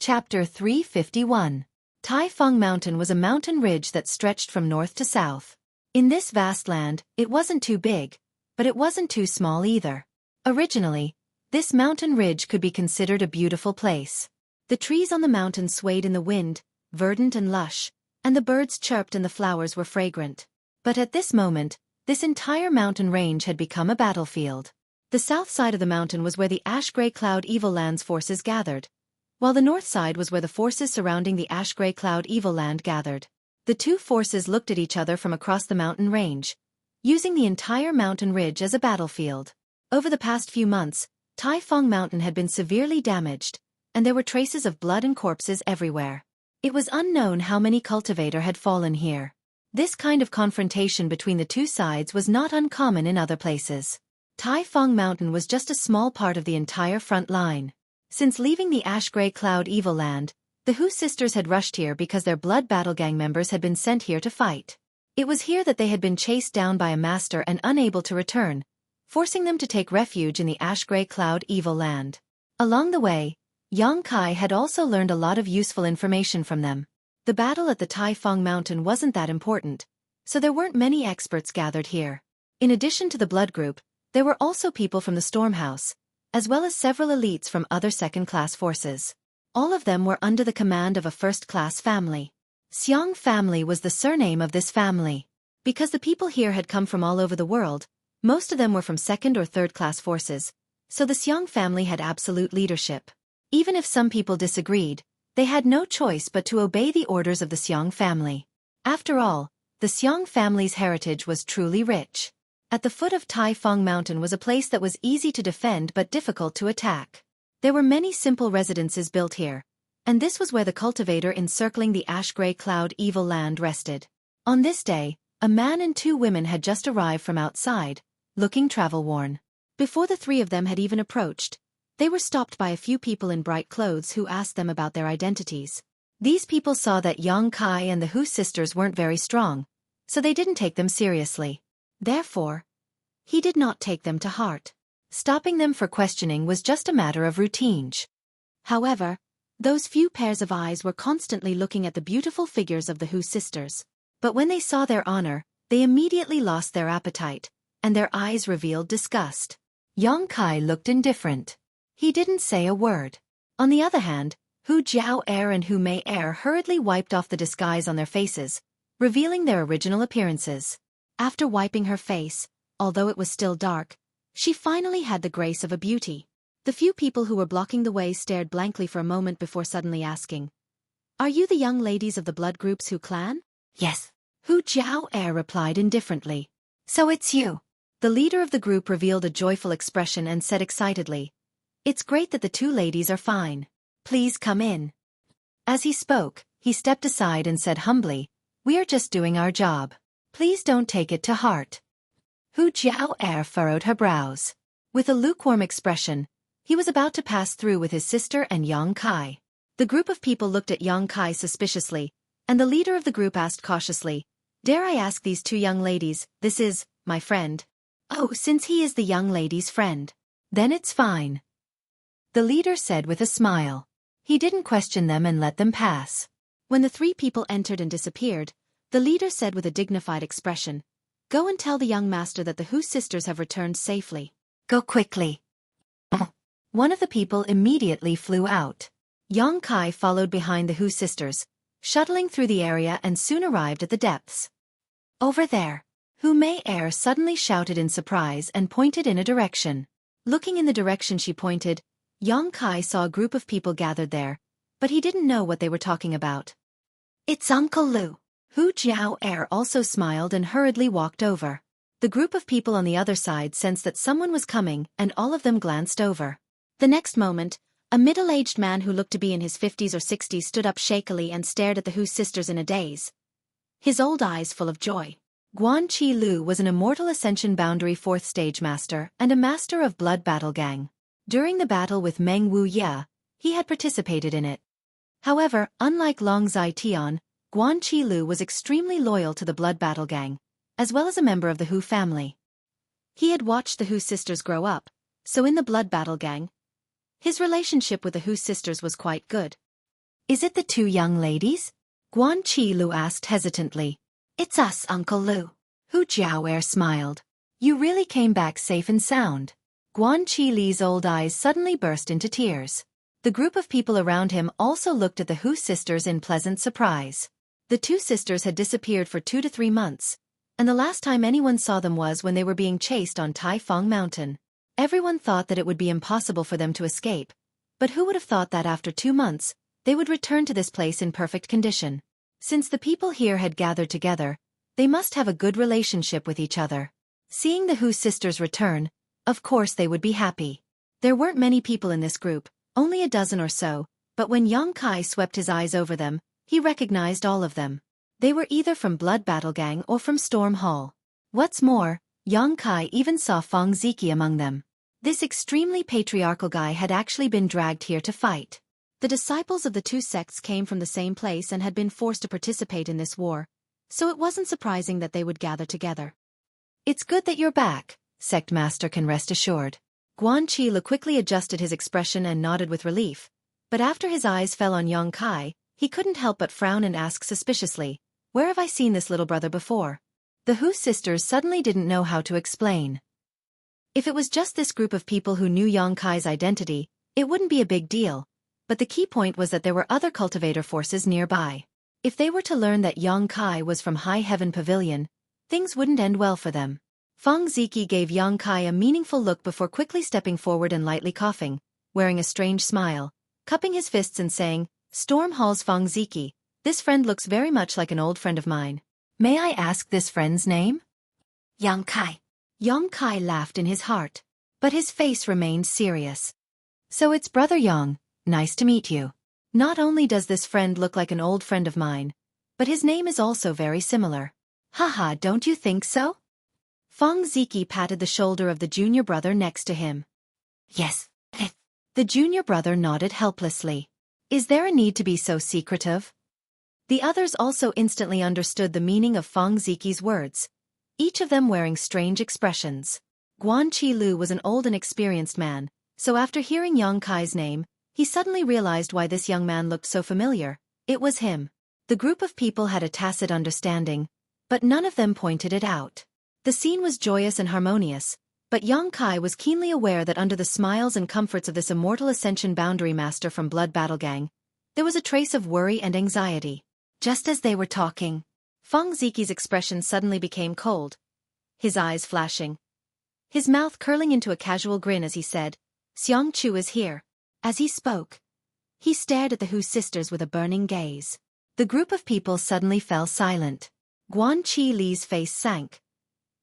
Chapter 351. Tai Fung Mountain was a mountain ridge that stretched from north to south. In this vast land, it wasn't too big, but it wasn't too small either. Originally, this mountain ridge could be considered a beautiful place. The trees on the mountain swayed in the wind, verdant and lush, and the birds chirped and the flowers were fragrant. But at this moment, this entire mountain range had become a battlefield. The south side of the mountain was where the ash-gray cloud Evil Land's forces gathered, while the north side was where the forces surrounding the ash-gray cloud Evil Land gathered. The two forces looked at each other from across the mountain range, using the entire mountain ridge as a battlefield. Over the past few months, Tai Fung Mountain had been severely damaged, and there were traces of blood and corpses everywhere. It was unknown how many cultivator had fallen here. This kind of confrontation between the two sides was not uncommon in other places. Tai Fung Mountain was just a small part of the entire front line. Since leaving the ash-gray cloud Evil Land, the Hu sisters had rushed here because their blood battle gang members had been sent here to fight. It was here that they had been chased down by a master and unable to return, forcing them to take refuge in the ash-gray cloud Evil Land. Along the way, Yang Kai had also learned a lot of useful information from them. The battle at the Tai Fung Mountain wasn't that important, so there weren't many experts gathered here. In addition to the blood group, there were also people from the Storm House, as well as several elites from other second-class forces. All of them were under the command of a first-class family. Xiang family was the surname of this family. Because the people here had come from all over the world, most of them were from second- or third-class forces, so the Xiang family had absolute leadership. Even if some people disagreed, they had no choice but to obey the orders of the Xiang family. After all, the Xiang family's heritage was truly rich. At the foot of Tai Fung Mountain was a place that was easy to defend but difficult to attack. There were many simple residences built here, and this was where the cultivator encircling the ash-gray cloud Evil Land rested. On this day, a man and two women had just arrived from outside, looking travel-worn. Before the three of them had even approached, they were stopped by a few people in bright clothes who asked them about their identities. These people saw that Yang Kai and the Hu sisters weren't very strong, so they didn't take them seriously. Therefore, he did not take them to heart. Stopping them for questioning was just a matter of routine. However, those few pairs of eyes were constantly looking at the beautiful figures of the Hu sisters. But when they saw their honor, they immediately lost their appetite, and their eyes revealed disgust. Yang Kai looked indifferent. He didn't say a word. On the other hand, Hu Jiao Er and Hu Mei Er hurriedly wiped off the disguise on their faces, revealing their original appearances. After wiping her face, although it was still dark, she finally had the grace of a beauty. The few people who were blocking the way stared blankly for a moment before suddenly asking, "Are you the young ladies of the blood group's Hu clan?" "Yes," Hu Jiao Er replied indifferently. "So it's you." The leader of the group revealed a joyful expression and said excitedly, "It's great that the two ladies are fine. Please come in." As he spoke, he stepped aside and said humbly, "We are just doing our job. Please don't take it to heart." Hu Jiao Er furrowed her brows. With a lukewarm expression, he was about to pass through with his sister and Yang Kai. The group of people looked at Yang Kai suspiciously, and the leader of the group asked cautiously, "Dare I ask these two young ladies, this is, my friend?" "Oh, since he is the young lady's friend, then it's fine," the leader said with a smile. He didn't question them and let them pass. When the three people entered and disappeared, the leader said with a dignified expression, "Go and tell the young master that the Hu sisters have returned safely. Go quickly." One of the people immediately flew out. Yang Kai followed behind the Hu sisters, shuttling through the area and soon arrived at the depths. "Over there," Hu Mei Er suddenly shouted in surprise and pointed in a direction. Looking in the direction she pointed, Yang Kai saw a group of people gathered there, but he didn't know what they were talking about. "It's Uncle Lu." Hu Jiao Er also smiled and hurriedly walked over. The group of people on the other side sensed that someone was coming and all of them glanced over. The next moment, a middle-aged man who looked to be in his 50s or 60s stood up shakily and stared at the Hu sisters in a daze, his old eyes full of joy. Guan Chi Lu was an Immortal Ascension Boundary 4th Stage Master and a master of Blood Battle Gang. During the battle with Meng Wu Ye, he had participated in it. However, unlike Long Zai Tian, Guan Chi Lu was extremely loyal to the Blood Battle Gang, as well as a member of the Hu family. He had watched the Hu sisters grow up, so in the Blood Battle Gang, his relationship with the Hu sisters was quite good. Is it the two young ladies? Guan Qi Lu asked hesitantly. It's us, Uncle Lu. Hu Jiao'er smiled. You really came back safe and sound. Guan Qi Li's old eyes suddenly burst into tears. The group of people around him also looked at the Hu sisters in pleasant surprise. The two sisters had disappeared for 2 to 3 months, and the last time anyone saw them was when they were being chased on Tai Fong Mountain. Everyone thought that it would be impossible for them to escape, but who would have thought that after 2 months, they would return to this place in perfect condition? Since the people here had gathered together, they must have a good relationship with each other. Seeing the Hu sisters return, of course they would be happy. There weren't many people in this group, only a dozen or so, but when Yang Kai swept his eyes over them, he recognized all of them. They were either from Blood Battle Gang or from Storm Hall. What's more, Yang Kai even saw Fong Xueqi among them. This extremely patriarchal guy had actually been dragged here to fight. The disciples of the two sects came from the same place and had been forced to participate in this war, so it wasn't surprising that they would gather together. It's good that you're back, Sect Master can rest assured. Guan Qi Lu quickly adjusted his expression and nodded with relief, but after his eyes fell on Yang Kai, he couldn't help but frown and ask suspiciously, where have I seen this little brother before? The Hu sisters suddenly didn't know how to explain. If it was just this group of people who knew Yang Kai's identity, it wouldn't be a big deal, but the key point was that there were other cultivator forces nearby. If they were to learn that Yang Kai was from High Heaven Pavilion, things wouldn't end well for them. Fong Xueqi gave Yang Kai a meaningful look before quickly stepping forward and lightly coughing, wearing a strange smile, cupping his fists and saying, Storm Hall's Fong Xueqi, this friend looks very much like an old friend of mine. May I ask this friend's name? Yang Kai. Yang Kai laughed in his heart, but his face remained serious. So it's Brother Yang, nice to meet you. Not only does this friend look like an old friend of mine, but his name is also very similar. Haha, don't you think so? Fong Xueqi patted the shoulder of the junior brother next to him. Yes. The junior brother nodded helplessly. Is there a need to be so secretive? The others also instantly understood the meaning of Fong Xueqi's words, each of them wearing strange expressions. Guan Qi Lu was an old and experienced man, so after hearing Yang Kai's name, he suddenly realized why this young man looked so familiar. It was him. The group of people had a tacit understanding, but none of them pointed it out. The scene was joyous and harmonious, but Yang Kai was keenly aware that under the smiles and comforts of this immortal Ascension Boundary Master from Blood Battle Gang, there was a trace of worry and anxiety. Just as they were talking, Fong Xueqi's expression suddenly became cold, his eyes flashing, his mouth curling into a casual grin as he said, Xiang Chu is here. As he spoke, he stared at the Hu sisters with a burning gaze. The group of people suddenly fell silent. Guan Qi Li's face sank,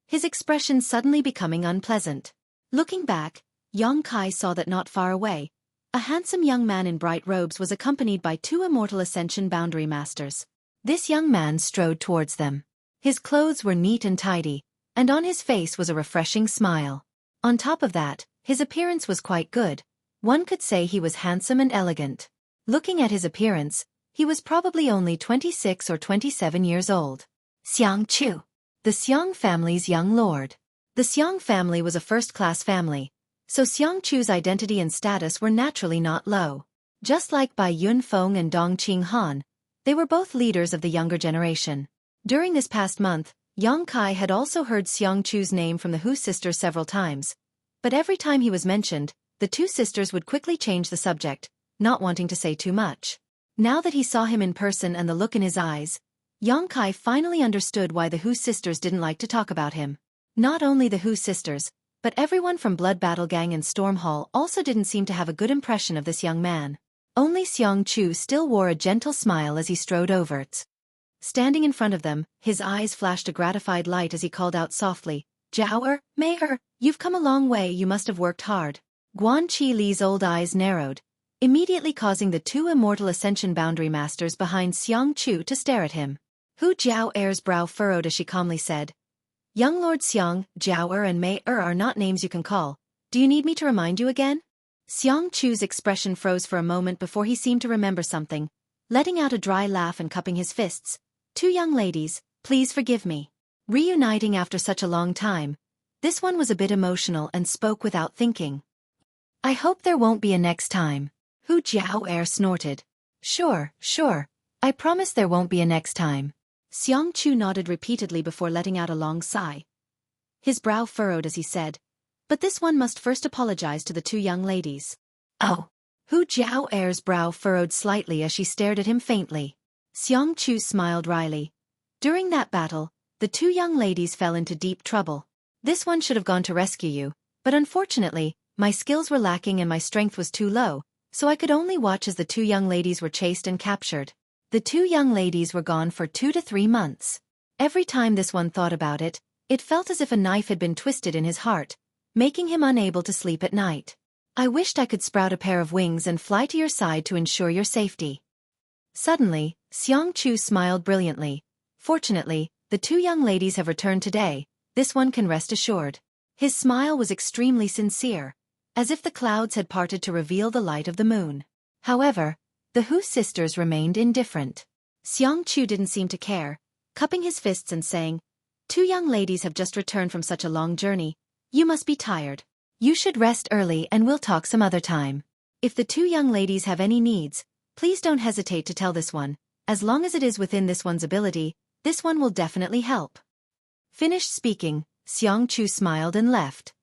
his expression suddenly becoming unpleasant. Looking back, Yang Kai saw that not far away, a handsome young man in bright robes was accompanied by 2 immortal Ascension Boundary Masters. This young man strode towards them. His clothes were neat and tidy, and on his face was a refreshing smile. On top of that, his appearance was quite good. One could say he was handsome and elegant. Looking at his appearance, he was probably only 26 or 27 years old. Xiang Chu, the Xiang family's young lord. The Xiang family was a first-class family, so Xiang Chu's identity and status were naturally not low. Just like Bai Yunfeng and Dong Qinghan, they were both leaders of the younger generation. During this past month, Yang Kai had also heard Xiang Chu's name from the Hu sisters several times, but every time he was mentioned, the 2 sisters would quickly change the subject, not wanting to say too much. Now that he saw him in person and the look in his eyes, Yang Kai finally understood why the Hu sisters didn't like to talk about him. Not only the Hu sisters, but everyone from Blood Battle Gang and Storm Hall also didn't seem to have a good impression of this young man. Only Xiang Chu still wore a gentle smile as he strode over. Standing in front of them, his eyes flashed a gratified light as he called out softly, Jiao Mayor, you've come a long way, you must have worked hard. Guan Qi Li's old eyes narrowed, immediately causing the 2 immortal Ascension Boundary Masters behind Xiang Chu to stare at him. Hu Jiao'er's brow furrowed as she calmly said, Young Lord Xiang, Jiao'er and Mei are not names you can call. Do you need me to remind you again? Xiang Chu's expression froze for a moment before he seemed to remember something, letting out a dry laugh and cupping his fists. 2 young ladies, please forgive me. Reuniting after such a long time, this one was a bit emotional and spoke without thinking. I hope there won't be a next time. Hu Jiao'er snorted. Sure, sure. I promise there won't be a next time. Xueqi nodded repeatedly before letting out a long sigh. His brow furrowed as he said, "But this one must first apologize to the two young ladies." Oh. Hu Jiao'er's brow furrowed slightly as she stared at him faintly. Xueqi smiled wryly. During that battle, the two young ladies fell into deep trouble. This one should have gone to rescue you, but unfortunately, my skills were lacking and my strength was too low, so I could only watch as the two young ladies were chased and captured. The two young ladies were gone for 2 to 3 months. Every time this one thought about it, it felt as if a knife had been twisted in his heart, making him unable to sleep at night. I wished I could sprout a pair of wings and fly to your side to ensure your safety. Suddenly, Xueqi smiled brilliantly. Fortunately, the two young ladies have returned today, this one can rest assured. His smile was extremely sincere, as if the clouds had parted to reveal the light of the moon. However, the Hu sisters remained indifferent. Xueqi didn't seem to care, cupping his fists and saying, "Two young ladies have just returned from such a long journey. You must be tired. You should rest early and we'll talk some other time. If the two young ladies have any needs, please don't hesitate to tell this one. As long as it is within this one's ability, this one will definitely help." Finished speaking, Xueqi smiled and left.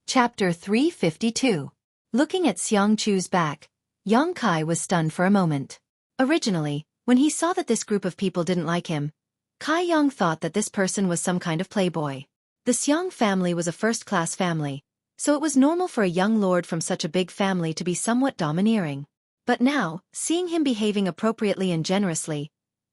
Chapter 352. Looking at Xueqi's back, Yang Kai was stunned for a moment. Originally, when he saw that this group of people didn't like him, Kai Yang thought that this person was some kind of playboy. The Xiang family was a first-class family, so it was normal for a young lord from such a big family to be somewhat domineering. But now, seeing him behaving appropriately and generously,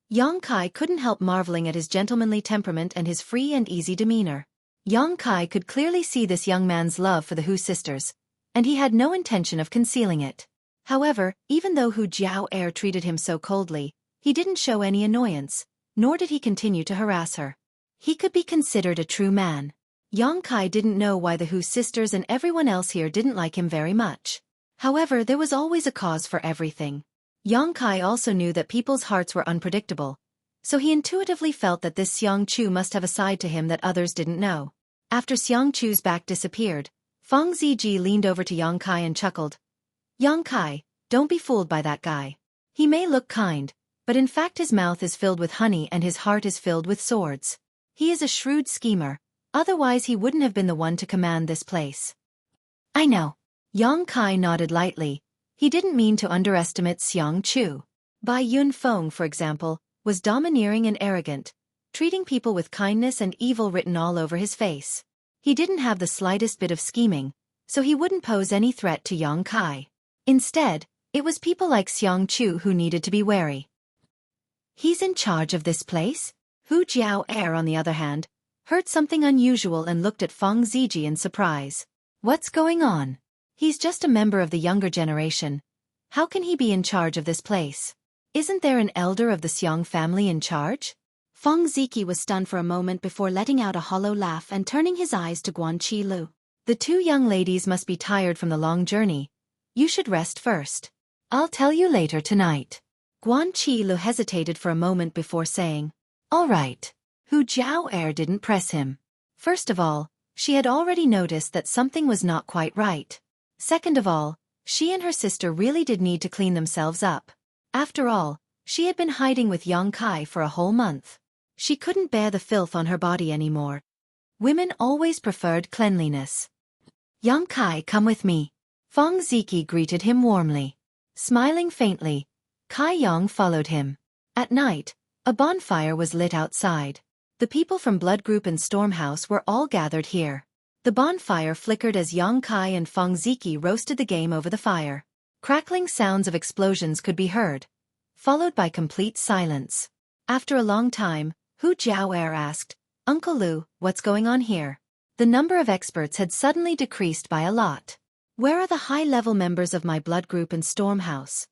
Yang Kai couldn't help marveling at his gentlemanly temperament and his free and easy demeanor. Yang Kai could clearly see this young man's love for the Hu sisters, and he had no intention of concealing it. However, even though Hu Jiao'er treated him so coldly, he didn't show any annoyance, nor did he continue to harass her. He could be considered a true man. Yang Kai didn't know why the Hu sisters and everyone else here didn't like him very much. However, there was always a cause for everything. Yang Kai also knew that people's hearts were unpredictable, so he intuitively felt that this Xueqi must have a side to him that others didn't know. After Xueqi's back disappeared, Feng Ziji leaned over to Yang Kai and chuckled. "Yang Kai, don't be fooled by that guy. He may look kind, but in fact his mouth is filled with honey and his heart is filled with swords. He is a shrewd schemer, otherwise he wouldn't have been the one to command this place." "I know." Yang Kai nodded lightly. He didn't mean to underestimate Xueqi. Bai Yunfeng, for example, was domineering and arrogant, treating people with kindness and evil written all over his face. He didn't have the slightest bit of scheming, so he wouldn't pose any threat to Yang Kai. Instead, it was people like Xueqi who needed to be wary. "He's in charge of this place?" Hu Jiao'er, on the other hand, heard something unusual and looked at Feng Ziji in surprise. "What's going on?" "He's just a member of the younger generation. How can he be in charge of this place? Isn't there an elder of the Xiang family in charge?" Feng Ziji was stunned for a moment before letting out a hollow laugh and turning his eyes to Guanqilu. "The two young ladies must be tired from the long journey. You should rest first. I'll tell you later tonight." Guanqilu hesitated for a moment before saying, "All right." Hu Jiao'er didn't press him. First of all, she had already noticed that something was not quite right. Second of all, she and her sister really did need to clean themselves up. After all, she had been hiding with Yang Kai for a whole month. She couldn't bear the filth on her body anymore. Women always preferred cleanliness. "Yang Kai, come with me." Feng Ziji greeted him warmly. Smiling faintly, Kai Yang followed him. At night, a bonfire was lit outside. The people from Blood Group and Stormhouse were all gathered here. The bonfire flickered as Yang Kai and Feng Ziji roasted the game over the fire. Crackling sounds of explosions could be heard, followed by complete silence. After a long time, Hu Jiao'er asked, "Uncle Lu, what's going on here?" The number of experts had suddenly decreased by a lot. "Where are the high-level members of my Blood Group and Stormhouse?"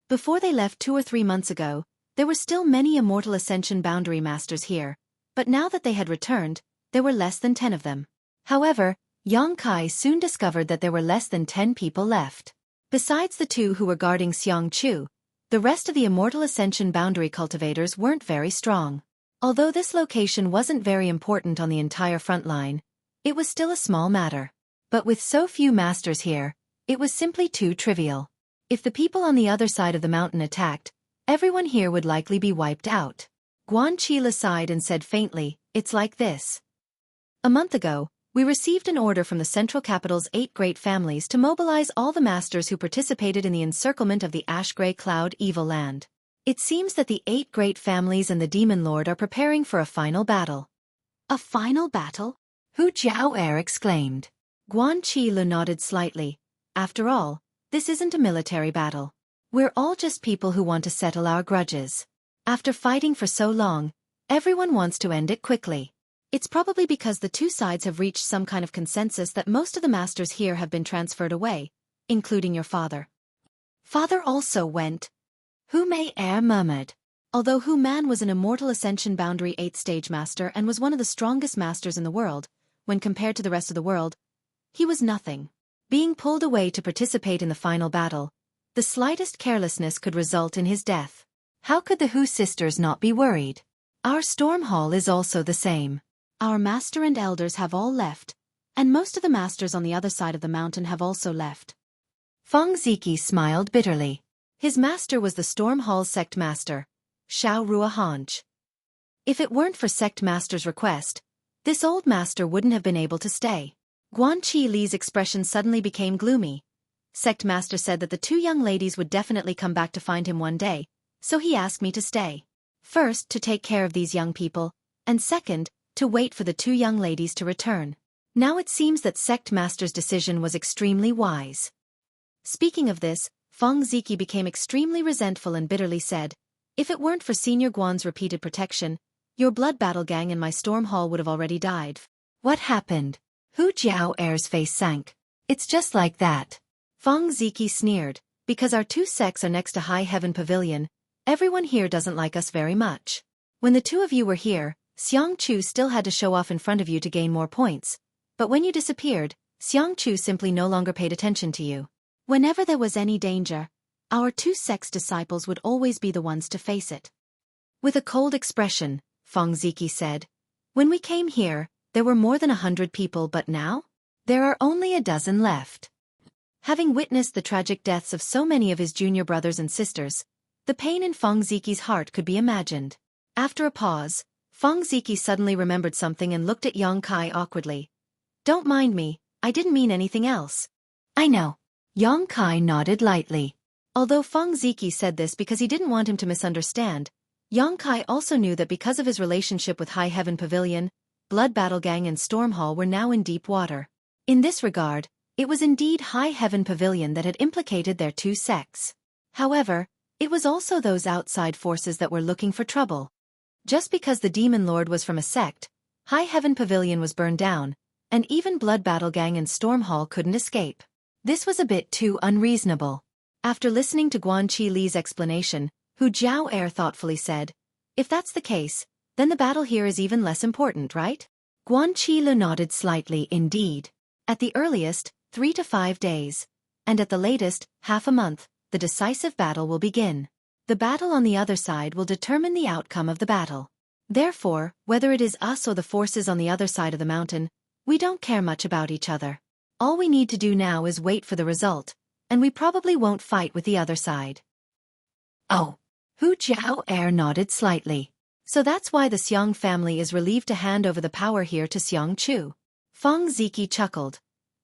Before they left 2 or 3 months ago, there were still many Immortal Ascension Boundary Masters here, but now that they had returned, there were less than 10 of them. However, Yang Kai soon discovered that there were less than 10 people left. Besides the 2 who were guarding Xueqi, the rest of the Immortal Ascension Boundary cultivators weren't very strong. Although this location wasn't very important on the entire front line, it was still a small matter. But with so few masters here, It was simply too trivial. If the people on the other side of the mountain attacked, everyone here would likely be wiped out. Xueqi sighed and said faintly, "It's like this. A month ago, we received an order from the central capital's 8 great families to mobilize all the masters who participated in the encirclement of the ash-gray cloud evil land. It seems that the 8 great families and the demon lord are preparing for a final battle." "A final battle?" Hu Jiao exclaimed. Xueqi nodded slightly. "After all, this isn't a military battle. We're all just people who want to settle our grudges. After fighting for so long, everyone wants to end it quickly. It's probably because the two sides have reached some kind of consensus that most of the masters here have been transferred away, including your father." "Father also went," Hu Mei murmured. Although Hu Man was an immortal Ascension Boundary 8th stage master and was one of the strongest masters in the world, when compared to the rest of the world, he was nothing. Being pulled away to participate in the final battle, the slightest carelessness could result in his death. How could the Hu sisters not be worried? Our storm hall is also the same. Our master and elders have all left, and most of the masters on the other side of the mountain have also left. Xueqi smiled bitterly. His master was the Storm Hall's sect master, Xiao Ruahanj. If it weren't for sect master's request, this old master wouldn't have been able to stay. Xueqi Li's expression suddenly became gloomy. Sect master said that the 2 young ladies would definitely come back to find him one day, so he asked me to stay. First, to take care of these young people, and second, to wait for the 2 young ladies to return. Now it seems that sect master's decision was extremely wise. Speaking of this, Xueqi became extremely resentful and bitterly said, "If it weren't for Senior Guan's repeated protection, your blood battle gang and my storm hall would have already died." "What happened?" Hu Jiao's face sank. "It's just like that." Xueqi sneered, "Because our 2 sects are next to High Heaven Pavilion, everyone here doesn't like us very much. When the 2 of you were here, Xiangchu still had to show off in front of you to gain more points, but when you disappeared, Xiangchu simply no longer paid attention to you. Whenever there was any danger, our 2 sects disciples would always be the ones to face it." With a cold expression, Xueqi said, "When we came here, there were more than 100 people, but now? There are only a dozen left." Having witnessed the tragic deaths of so many of his junior brothers and sisters, the pain in Xueqi's heart could be imagined. After a pause, Xueqi suddenly remembered something and looked at Yang Kai awkwardly. "Don't mind me, I didn't mean anything else." "I know." Yang Kai nodded lightly. Although Xueqi said this because he didn't want him to misunderstand, Yang Kai also knew that because of his relationship with High Heaven Pavilion, Blood Battle Gang and Storm Hall were now in deep water. In this regard, it was indeed High Heaven Pavilion that had implicated their 2 sects. However, it was also those outside forces that were looking for trouble. Just because the Demon Lord was from a sect, High Heaven Pavilion was burned down, and even Blood Battle Gang and Storm Hall couldn't escape. This was a bit too unreasonable. After listening to Xueqi Li's explanation, Hu Jiao thoughtfully said, "If that's the case, then the battle here is even less important, right?" Xueqi Li nodded slightly indeed. At the earliest, 3 to 5 days, and at the latest, half a month, the decisive battle will begin. The battle on the other side will determine the outcome of the battle. Therefore, whether it is us or the forces on the other side of the mountain, we don't care much about each other. All we need to do now is wait for the result, and we probably won't fight with the other side. "Oh." Hu Jiao nodded slightly. "So that's why the Xiang family is relieved to hand over the power here to Xiangchu." Xueqi chuckled.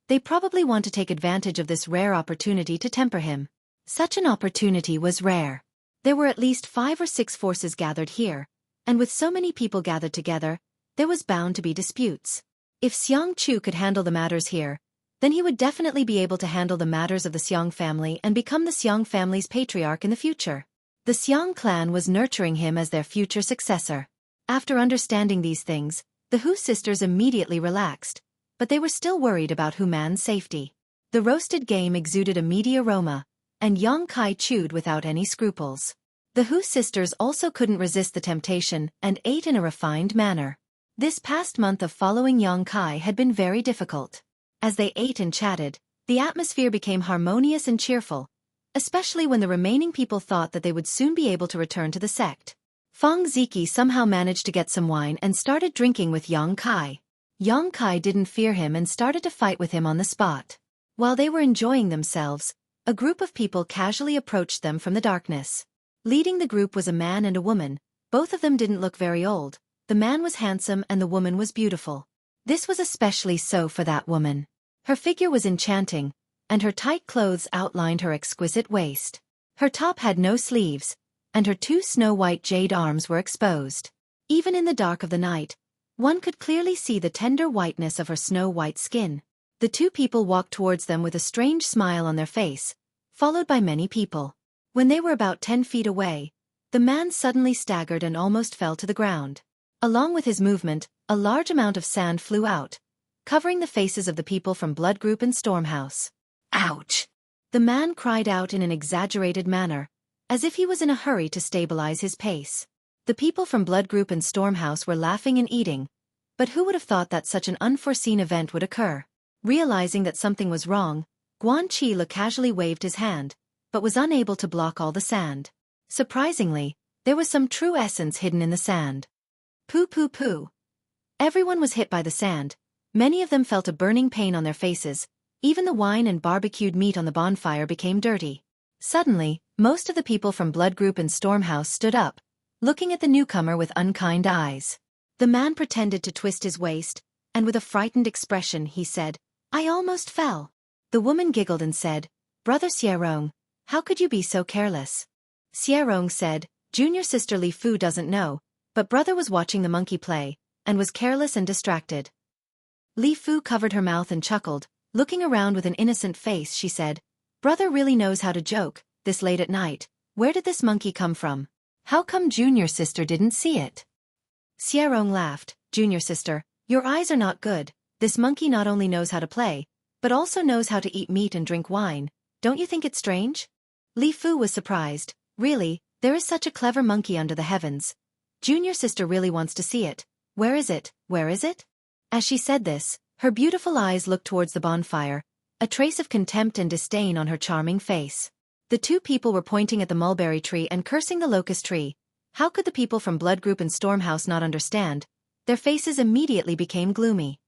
"They probably want to take advantage of this rare opportunity to temper him." Such an opportunity was rare. There were at least 5 or 6 forces gathered here, and with so many people gathered together, there was bound to be disputes. If Xiangchu could handle the matters here, then he would definitely be able to handle the matters of the Xiang family and become the Xiang family's patriarch in the future. The Xiang clan was nurturing him as their future successor. After understanding these things, the Hu sisters immediately relaxed, but they were still worried about Hu Man's safety. The roasted game exuded a meaty aroma, and Yang Kai chewed without any scruples. The Hu sisters also couldn't resist the temptation and ate in a refined manner. This past month of following Yang Kai had been very difficult. As they ate and chatted, the atmosphere became harmonious and cheerful, especially when the remaining people thought that they would soon be able to return to the sect. Xueqi somehow managed to get some wine and started drinking with Yang Kai. Yang Kai didn't fear him and started to fight with him on the spot. While they were enjoying themselves, a group of people casually approached them from the darkness. Leading the group was a man and a woman. Both of them didn't look very old. The man was handsome and the woman was beautiful. This was especially so for that woman. Her figure was enchanting, and her tight clothes outlined her exquisite waist. Her top had no sleeves, and her two snow-white jade arms were exposed. Even in the dark of the night, one could clearly see the tender whiteness of her snow-white skin. The two people walked towards them with a strange smile on their face, followed by many people. When they were about 10 feet away, the man suddenly staggered and almost fell to the ground. Along with his movement, a large amount of sand flew out, covering the faces of the people from Blood Group and Stormhouse. Ouch! The man cried out in an exaggerated manner, as if he was in a hurry to stabilize his pace. The people from Blood Group and Stormhouse were laughing and eating, but who would have thought that such an unforeseen event would occur? Realizing that something was wrong, Xueqi casually waved his hand, but was unable to block all the sand. Surprisingly, there was some true essence hidden in the sand. Poo poo poo. Everyone was hit by the sand. Many of them felt a burning pain on their faces. Even the wine and barbecued meat on the bonfire became dirty. Suddenly, most of the people from Blood Group and Stormhouse stood up, looking at the newcomer with unkind eyes. The man pretended to twist his waist, and with a frightened expression he said, "I almost fell." The woman giggled and said, "Brother Xueqi, how could you be so careless?" Xueqi said, "Junior sister Li Fu doesn't know, but brother was watching the monkey play, and was careless and distracted." Li Fu covered her mouth and chuckled. Looking around with an innocent face, she said, "Brother really knows how to joke, this late at night. Where did this monkey come from? How come junior sister didn't see it?" Xueqi laughed. "Junior sister, your eyes are not good. This monkey not only knows how to play, but also knows how to eat meat and drink wine. Don't you think it strange?" Li Fu was surprised. "Really, there is such a clever monkey under the heavens. Junior sister really wants to see it. Where is it? Where is it?" As she said this, her beautiful eyes looked towards the bonfire, a trace of contempt and disdain on her charming face. The two people were pointing at the mulberry tree and cursing the locust tree. How could the people from Blood Group and Stormhouse not understand? Their faces immediately became gloomy.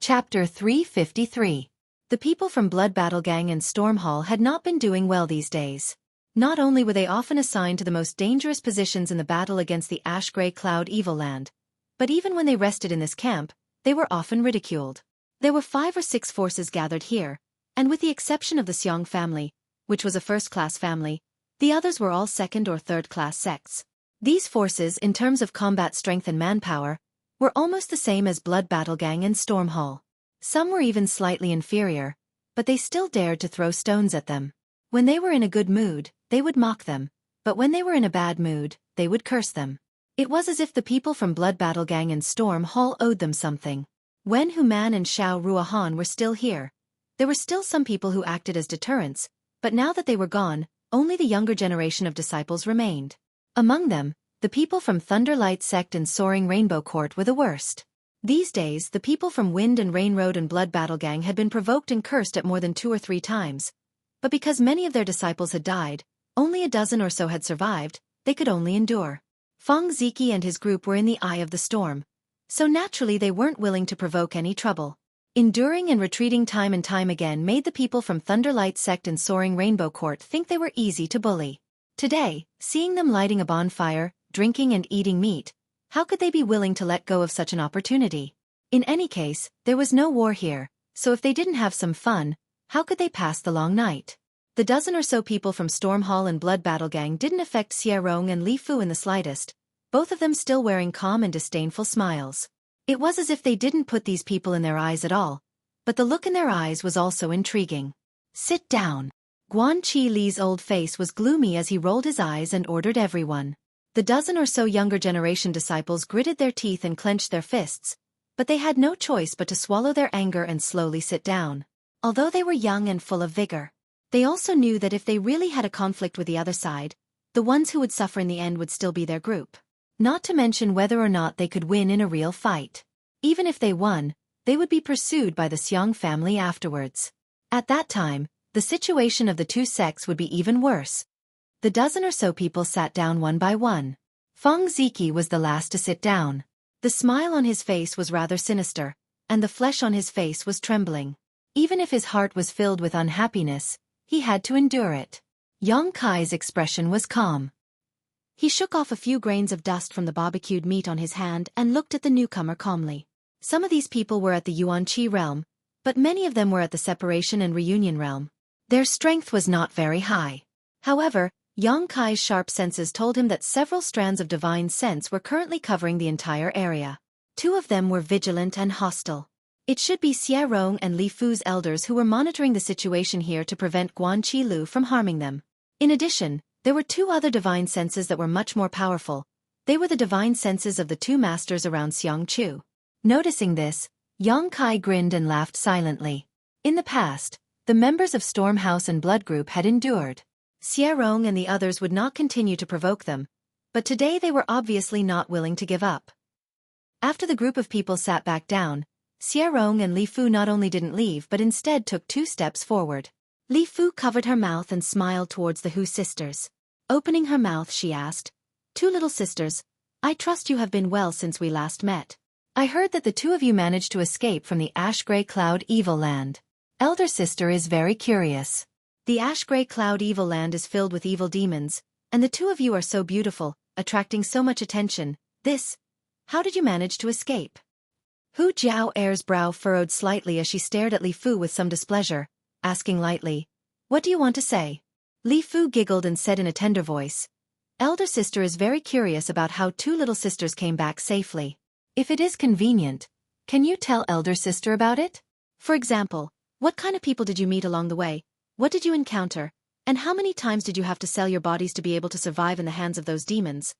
Chapter 353. The people from Blood Battle Gang and Storm Hall had not been doing well these days. Not only were they often assigned to the most dangerous positions in the battle against the Ash-Grey Cloud Evil Land, but even when they rested in this camp, they were often ridiculed. There were 5 or 6 forces gathered here, and with the exception of the Xiong family, which was a first-class family, the others were all second- or third-class sects. These forces, in terms of combat strength and manpower, were almost the same as Blood Battle Gang and Storm Hall. Some were even slightly inferior, but they still dared to throw stones at them. When they were in a good mood, they would mock them, but when they were in a bad mood, they would curse them. It was as if the people from Blood Battle Gang and Storm Hall owed them something. When Human and Xiao Ruohan were still here, there were still some people who acted as deterrents, but now that they were gone, only the younger generation of disciples remained. Among them, the people from Thunderlight Sect and Soaring Rainbow Court were the worst. These days, the people from Wind and Rain Road and Blood Battle Gang had been provoked and cursed at more than 2 or 3 times, but because many of their disciples had died, only a dozen or so had survived, they could only endure. Xueqi and his group were in the eye of the storm, so naturally they weren't willing to provoke any trouble. Enduring and retreating time and time again made the people from Thunderlight Sect and Soaring Rainbow Court think they were easy to bully. Today, seeing them lighting a bonfire, drinking and eating meat, how could they be willing to let go of such an opportunity? In any case, there was no war here, so if they didn't have some fun, how could they pass the long night? The dozen or so people from Storm Hall and Blood Battle Gang didn't affect Xueqi and Li Fu in the slightest, both of them still wearing calm and disdainful smiles. It was as if they didn't put these people in their eyes at all, but the look in their eyes was also intriguing. "Sit down." Xueqi Li's old face was gloomy as he rolled his eyes and ordered everyone. The dozen or so younger generation disciples gritted their teeth and clenched their fists, but they had no choice but to swallow their anger and slowly sit down. Although they were young and full of vigor, they also knew that if they really had a conflict with the other side, the ones who would suffer in the end would still be their group. Not to mention whether or not they could win in a real fight. Even if they won, they would be pursued by the Xiong family afterwards. At that time, the situation of the two sects would be even worse. The dozen or so people sat down one by one. Xueqi was the last to sit down. The smile on his face was rather sinister, and the flesh on his face was trembling. Even if his heart was filled with unhappiness, he had to endure it. Yang Kai's expression was calm. He shook off a few grains of dust from the barbecued meat on his hand and looked at the newcomer calmly. Some of these people were at the Yuan-Chi realm, but many of them were at the separation and reunion realm. Their strength was not very high. However, Yang Kai's sharp senses told him that several strands of divine sense were currently covering the entire area. Two of them were vigilant and hostile. It should be Xie Rong and Li Fu's elders who were monitoring the situation here to prevent Guan Qi Lu from harming them. In addition, there were two other divine senses that were much more powerful. They were the divine senses of the two masters around Xiang Chu. Noticing this, Yang Kai grinned and laughed silently. In the past, the members of Storm House and Blood Group had endured. Xie Rong and the others would not continue to provoke them, but today they were obviously not willing to give up. After the group of people sat back down, Xie Rong and Li Fu not only didn't leave but instead took 2 steps forward. Li Fu covered her mouth and smiled towards the Hu sisters. Opening her mouth, she asked, "Two little sisters, I trust you have been well since we last met. I heard that the two of you managed to escape from the Ash-Gray Cloud Evil Land. Elder sister is very curious. The Ash-Gray Cloud Evil Land is filled with evil demons, and the two of you are so beautiful, attracting so much attention. How did you manage to escape?" Hu Jiao Er's brow furrowed slightly as she stared at Li Fu with some displeasure, asking lightly, "What do you want to say?" Li Fu giggled and said in a tender voice, "Elder sister is very curious about how 2 little sisters came back safely. If it is convenient, can you tell elder sister about it? For example, what kind of people did you meet along the way? What did you encounter? And how many times did you have to sell your bodies to be able to survive in the hands of those demons?"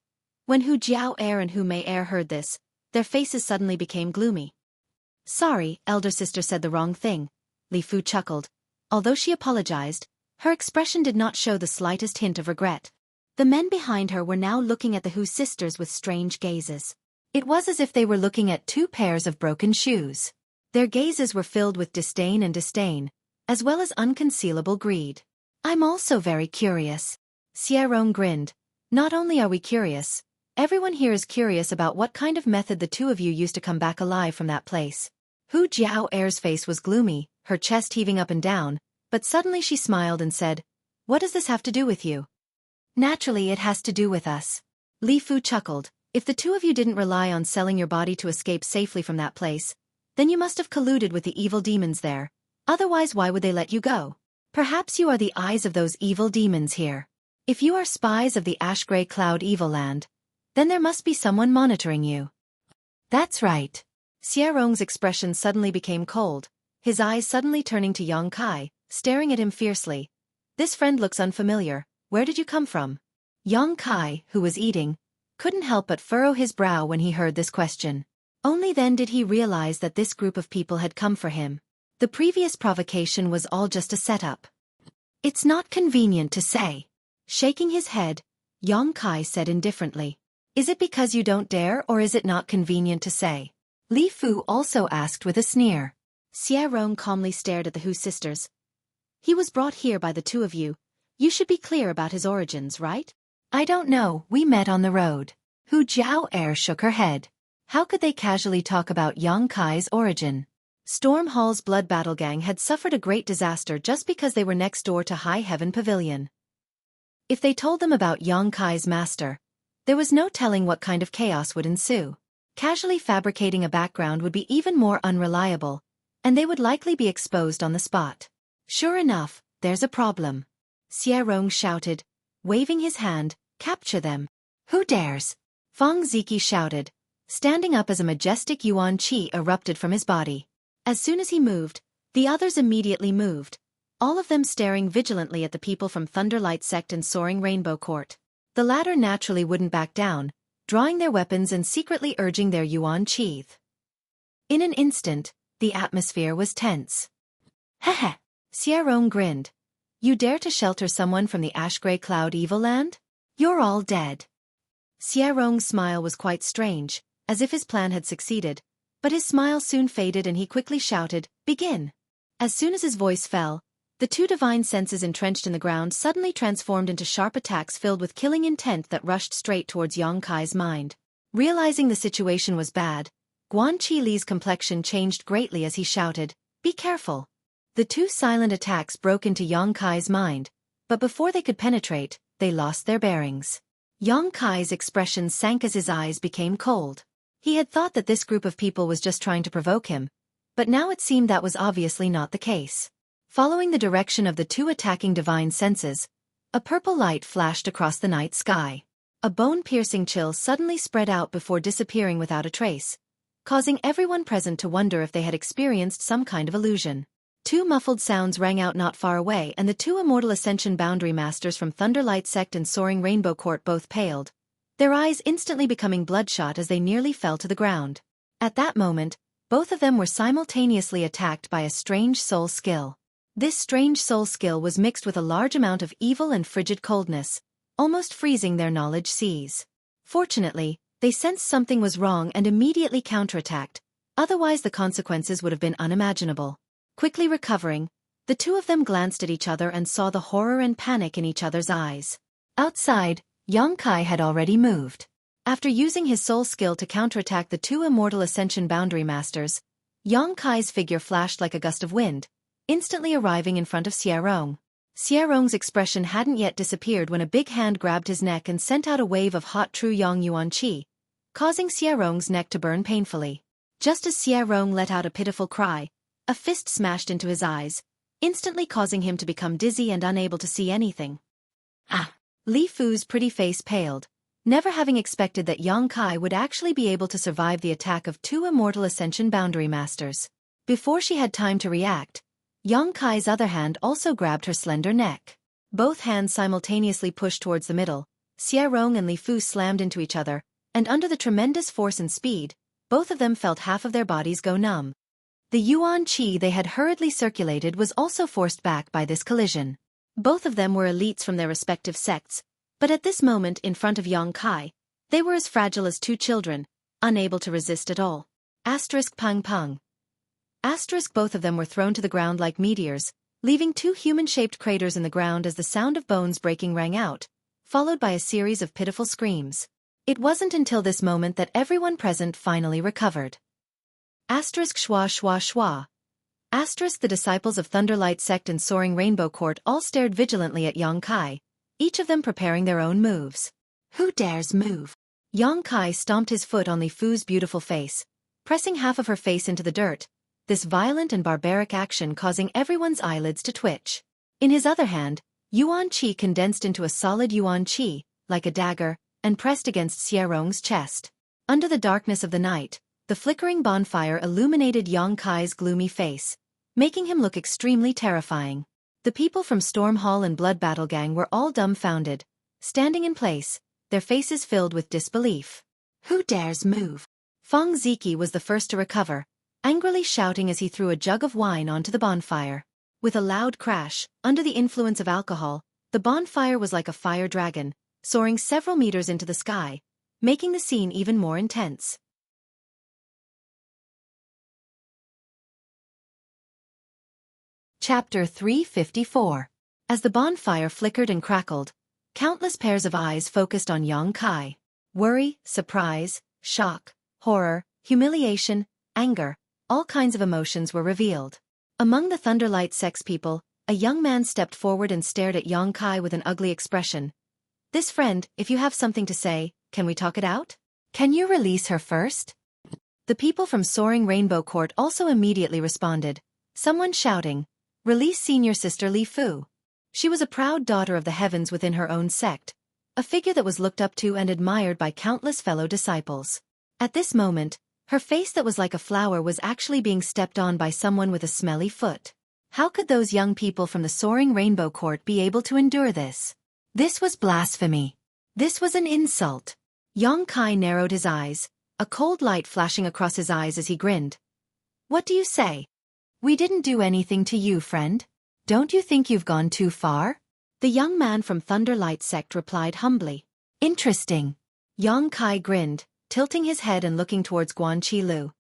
When Hu Jiao Er and Hu Mei Er heard this, their faces suddenly became gloomy. "Sorry, elder sister said the wrong thing," Li Fu chuckled. Although she apologized, her expression did not show the slightest hint of regret. The men behind her were now looking at the Hu sisters with strange gazes. It was as if they were looking at 2 pairs of broken shoes. Their gazes were filled with disdain, as well as unconcealable greed. "I'm also very curious." Xie Rong grinned. "Not only are we curious, everyone here is curious about what kind of method the two of you used to come back alive from that place." Hu Jiao Er's face was gloomy, her chest heaving up and down, but suddenly she smiled and said, "What does this have to do with you?" "Naturally it has to do with us." Li Fu chuckled. "If the two of you didn't rely on selling your body to escape safely from that place, then you must have colluded with the evil demons there. Otherwise why would they let you go? Perhaps you are the eyes of those evil demons here. If you are spies of the Ash-Gray Cloud Evil Land, then there must be someone monitoring you." "That's right." Xie Rong's expression suddenly became cold, his eyes suddenly turning to Yang Kai, staring at him fiercely. "This friend looks unfamiliar. Where did you come from?" Yang Kai, who was eating, couldn't help but furrow his brow when he heard this question. Only then did he realize that this group of people had come for him. The previous provocation was all just a setup. "It's not convenient to say." Shaking his head, Yang Kai said indifferently, "Is it because you don't dare or is it not convenient to say?" Li Fu also asked with a sneer. Xie Rong calmly stared at the Hu sisters. "He was brought here by the two of you. You should be clear about his origins, right?" "I don't know, we met on the road." Hu Jiao Er shook her head. How could they casually talk about Yang Kai's origin? Storm Hall's Blood Battle Gang had suffered a great disaster just because they were next door to High Heaven Pavilion. If they told them about Yang Kai's master, there was no telling what kind of chaos would ensue. Casually fabricating a background would be even more unreliable, and they would likely be exposed on the spot. "Sure enough, there's a problem," Xie Rong shouted, waving his hand. "Capture them." "Who dares?" Fang Ziki shouted. Standing up as a majestic yuan qi erupted from his body. As soon as he moved, the others immediately moved, all of them staring vigilantly at the people from Thunderlight Sect and Soaring Rainbow Court. The latter naturally wouldn't back down, drawing their weapons and secretly urging their yuan qi. In an instant, the atmosphere was tense. "Heh." Xie Rong grinned. "You dare to shelter someone from the Ash-Gray Cloud Evil Land? You're all dead." Xie Rong's smile was quite strange, as if his plan had succeeded, but his smile soon faded and he quickly shouted, "Begin." As soon as his voice fell, the 2 divine senses entrenched in the ground suddenly transformed into sharp attacks filled with killing intent that rushed straight towards Yang Kai's mind. Realizing the situation was bad, Guanqi Li's complexion changed greatly as he shouted, "Be careful!" The two silent attacks broke into Yang Kai's mind, but before they could penetrate, they lost their bearings. Yang Kai's expression sank as his eyes became cold. He had thought that this group of people was just trying to provoke him, but now it seemed that was obviously not the case. Following the direction of the two attacking divine senses, a purple light flashed across the night sky. A bone-piercing chill suddenly spread out before disappearing without a trace, causing everyone present to wonder if they had experienced some kind of illusion. Two muffled sounds rang out not far away, and the two Immortal Ascension Boundary Masters from Thunderlight Sect and Soaring Rainbow Court both paled, their eyes instantly becoming bloodshot as they nearly fell to the ground. At that moment, both of them were simultaneously attacked by a strange soul skill. This strange soul skill was mixed with a large amount of evil and frigid coldness, almost freezing their knowledge seas. Fortunately, they sensed something was wrong and immediately counterattacked, otherwise the consequences would have been unimaginable. Quickly recovering, the two of them glanced at each other and saw the horror and panic in each other's eyes. Outside, Yang Kai had already moved. After using his soul skill to counterattack the two Immortal Ascension Boundary Masters, Yang Kai's figure flashed like a gust of wind, instantly arriving in front of Xiarong. Xiarong's expression hadn't yet disappeared when a big hand grabbed his neck and sent out a wave of hot True Yang Yuan Qi, causing Xiarong's neck to burn painfully. Just as Xiarong let out a pitiful cry, a fist smashed into his eyes, instantly causing him to become dizzy and unable to see anything. Ah! Li Fu's pretty face paled, never having expected that Yang Kai would actually be able to survive the attack of two Immortal Ascension Boundary Masters. Before she had time to react, Yang Kai's other hand also grabbed her slender neck. Both hands simultaneously pushed towards the middle, Xiarong and Li Fu slammed into each other, and under the tremendous force and speed, both of them felt half of their bodies go numb. The Yuan Qi they had hurriedly circulated was also forced back by this collision. Both of them were elites from their respective sects, but at this moment in front of Yang Kai, they were as fragile as two children, unable to resist at all. Pang pang. Both of them were thrown to the ground like meteors, leaving two human-shaped craters in the ground as the sound of bones breaking rang out, followed by a series of pitiful screams. It wasn't until this moment that everyone present finally recovered. Schwa. The disciples of Thunderlight Sect and Soaring Rainbow Court all stared vigilantly at Yang Kai, each of them preparing their own moves. Who dares move? Yang Kai stomped his foot on Li Fu's beautiful face, pressing half of her face into the dirt, this violent and barbaric action causing everyone's eyelids to twitch. In his other hand, Yuan Qi condensed into a solid Yuan Qi, like a dagger, and pressed against Xiarong's chest. Under the darkness of the night, the flickering bonfire illuminated Yang Kai's gloomy face, making him look extremely terrifying. The people from Storm Hall and Blood Battle Gang were all dumbfounded, standing in place, their faces filled with disbelief. Who dares move? Feng Ziki was the first to recover, angrily shouting as he threw a jug of wine onto the bonfire. With a loud crash, under the influence of alcohol, the bonfire was like a fire dragon, soaring several meters into the sky, making the scene even more intense. Chapter 354. As the bonfire flickered and crackled, countless pairs of eyes focused on Yang Kai. Worry, surprise, shock, horror, humiliation, anger, all kinds of emotions were revealed. Among the Thunderlight Sect's people, a young man stepped forward and stared at Yang Kai with an ugly expression. "This friend, if you have something to say, can we talk it out? Can you release her first?" The people from Soaring Rainbow Court also immediately responded, someone shouting, "Release senior sister Li Fu." She was a proud daughter of the heavens within her own sect, a figure that was looked up to and admired by countless fellow disciples. At this moment, her face that was like a flower was actually being stepped on by someone with a smelly foot. How could those young people from the Soaring Rainbow Court be able to endure this? This was blasphemy. This was an insult. Yang Kai narrowed his eyes, a cold light flashing across his eyes as he grinned. "What do you say? We didn't do anything to you, friend. Don't you think you've gone too far?" The young man from Thunderlight Sect replied humbly. "Interesting." Yang Kai grinned, tilting his head and looking towards Guanqi Lu.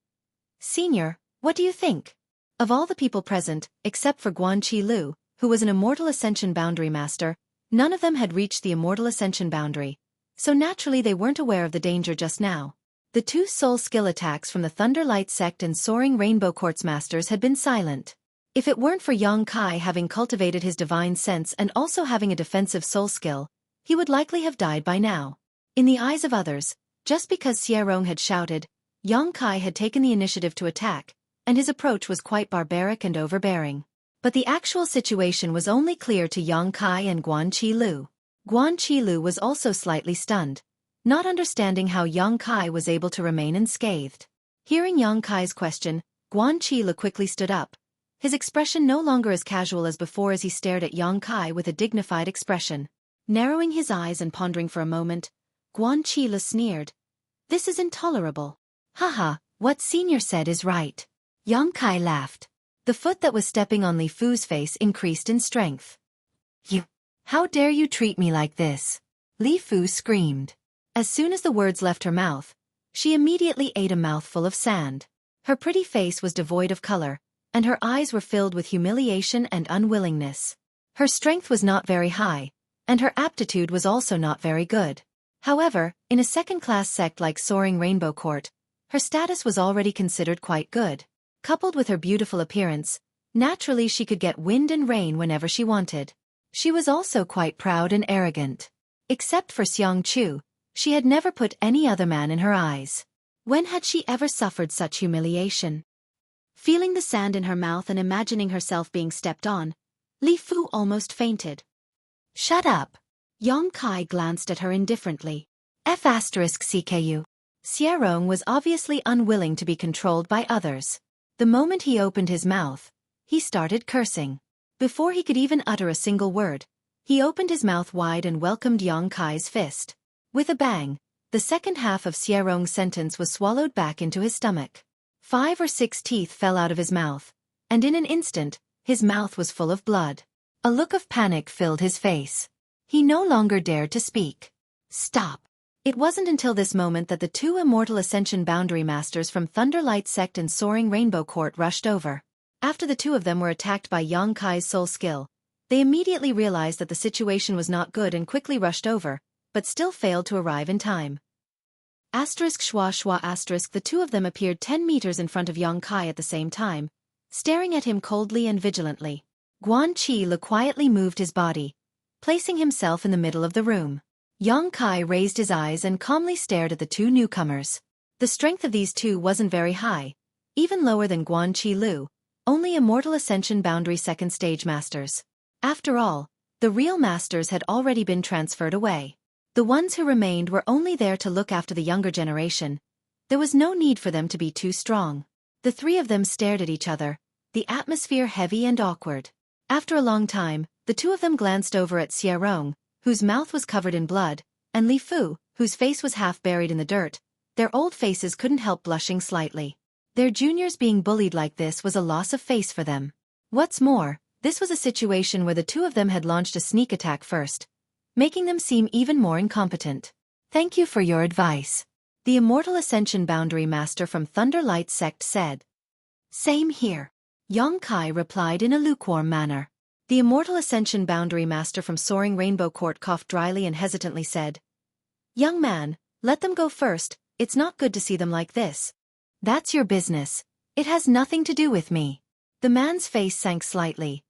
"Senior, what do you think?" Of all the people present, except for Guanqi Lu, who was an Immortal Ascension Boundary Master, none of them had reached the Immortal Ascension Boundary, so naturally they weren't aware of the danger just now. The two soul skill attacks from the Thunderlight Sect and Soaring Rainbow Quartz Masters had been silent. If it weren't for Yang Kai having cultivated his divine sense and also having a defensive soul skill, he would likely have died by now. In the eyes of others, just because Xueqi had shouted, Yang Kai had taken the initiative to attack, and his approach was quite barbaric and overbearing. But the actual situation was only clear to Yang Kai and Guan Qilu. Guan Qilu was also slightly stunned, not understanding how Yang Kai was able to remain unscathed. Hearing Yang Kai's question, Guan Qilu quickly stood up, his expression no longer as casual as before as he stared at Yang Kai with a dignified expression. Narrowing his eyes and pondering for a moment, Guan Qilu sneered. "This is intolerable." "Haha, what Senior said is right." Yang Kai laughed. The foot that was stepping on Li Fu's face increased in strength. "You! How dare you treat me like this?" Li Fu screamed. As soon as the words left her mouth, she immediately ate a mouthful of sand. Her pretty face was devoid of color, and her eyes were filled with humiliation and unwillingness. Her strength was not very high, and her aptitude was also not very good. However, in a second-class sect like Soaring Rainbow Court, her status was already considered quite good. Coupled with her beautiful appearance, naturally she could get wind and rain whenever she wanted. She was also quite proud and arrogant. Except for Xiang Chu, she had never put any other man in her eyes. When had she ever suffered such humiliation? Feeling the sand in her mouth and imagining herself being stepped on, Li Fu almost fainted. "Shut up." Yang Kai glanced at her indifferently. F*CKU. Xueqi was obviously unwilling to be controlled by others. The moment he opened his mouth, he started cursing. Before he could even utter a single word, he opened his mouth wide and welcomed Yang Kai's fist. With a bang, the second half of Xueqi's sentence was swallowed back into his stomach. 5 or 6 teeth fell out of his mouth, and in an instant, his mouth was full of blood. A look of panic filled his face. He no longer dared to speak. "Stop." It wasn't until this moment that the two Immortal Ascension Boundary Masters from Thunderlight Sect and Soaring Rainbow Court rushed over. After the two of them were attacked by Yang Kai's soul skill, they immediately realized that the situation was not good and quickly rushed over, but still failed to arrive in time. ******. The two of them appeared 10 meters in front of Yang Kai at the same time, staring at him coldly and vigilantly. Guan Qilu quietly moved his body, placing himself in the middle of the room. Yang Kai raised his eyes and calmly stared at the two newcomers. The strength of these two wasn't very high, even lower than Guan Qilu, only Immortal Ascension Boundary Second Stage Masters. After all, the real masters had already been transferred away. The ones who remained were only there to look after the younger generation. There was no need for them to be too strong. The three of them stared at each other, the atmosphere heavy and awkward. After a long time, the two of them glanced over at Xueqi, whose mouth was covered in blood, and Li Fu, whose face was half buried in the dirt. Their old faces couldn't help blushing slightly. Their juniors being bullied like this was a loss of face for them. What's more, this was a situation where the two of them had launched a sneak attack first, making them seem even more incompetent. "Thank you for your advice," the Immortal Ascension Boundary Master from Thunderlight Sect said. "Same here," Yang Kai replied in a lukewarm manner. The Immortal Ascension Boundary Master from Soaring Rainbow Court coughed dryly and hesitantly said, "Young man, let them go first, it's not good to see them like this." "That's your business. It has nothing to do with me." The man's face sank slightly.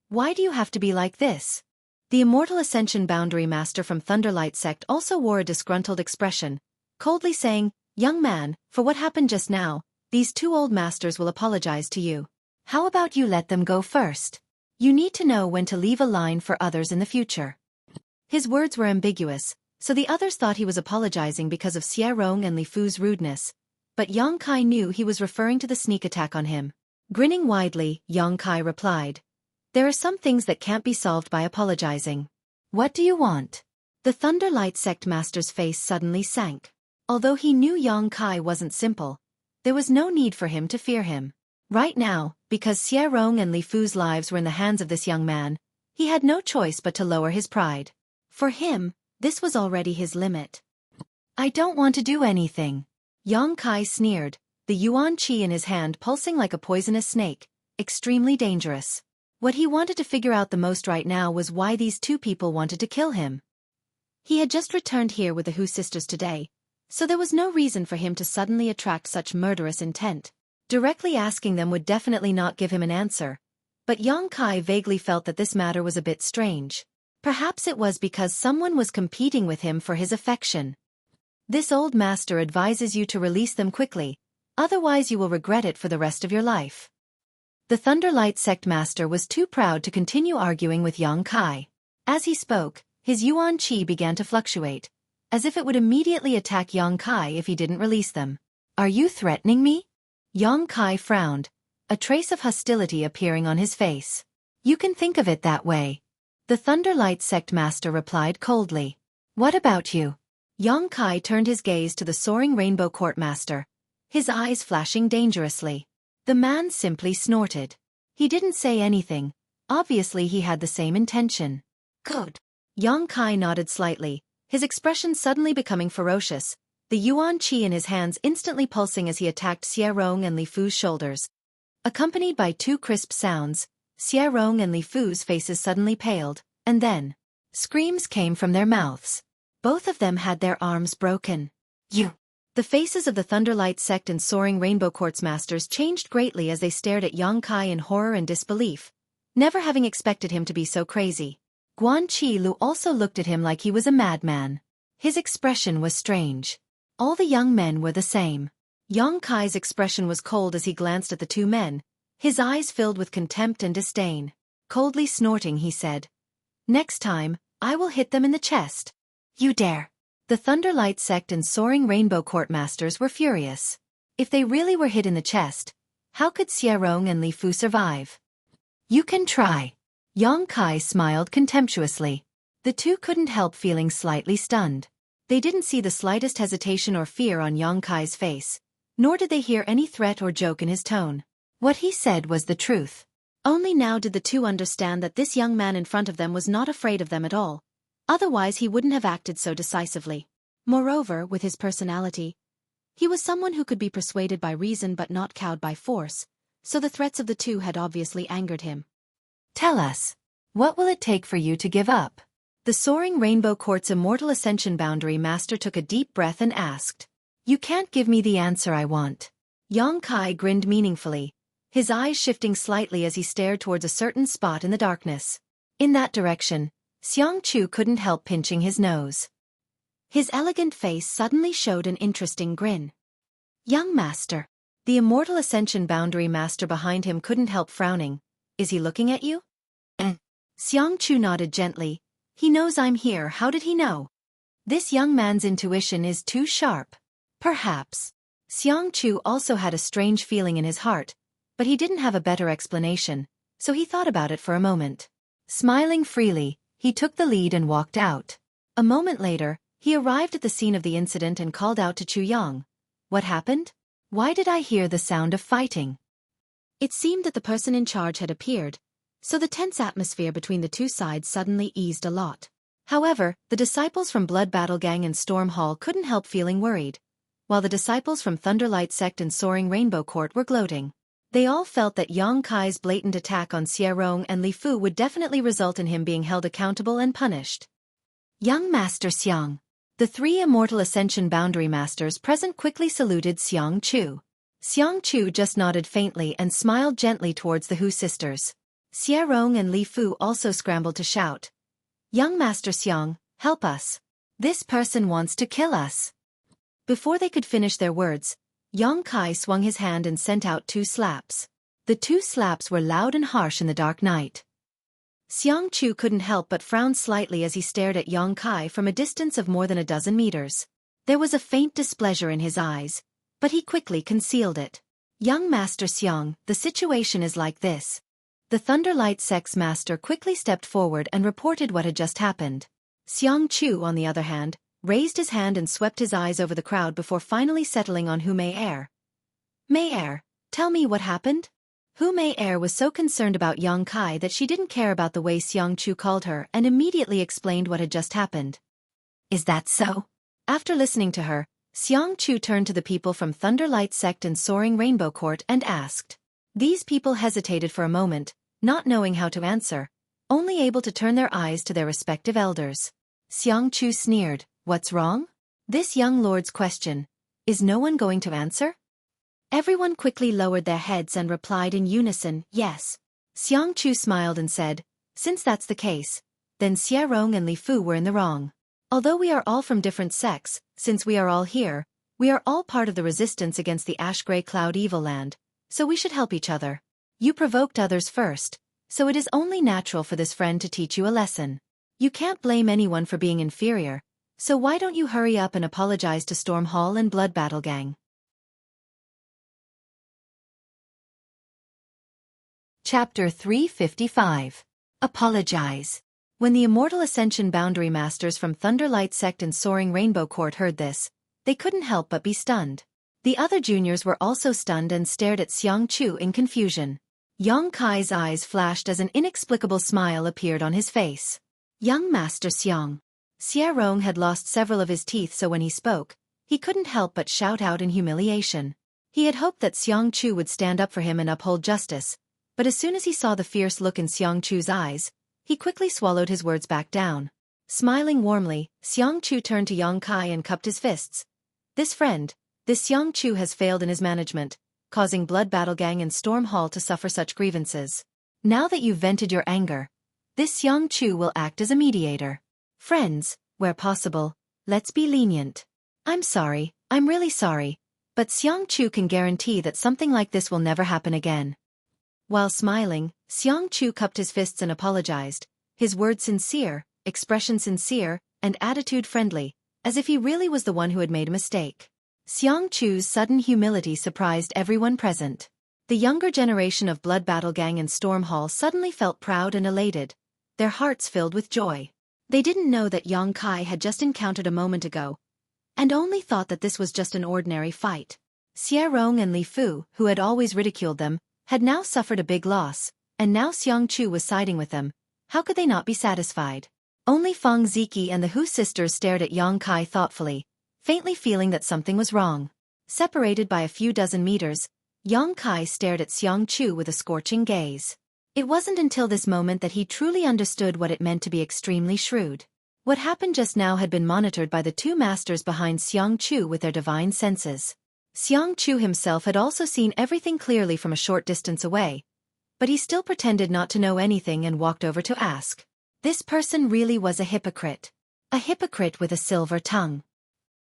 "Why do you have to be like this?" The Immortal Ascension Boundary Master from Thunderlight Sect also wore a disgruntled expression, coldly saying, "Young man, for what happened just now, these two old masters will apologize to you. How about you let them go first? You need to know when to leave a line for others in the future." His words were ambiguous, so the others thought he was apologizing because of Xueqi and Li Fu's rudeness, but Yang Kai knew he was referring to the sneak attack on him. Grinning widely, Yang Kai replied, "There are some things that can't be solved by apologizing. What do you want?" The Thunderlight Sect Master's face suddenly sank. Although he knew Yang Kai wasn't simple, there was no need for him to fear him. Right now, because Xueqi and Li Fu's lives were in the hands of this young man, he had no choice but to lower his pride. For him, this was already his limit. "I don't want to do anything," Yang Kai sneered, the Yuan Qi in his hand pulsing like a poisonous snake, extremely dangerous. What he wanted to figure out the most right now was why these two people wanted to kill him. He had just returned here with the Hu sisters today, so there was no reason for him to suddenly attract such murderous intent. Directly asking them would definitely not give him an answer, but Yang Kai vaguely felt that this matter was a bit strange. Perhaps it was because someone was competing with him for his affection. This old master advises you to release them quickly, otherwise you will regret it for the rest of your life. The Thunderlight Sect Master was too proud to continue arguing with Yang Kai. As he spoke, his yuan qi began to fluctuate, as if it would immediately attack Yang Kai if he didn't release them. Are you threatening me? Yang Kai frowned, a trace of hostility appearing on his face. You can think of it that way. The Thunderlight Sect Master replied coldly. What about you? Yang Kai turned his gaze to the soaring Rainbow Court Master, his eyes flashing dangerously. The man simply snorted. He didn't say anything. Obviously he had the same intention. Good. Yang Kai nodded slightly, his expression suddenly becoming ferocious, the yuan qi in his hands instantly pulsing as he attacked Xie Rong and Li Fu's shoulders. Accompanied by two crisp sounds, Xie Rong and Li Fu's faces suddenly paled, and then screams came from their mouths. Both of them had their arms broken. You! The faces of the Thunderlight Sect and soaring Rainbow Court's masters changed greatly as they stared at Yang Kai in horror and disbelief, never having expected him to be so crazy. Guan Qi Lu also looked at him like he was a madman. His expression was strange. All the young men were the same. Yang Kai's expression was cold as he glanced at the two men, his eyes filled with contempt and disdain. Coldly snorting, he said, "Next time, I will hit them in the chest." You dare! The Thunderlight Sect and soaring Rainbow Court Masters were furious. If they really were hit in the chest, how could Xie Rong and Li Fu survive? You can try. Yang Kai smiled contemptuously. The two couldn't help feeling slightly stunned. They didn't see the slightest hesitation or fear on Yang Kai's face, nor did they hear any threat or joke in his tone. What he said was the truth. Only now did the two understand that this young man in front of them was not afraid of them at all. Otherwise he wouldn't have acted so decisively. Moreover, with his personality, he was someone who could be persuaded by reason but not cowed by force, so the threats of the two had obviously angered him. Tell us, what will it take for you to give up? The soaring Rainbow Court's Immortal Ascension Boundary Master took a deep breath and asked. You can't give me the answer I want. Yang Kai grinned meaningfully, his eyes shifting slightly as he stared towards a certain spot in the darkness. In that direction, Xiang Chu couldn't help pinching his nose. His elegant face suddenly showed an interesting grin. Young Master. The Immortal Ascension Boundary Master behind him couldn't help frowning. Is he looking at you? Xiang Chu nodded gently. He knows I'm here. How did he know? This young man's intuition is too sharp. Perhaps. Xiang Chu also had a strange feeling in his heart, but he didn't have a better explanation, so he thought about it for a moment. Smiling freely, he took the lead and walked out. A moment later, he arrived at the scene of the incident and called out to Chu Yang. What happened? Why did I hear the sound of fighting? It seemed that the person in charge had appeared, so the tense atmosphere between the two sides suddenly eased a lot. However, the disciples from Blood Battle Gang and Storm Hall couldn't help feeling worried, while the disciples from Thunderlight Sect and Soaring Rainbow Court were gloating. They all felt that Yang Kai's blatant attack on Xie Rong and Li Fu would definitely result in him being held accountable and punished. Young Master Xiang. The three Immortal Ascension Boundary Masters present quickly saluted Xiang Chu. Xiang Chu just nodded faintly and smiled gently towards the Hu sisters. Xie Rong and Li Fu also scrambled to shout. Young Master Xiang, help us. This person wants to kill us. Before they could finish their words, Yang Kai swung his hand and sent out two slaps. The two slaps were loud and harsh in the dark night. Xiang Chu couldn't help but frown slightly as he stared at Yang Kai from a distance of more than a dozen meters. There was a faint displeasure in his eyes, but he quickly concealed it. Young Master Xiang, the situation is like this. The Thunderlight Sect's master quickly stepped forward and reported what had just happened. Xiang Chu, on the other hand, raised his hand and swept his eyes over the crowd before finally settling on Hu Mei-er. Mei-er, tell me what happened? Hu Mei-er was so concerned about Yang Kai that she didn't care about the way Xiang Chu called her and immediately explained what had just happened. Is that so? After listening to her, Xiang Chu turned to the people from Thunderlight Sect and Soaring Rainbow Court and asked. These people hesitated for a moment, not knowing how to answer, only able to turn their eyes to their respective elders. Xiang Chu sneered, What's wrong? This young lord's question. Is no one going to answer? Everyone quickly lowered their heads and replied in unison, yes. Xiangqiu smiled and said, since that's the case, then Xie Rong and Li Fu were in the wrong. Although we are all from different sects, since we are all here, we are all part of the resistance against the ash-gray cloud evil land, so we should help each other. You provoked others first, so it is only natural for this friend to teach you a lesson. You can't blame anyone for being inferior, so why don't you hurry up and apologize to Storm Hall and Blood Battle Gang? Chapter 355. Apologize. When the Immortal Ascension Boundary Masters from Thunderlight Sect and Soaring Rainbow Court heard this, they couldn't help but be stunned. The other juniors were also stunned and stared at Xiangqiu in confusion. Yang Kai's eyes flashed as an inexplicable smile appeared on his face. Young Master Xiang. Xie Rong had lost several of his teeth, so when he spoke, he couldn't help but shout out in humiliation. He had hoped that Xiangqiu would stand up for him and uphold justice, but as soon as he saw the fierce look in Xiangqiu's eyes, he quickly swallowed his words back down. Smiling warmly, Xiangqiu turned to Yang Kai and cupped his fists. This friend, this Xiangqiu has failed in his management, causing Blood Battle Gang and Storm Hall to suffer such grievances. Now that you've vented your anger, this Xiangqiu will act as a mediator. Friends, where possible, let's be lenient. I'm sorry, I'm really sorry, but Xiangqiu can guarantee that something like this will never happen again. While smiling, Xiangqiu cupped his fists and apologized, his words sincere, expression sincere, and attitude friendly, as if he really was the one who had made a mistake. Xiangqiu's sudden humility surprised everyone present. The younger generation of Blood Battle Gang and Storm Hall suddenly felt proud and elated, their hearts filled with joy. They didn't know that Yang Kai had just encountered a moment ago, and only thought that this was just an ordinary fight. Xie Rong and Li Fu, who had always ridiculed them, had now suffered a big loss, and now Xiangqiu was siding with them. How could they not be satisfied? Only Feng Ziki and the Hu sisters stared at Yang Kai thoughtfully, faintly feeling that something was wrong. Separated by a few dozen meters, Yang Kai stared at Xiangqiu with a scorching gaze. It wasn't until this moment that he truly understood what it meant to be extremely shrewd. What happened just now had been monitored by the two masters behind Xiangqiu with their divine senses. Xiangqiu himself had also seen everything clearly from a short distance away, but he still pretended not to know anything and walked over to ask. This person really was a hypocrite. A hypocrite with a silver tongue.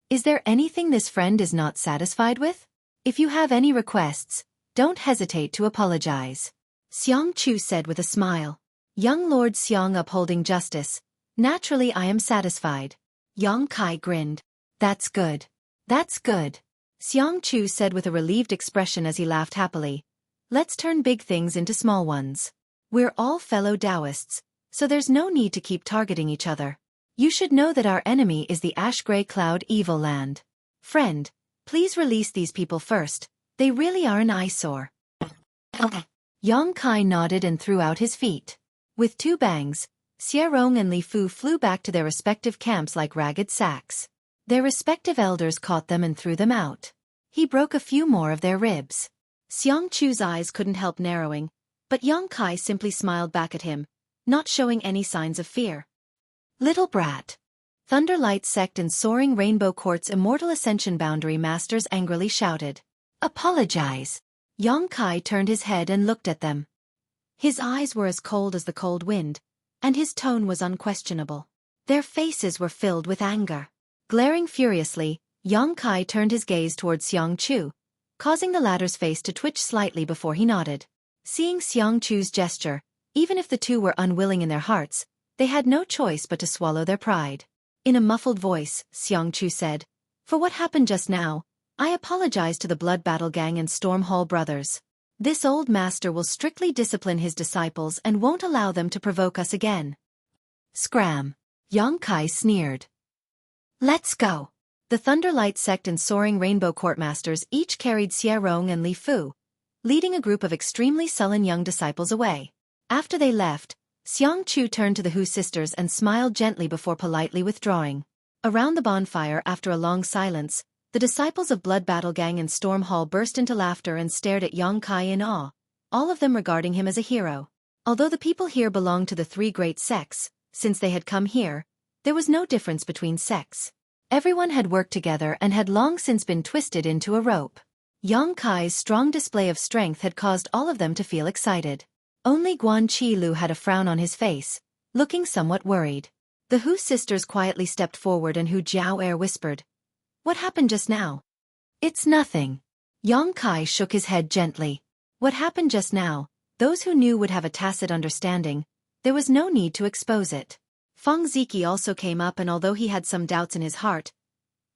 Is there anything this friend is not satisfied with? If you have any requests, don't hesitate to apologize. Xiangqiu said with a smile. Young Lord Xiang upholding justice. Naturally I am satisfied. Yang Kai grinned. That's good. That's good. Xiangqiu said with a relieved expression as he laughed happily. Let's turn big things into small ones. We're all fellow Taoists, so there's no need to keep targeting each other. You should know that our enemy is the Ash-Gray Cloud Evil Land. Friend, please release these people first, they really are an eyesore. Yang Kai nodded and threw out his feet. With two bangs, Xie Rong and Li Fu flew back to their respective camps like ragged sacks. Their respective elders caught them and threw them out. He broke a few more of their ribs. Xiangqiu's eyes couldn't help narrowing, but Yang Kai simply smiled back at him, not showing any signs of fear. Little brat. Thunderlight Sect and Soaring Rainbow Court's Immortal Ascension Boundary Masters angrily shouted. Apologize. Yang Kai turned his head and looked at them. His eyes were as cold as the cold wind, and his tone was unquestionable. Their faces were filled with anger. Glaring furiously, Yang Kai turned his gaze towards Xiangqiu, causing the latter's face to twitch slightly before he nodded. Seeing Xiangqiu's gesture, even if the two were unwilling in their hearts, they had no choice but to swallow their pride. In a muffled voice, Xiangqiu said, For what happened just now, I apologize to the Blood Battle Gang and Storm Hall brothers. This old master will strictly discipline his disciples and won't allow them to provoke us again. Scram. Yang Kai sneered. Let's go. The Thunderlight Sect and Soaring Rainbow Court masters each carried Xie Rong and Li Fu, leading a group of extremely sullen young disciples away. After they left, Xiangqiu turned to the Hu sisters and smiled gently before politely withdrawing. Around the bonfire after a long silence, the disciples of Blood Battle Gang and Storm Hall burst into laughter and stared at Yang Kai in awe, all of them regarding him as a hero. Although the people here belonged to the three great sects, since they had come here, there was no difference between sects. Everyone had worked together and had long since been twisted into a rope. Yang Kai's strong display of strength had caused all of them to feel excited. Only Guan Qilu had a frown on his face, looking somewhat worried. The Hu sisters quietly stepped forward and Hu Jiao whispered, "What happened just now?" "It's nothing." Yang Kai shook his head gently. What happened just now, those who knew would have a tacit understanding. There was no need to expose it. Feng Ziki also came up, and although he had some doubts in his heart,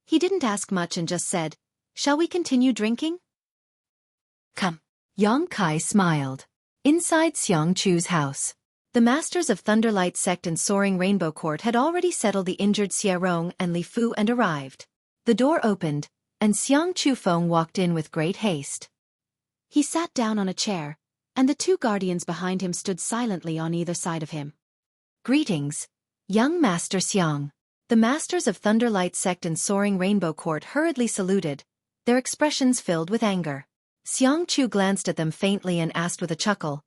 he didn't ask much and just said, "Shall we continue drinking?" "Come." Yang Kai smiled. Inside Xiang Chu's house, the masters of Thunderlight Sect and Soaring Rainbow Court had already settled the injured Xie Rong and Li Fu and arrived. The door opened, and Xiang Chu Feng walked in with great haste. He sat down on a chair, and the two guardians behind him stood silently on either side of him. "Greetings, young Master Xiang." The masters of Thunderlight Sect and Soaring Rainbow Court hurriedly saluted, their expressions filled with anger. Xiang Chu glanced at them faintly and asked with a chuckle,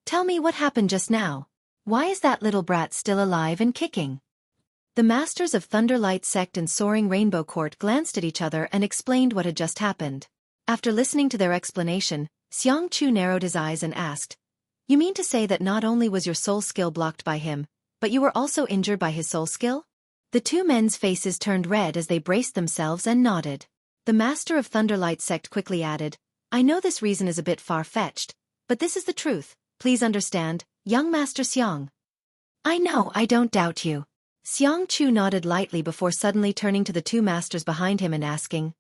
"Tell me what happened just now. Why is that little brat still alive and kicking?" The masters of Thunderlight Sect and Soaring Rainbow Court glanced at each other and explained what had just happened. After listening to their explanation, Xiang Chu narrowed his eyes and asked, "You mean to say that not only was your soul skill blocked by him, but you were also injured by his soul skill?" The two men's faces turned red as they braced themselves and nodded. The master of Thunderlight Sect quickly added, "I know this reason is a bit far-fetched, but this is the truth. Please understand, young Master Xiang." "I know, I don't doubt you." Xiang Chu nodded lightly before suddenly turning to the two masters behind him and asking,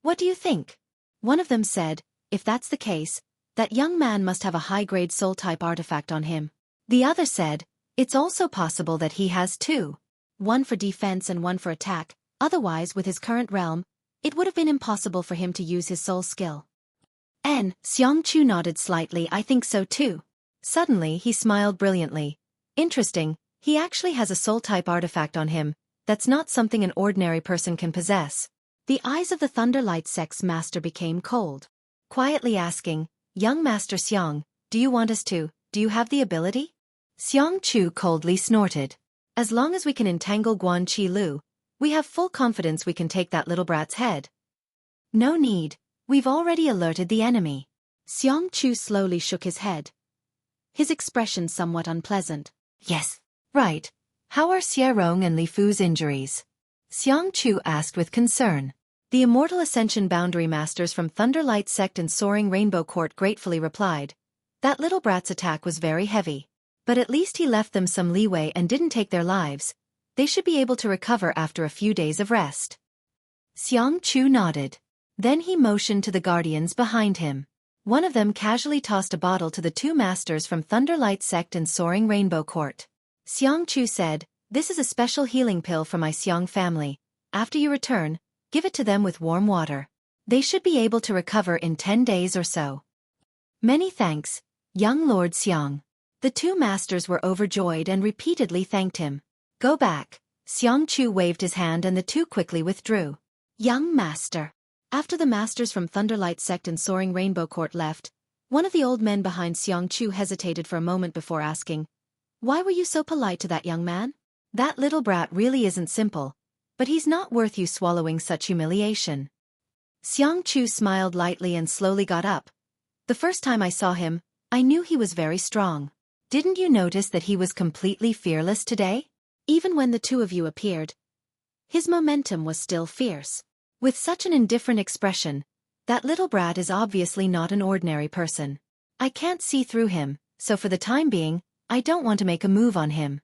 "What do you think?" One of them said, "If that's the case, that young man must have a high-grade soul-type artifact on him." The other said, "It's also possible that he has two. One for defense and one for attack, otherwise with his current realm, it would have been impossible for him to use his soul skill." And Xiang Chu nodded slightly, "I think so too." Suddenly he smiled brilliantly. "Interesting, he actually has a soul-type artifact on him. That's not something an ordinary person can possess." The eyes of the Thunderlight Sect's master became cold, quietly asking, "Young Master Xiang, do you have the ability?" Xiang Chu coldly snorted. "As long as we can entangle Guan Qilu, we have full confidence we can take that little brat's head." "No need, we've already alerted the enemy." Xiang Chu slowly shook his head, his expression somewhat unpleasant. "Yes, right. How are Xie Rong and Li Fu's injuries?" Xiang Chu asked with concern. The Immortal Ascension Boundary Masters from Thunderlight Sect and Soaring Rainbow Court gratefully replied, "That little brat's attack was very heavy. But at least he left them some leeway and didn't take their lives. They should be able to recover after a few days of rest." Xiang Chu nodded. Then he motioned to the guardians behind him. One of them casually tossed a bottle to the two masters from Thunderlight Sect and Soaring Rainbow Court. Xiang Chu said, "This is a special healing pill for my Xiang family. After you return, give it to them with warm water. They should be able to recover in 10 days or so." "Many thanks, young Lord Xiang." The two masters were overjoyed and repeatedly thanked him. "Go back." Xiang Chu waved his hand and the two quickly withdrew. "Young Master." After the masters from Thunderlight Sect and Soaring Rainbow Court left, one of the old men behind Xiang Chu hesitated for a moment before asking, "Why were you so polite to that young man? That little brat really isn't simple, but he's not worth you swallowing such humiliation." Xiang Chu smiled lightly and slowly got up. "The first time I saw him, I knew he was very strong. Didn't you notice that he was completely fearless today? Even when the two of you appeared, his momentum was still fierce. With such an indifferent expression, that little brat is obviously not an ordinary person. I can't see through him, so for the time being, I don't want to make a move on him.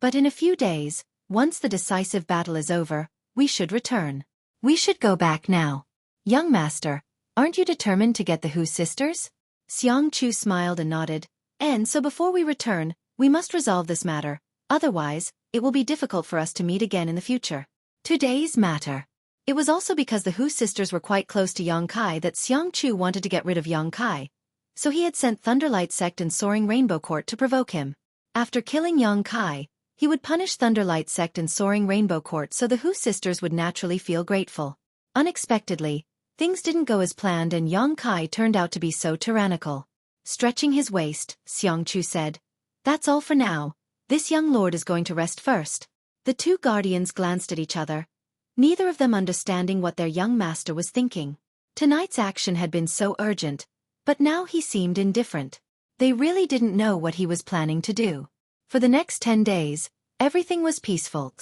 But in a few days, once the decisive battle is over, we should return. We should go back now. Young Master, aren't you determined to get the Hu sisters?" Xiang Chu smiled and nodded. "And so before we return, we must resolve this matter, otherwise, it will be difficult for us to meet again in the future." Today's matter. It was also because the Hu sisters were quite close to Yang Kai that Xiang Chu wanted to get rid of Yang Kai, so he had sent Thunderlight Sect and Soaring Rainbow Court to provoke him. After killing Yang Kai, he would punish Thunderlight Sect and Soaring Rainbow Court so the Hu sisters would naturally feel grateful. Unexpectedly, things didn't go as planned and Yang Kai turned out to be so tyrannical. Stretching his waist, Xiang Chu said, "That's all for now. This young lord is going to rest first." The two guardians glanced at each other. neither of them understanding what their young master was thinking. Tonight's action had been so urgent, but now he seemed indifferent. They really didn't know what he was planning to do. For the next 10 days, everything was peaceful.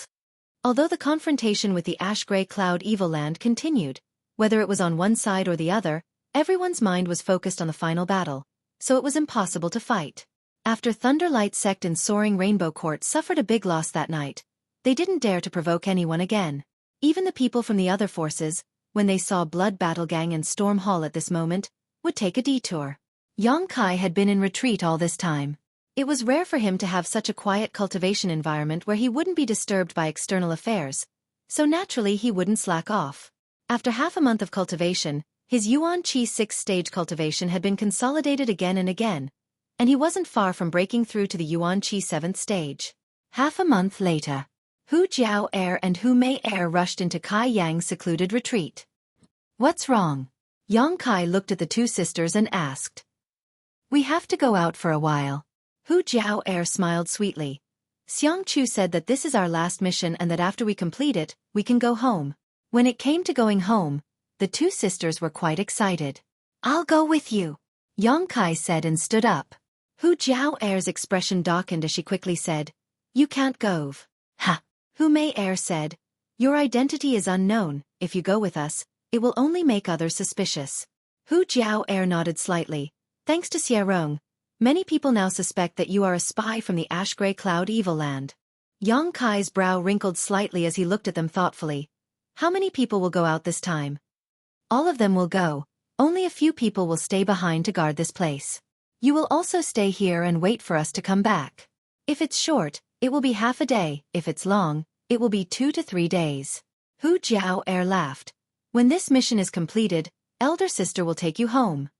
Although the confrontation with the ash-gray cloud evil land continued, whether it was on one side or the other, everyone's mind was focused on the final battle, so it was impossible to fight. After Thunderlight Sect and Soaring Rainbow Court suffered a big loss that night, they didn't dare to provoke anyone again. Even the people from the other forces, when they saw Blood Battle Gang and Storm Hall at this moment, would take a detour. Xueqi had been in retreat all this time. It was rare for him to have such a quiet cultivation environment where he wouldn't be disturbed by external affairs, so naturally he wouldn't slack off. After half a month of cultivation, his Yuan-Chi 6th stage cultivation had been consolidated again and again, and he wasn't far from breaking through to the Yuan-Chi 7th stage. Half a month later, Hu Jiao Air and Hu Mei Air rushed into Kai Yang's secluded retreat. "What's wrong?" Xueqi looked at the two sisters and asked. "We have to go out for a while." Hu Jiao Air smiled sweetly. "Xiang Chu said that this is our last mission and that after we complete it, we can go home." When it came to going home, the two sisters were quite excited. "I'll go with you," Xueqi said and stood up. Hu Jiao Air's expression darkened as she quickly said, "You can't go." "Ha!" Hu Mei Air said, "Your identity is unknown. If you go with us, it will only make others suspicious." Hu Jiao Air nodded slightly. "Thanks to Xierong, many people now suspect that you are a spy from the Ash-Gray Cloud Evil Land." Xueqi's brow wrinkled slightly as he looked at them thoughtfully. "How many people will go out this time?" "All of them will go. Only a few people will stay behind to guard this place. You will also stay here and wait for us to come back. If it's short, it will be half a day. If it's long, it will be 2 to 3 days." Hu Jiao Air laughed. "When this mission is completed, elder sister will take you home."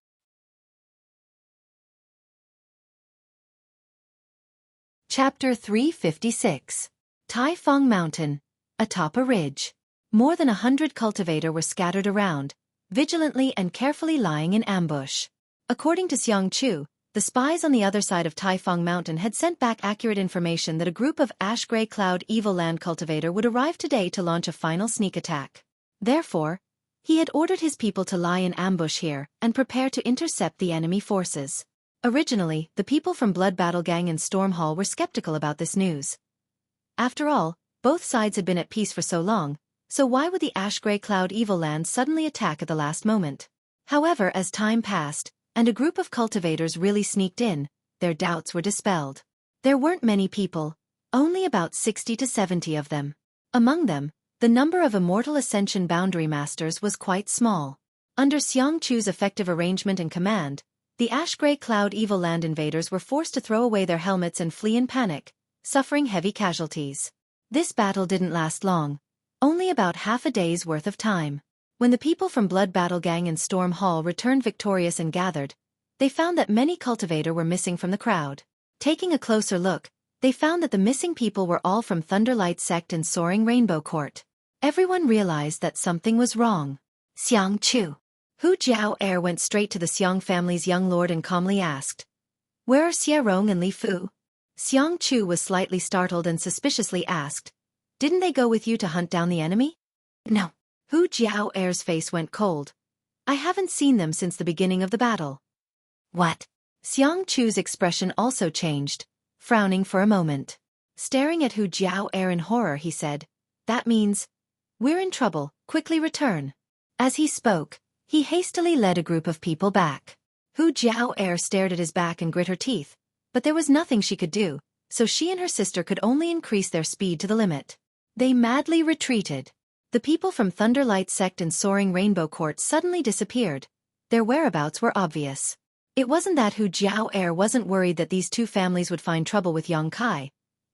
Chapter 356. Tai Fong Mountain, atop a ridge. More than 100 cultivators were scattered around, vigilantly and carefully lying in ambush. According to Xiang Chu, the spies on the other side of Tai Fong Mountain had sent back accurate information that a group of Ash-Gray Cloud Evil Land cultivator would arrive today to launch a final sneak attack. Therefore, he had ordered his people to lie in ambush here and prepare to intercept the enemy forces. Originally, the people from Blood Battle Gang and Storm Hall were skeptical about this news. After all, both sides had been at peace for so long, so why would the Ash-Gray Cloud Evil Land suddenly attack at the last moment? However, as time passed, and a group of cultivators really sneaked in, their doubts were dispelled. There weren't many people, only about 60 to 70 of them. Among them, the number of Immortal Ascension Boundary Masters was quite small. Under Xiang Chu's effective arrangement and command, the Ash-Gray Cloud Evil Land invaders were forced to throw away their helmets and flee in panic, suffering heavy casualties. This battle didn't last long, only about half a day's worth of time. When the people from Blood Battle Gang and Storm Hall returned victorious and gathered, they found that many cultivators were missing from the crowd. Taking a closer look, they found that the missing people were all from Thunderlight Sect and Soaring Rainbow Court. Everyone realized that something was wrong. "Xiang Chu." Hu Jiao Air went straight to the Xiang family's young lord and calmly asked, "Where are Xierong and Li Fu?" Xiang Chu was slightly startled and suspiciously asked, "Didn't they go with you to hunt down the enemy?" "No." Hu Jiao Air's face went cold. "I haven't seen them since the beginning of the battle." "What?" Xiang Chu's expression also changed, frowning for a moment. Staring at Hu Jiao Air in horror, he said, "That means, we're in trouble, quickly return." As he spoke, he hastily led a group of people back. Hu Jiao Air stared at his back and grit her teeth, but there was nothing she could do, so she and her sister could only increase their speed to the limit. They madly retreated. The people from Thunderlight Sect and Soaring Rainbow Court suddenly disappeared. Their whereabouts were obvious. It wasn't that Hu Jiao Air wasn't worried that these two families would find trouble with Xueqi,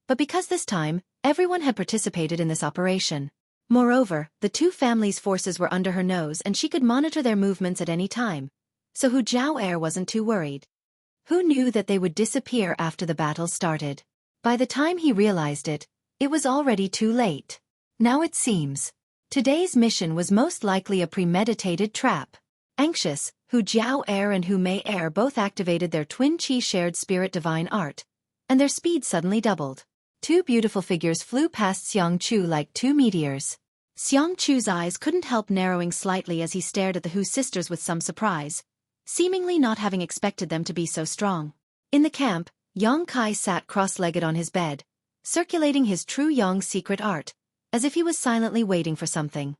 but because this time, everyone had participated in this operation. Moreover, the two families' forces were under her nose and she could monitor their movements at any time, so Hu Jiao Air wasn't too worried. Who knew that they would disappear after the battle started? By the time he realized it, it was already too late. Now it seems, today's mission was most likely a premeditated trap. Anxious, Hu Jiao Air and Hu Mei Air both activated their twin chi shared spirit divine art, and their speed suddenly doubled. Two beautiful figures flew past Xiang Chu like two meteors. Xueqi's eyes couldn't help narrowing slightly as he stared at the Hu sisters with some surprise, seemingly not having expected them to be so strong. In the camp, Yang Kai sat cross-legged on his bed, circulating his true Yang secret art, as if he was silently waiting for something.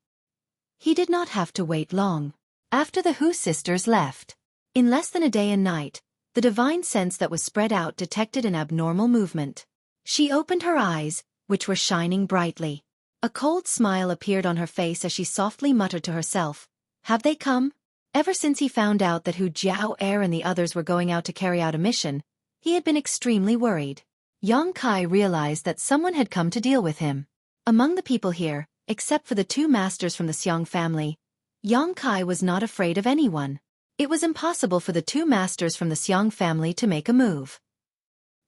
He did not have to wait long. After the Hu sisters left, in less than a day and night, the divine sense that was spread out detected an abnormal movement. She opened her eyes, which were shining brightly. A cold smile appeared on her face as she softly muttered to herself, "Have they come?" Ever since he found out that Hu Jiao Er and the others were going out to carry out a mission, he had been extremely worried. Yang Kai realized that someone had come to deal with him. Among the people here, except for the two masters from the Xiong family, Yang Kai was not afraid of anyone. It was impossible for the two masters from the Xiong family to make a move.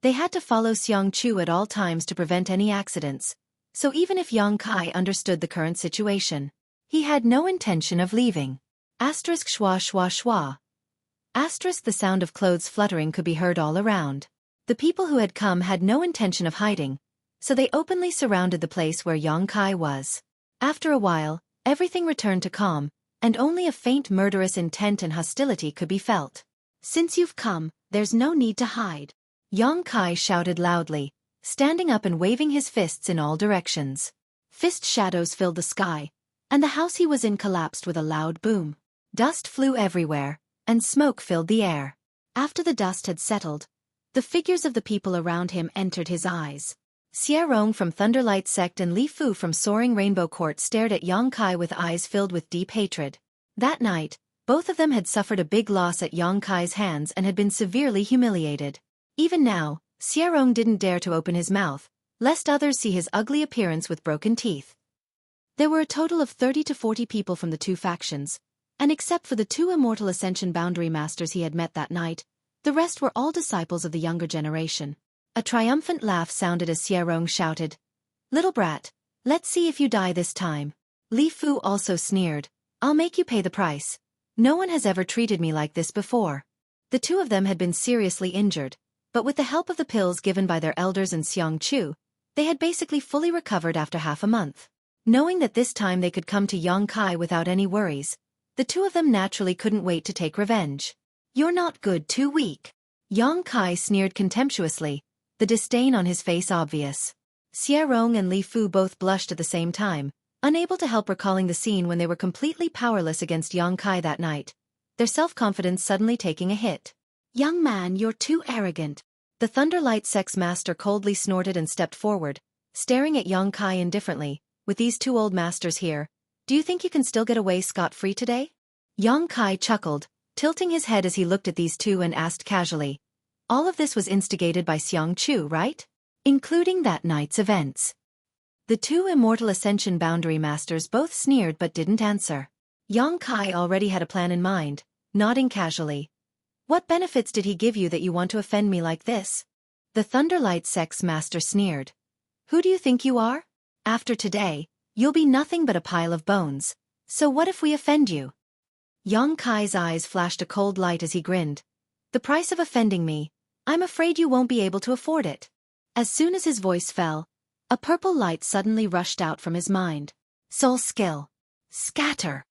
They had to follow Xueqi at all times to prevent any accidents, so even if Yang Kai understood the current situation, he had no intention of leaving. Asterisk schwa schwa schwa. Asterisk the sound of clothes fluttering could be heard all around. The people who had come had no intention of hiding, so they openly surrounded the place where Yang Kai was. After a while, everything returned to calm, and only a faint murderous intent and hostility could be felt. "Since you've come, there's no need to hide," Yang Kai shouted loudly, standing up and waving his fists in all directions. Fist shadows filled the sky, and the house he was in collapsed with a loud boom. Dust flew everywhere, and smoke filled the air. After the dust had settled, the figures of the people around him entered his eyes. Xueqi from Thunderlight Sect and Li Fu from Soaring Rainbow Court stared at Yang Kai with eyes filled with deep hatred. That night, both of them had suffered a big loss at Yang Kai's hands and had been severely humiliated. Even now, Xueqi didn't dare to open his mouth, lest others see his ugly appearance with broken teeth. There were a total of 30 to 40 people from the two factions, and except for the two Immortal Ascension Boundary Masters he had met that night, the rest were all disciples of the younger generation. A triumphant laugh sounded as Xueqi shouted, "Little brat, let's see if you die this time." Li Fu also sneered, "I'll make you pay the price. No one has ever treated me like this before." The two of them had been seriously injured, but with the help of the pills given by their elders and Xueqi, they had basically fully recovered after half a month. Knowing that this time they could come to Yang Kai without any worries, the two of them naturally couldn't wait to take revenge. "You're not good, too weak." Yang Kai sneered contemptuously, the disdain on his face obvious. Xueqi and Li Fu both blushed at the same time, unable to help recalling the scene when they were completely powerless against Yang Kai that night, their self-confidence suddenly taking a hit. "Young man, you're too arrogant." The Thunderlight Sect's master coldly snorted and stepped forward, staring at Yang Kai indifferently. "With these two old masters here, do you think you can still get away scot-free today?" Yang Kai chuckled, tilting his head as he looked at these two and asked casually, "All of this was instigated by Xueqi, right? Including that night's events?" The two Immortal Ascension Boundary Masters both sneered but didn't answer. Yang Kai already had a plan in mind, nodding casually. "What benefits did he give you that you want to offend me like this?" The Thunderlight Sect's master sneered. "Who do you think you are? After today, you'll be nothing but a pile of bones. So what if we offend you?" Yang Kai's eyes flashed a cold light as he grinned. "The price of offending me? I'm afraid you won't be able to afford it." As soon as his voice fell, a purple light suddenly rushed out from his mind. "Soul skill. Scatter!"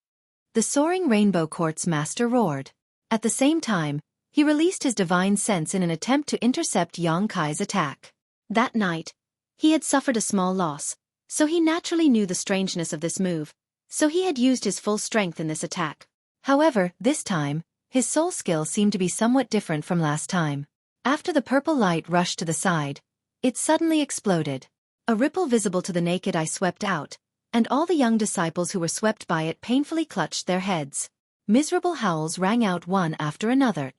The Soaring Rainbow Court's master roared. At the same time, he released his divine sense in an attempt to intercept Yang Kai's attack. That night, he had suffered a small loss, so he naturally knew the strangeness of this move, so he had used his full strength in this attack. However, this time, his soul skill seemed to be somewhat different from last time. After the purple light rushed to the side, it suddenly exploded. A ripple visible to the naked eye swept out, and all the young disciples who were swept by it painfully clutched their heads. Miserable howls rang out one after another.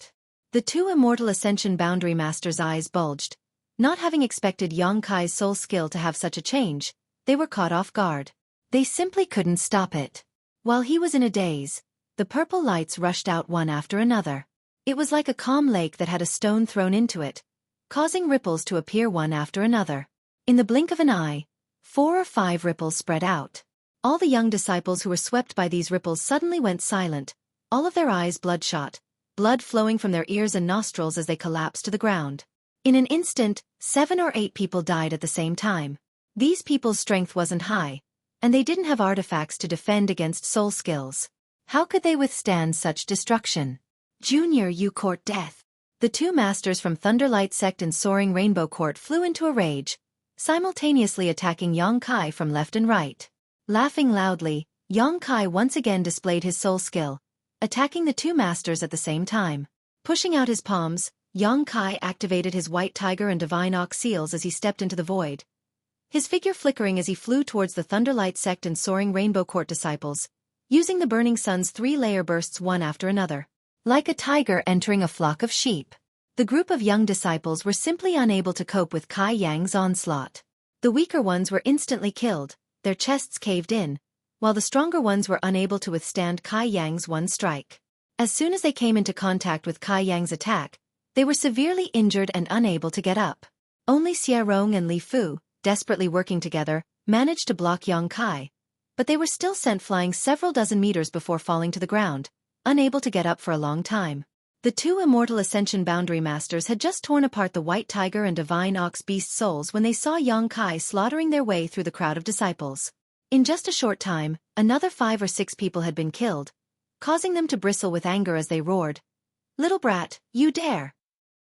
The two Immortal Ascension Boundary Masters' eyes bulged. Not having expected Yang Kai's soul skill to have such a change, they were caught off guard. They simply couldn't stop it. While he was in a daze, the purple lights rushed out one after another. It was like a calm lake that had a stone thrown into it, causing ripples to appear one after another. In the blink of an eye, 4 or 5 ripples spread out. All the young disciples who were swept by these ripples suddenly went silent, all of their eyes bloodshot, blood flowing from their ears and nostrils as they collapsed to the ground. In an instant, 7 or 8 people died at the same time. These people's strength wasn't high, and they didn't have artifacts to defend against soul skills. How could they withstand such destruction? Junior, you court death. The two masters from Thunderlight Sect and Soaring Rainbow Court flew into a rage, simultaneously attacking Yang Kai from left and right. Laughing loudly, Yang Kai once again displayed his soul skill, attacking the two masters at the same time. Pushing out his palms, Yang Kai activated his White Tiger and Divine Ox seals as he stepped into the void, his figure flickering as he flew towards the Thunderlight Sect and Soaring Rainbow Court disciples, using the Burning Sun's 3-layer bursts one after another. Like a tiger entering a flock of sheep, the group of young disciples were simply unable to cope with Kai Yang's onslaught. The weaker ones were instantly killed, their chests caved in, while the stronger ones were unable to withstand Kai Yang's one strike. As soon as they came into contact with Kai Yang's attack, they were severely injured and unable to get up. Only Xueqi and Li Fu, desperately working together, managed to block Yang Kai, but they were still sent flying several dozen meters before falling to the ground, unable to get up for a long time. The two Immortal Ascension Boundary Masters had just torn apart the White Tiger and Divine Ox Beast souls when they saw Yang Kai slaughtering their way through the crowd of disciples. In just a short time, another 5 or 6 people had been killed, causing them to bristle with anger as they roared, "Little brat, you dare!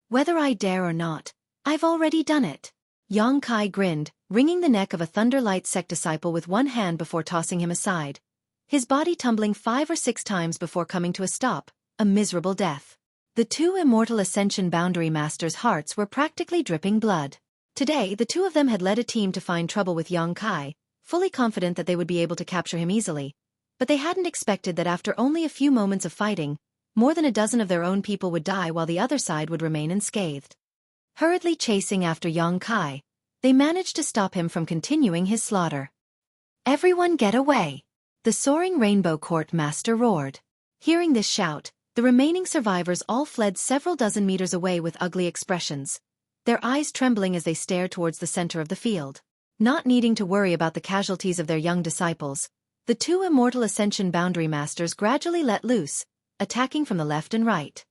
Whether I dare or not, I've already done it." Yang Kai grinned, wringing the neck of a Thunderlight Sect disciple with one hand before tossing him aside, his body tumbling 5 or 6 times before coming to a stop, a miserable death. The two Immortal Ascension Boundary Masters' hearts were practically dripping blood. Today, the two of them had led a team to find trouble with Yang Kai, fully confident that they would be able to capture him easily, but they hadn't expected that after only a few moments of fighting, more than a dozen of their own people would die while the other side would remain unscathed. Hurriedly chasing after Yang Kai, they managed to stop him from continuing his slaughter. "Everyone get away!" the Soaring Rainbow Court Master roared. Hearing this shout, the remaining survivors all fled several dozen meters away with ugly expressions, their eyes trembling as they stared towards the center of the field. Not needing to worry about the casualties of their young disciples, the two Immortal Ascension Boundary Masters gradually let loose, attacking from the left and right.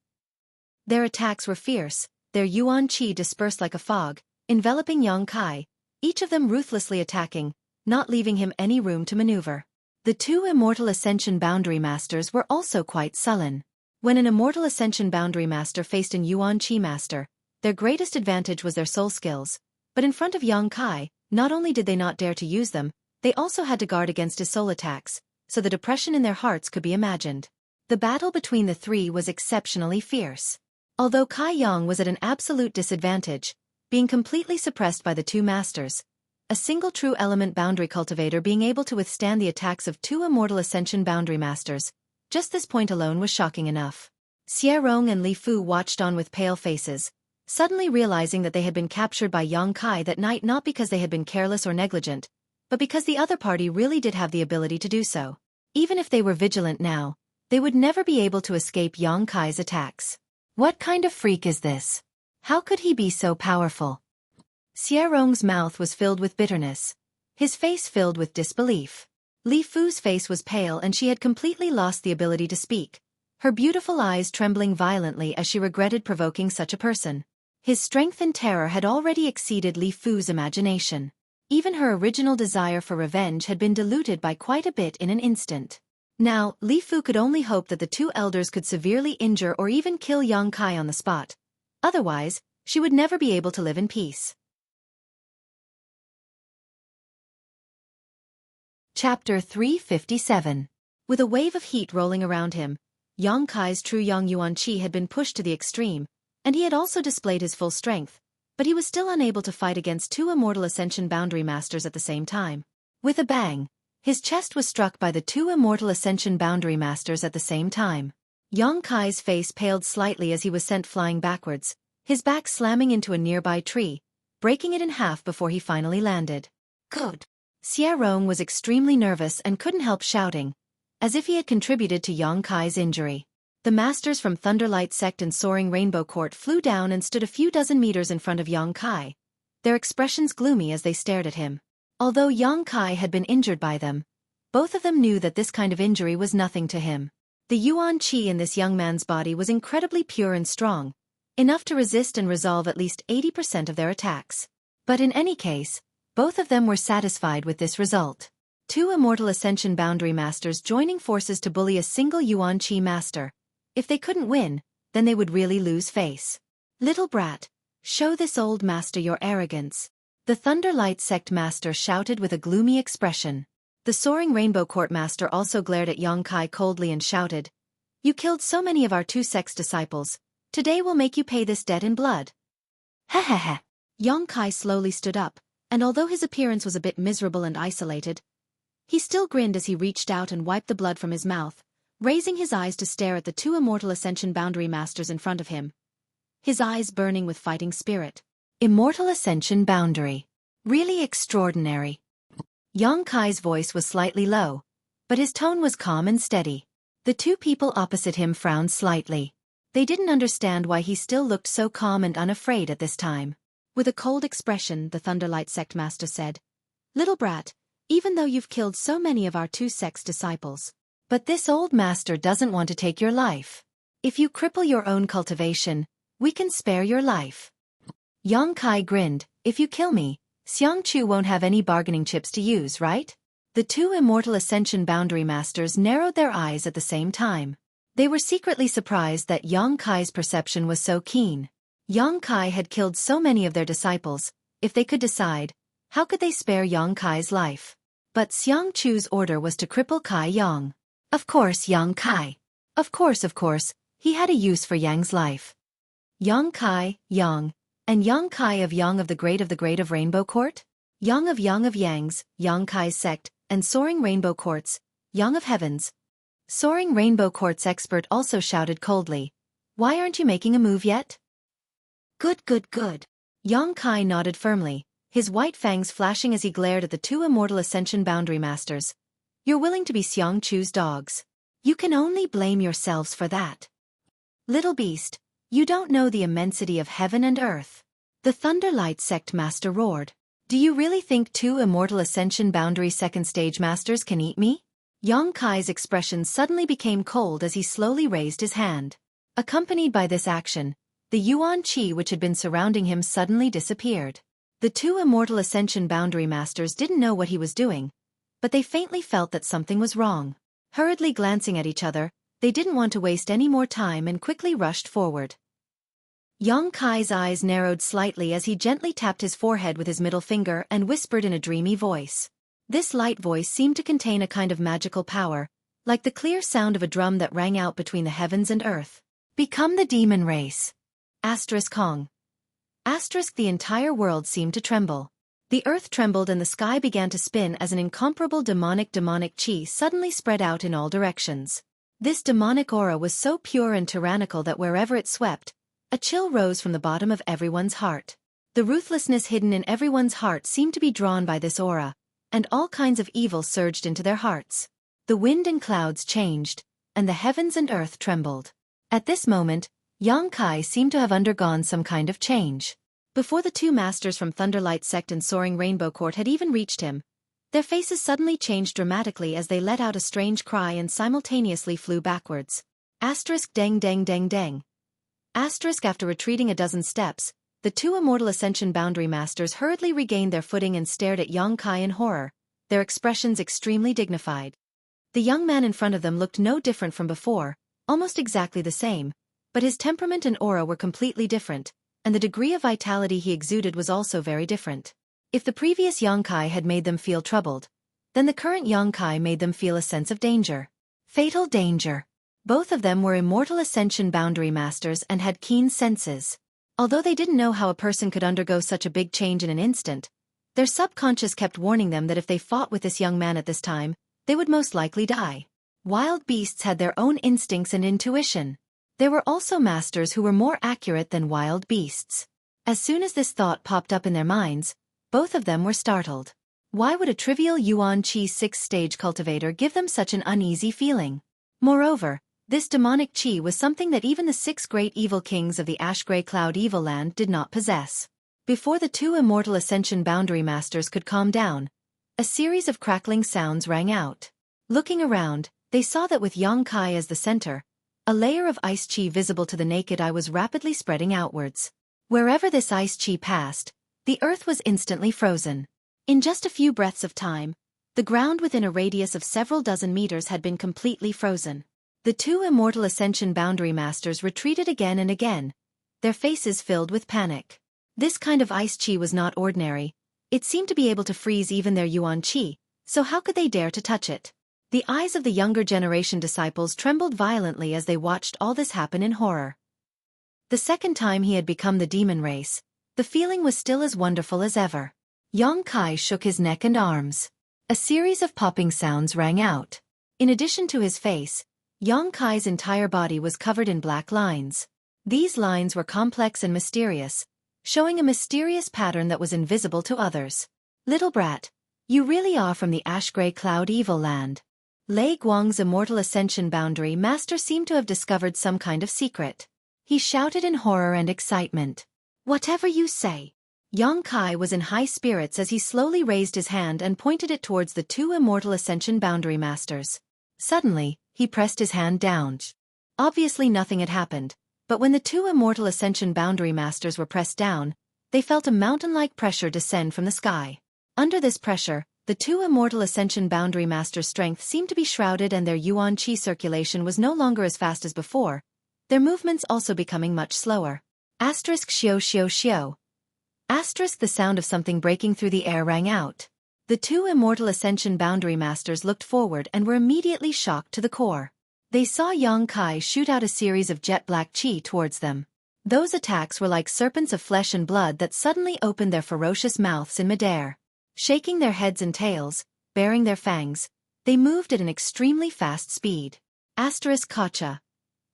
Their attacks were fierce, their yuan qi dispersed like a fog, enveloping Yang Kai, each of them ruthlessly attacking, not leaving him any room to maneuver. The two Immortal Ascension Boundary Masters were also quite sullen. When an Immortal Ascension Boundary Master faced an yuan qi master, their greatest advantage was their soul skills, but in front of Yang Kai, not only did they not dare to use them, they also had to guard against his soul attacks, so the depression in their hearts could be imagined. The battle between the three was exceptionally fierce. Although Kai Yang was at an absolute disadvantage, being completely suppressed by the two masters, a single true element boundary cultivator being able to withstand the attacks of two Immortal Ascension Boundary Masters, just this point alone was shocking enough. Xueqi and Li Fu watched on with pale faces, suddenly realizing that they had been captured by Yang Kai that night not because they had been careless or negligent, but because the other party really did have the ability to do so. Even if they were vigilant now, they would never be able to escape Yang Kai's attacks. What kind of freak is this? How could he be so powerful? Xueqi's mouth was filled with bitterness, his face filled with disbelief. Li Fu's face was pale and she had completely lost the ability to speak, her beautiful eyes trembling violently as she regretted provoking such a person. His strength and terror had already exceeded Li Fu's imagination. Even her original desire for revenge had been diluted by quite a bit in an instant. Now, Li Fu could only hope that the two elders could severely injure or even kill Yang Kai on the spot. Otherwise, she would never be able to live in peace. Chapter 357. With a wave of heat rolling around him, Yang Kai's true Yang Yuan Qi had been pushed to the extreme, and he had also displayed his full strength, but he was still unable to fight against two Immortal Ascension Boundary Masters at the same time. With a bang, his chest was struck by the two Immortal Ascension Boundary Masters at the same time. Yang Kai's face paled slightly as he was sent flying backwards, his back slamming into a nearby tree, breaking it in half before he finally landed. Good. Xueqi was extremely nervous and couldn't help shouting, as if he had contributed to Yang Kai's injury. The masters from Thunderlight Sect and Soaring Rainbow Court flew down and stood a few dozen meters in front of Yang Kai, their expressions gloomy as they stared at him. Although Yang Kai had been injured by them, both of them knew that this kind of injury was nothing to him. The yuan qi in this young man's body was incredibly pure and strong, enough to resist and resolve at least 80% of their attacks. But in any case, both of them were satisfied with this result. 2 Immortal Ascension Boundary Masters joining forces to bully a single Yuan Qi master. If they couldn't win, then they would really lose face. Little brat, show this old master your arrogance. The Thunderlight Sect Master shouted with a gloomy expression. The Soaring Rainbow Court Master also glared at Yang Kai coldly and shouted, "You killed so many of our 2 sect's disciples. Today we'll make you pay this debt in blood." Ha ha ha. Yang Kai slowly stood up, and although his appearance was a bit miserable and isolated, he still grinned as he reached out and wiped the blood from his mouth, raising his eyes to stare at the 2 Immortal Ascension Boundary Masters in front of him, his eyes burning with fighting spirit. Immortal Ascension Boundary. Really extraordinary. Yang Kai's voice was slightly low, but his tone was calm and steady. The 2 people opposite him frowned slightly. They didn't understand why he still looked so calm and unafraid at this time. With a cold expression, the Thunderlight Sect Master said, "Little brat, even though you've killed so many of our 2 sect's disciples, but this old master doesn't want to take your life. If you cripple your own cultivation, we can spare your life." Yang Kai grinned, "If you kill me, Xiangchu won't have any bargaining chips to use, right?" The 2 Immortal Ascension Boundary Masters narrowed their eyes at the same time. They were secretly surprised that Yang Kai's perception was so keen. Yang Kai had killed so many of their disciples. If they could decide, how could they spare Yang Kai's life? But Xiangchu's order was to cripple Kai Yang. Of course Yang Kai. Of course, he had a use for Yang's life. Yang Kai, Yang, and Yang Kai of Yang of the Great of Rainbow Court? Yang of Yang's, Yang Kai's sect, and Soaring Rainbow Court's, Yang of Heaven's. Soaring Rainbow Court's expert also shouted coldly, "Why aren't you making a move yet?" Good. Yang Kai nodded firmly, his white fangs flashing as he glared at the 2 Immortal Ascension Boundary Masters. "You're willing to be Xiangchu's dogs. You can only blame yourselves for that. Little beast, you don't know the immensity of heaven and earth." The Thunderlight Sect Master roared. "Do you really think 2 Immortal Ascension Boundary Second Stage Masters can eat me?" Yang Kai's expression suddenly became cold as he slowly raised his hand. Accompanied by this action, the Yuan Qi which had been surrounding him suddenly disappeared. The 2 Immortal Ascension Boundary Masters didn't know what he was doing, but they faintly felt that something was wrong. Hurriedly glancing at each other, they didn't want to waste any more time and quickly rushed forward. Yang Kai's eyes narrowed slightly as he gently tapped his forehead with his middle finger and whispered in a dreamy voice. This light voice seemed to contain a kind of magical power, like the clear sound of a drum that rang out between the heavens and earth. "Become the demon race. Kong. The entire world seemed to tremble. The earth trembled and the sky began to spin as an incomparable demonic chi suddenly spread out in all directions. This demonic aura was so pure and tyrannical that wherever it swept, a chill rose from the bottom of everyone's heart. The ruthlessness hidden in everyone's heart seemed to be drawn by this aura, and all kinds of evil surged into their hearts. The wind and clouds changed, and the heavens and earth trembled. At this moment, Yang Kai seemed to have undergone some kind of change. Before the 2 masters from Thunderlight Sect and Soaring Rainbow Court had even reached him, their faces suddenly changed dramatically as they let out a strange cry and simultaneously flew backwards. Deng deng deng deng. After retreating a dozen steps, the 2 Immortal Ascension Boundary Masters hurriedly regained their footing and stared at Yang Kai in horror, their expressions extremely dignified. The young man in front of them looked no different from before, almost exactly the same, but his temperament and aura were completely different, and the degree of vitality he exuded was also very different. If the previous Yang Kai had made them feel troubled, then the current Yang Kai made them feel a sense of danger. Fatal danger. Both of them were Immortal Ascension Boundary Masters and had keen senses. Although they didn't know how a person could undergo such a big change in an instant, their subconscious kept warning them that if they fought with this young man at this time, they would most likely die. Wild beasts had their own instincts and intuition. There were also masters who were more accurate than wild beasts. As soon as this thought popped up in their minds, both of them were startled. Why would a trivial Yuan Qi 6th-stage cultivator give them such an uneasy feeling? Moreover, this demonic Qi was something that even the 6 great evil kings of the Ash-Grey Cloud Evil Land did not possess. Before the 2 Immortal Ascension Boundary Masters could calm down, a series of crackling sounds rang out. Looking around, they saw that with Yang Kai as the center, a layer of ice chi visible to the naked eye was rapidly spreading outwards. Wherever this ice chi passed, the earth was instantly frozen. In just a few breaths of time, The ground within a radius of several dozen meters had been completely frozen. The two immortal Ascension Boundary Masters retreated again and again, their faces filled with panic. This kind of ice chi was not ordinary. It seemed to be able to freeze even their yuan chi, so how could they dare to touch it? The eyes of the younger generation disciples trembled violently as they watched all this happen in horror. The second time he had become the demon race, the feeling was still as wonderful as ever. Yang Kai shook his neck and arms. A series of popping sounds rang out. In addition to his face, Yang Kai's entire body was covered in black lines. These lines were complex and mysterious, showing a mysterious pattern that was invisible to others. Little brat, you really are from the ash-gray cloud evil land. Lei Guang's immortal Ascension Boundary Master seemed to have discovered some kind of secret. He shouted in horror and excitement. Whatever you say. Yang Kai was in high spirits as he slowly raised his hand and pointed it towards the two immortal Ascension Boundary Masters. Suddenly, he pressed his hand down. Obviously nothing had happened, but when the two immortal Ascension Boundary Masters were pressed down, they felt a mountain-like pressure descend from the sky. Under this pressure, the two immortal Ascension Boundary Masters' strength seemed to be shrouded and their yuan chi circulation was no longer as fast as before, their movements also becoming much slower. Asterisk xiao xiao xiao. Asterisk the sound of something breaking through the air rang out. The two immortal Ascension Boundary Masters looked forward and were immediately shocked to the core. They saw Yang Kai shoot out a series of jet-black chi towards them. Those attacks were like serpents of flesh and blood that suddenly opened their ferocious mouths in midair. Shaking their heads and tails, baring their fangs, they moved at an extremely fast speed. Asterisk Kacha.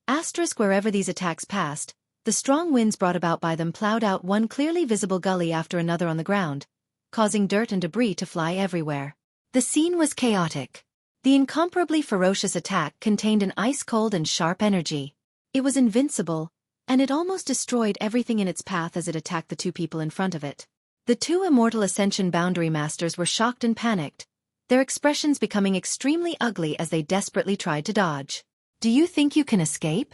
Asterisk wherever these attacks passed, the strong winds brought about by them plowed out one clearly visible gully after another on the ground, causing dirt and debris to fly everywhere. The scene was chaotic. The incomparably ferocious attack contained an ice-cold and sharp energy. It was invincible, and it almost destroyed everything in its path as it attacked the two people in front of it. The two immortal Ascension Boundary Masters were shocked and panicked, their expressions becoming extremely ugly as they desperately tried to dodge. Do you think you can escape?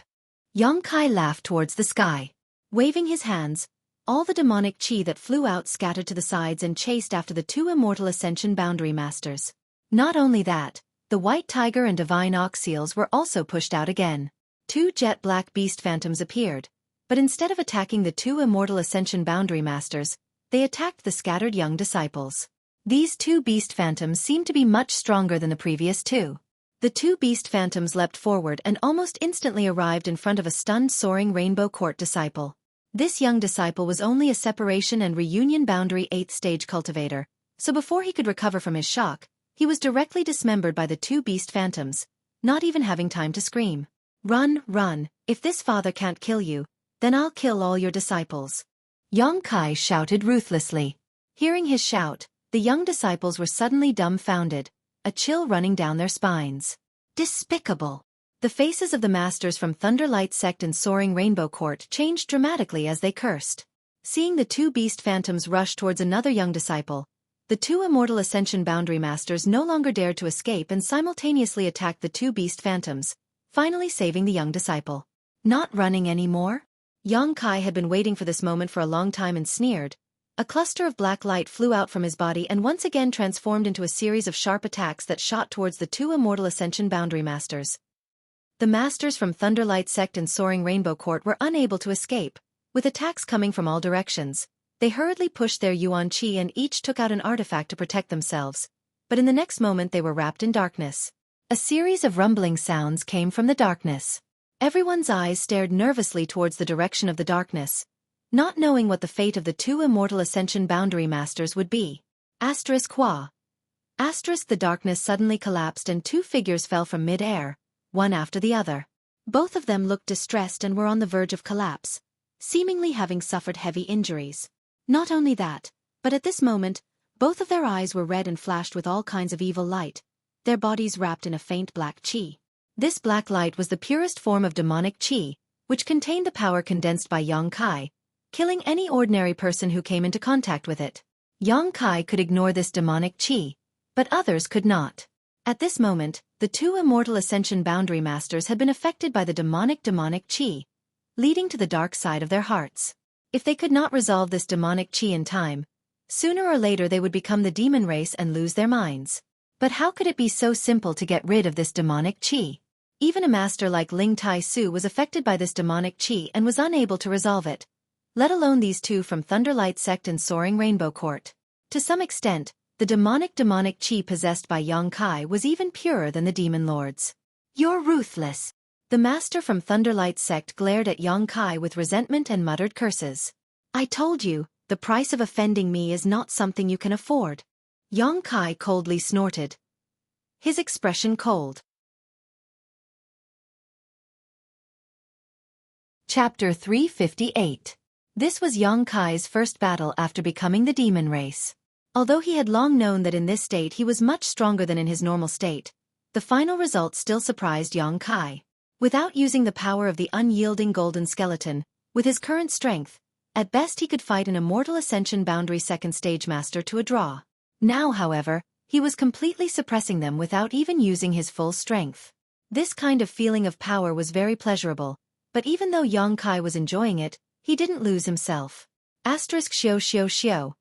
Yang Kai laughed towards the sky. Waving his hands, all the demonic chi that flew out scattered to the sides and chased after the two immortal Ascension Boundary Masters. Not only that, the White Tiger and Divine Ox Seals were also pushed out again. Two jet-black beast phantoms appeared, but instead of attacking the two immortal Ascension Boundary Masters, they attacked the scattered young disciples. These two beast phantoms seemed to be much stronger than the previous two. The two beast phantoms leapt forward and almost instantly arrived in front of a stunned soaring Rainbow Court disciple. This young disciple was only a separation and reunion boundary 8th stage cultivator, so before he could recover from his shock, he was directly dismembered by the two beast phantoms, not even having time to scream. Run, run, if this father can't kill you, then I'll kill all your disciples. Yang Kai shouted ruthlessly. Hearing his shout, the young disciples were suddenly dumbfounded, a chill running down their spines. Despicable! The faces of the masters from Thunderlight Sect and Soaring Rainbow Court changed dramatically as they cursed. Seeing the two beast phantoms rush towards another young disciple, the two immortal Ascension Boundary Masters no longer dared to escape and simultaneously attacked the two beast phantoms, finally saving the young disciple. Not running anymore? Yang Kai had been waiting for this moment for a long time and sneered. A cluster of black light flew out from his body and once again transformed into a series of sharp attacks that shot towards the two immortal Ascension Boundary Masters. The masters from Thunderlight Sect and Soaring Rainbow Court were unable to escape, with attacks coming from all directions. They hurriedly pushed their yuan chi and each took out an artifact to protect themselves, but in the next moment they were wrapped in darkness. A series of rumbling sounds came from the darkness. Everyone's eyes stared nervously towards the direction of the darkness, not knowing what the fate of the two immortal Ascension Boundary Masters would be. Asterisk Hua. Asterisk the darkness suddenly collapsed and two figures fell from mid-air, one after the other. Both of them looked distressed and were on the verge of collapse, seemingly having suffered heavy injuries. Not only that, but at this moment, both of their eyes were red and flashed with all kinds of evil light, their bodies wrapped in a faint black chi. This black light was the purest form of demonic chi, which contained the power condensed by Yang Kai, killing any ordinary person who came into contact with it. Yang Kai could ignore this demonic chi, but others could not. At this moment, the two immortal Ascension Boundary Masters had been affected by the demonic chi, leading to the dark side of their hearts. If they could not resolve this demonic chi in time, sooner or later they would become the demon race and lose their minds. But how could it be so simple to get rid of this demonic qi? Even a master like Ling Tai Su was affected by this demonic qi and was unable to resolve it, let alone these two from Thunderlight Sect and Soaring Rainbow Court. To some extent, the demonic qi possessed by Yang Kai was even purer than the demon lords. You're ruthless. The master from Thunderlight Sect glared at Yang Kai with resentment and muttered curses. I told you, the price of offending me is not something you can afford. Yang Kai coldly snorted, his expression cold. Chapter 358. This was Yang Kai's first battle after becoming the demon race. Although he had long known that in this state he was much stronger than in his normal state, the final result still surprised Yang Kai. Without using the power of the unyielding golden skeleton, with his current strength, at best he could fight an immortal ascension boundary second stage master to a draw. Now, however, he was completely suppressing them without even using his full strength. This kind of feeling of power was very pleasurable, but even though Yang Kai was enjoying it, he didn't lose himself. Xiao.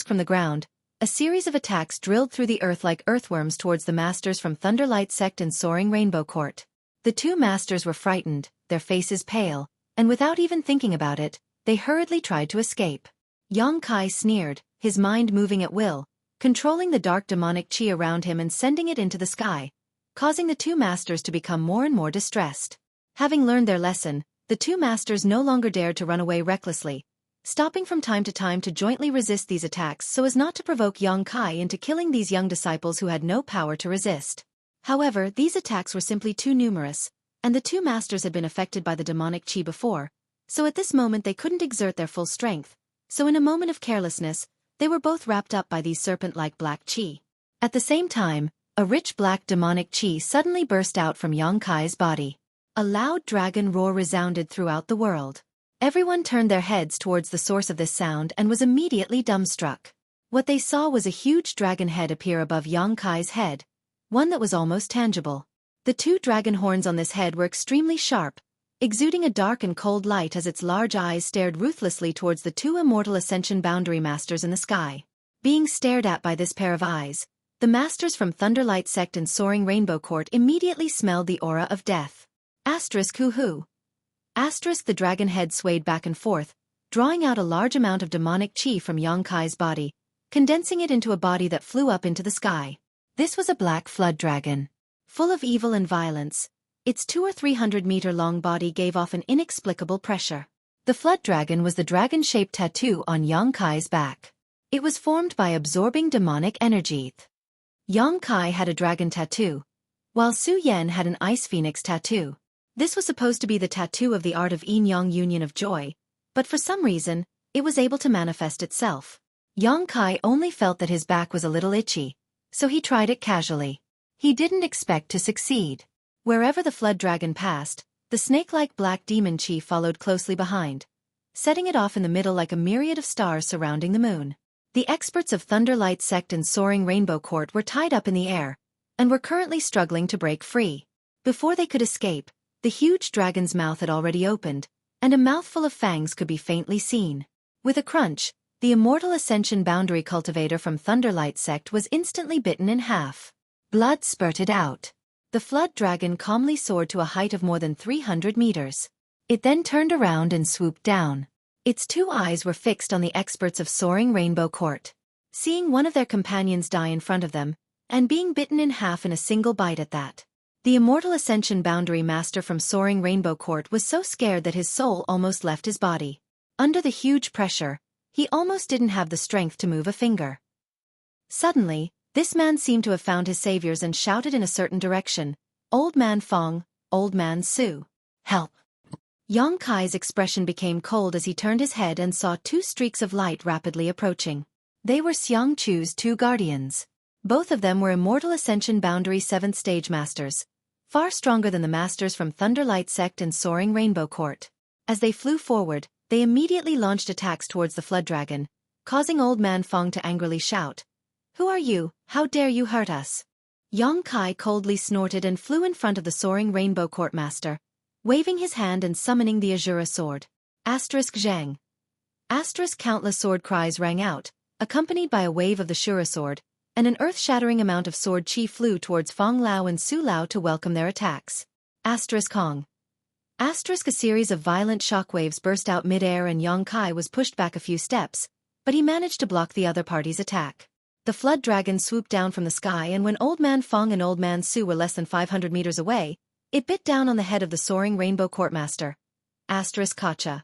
From the ground, a series of attacks drilled through the earth like earthworms towards the masters from Thunderlight Sect and Soaring Rainbow Court. The two masters were frightened, their faces pale, and without even thinking about it, they hurriedly tried to escape. Yang Kai sneered, his mind moving at will, controlling the dark demonic qi around him and sending it into the sky, causing the two masters to become more and more distressed. Having learned their lesson, the two masters no longer dared to run away recklessly, stopping from time to time to jointly resist these attacks so as not to provoke Yang Kai into killing these young disciples who had no power to resist. However, these attacks were simply too numerous, and the two masters had been affected by the demonic qi before, so at this moment they couldn't exert their full strength, so in a moment of carelessness, they were both wrapped up by these serpent-like black qi. At the same time, a rich black demonic qi suddenly burst out from Yang Kai's body. A loud dragon roar resounded throughout the world. Everyone turned their heads towards the source of this sound and was immediately dumbstruck. What they saw was a huge dragon head appear above Yang Kai's head, one that was almost tangible. The two dragon horns on this head were extremely sharp, exuding a dark and cold light as its large eyes stared ruthlessly towards the two immortal ascension boundary masters in the sky. Being stared at by this pair of eyes, the masters from Thunderlight Sect and Soaring Rainbow Court immediately smelled the aura of death. Hoo-hoo. The dragon head swayed back and forth, drawing out a large amount of demonic qi from Yang Kai's body, condensing it into a body that flew up into the sky. This was a black flood dragon. Full of evil and violence, its 200 or 300-meter-long body gave off an inexplicable pressure. The flood dragon was the dragon-shaped tattoo on Yang Kai's back. It was formed by absorbing demonic energy. Yang Kai had a dragon tattoo, while Su Yan had an ice phoenix tattoo. This was supposed to be the tattoo of the art of yin-yang union of joy, but for some reason, it was able to manifest itself. Yang Kai only felt that his back was a little itchy, so he tried it casually. He didn't expect to succeed. Wherever the flood dragon passed, the snake-like black demon qi followed closely behind, setting it off in the middle like a myriad of stars surrounding the moon. The experts of Thunderlight Sect and Soaring Rainbow Court were tied up in the air, and were currently struggling to break free. Before they could escape, the huge dragon's mouth had already opened, and a mouthful of fangs could be faintly seen. With a crunch, the immortal ascension boundary cultivator from Thunderlight Sect was instantly bitten in half. Blood spurted out. The flood dragon calmly soared to a height of more than 300 meters. It then turned around and swooped down. Its two eyes were fixed on the experts of Soaring Rainbow Court. Seeing one of their companions die in front of them, and being bitten in half in a single bite at that, the immortal ascension boundary master from Soaring Rainbow Court was so scared that his soul almost left his body. Under the huge pressure, he almost didn't have the strength to move a finger. Suddenly, this man seemed to have found his saviors and shouted in a certain direction, "Old Man Fong, Old Man Su, help!" Yang Kai's expression became cold as he turned his head and saw two streaks of light rapidly approaching. They were Xiang Chu's two guardians. Both of them were immortal ascension boundary 7th stage masters, far stronger than the masters from Thunderlight Sect and Soaring Rainbow Court. As they flew forward, they immediately launched attacks towards the flood dragon, causing Old Man Fong to angrily shout, "Who are you? How dare you hurt us?" Yang Kai coldly snorted and flew in front of the Soaring Rainbow Court master, waving his hand and summoning the Azura sword. Zhang. Countless sword cries rang out, accompanied by a wave of the Shura sword, and an earth-shattering amount of sword chi flew towards Fong Lao and Su Lao to welcome their attacks. Kong. A series of violent shockwaves burst out mid-air and Yang Kai was pushed back a few steps, but he managed to block the other party's attack. The flood dragon swooped down from the sky, and when Old Man Fong and Old Man Su were less than 500 meters away, it bit down on the head of the soaring Rainbow Court Master. Kacha.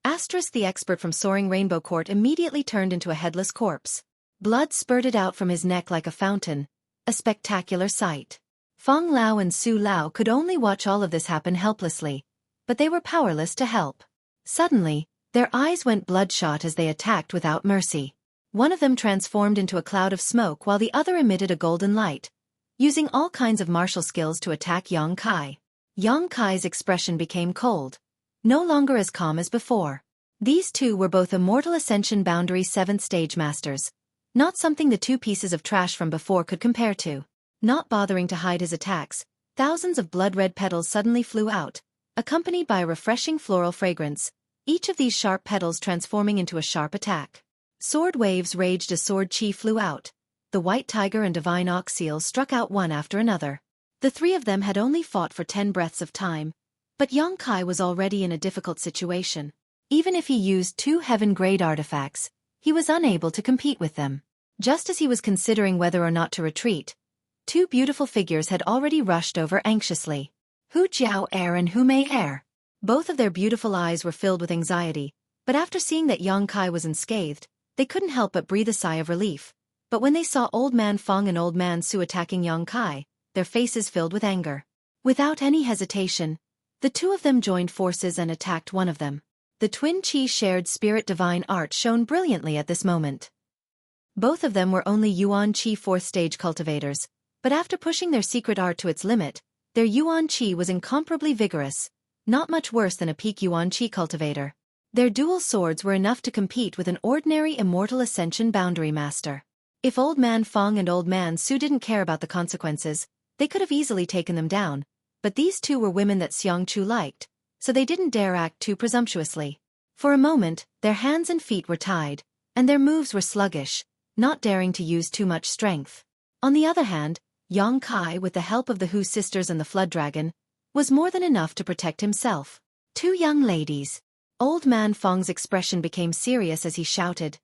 The expert from Soaring Rainbow Court immediately turned into a headless corpse. Blood spurted out from his neck like a fountain, a spectacular sight. Fong Lao and Su Lao could only watch all of this happen helplessly, but they were powerless to help. Suddenly, their eyes went bloodshot as they attacked without mercy. One of them transformed into a cloud of smoke while the other emitted a golden light, using all kinds of martial skills to attack Yang Kai. Yang Kai's expression became cold, no longer as calm as before. These two were both Immortal Ascension Boundary 7th Stage Masters, not something the two pieces of trash from before could compare to. Not bothering to hide his attacks, thousands of blood-red petals suddenly flew out, accompanied by a refreshing floral fragrance, each of these sharp petals transforming into a sharp attack. Sword waves raged as sword chi flew out. The White Tiger and Divine Ox Seal struck out one after another. The three of them had only fought for 10 breaths of time, but Yang Kai was already in a difficult situation. Even if he used 2 heaven-grade artifacts, he was unable to compete with them. Just as he was considering whether or not to retreat, 2 beautiful figures had already rushed over anxiously. Hu Jiao Er and Hu Mei Er. Both of their beautiful eyes were filled with anxiety, but after seeing that Yang Kai was unscathed, they couldn't help but breathe a sigh of relief. But when they saw Old Man Fong and Old Man Su attacking Yang Kai, their faces filled with anger. Without any hesitation, the two of them joined forces and attacked one of them. The twin chi shared spirit divine art shone brilliantly at this moment. Both of them were only Yuan Chi 4th stage cultivators, but after pushing their secret art to its limit, their Yuan Chi was incomparably vigorous, not much worse than a peak Yuan Chi cultivator. Their dual swords were enough to compete with an ordinary Immortal Ascension Boundary Master. If Old Man Fong and Old Man Su didn't care about the consequences, they could have easily taken them down, but these two were women that Xiang Chu liked, so they didn't dare act too presumptuously. For a moment, their hands and feet were tied, and their moves were sluggish, not daring to use too much strength. On the other hand, Yang Kai, with the help of the Hu sisters and the Flood Dragon, was more than enough to protect himself. 2 young ladies. Old Man Fong's expression became serious as he shouted,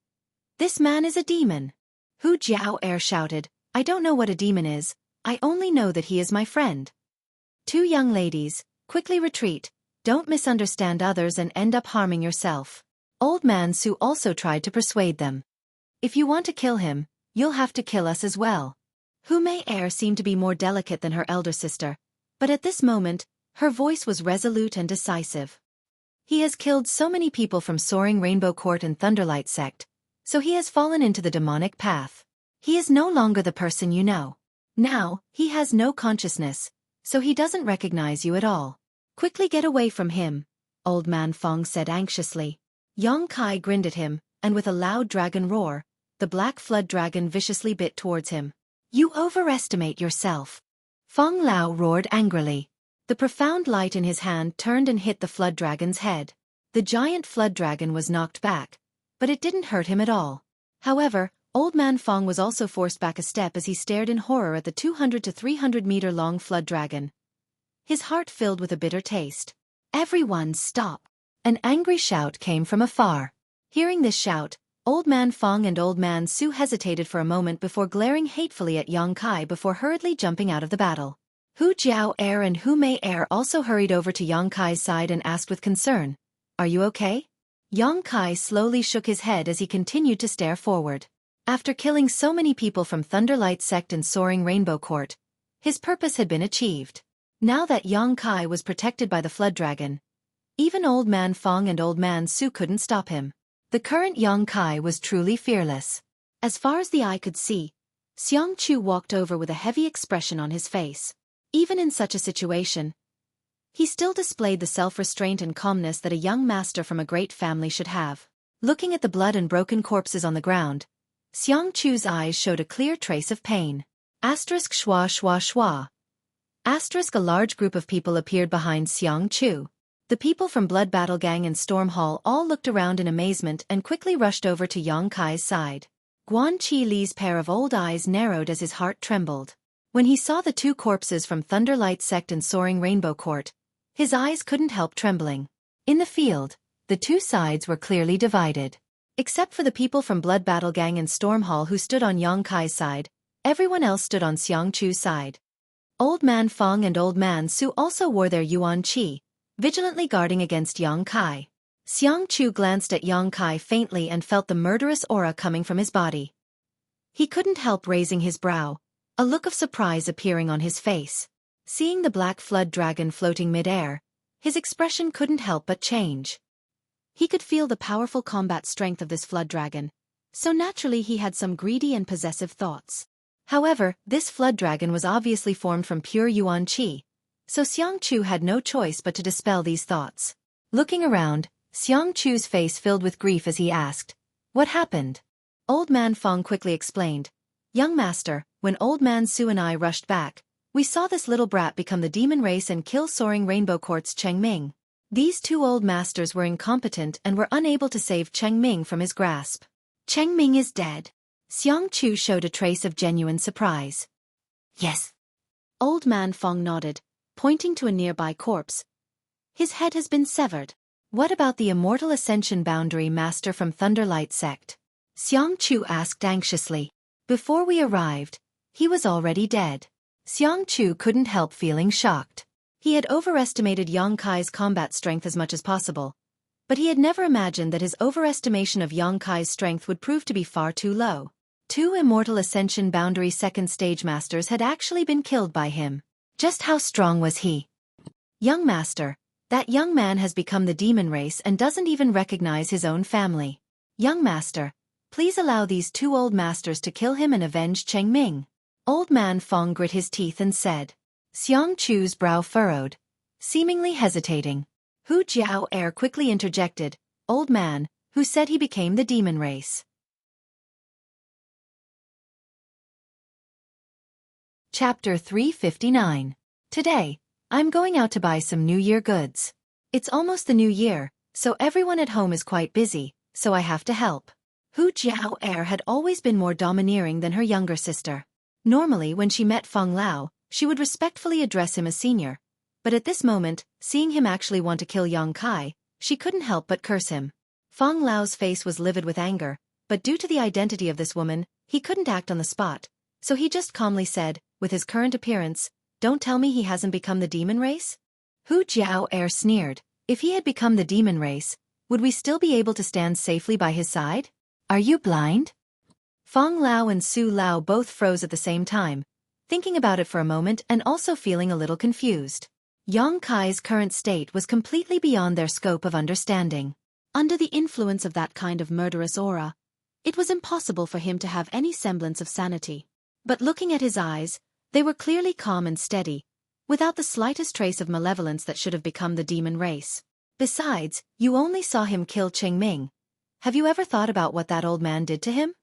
"This man is a demon." Hu Jiao Er shouted, "I don't know what a demon is, I only know that he is my friend." 2 young ladies, quickly retreat, don't misunderstand others and end up harming yourself. Old Man Su also tried to persuade them. "If you want to kill him, you'll have to kill us as well." Hu Mei Er seemed to be more delicate than her elder sister, but at this moment, her voice was resolute and decisive. "He has killed so many people from Soaring Rainbow Court and Thunderlight Sect, so he has fallen into the demonic path. He is no longer the person you know. Now, he has no consciousness, so he doesn't recognize you at all. Quickly get away from him," Old Man Fong said anxiously. Yang Kai grinned at him, and with a loud dragon roar, the black flood dragon viciously bit towards him. "You overestimate yourself." Fong Lao roared angrily. The profound light in his hand turned and hit the flood dragon's head. The giant flood dragon was knocked back, but it didn't hurt him at all. However, Old Man Fong was also forced back a step as he stared in horror at the 200 to 300 meter long flood dragon. His heart filled with a bitter taste. "Everyone stop!" An angry shout came from afar. Hearing this shout, Old Man Fong and Old Man Su hesitated for a moment before glaring hatefully at Yang Kai before hurriedly jumping out of the battle. Hu Jiao Er and Hu Mei Er also hurried over to Yang Kai's side and asked with concern, "Are you okay?" Yang Kai slowly shook his head as he continued to stare forward. After killing so many people from Thunderlight Sect and Soaring Rainbow Court, his purpose had been achieved. Now that Yang Kai was protected by the Flood Dragon, even Old Man Fong and Old Man Su couldn't stop him. The current Yang Kai was truly fearless. As far as the eye could see, Xiang Chu walked over with a heavy expression on his face. Even in such a situation, he still displayed the self-restraint and calmness that a young master from a great family should have. Looking at the blood and broken corpses on the ground, Xiang Chu's eyes showed a clear trace of pain. Schwa schwa schwa. A large group of people appeared behind Xiang Chu. The people from Blood Battle Gang and Storm Hall all looked around in amazement and quickly rushed over to Yang Kai's side. Xueqi Li's pair of old eyes narrowed as his heart trembled. When he saw the two corpses from Thunderlight Sect and Soaring Rainbow Court, his eyes couldn't help trembling. In the field, the two sides were clearly divided. Except for the people from Blood Battle Gang and Storm Hall who stood on Yang Kai's side, everyone else stood on Xiang Chu's side. Old Man Feng and Old Man Su also wore their Yuan Qi, vigilantly guarding against Yang Kai. Xiang Chu glanced at Yang Kai faintly and felt the murderous aura coming from his body. He couldn't help raising his brow, a look of surprise appearing on his face. Seeing the black flood dragon floating mid-air, his expression couldn't help but change. He could feel the powerful combat strength of this flood dragon, so naturally he had some greedy and possessive thoughts. However, this flood dragon was obviously formed from pure Yuan Qi, so Xiang Chu had no choice but to dispel these thoughts. Looking around, Xiang Chu's face filled with grief as he asked, "What happened?" Old Man Feng quickly explained, "Young master, when Old Man Su and I rushed back, we saw this little brat become the demon race and kill Soaring Rainbow Court's Cheng Ming. These two old masters were incompetent and were unable to save Cheng Ming from his grasp. Cheng Ming is dead." Xiang Chu showed a trace of genuine surprise. "Yes." Old Man Feng nodded, pointing to a nearby corpse. "His head has been severed." "What about the Immortal Ascension Boundary Master from Thunderlight Sect?" Xiang Chu asked anxiously. "Before we arrived, he was already dead." Xiang Chu couldn't help feeling shocked. He had overestimated Yang Kai's combat strength as much as possible, but he had never imagined that his overestimation of Yang Kai's strength would prove to be far too low. Two Immortal Ascension Boundary second stage masters had actually been killed by him. Just how strong was he? "Young master, that young man has become the demon race and doesn't even recognize his own family. Young master, please allow these two old masters to kill him and avenge Cheng Ming." Old Man Feng grit his teeth and said. Xiang Chu's brow furrowed, seemingly hesitating. Hu Jiao Air quickly interjected, "Old man, who said he became the demon race?" Chapter 359. Today, I'm going out to buy some New Year goods. It's almost the new year, so everyone at home is quite busy, so I have to help. Hu Jiao Air had always been more domineering than her younger sister. Normally when she met Feng Lao, she would respectfully address him as senior, but at this moment, seeing him actually want to kill Yang Kai, she couldn't help but curse him. Feng Lao's face was livid with anger, but due to the identity of this woman, he couldn't act on the spot, so he just calmly said, with his current appearance, "Don't tell me he hasn't become the demon race?" Hu Jiao Air sneered, "If he had become the demon race, would we still be able to stand safely by his side? Are you blind?" Feng Lao and Su Lao both froze at the same time, thinking about it for a moment and also feeling a little confused. Yang Kai's current state was completely beyond their scope of understanding. Under the influence of that kind of murderous aura, it was impossible for him to have any semblance of sanity. But looking at his eyes, they were clearly calm and steady, without the slightest trace of malevolence that should have become the demon race. Besides, you only saw him kill Cheng Ming. Have you ever thought about what that old man did to him?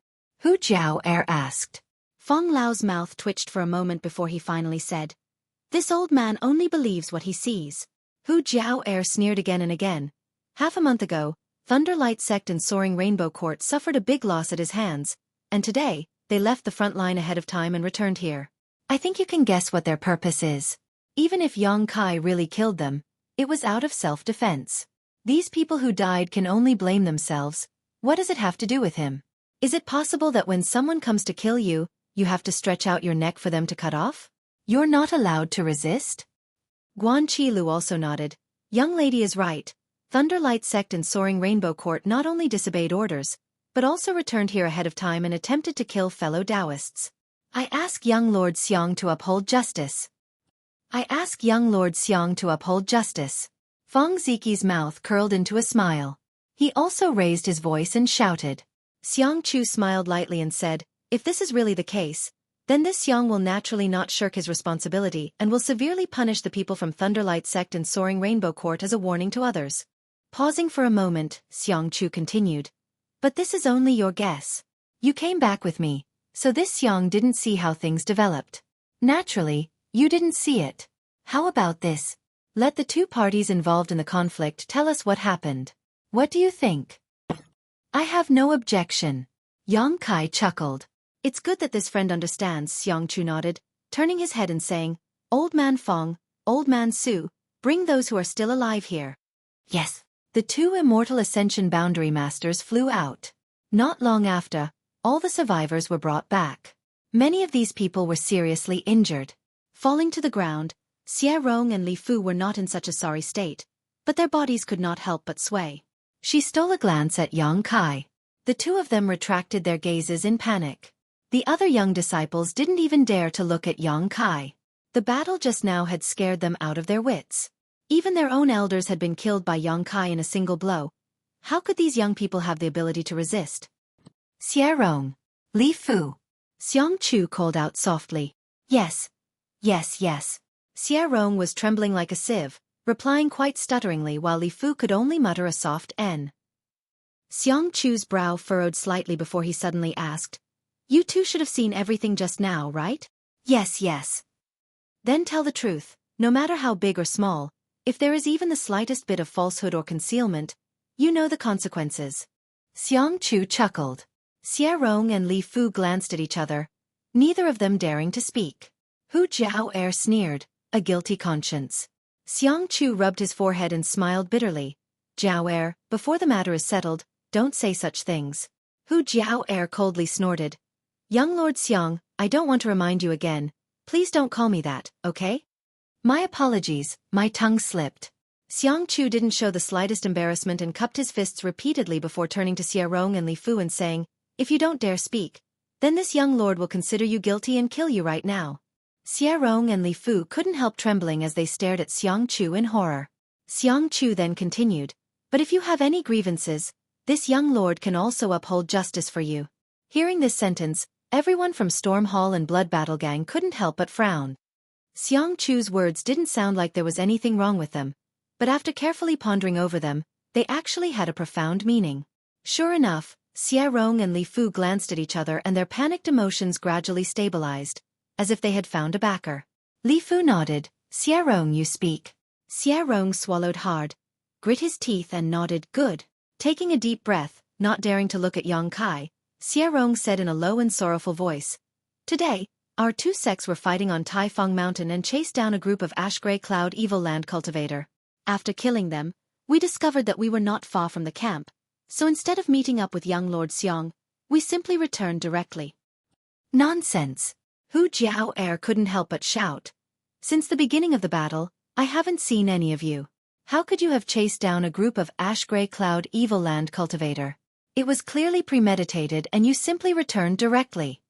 Hu Jiao Air asked. Feng Lao's mouth twitched for a moment before he finally said, "This old man only believes what he sees." Hu Jiao Air sneered again and again. Half a month ago, Thunderlight Sect and Soaring Rainbow Court suffered a big loss at his hands, and today, they left the front line ahead of time and returned here. I think you can guess what their purpose is. Even if Yang Kai really killed them, it was out of self-defense. These people who died can only blame themselves. What does it have to do with him? Is it possible that when someone comes to kill you, you have to stretch out your neck for them to cut off? You're not allowed to resist? Guan Qilu also nodded. Young lady is right. Thunderlight Sect and Soaring Rainbow Court not only disobeyed orders, but also returned here ahead of time and attempted to kill fellow Taoists. I ask young Lord Xiang to uphold justice. I ask young Lord Xiang to uphold justice. Feng Ziqi's mouth curled into a smile. He also raised his voice and shouted. Xiang Chu smiled lightly and said, "If this is really the case, then this Xiang will naturally not shirk his responsibility and will severely punish the people from Thunderlight Sect and Soaring Rainbow Court as a warning to others." Pausing for a moment, Xiang Chu continued, "But this is only your guess. You came back with me, so this Xiang didn't see how things developed. Naturally, you didn't see it. How about this? Let the two parties involved in the conflict tell us what happened. What do you think?" "I have no objection." Yang Kai chuckled. It's good that this friend understands, Xiangchu nodded, turning his head and saying, Old Man Fong, Old Man Su, bring those who are still alive here. Yes. The two immortal Ascension Boundary Masters flew out. Not long after, all the survivors were brought back. Many of these people were seriously injured. Falling to the ground, Xie Rong and Li Fu were not in such a sorry state, but their bodies could not help but sway. She stole a glance at Yang Kai. The two of them retracted their gazes in panic. The other young disciples didn't even dare to look at Yang Kai. The battle just now had scared them out of their wits. Even their own elders had been killed by Yang Kai in a single blow. How could these young people have the ability to resist? Xie Rong. Li Fu. Xiangchu called out softly. Yes. Yes, yes. Xie Rong was trembling like a sieve, replying quite stutteringly while Li Fu could only mutter a soft N. Xiangchu's brow furrowed slightly before he suddenly asked, You two should have seen everything just now, right? Yes, yes. Then tell the truth, no matter how big or small, if there is even the slightest bit of falsehood or concealment, you know the consequences. Xiangchu chuckled. Xie Rong and Li Fu glanced at each other, neither of them daring to speak. Hu Jiao sneered, a guilty conscience. Xiangchu rubbed his forehead and smiled bitterly. Jiao, before the matter is settled, don't say such things. Hu Jiao coldly snorted. Young Lord Xiang, I don't want to remind you again. Please don't call me that, okay? My apologies, my tongue slipped. Xiangchu didn't show the slightest embarrassment and cupped his fists repeatedly before turning to Xie Rong and Li Fu and saying, If you don't dare speak, then this young lord will consider you guilty and kill you right now. Xie Rong and Li Fu couldn't help trembling as they stared at Xiangchu in horror. Xiangchu then continued, But if you have any grievances, this young lord can also uphold justice for you. Hearing this sentence, everyone from Storm Hall and Blood Battle Gang couldn't help but frown. Xiangchu's words didn't sound like there was anything wrong with them, but after carefully pondering over them, they actually had a profound meaning. Sure enough, Xie Rong and Li Fu glanced at each other and their panicked emotions gradually stabilized, as if they had found a backer. Li Fu nodded. Xie Rong, you speak. Xie Rong swallowed hard, grit his teeth and nodded, good. Taking a deep breath, not daring to look at Yang Kai, Xie Rong said in a low and sorrowful voice, Today, our two sects were fighting on Taifeng Mountain and chased down a group of ash-gray cloud evil land cultivator. After killing them, we discovered that we were not far from the camp, so instead of meeting up with young Lord Xiang, we simply returned directly. Nonsense! Hu Jiao couldn't help but shout. Since the beginning of the battle, I haven't seen any of you. How could you have chased down a group of ash-gray cloud evil land cultivator? It was clearly premeditated and you simply returned directly.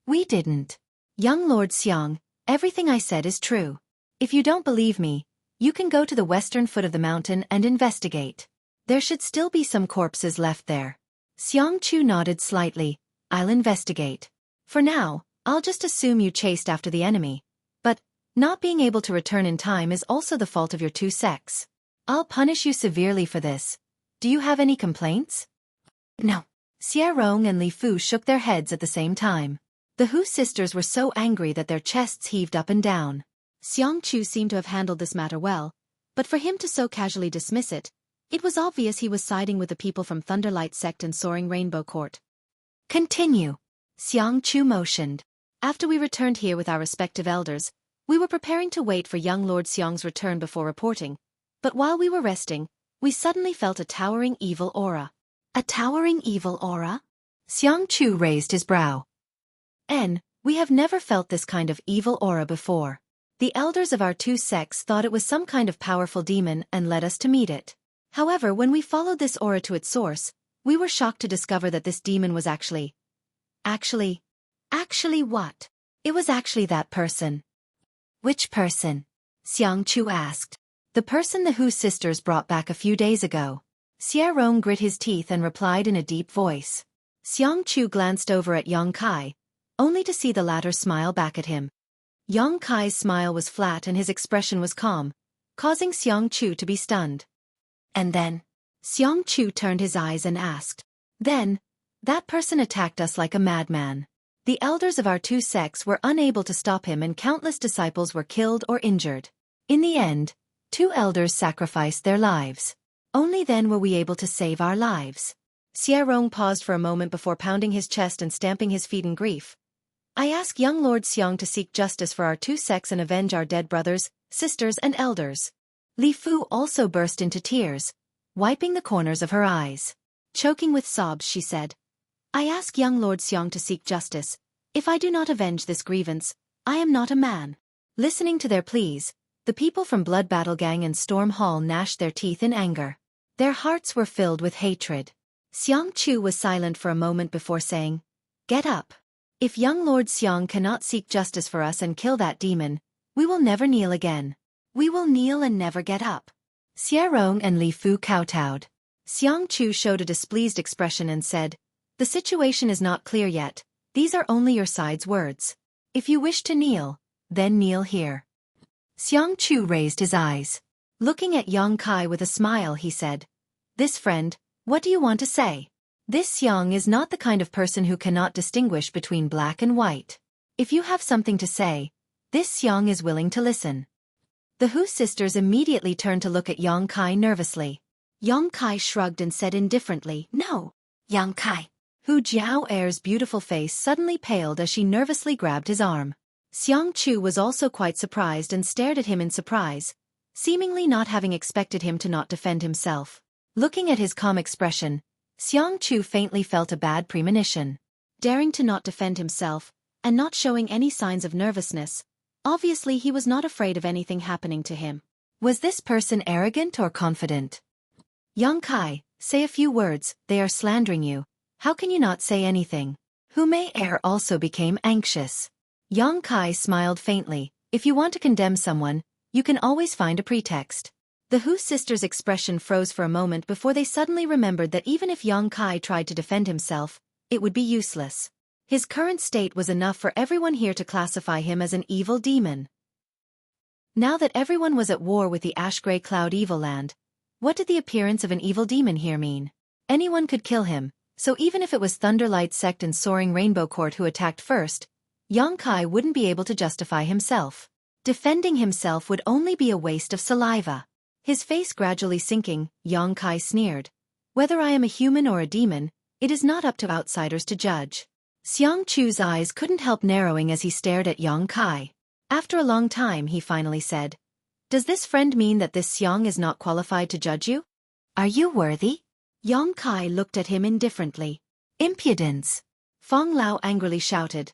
We didn't. Young Lord Xiang, everything I said is true. If you don't believe me, you can go to the western foot of the mountain and investigate. There should still be some corpses left there. Xiangchu nodded slightly. I'll investigate. For now, I'll just assume you chased after the enemy. But, not being able to return in time is also the fault of your two sects. I'll punish you severely for this. Do you have any complaints? No. Xie Rong and Li Fu shook their heads at the same time. The Hu sisters were so angry that their chests heaved up and down. Xiangchu seemed to have handled this matter well, but for him to so casually dismiss it, it was obvious he was siding with the people from Thunderlight Sect and Soaring Rainbow Court. Continue. Xiangchu motioned. After we returned here with our respective elders, we were preparing to wait for young Lord Xiang's return before reporting, but while we were resting, we suddenly felt a towering evil aura. A towering evil aura? Xiangchu raised his brow. We have never felt this kind of evil aura before. The elders of our two sects thought it was some kind of powerful demon and led us to meet it. However, when we followed this aura to its source, we were shocked to discover that this demon was actually what? It was actually that person. Which person? Xiangchu asked. The person the Hu sisters brought back a few days ago. Xie Rong grit his teeth and replied in a deep voice. Xiangchu glanced over at Yang Kai, only to see the latter smile back at him. Yang Kai's smile was flat and his expression was calm, causing Xiangchu to be stunned. And then, Xiangchu turned his eyes and asked. Then, that person attacked us like a madman. The elders of our two sects were unable to stop him and countless disciples were killed or injured. In the end, two elders sacrificed their lives. Only then were we able to save our lives. Xueqi paused for a moment before pounding his chest and stamping his feet in grief. I ask young Lord Xiang to seek justice for our two sects and avenge our dead brothers, sisters and elders. Li Fu also burst into tears, wiping the corners of her eyes. Choking with sobs, she said, I ask young Lord Xiang to seek justice. If I do not avenge this grievance, I am not a man. Listening to their pleas, the people from Blood Battle Gang and Storm Hall gnashed their teeth in anger. Their hearts were filled with hatred. Xiang Chu was silent for a moment before saying, Get up. If young Lord Xiang cannot seek justice for us and kill that demon, we will never kneel again. We will kneel and never get up. Xueqi and Li Fu kowtowed. Xiang Chu showed a displeased expression and said, The situation is not clear yet. These are only your side's words. If you wish to kneel, then kneel here. Xiang Chu raised his eyes. Looking at Yang Kai with a smile, he said, This friend, what do you want to say? This Xiang is not the kind of person who cannot distinguish between black and white. If you have something to say, this Xiang is willing to listen. The Hu sisters immediately turned to look at Yang Kai nervously. Yang Kai shrugged and said indifferently, No. Yang Kai. Hu Jiaoer's beautiful face suddenly paled as she nervously grabbed his arm. Xiang Chu was also quite surprised and stared at him in surprise, seemingly not having expected him to not defend himself. Looking at his calm expression, Xiang Chu faintly felt a bad premonition. Daring to not defend himself, and not showing any signs of nervousness, obviously he was not afraid of anything happening to him. Was this person arrogant or confident? Yang Kai, say a few words, they are slandering you. How can you not say anything? Hu Mei also became anxious. Yang Kai smiled faintly. If you want to condemn someone, you can always find a pretext. The Hu sisters' expression froze for a moment before they suddenly remembered that even if Yang Kai tried to defend himself, it would be useless. His current state was enough for everyone here to classify him as an evil demon. Now that everyone was at war with the ash-gray cloud evil land, what did the appearance of an evil demon here mean? Anyone could kill him, so even if it was Thunderlight Sect and Soaring Rainbow Court who attacked first, Yang Kai wouldn't be able to justify himself. Defending himself would only be a waste of saliva. His face gradually sinking, Yang Kai sneered. Whether I am a human or a demon, it is not up to outsiders to judge. Xiang Chu's eyes couldn't help narrowing as he stared at Yang Kai. After a long time he finally said, Does this friend mean that this Xiang is not qualified to judge you? Are you worthy? Yang Kai looked at him indifferently. Impudence! Feng Lao angrily shouted.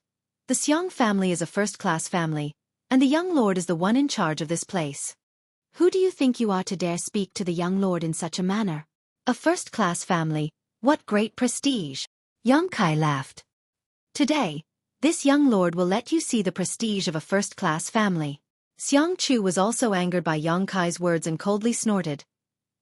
The Xiang family is a first-class family, and the young lord is the one in charge of this place. Who do you think you are to dare speak to the young lord in such a manner? A first-class family, what great prestige! Yang Kai laughed. Today, this young lord will let you see the prestige of a first-class family. Xiang Chu was also angered by Yang Kai's words and coldly snorted.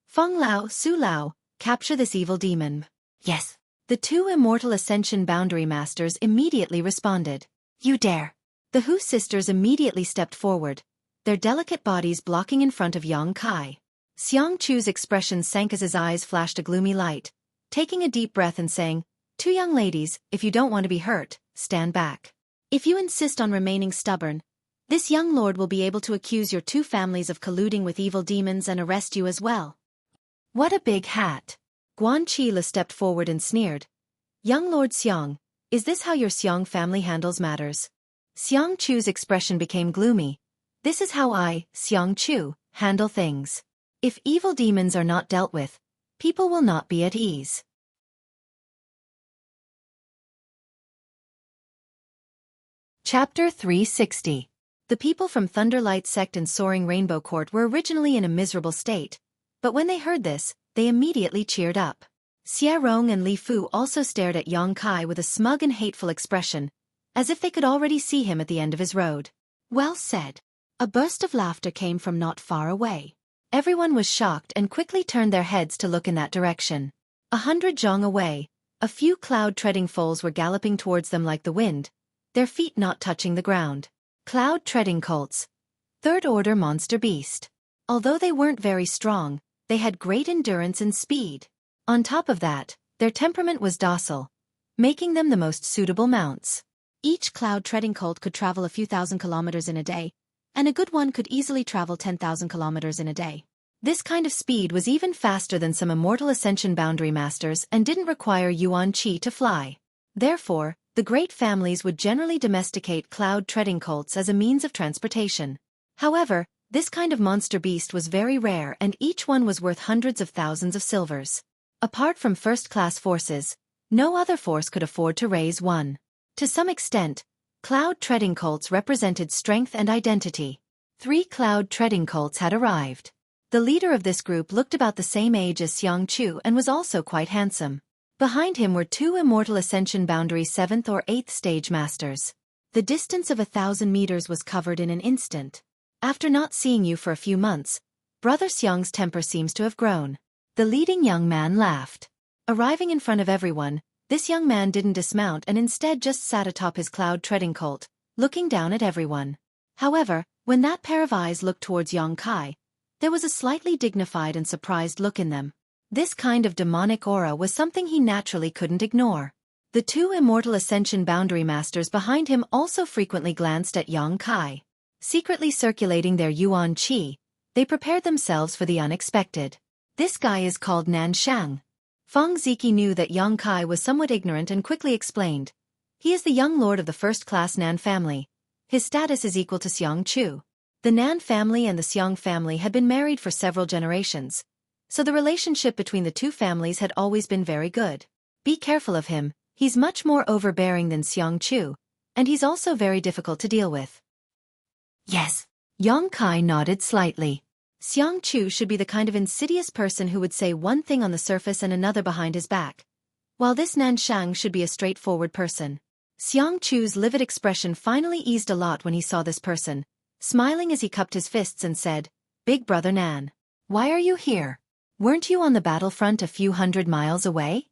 Feng Lao, Su Lao, capture this evil demon. Yes. The two immortal Ascension Boundary Masters immediately responded. You dare. The Hu sisters immediately stepped forward, their delicate bodies blocking in front of Yang Kai. Xiang Chu's expression sank as his eyes flashed a gloomy light, taking a deep breath and saying, Two young ladies, if you don't want to be hurt, stand back. If you insist on remaining stubborn, this young lord will be able to accuse your two families of colluding with evil demons and arrest you as well. What a big hat! Guan Qile stepped forward and sneered. Young Lord Xiang, is this how your Xiang family handles matters? Xiang Chu's expression became gloomy. This is how I, Xiang Chu, handle things. If evil demons are not dealt with, people will not be at ease. Chapter 360. The people from Thunderlight Sect and Soaring Rainbow Court were originally in a miserable state, but when they heard this, they immediately cheered up. Xueqi and Li Fu also stared at Yang Kai with a smug and hateful expression, as if they could already see him at the end of his road. Well said. A burst of laughter came from not far away. Everyone was shocked and quickly turned their heads to look in that direction. 100 zhang away, a few cloud-treading foals were galloping towards them like the wind, their feet not touching the ground. Cloud-treading colts. Third-order monster beast. Although they weren't very strong, they had great endurance and speed. On top of that, their temperament was docile, making them the most suitable mounts. Each cloud-treading colt could travel a few thousand kilometers in a day, and a good one could easily travel 10,000 kilometers in a day. This kind of speed was even faster than some immortal ascension boundary masters and didn't require yuan qi to fly. Therefore, the great families would generally domesticate cloud-treading colts as a means of transportation. However, this kind of monster beast was very rare and each one was worth hundreds of thousands of silvers. Apart from first-class forces, no other force could afford to raise one. To some extent, cloud-treading colts represented strength and identity. 3 cloud-treading colts had arrived. The leader of this group looked about the same age as Xueqi and was also quite handsome. Behind him were 2 immortal ascension boundary 7th or 8th stage masters. The distance of 1,000 meters was covered in an instant. After not seeing you for a few months, Brother Xiang's temper seems to have grown. The leading young man laughed. Arriving in front of everyone, this young man didn't dismount and instead just sat atop his cloud-treading colt, looking down at everyone. However, when that pair of eyes looked towards Xueqi, there was a slightly dignified and surprised look in them. This kind of demonic aura was something he naturally couldn't ignore. The 2 immortal ascension boundary masters behind him also frequently glanced at Xueqi. Secretly circulating their yuan qi, they prepared themselves for the unexpected. This guy is called Nanshang. Xueqi knew that Xueqi was somewhat ignorant and quickly explained. He is the young lord of the first-class Nan family. His status is equal to Xueqi. The Nan family and the Xiang family had been married for several generations, so the relationship between the 2 families had always been very good. Be careful of him, he's much more overbearing than Xueqi, and he's also very difficult to deal with. Yes. Xueqi nodded slightly. Xueqi should be the kind of insidious person who would say one thing on the surface and another behind his back, while this Nanshang should be a straightforward person. Xueqi's livid expression finally eased a lot when he saw this person, smiling as he cupped his fists and said, "Big brother Nan, why are you here? Weren't you on the battlefront a few hundred miles away?"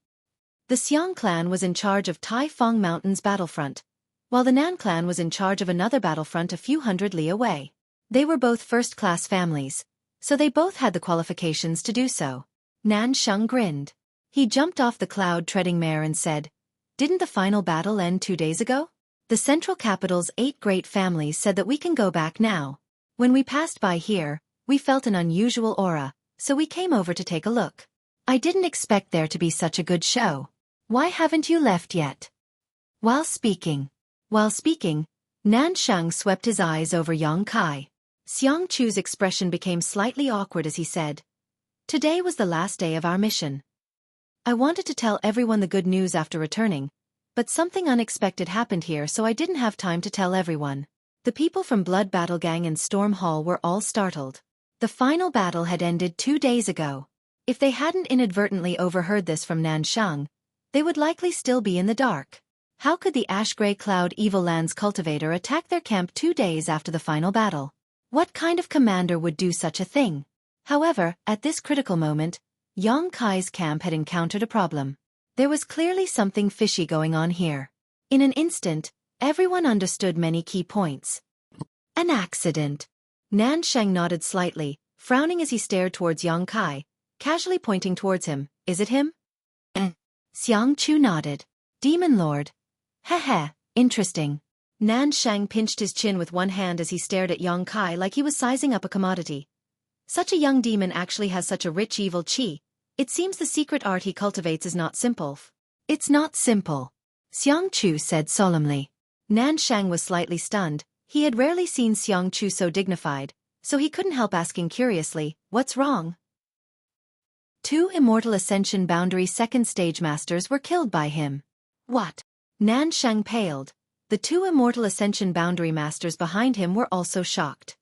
The Xiang clan was in charge of Taifeng Mountain's battlefront, while the Nan clan was in charge of another battlefront a few hundred li away. They were both first-class families, so they both had the qualifications to do so. Nansheng grinned. He jumped off the cloud-treading mare and said, "Didn't the final battle end 2 days ago? The central capital's 8 great families said that we can go back now. When we passed by here, we felt an unusual aura, so we came over to take a look. I didn't expect there to be such a good show. Why haven't you left yet?" While speaking, Nansheng swept his eyes over Xueqi. Xueqi's expression became slightly awkward as he said, "Today was the last day of our mission. I wanted to tell everyone the good news after returning, but something unexpected happened here so I didn't have time to tell everyone." The people from Blood Battle Gang and Storm Hall were all startled. The final battle had ended 2 days ago. If they hadn't inadvertently overheard this from Nansheng, they would likely still be in the dark. How could the Ash-Grey Cloud Evil Lands cultivator attack their camp 2 days after the final battle? What kind of commander would do such a thing? However, at this critical moment, Xueqi's camp had encountered a problem. There was clearly something fishy going on here. In an instant, everyone understood many key points. An accident. Nansheng nodded slightly, frowning as he stared towards Xueqi, casually pointing towards him. "Is it him?" Xueqi nodded. "Demon Lord. Heh, interesting." Nansheng pinched his chin with one hand as he stared at Xueqi like he was sizing up a commodity. Such a young demon actually has such a rich evil qi. It seems the secret art he cultivates is not simple. "It's not simple," Xueqi said solemnly. Nansheng was slightly stunned. He had rarely seen Xueqi so dignified, so he couldn't help asking curiously, "What's wrong?" 2 immortal ascension boundary 2nd stage masters were killed by him. What? Nansheng paled. The 2 immortal ascension boundary masters behind him were also shocked.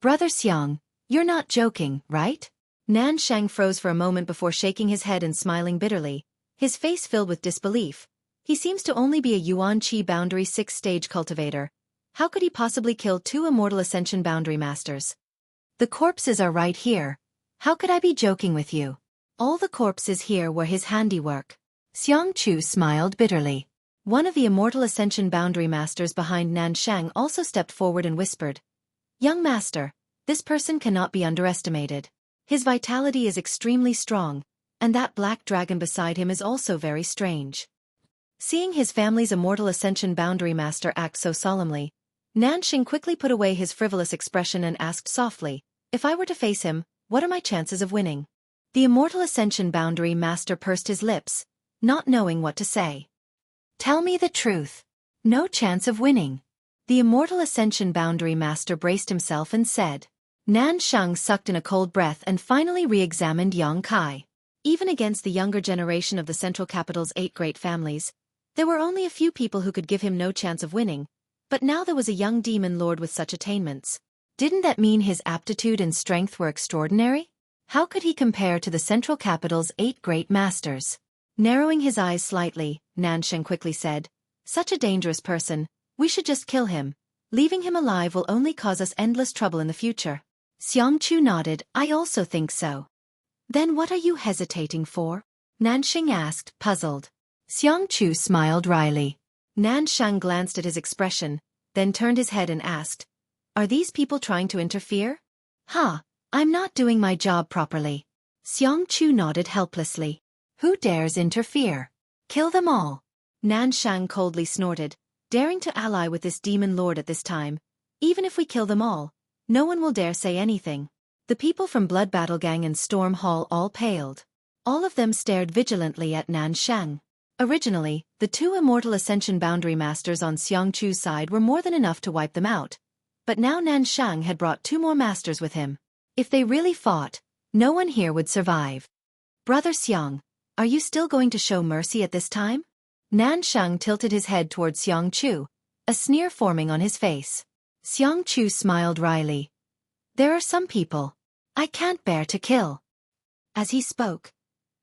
"Brother Xiang, you're not joking, right?" Nansheng froze for a moment before shaking his head and smiling bitterly, his face filled with disbelief. He seems to only be a Yuan Qi boundary 6th stage cultivator. How could he possibly kill 2 immortal ascension boundary masters? "The corpses are right here. How could I be joking with you? All the corpses here were his handiwork." Xueqi smiled bitterly. One of the immortal ascension boundary masters behind Nansheng also stepped forward and whispered, "Young master, this person cannot be underestimated. His vitality is extremely strong, and that black dragon beside him is also very strange." Seeing his family's immortal ascension boundary master act so solemnly, Nansheng quickly put away his frivolous expression and asked softly, "If I were to face him, What are my chances of winning? The Immortal Ascension Boundary Master pursed his lips, not knowing what to say. Tell me the truth. No chance of winning. The Immortal Ascension Boundary Master braced himself and said. Nan Shang sucked in a cold breath and finally re-examined Yang Kai. Even against the younger generation of the Central Capital's 8 great families, there were only a few people who could give him no chance of winning, but now there was a young demon lord with such attainments. Didn't that mean his aptitude and strength were extraordinary? How could he compare to the Central Capital's 8 great masters? Narrowing his eyes slightly, Nan Shang quickly said, Such a dangerous person, we should just kill him. Leaving him alive will only cause us endless trouble in the future. Xiang Chu nodded, I also think so. Then what are you hesitating for? Nanxing asked, puzzled. Xiang Chu smiled wryly. Nan Shang glanced at his expression, then turned his head and asked, Are these people trying to interfere? I'm not doing my job properly. Xiang Chu nodded helplessly. Who dares interfere? Kill them all. Nan Shang coldly snorted, daring to ally with this demon lord at this time. Even if we kill them all, no one will dare say anything. The people from Blood Battle Gang and Storm Hall all paled. All of them stared vigilantly at Nan Shang. Originally, the 2 Immortal Ascension Boundary Masters on Xiang Chu's side were more than enough to wipe them out. But now Nan Shang had brought 2 more masters with him. If they really fought, no one here would survive. Brother Xiang, are you still going to show mercy at this time? Nan Shang tilted his head towards Xiang Chu, a sneer forming on his face. Xiang Chu smiled wryly. There are some people I can't bear to kill. As he spoke,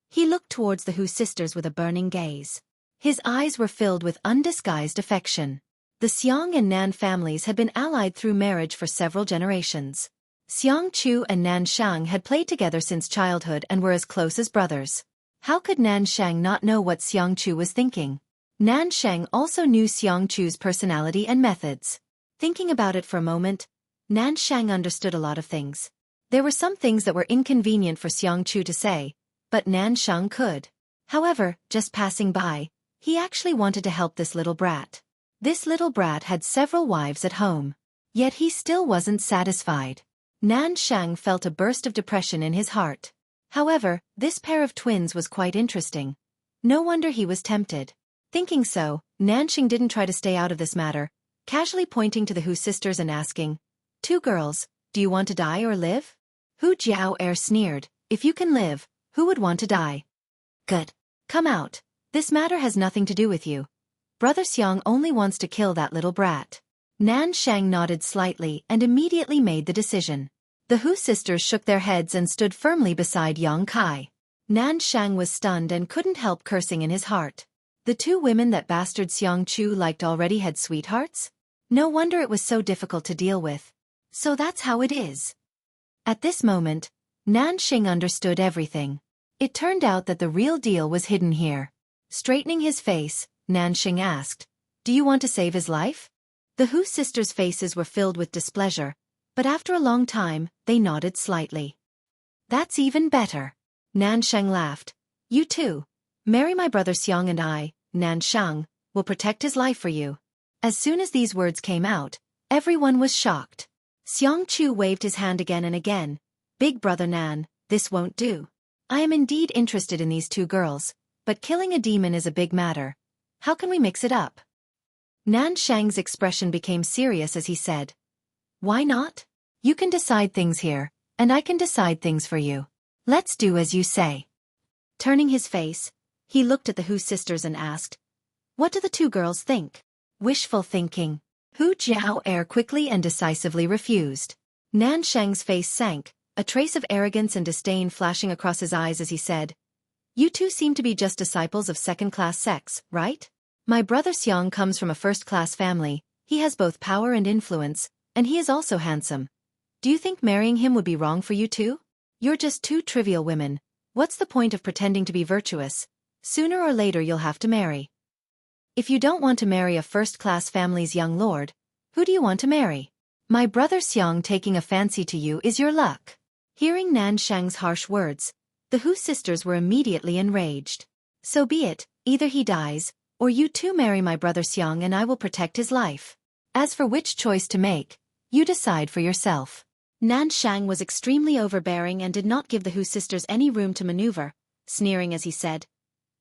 he looked towards the Hu sisters with a burning gaze. His eyes were filled with undisguised affection. The Xiang and Nan families had been allied through marriage for several generations. Xiang Chu and Nan Shang had played together since childhood and were as close as brothers. How could Nan Shang not know what Xiang Chu was thinking? Nan Shang also knew Xiang Chu's personality and methods. Thinking about it for a moment, Nan Shang understood a lot of things. There were some things that were inconvenient for Xiang Chu to say, but Nan Shang could. However, just passing by, he actually wanted to help this little brat. This little brat had several wives at home. Yet he still wasn't satisfied. Nan Shang felt a burst of depression in his heart. However, this pair of twins was quite interesting. No wonder he was tempted. Thinking so, Nanxing didn't try to stay out of this matter, casually pointing to the Hu sisters and asking, 2 girls, do you want to die or live? Hu Jiao sneered, if you can live, who would want to die? Good. Come out. This matter has nothing to do with you. Brother Xiang only wants to kill that little brat. Nan Shang nodded slightly and immediately made the decision. The Hu sisters shook their heads and stood firmly beside Yang Kai. Nan Shang was stunned and couldn't help cursing in his heart. The 2 women that bastard Xiang Chu liked already had sweethearts? No wonder it was so difficult to deal with. So that's how it is. At this moment, Nanxing understood everything. It turned out that the real deal was hidden here. Straightening his face, Nanxing asked, Do you want to save his life? The Hu sisters' faces were filled with displeasure, but after a long time, they nodded slightly. That's even better. Nanxing laughed. You too. Marry my brother Xiang and I, Nanshang, will protect his life for you. As soon as these words came out, everyone was shocked. Xiang Chu waved his hand again and again. Big brother Nan, this won't do. I am indeed interested in these 2 girls, but killing a demon is a big matter. How can we mix it up? Nan Shang's expression became serious as he said, Why not? You can decide things here, and I can decide things for you. Let's do as you say. Turning his face, he looked at the Hu sisters and asked, What do the 2 girls think? Wishful thinking. Hu Jiao quickly and decisively refused. Nan Shang's face sank, a trace of arrogance and disdain flashing across his eyes as he said, You 2 seem to be just disciples of second-class sects, right? My brother Xiang comes from a first-class family, he has both power and influence, and he is also handsome. Do you think marrying him would be wrong for you 2? You're just 2 trivial women. What's the point of pretending to be virtuous? Sooner or later you'll have to marry. If you don't want to marry a first-class family's young lord, who do you want to marry? My brother Xiang taking a fancy to you is your luck. Hearing Nan Shang's harsh words, the Hu sisters were immediately enraged. So be it, either he dies, or you 2 marry my brother Xiang and I will protect his life. As for which choice to make, you decide for yourself. Nan Shang was extremely overbearing and did not give the Hu sisters any room to maneuver, sneering as he said,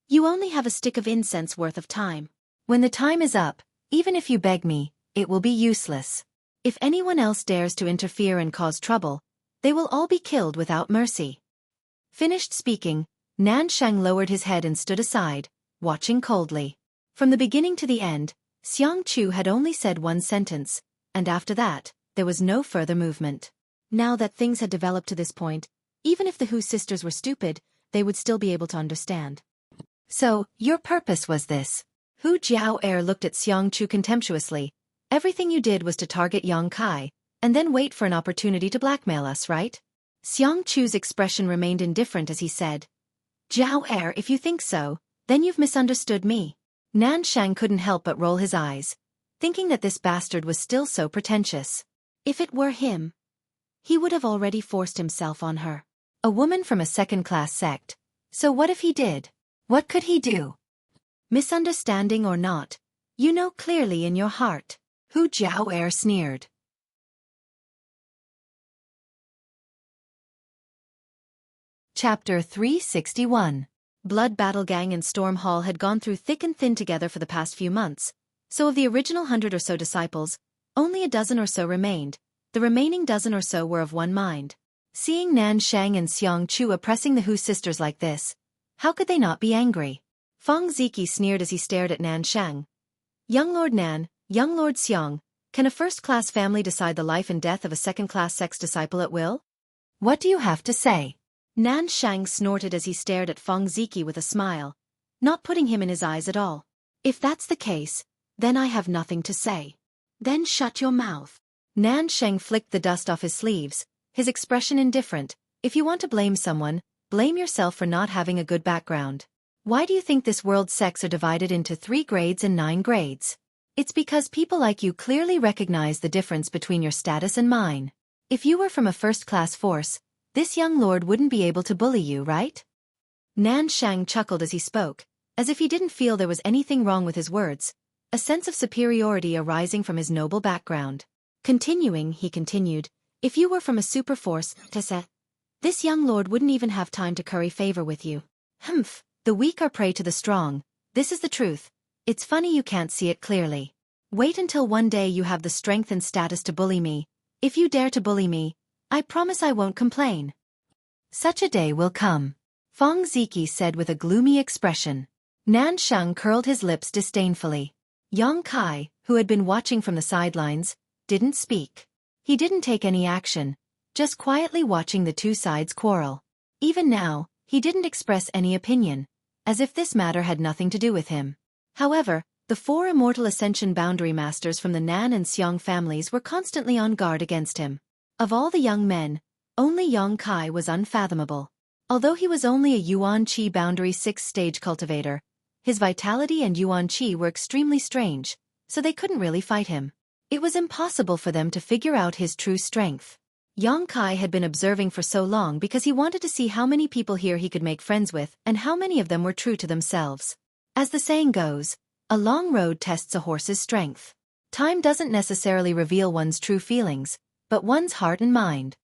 "You only have a stick of incense worth of time. When the time is up, even if you beg me, it will be useless. If anyone else dares to interfere and cause trouble, they will all be killed without mercy." Finished speaking, Nan Shang lowered his head and stood aside, watching coldly. From the beginning to the end, Xueqi had only said one sentence, and after that, there was no further movement. Now that things had developed to this point, even if the Hu sisters were stupid, they would still be able to understand. "So, your purpose was this?" Hu Jiao looked at Xueqi contemptuously. "Everything you did was to target Yang Kai, and then wait for an opportunity to blackmail us, right?" Xueqi's expression remained indifferent as he said, "Jiao, if you think so, then you've misunderstood me." Nan Shang couldn't help but roll his eyes, thinking that this bastard was still so pretentious. If it were him, he would have already forced himself on her. A woman from a second-class sect. So what if he did? What could he do? Misunderstanding or not, you know clearly in your heart. Hu Jiao sneered. Chapter 361. Blood Battle Gang and Storm Hall had gone through thick and thin together for the past few months, so of the original 100 or so disciples, only a dozen or so remained. The remaining dozen or so were of one mind. Seeing Nan Shang and Xueqi oppressing the Hu sisters like this, how could they not be angry? Xueqi sneered as he stared at Nan Shang. "Young Lord Nan, young Lord Xiang, can a first-class family decide the life and death of a second-class sex disciple at will? What do you have to say?" Nan Shang snorted as he stared at Xueqi with a smile, not putting him in his eyes at all. "If that's the case, then I have nothing to say." "Then shut your mouth." Nan Shang flicked the dust off his sleeves, his expression indifferent. "If you want to blame someone, blame yourself for not having a good background. Why do you think this world's sects are divided into 3 grades and 9 grades? It's because people like you clearly recognize the difference between your status and mine. If you were from a first-class force, this young lord wouldn't be able to bully you, right?" Nan Shang chuckled as he spoke, as if he didn't feel there was anything wrong with his words, a sense of superiority arising from his noble background. Continuing, he continued, "If you were from a super force, this young lord wouldn't even have time to curry favor with you. Humph, the weak are prey to the strong. This is the truth. It's funny you can't see it clearly. Wait until one day you have the strength and status to bully me. If you dare to bully me, I promise I won't complain." "Such a day will come," Xueqi said with a gloomy expression. Nan Shang curled his lips disdainfully. Yang Kai, who had been watching from the sidelines, didn't speak. He didn't take any action, just quietly watching the two sides quarrel. Even now, he didn't express any opinion, as if this matter had nothing to do with him. However, the 4 immortal Ascension Boundary Masters from the Nan and Xiang families were constantly on guard against him. Of all the young men, only Yang Kai was unfathomable. Although he was only a Yuan Qi Boundary 6th-stage cultivator, his vitality and Yuan Qi were extremely strange, so they couldn't really fight him. It was impossible for them to figure out his true strength. Yang Kai had been observing for so long because he wanted to see how many people here he could make friends with and how many of them were true to themselves. As the saying goes, a long road tests a horse's strength. Time doesn't necessarily reveal one's true feelings, but one's heart and mind.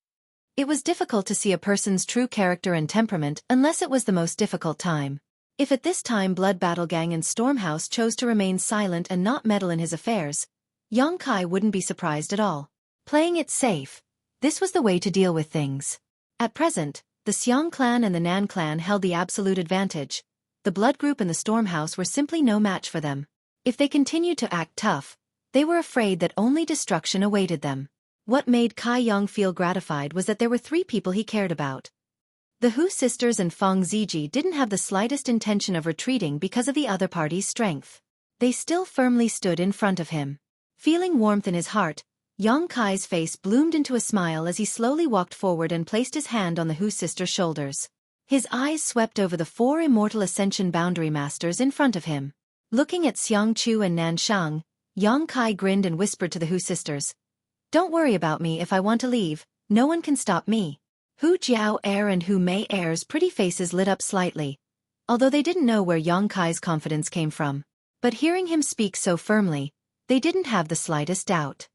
It was difficult to see a person's true character and temperament unless it was the most difficult time. If at this time Blood Battle Gang and Stormhouse chose to remain silent and not meddle in his affairs, Yang Kai wouldn't be surprised at all. Playing it safe, this was the way to deal with things. At present, the Xiang clan and the Nan clan held the absolute advantage. The Blood Group and the Stormhouse were simply no match for them. If they continued to act tough, they were afraid that only destruction awaited them. What made Kai Yang feel gratified was that there were 3 people he cared about. The Hu sisters and Xueqi didn't have the slightest intention of retreating because of the other party's strength. They still firmly stood in front of him. Feeling warmth in his heart, Yang Kai's face bloomed into a smile as he slowly walked forward and placed his hand on the Hu sisters' shoulders. His eyes swept over the 4 immortal Ascension Boundary Masters in front of him. Looking at Xueqi and Nan Shang, Yang Kai grinned and whispered to the Hu sisters, "Don't worry about me if I want to leave, no one can stop me." Hu Jiao and Hu Mei pretty faces lit up slightly, although they didn't know where Yang Kai's confidence came from. But hearing him speak so firmly, they didn't have the slightest doubt.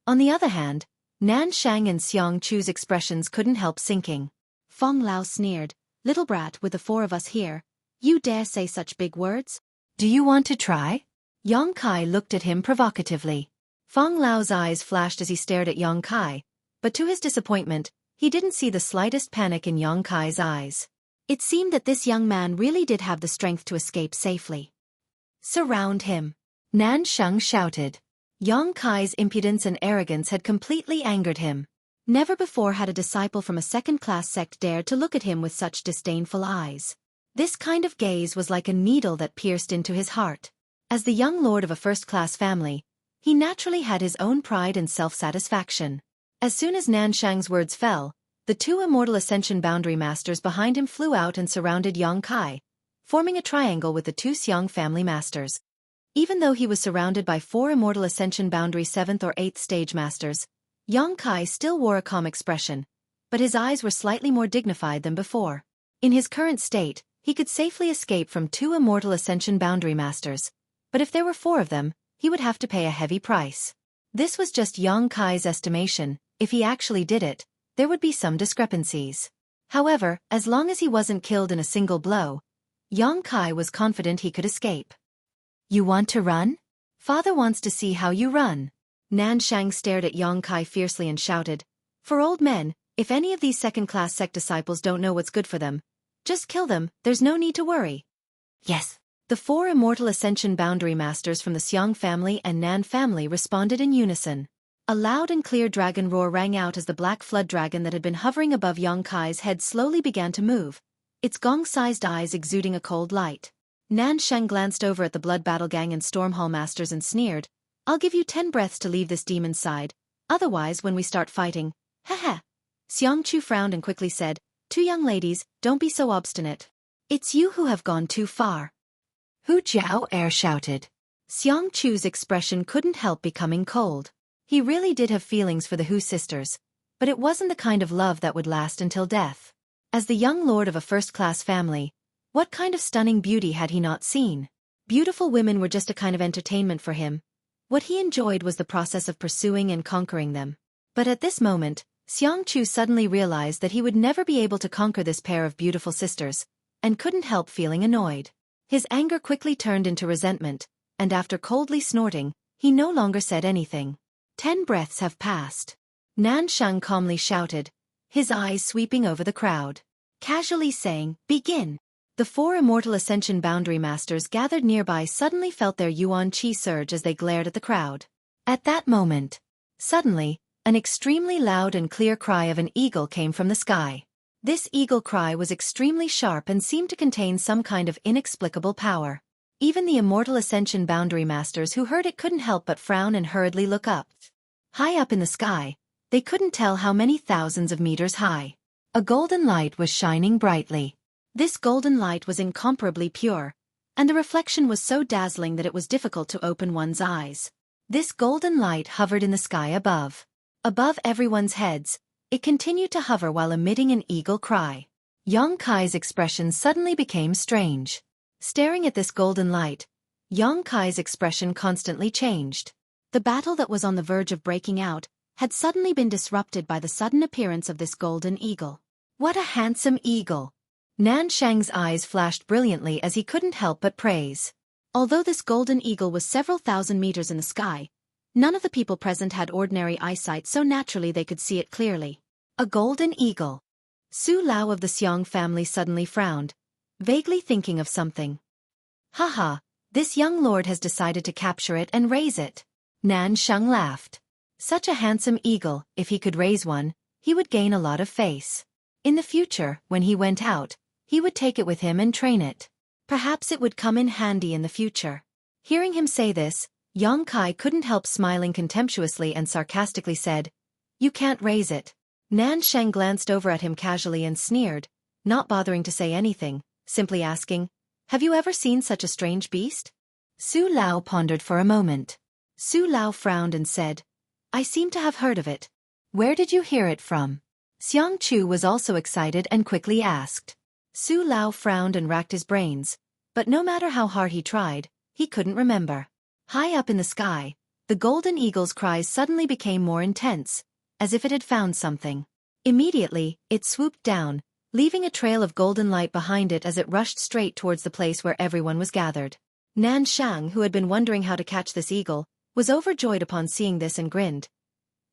On the other hand, Nan Shang and Xiang Chu's expressions couldn't help sinking. Feng Lao sneered. Little brat, with the four of us here, you dare say such big words? Do you want to try? Yang Kai looked at him provocatively. Feng Lao's eyes flashed as he stared at Yang Kai, but to his disappointment, he didn't see the slightest panic in Yang Kai's eyes. It seemed that this young man really did have the strength to escape safely. Surround him, Nan Shang shouted. Yang Kai's impudence and arrogance had completely angered him. Never before had a disciple from a second-class sect dared to look at him with such disdainful eyes. This kind of gaze was like a needle that pierced into his heart. As the young lord of a first-class family, he naturally had his own pride and self-satisfaction. As soon as Nan Shang's words fell, the two immortal Ascension Boundary Masters behind him flew out and surrounded Yang Kai, forming a triangle with the two Xiang family masters. Even though he was surrounded by four immortal Ascension Boundary 7th or 8th stage masters, Yang Kai still wore a calm expression, but his eyes were slightly more dignified than before. In his current state, he could safely escape from two immortal Ascension Boundary Masters, but if there were four of them, he would have to pay a heavy price. This was just Yang Kai's estimation. If he actually did it, there would be some discrepancies. However, as long as he wasn't killed in a single blow, Yang Kai was confident he could escape. You want to run? Father wants to see how you run. Nan Shang stared at Yang Kai fiercely and shouted, For old men, if any of these second-class sect disciples don't know what's good for them, just kill them, there's no need to worry. Yes. The four immortal Ascension Boundary Masters from the Xiang family and Nan family responded in unison. A loud and clear dragon roar rang out as the black flood dragon that had been hovering above Yang Kai's head slowly began to move, its gong-sized eyes exuding a cold light. Nan Shang glanced over at the Blood Battle Gang and Stormhall Masters and sneered, I'll give you 10 breaths to leave this demon's side, otherwise when we start fighting, haha. Xiang Chu frowned and quickly said, Two young ladies, don't be so obstinate. It's you who have gone too far. Hu Jiao Air shouted. Xiang Chu's expression couldn't help becoming cold. He really did have feelings for the Hu sisters, but it wasn't the kind of love that would last until death. As the young lord of a first-class family, what kind of stunning beauty had he not seen? Beautiful women were just a kind of entertainment for him. What he enjoyed was the process of pursuing and conquering them. But at this moment, Xiang Chu suddenly realized that he would never be able to conquer this pair of beautiful sisters, and couldn't help feeling annoyed. His anger quickly turned into resentment, and after coldly snorting, he no longer said anything. 10 breaths have passed. Nan Shang calmly shouted, his eyes sweeping over the crowd. Casually saying, Begin. The four immortal Ascension Boundary Masters gathered nearby suddenly felt their Yuan Qi surge as they glared at the crowd. At that moment, suddenly, an extremely loud and clear cry of an eagle came from the sky. This eagle cry was extremely sharp and seemed to contain some kind of inexplicable power. Even the immortal Ascension Boundary Masters who heard it couldn't help but frown and hurriedly look up. High up in the sky, they couldn't tell how many thousands of meters high. A golden light was shining brightly. This golden light was incomparably pure, and the reflection was so dazzling that it was difficult to open one's eyes. This golden light hovered in the sky above. Above everyone's heads, it continued to hover while emitting an eagle cry. Yang Kai's expression suddenly became strange. Staring at this golden light, Yang Kai's expression constantly changed. The battle that was on the verge of breaking out had suddenly been disrupted by the sudden appearance of this golden eagle. What a handsome eagle! Nan Shang's eyes flashed brilliantly as he couldn't help but praise. Although this golden eagle was several thousand meters in the sky, none of the people present had ordinary eyesight, so naturally they could see it clearly. A golden eagle. Su Lao of the Xiang family suddenly frowned, vaguely thinking of something. Haha, this young lord has decided to capture it and raise it. Nan Shang laughed. Such a handsome eagle, if he could raise one, he would gain a lot of face. In the future, when he went out, he would take it with him and train it. Perhaps it would come in handy in the future. Hearing him say this, Yang Kai couldn't help smiling contemptuously and sarcastically said, You can't raise it. Nan Shang glanced over at him casually and sneered, not bothering to say anything, simply asking, Have you ever seen such a strange beast? Su Lao pondered for a moment. Su Lao frowned and said, I seem to have heard of it. Where did you hear it from? Xiang Chu was also excited and quickly asked. Su Lao frowned and racked his brains, but no matter how hard he tried, he couldn't remember. High up in the sky, the golden eagle's cries suddenly became more intense, as if it had found something. Immediately, it swooped down, leaving a trail of golden light behind it as it rushed straight towards the place where everyone was gathered. Nan Shang, who had been wondering how to catch this eagle, was overjoyed upon seeing this and grinned.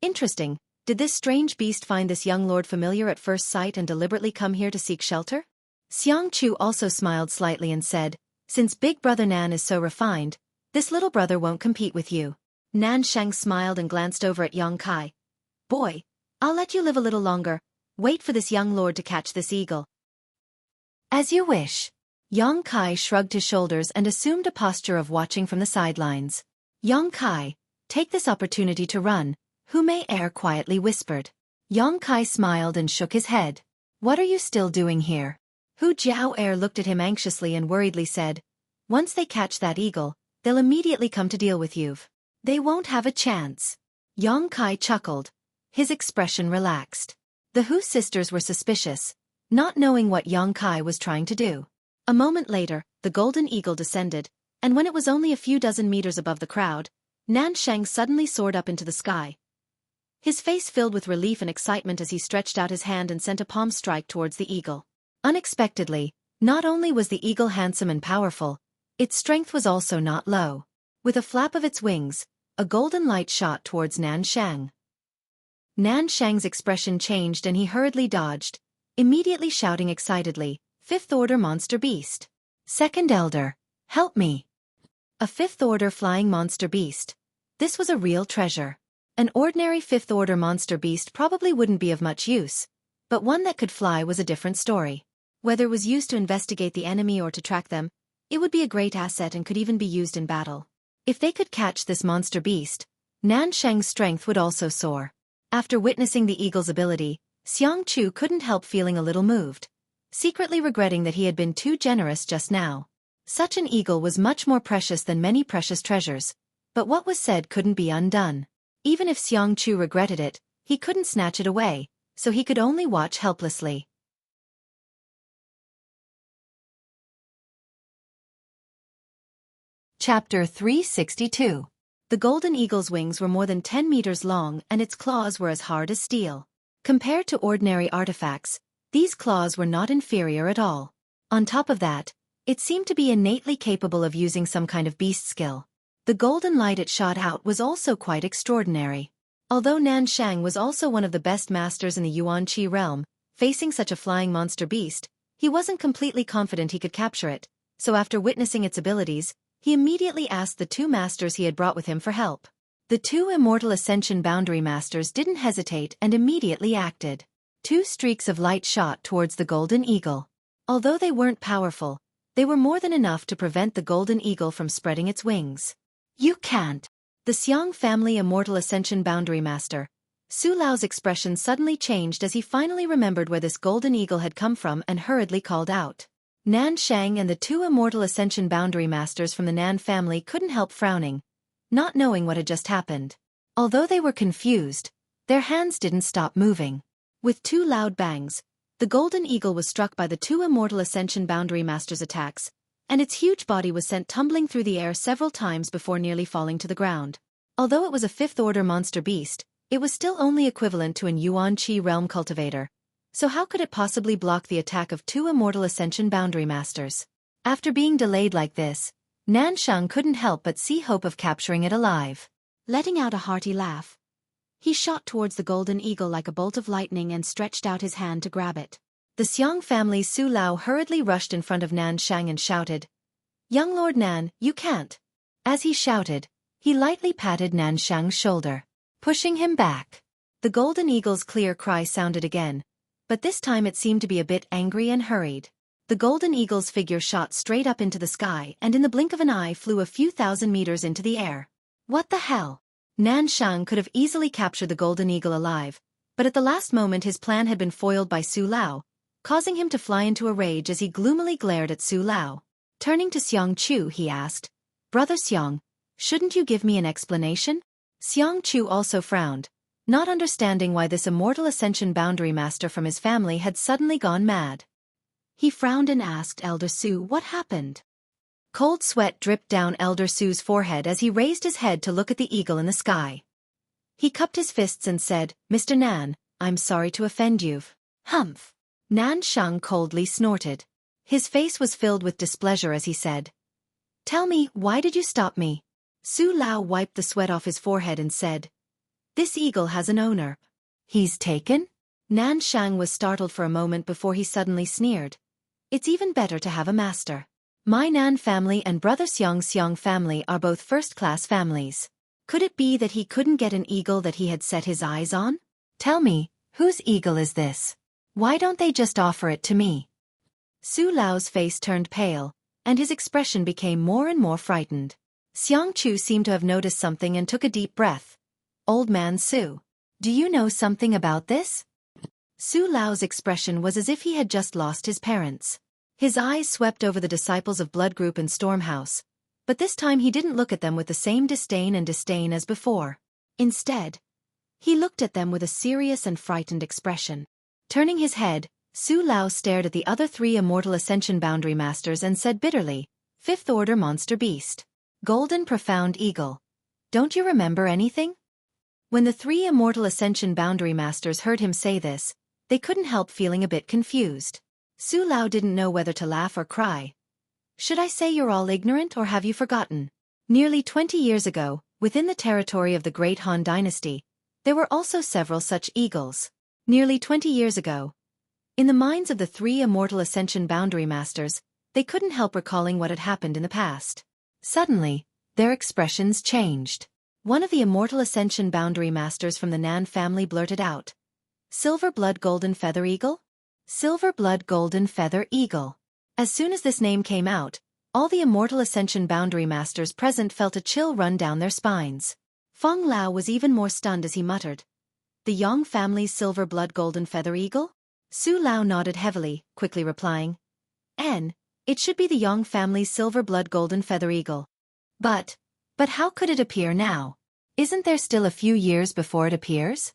Interesting, did this strange beast find this young lord familiar at first sight and deliberately come here to seek shelter? Xiang Chu also smiled slightly and said, since big brother Nan is so refined, this little brother won't compete with you. Nan Shang smiled and glanced over at Yang Kai. Boy, I'll let you live a little longer, wait for this young lord to catch this eagle. As you wish. Yang Kai shrugged his shoulders and assumed a posture of watching from the sidelines. Yang Kai, take this opportunity to run, Hu Mei Er quietly whispered. Yang Kai smiled and shook his head. What are you still doing here? Hu Jiao Er looked at him anxiously and worriedly said, once they catch that eagle, they'll immediately come to deal with you. They won't have a chance. Yang Kai chuckled. His expression relaxed. The Hu sisters were suspicious, not knowing what Yang Kai was trying to do. A moment later, the golden eagle descended, and when it was only a few dozen meters above the crowd, Nan Shang suddenly soared up into the sky. His face filled with relief and excitement as he stretched out his hand and sent a palm strike towards the eagle. Unexpectedly, not only was the eagle handsome and powerful, its strength was also not low. With a flap of its wings, a golden light shot towards Nan Shang. Nan Shang's expression changed and he hurriedly dodged, immediately shouting excitedly, Fifth Order Monster Beast. Second Elder, help me. A Fifth Order Flying Monster Beast. This was a real treasure. An ordinary Fifth Order Monster Beast probably wouldn't be of much use, but one that could fly was a different story. Whether it was used to investigate the enemy or to track them, it would be a great asset and could even be used in battle. If they could catch this monster beast, Nan Shang's strength would also soar. After witnessing the eagle's ability, Xiang Chu couldn't help feeling a little moved, secretly regretting that he had been too generous just now. Such an eagle was much more precious than many precious treasures, but what was said couldn't be undone. Even if Xiang Chu regretted it, he couldn't snatch it away, so he could only watch helplessly. Chapter 362. The golden eagle's wings were more than 10 meters long and its claws were as hard as steel. Compared to ordinary artifacts, these claws were not inferior at all. On top of that, it seemed to be innately capable of using some kind of beast skill. The golden light it shot out was also quite extraordinary. Although Nan Shang was also one of the best masters in the Yuan Qi realm, facing such a flying monster beast, he wasn't completely confident he could capture it, so after witnessing its abilities, he immediately asked the two masters he had brought with him for help. The two immortal Ascension Boundary Masters didn't hesitate and immediately acted. Two streaks of light shot towards the golden eagle. Although they weren't powerful, they were more than enough to prevent the golden eagle from spreading its wings. You can't. The Xiang family immortal Ascension Boundary Master, Su Lao's expression suddenly changed as he finally remembered where this golden eagle had come from and hurriedly called out. Nan Shang and the two immortal Ascension Boundary Masters from the Nan family couldn't help frowning, not knowing what had just happened. Although they were confused, their hands didn't stop moving. With two loud bangs, the golden eagle was struck by the two immortal Ascension Boundary Masters' attacks, and its huge body was sent tumbling through the air several times before nearly falling to the ground. Although it was a fifth-order monster beast, it was still only equivalent to an Yuan Qi realm cultivator. So how could it possibly block the attack of two immortal Ascension Boundary Masters? After being delayed like this, Nan Shang couldn't help but see hope of capturing it alive. Letting out a hearty laugh, he shot towards the golden eagle like a bolt of lightning and stretched out his hand to grab it. The Xiang family's Su Lao hurriedly rushed in front of Nan Shang and shouted, "Young Lord Nan, you can't." As he shouted, he lightly patted Nan Shang's shoulder, pushing him back. The golden eagle's clear cry sounded again, but this time it seemed to be a bit angry and hurried. The golden eagle's figure shot straight up into the sky and in the blink of an eye flew a few thousand meters into the air. What the hell? Nan Shang could have easily captured the golden eagle alive, but at the last moment his plan had been foiled by Su Lao, causing him to fly into a rage as he gloomily glared at Su Lao. Turning to Xiang Chu, he asked, "Brother Xiang, shouldn't you give me an explanation?" Xiang Chu also frowned, not understanding why this immortal Ascension Boundary Master from his family had suddenly gone mad. He frowned and asked Elder Su what happened. Cold sweat dripped down Elder Su's forehead as he raised his head to look at the eagle in the sky. He cupped his fists and said, "Mr. Nan, I'm sorry to offend you." Humph. Nan Sheng coldly snorted. His face was filled with displeasure as he said, "Tell me, why did you stop me?" Su Lao wiped the sweat off his forehead and said, "This eagle has an owner." "He's taken?" Nan Shang was startled for a moment before he suddenly sneered. "It's even better to have a master. My Nan family and brother Xiang family are both first-class families. Could it be that he couldn't get an eagle that he had set his eyes on? Tell me, whose eagle is this? Why don't they just offer it to me?" Su Lao's face turned pale, and his expression became more and more frightened. Xiang Chu seemed to have noticed something and took a deep breath. "Old man Su, do you know something about this?" Su Lao's expression was as if he had just lost his parents. His eyes swept over the disciples of Blood Group and Stormhouse, but this time he didn't look at them with the same disdain as before. Instead, he looked at them with a serious and frightened expression. Turning his head, Su Lao stared at the other three Immortal Ascension Boundary Masters and said bitterly, "Fifth Order Monster Beast. Golden Profound Eagle. Don't you remember anything?" When the three Immortal Ascension Boundary Masters heard him say this, they couldn't help feeling a bit confused. Su Lao didn't know whether to laugh or cry. "Should I say you're all ignorant or have you forgotten? Nearly 20 years ago, within the territory of the Great Han Dynasty, there were also several such eagles. Nearly 20 years ago." In the minds of the three Immortal Ascension Boundary Masters, they couldn't help recalling what had happened in the past. Suddenly, their expressions changed. One of the Immortal Ascension Boundary Masters from the Nan family blurted out, "Silver Blood Golden Feather Eagle? Silver Blood Golden Feather Eagle." As soon as this name came out, all the Immortal Ascension Boundary Masters present felt a chill run down their spines. Feng Lao was even more stunned as he muttered, "The Yang family's Silver Blood Golden Feather Eagle?" Su Lao nodded heavily, quickly replying, It should be the Yang family's Silver Blood Golden Feather Eagle. But how could it appear now? Isn't there still a few years before it appears?"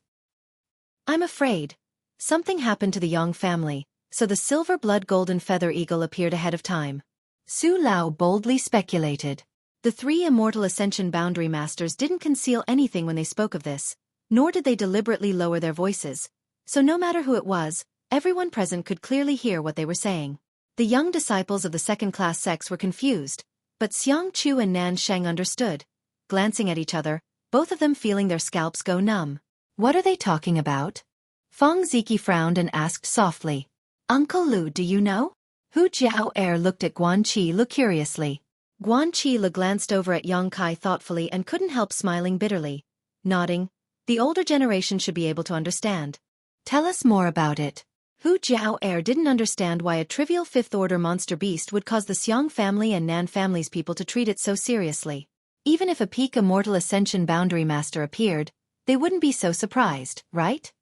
"I'm afraid something happened to the Yang family, so the Silver Blood Golden Feather Eagle appeared ahead of time," Su Lao boldly speculated. The three Immortal Ascension Boundary Masters didn't conceal anything when they spoke of this, nor did they deliberately lower their voices, so no matter who it was, everyone present could clearly hear what they were saying. The young disciples of the second-class sects were confused, but Xiang Chu and Nan Sheng understood. Glancing at each other, both of them feeling their scalps go numb. "What are they talking about?" Feng Ziki frowned and asked softly, "Uncle Lu, do you know?" Hu Jiao Er looked at Guan Qi Lu curiously. Guan Qi Lu glanced over at Yang Kai thoughtfully and couldn't help smiling bitterly. Nodding, "The older generation should be able to understand. Tell us more about it." Hu Jiao Er didn't understand why a trivial fifth-order monster beast would cause the Xiang family and Nan family's people to treat it so seriously. Even if a peak Immortal Ascension Boundary Master appeared, they wouldn't be so surprised, right?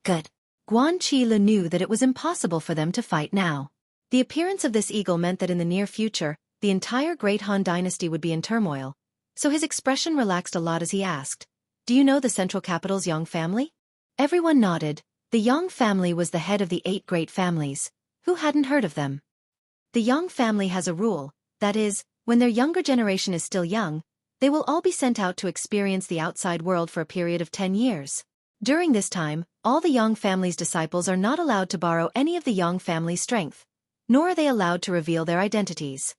Good. Guan Qi Lu knew that it was impossible for them to fight now. The appearance of this eagle meant that in the near future, the entire Great Han Dynasty would be in turmoil, so his expression relaxed a lot as he asked, "Do you know the central capital's Yang family?" Everyone nodded. The Yang family was the head of the 8 great families. Who hadn't heard of them? The Yang family has a rule, that is, when their younger generation is still young, they will all be sent out to experience the outside world for a period of 10 years. During this time, all the Yang family's disciples are not allowed to borrow any of the Yang family's strength, nor are they allowed to reveal their identities.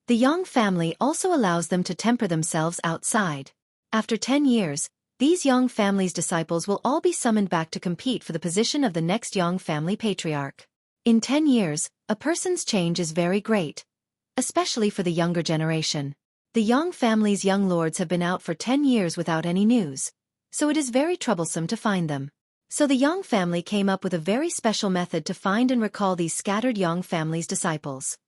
The Yang family also allows them to temper themselves outside. After 10 years, these Yang family's disciples will all be summoned back to compete for the position of the next Yang family patriarch. In 10 years, a person's change is very great, especially for the younger generation. The Yang family's young lords have been out for 10 years without any news, so it is very troublesome to find them. So the Yang family came up with a very special method to find and recall these scattered Yang family's disciples.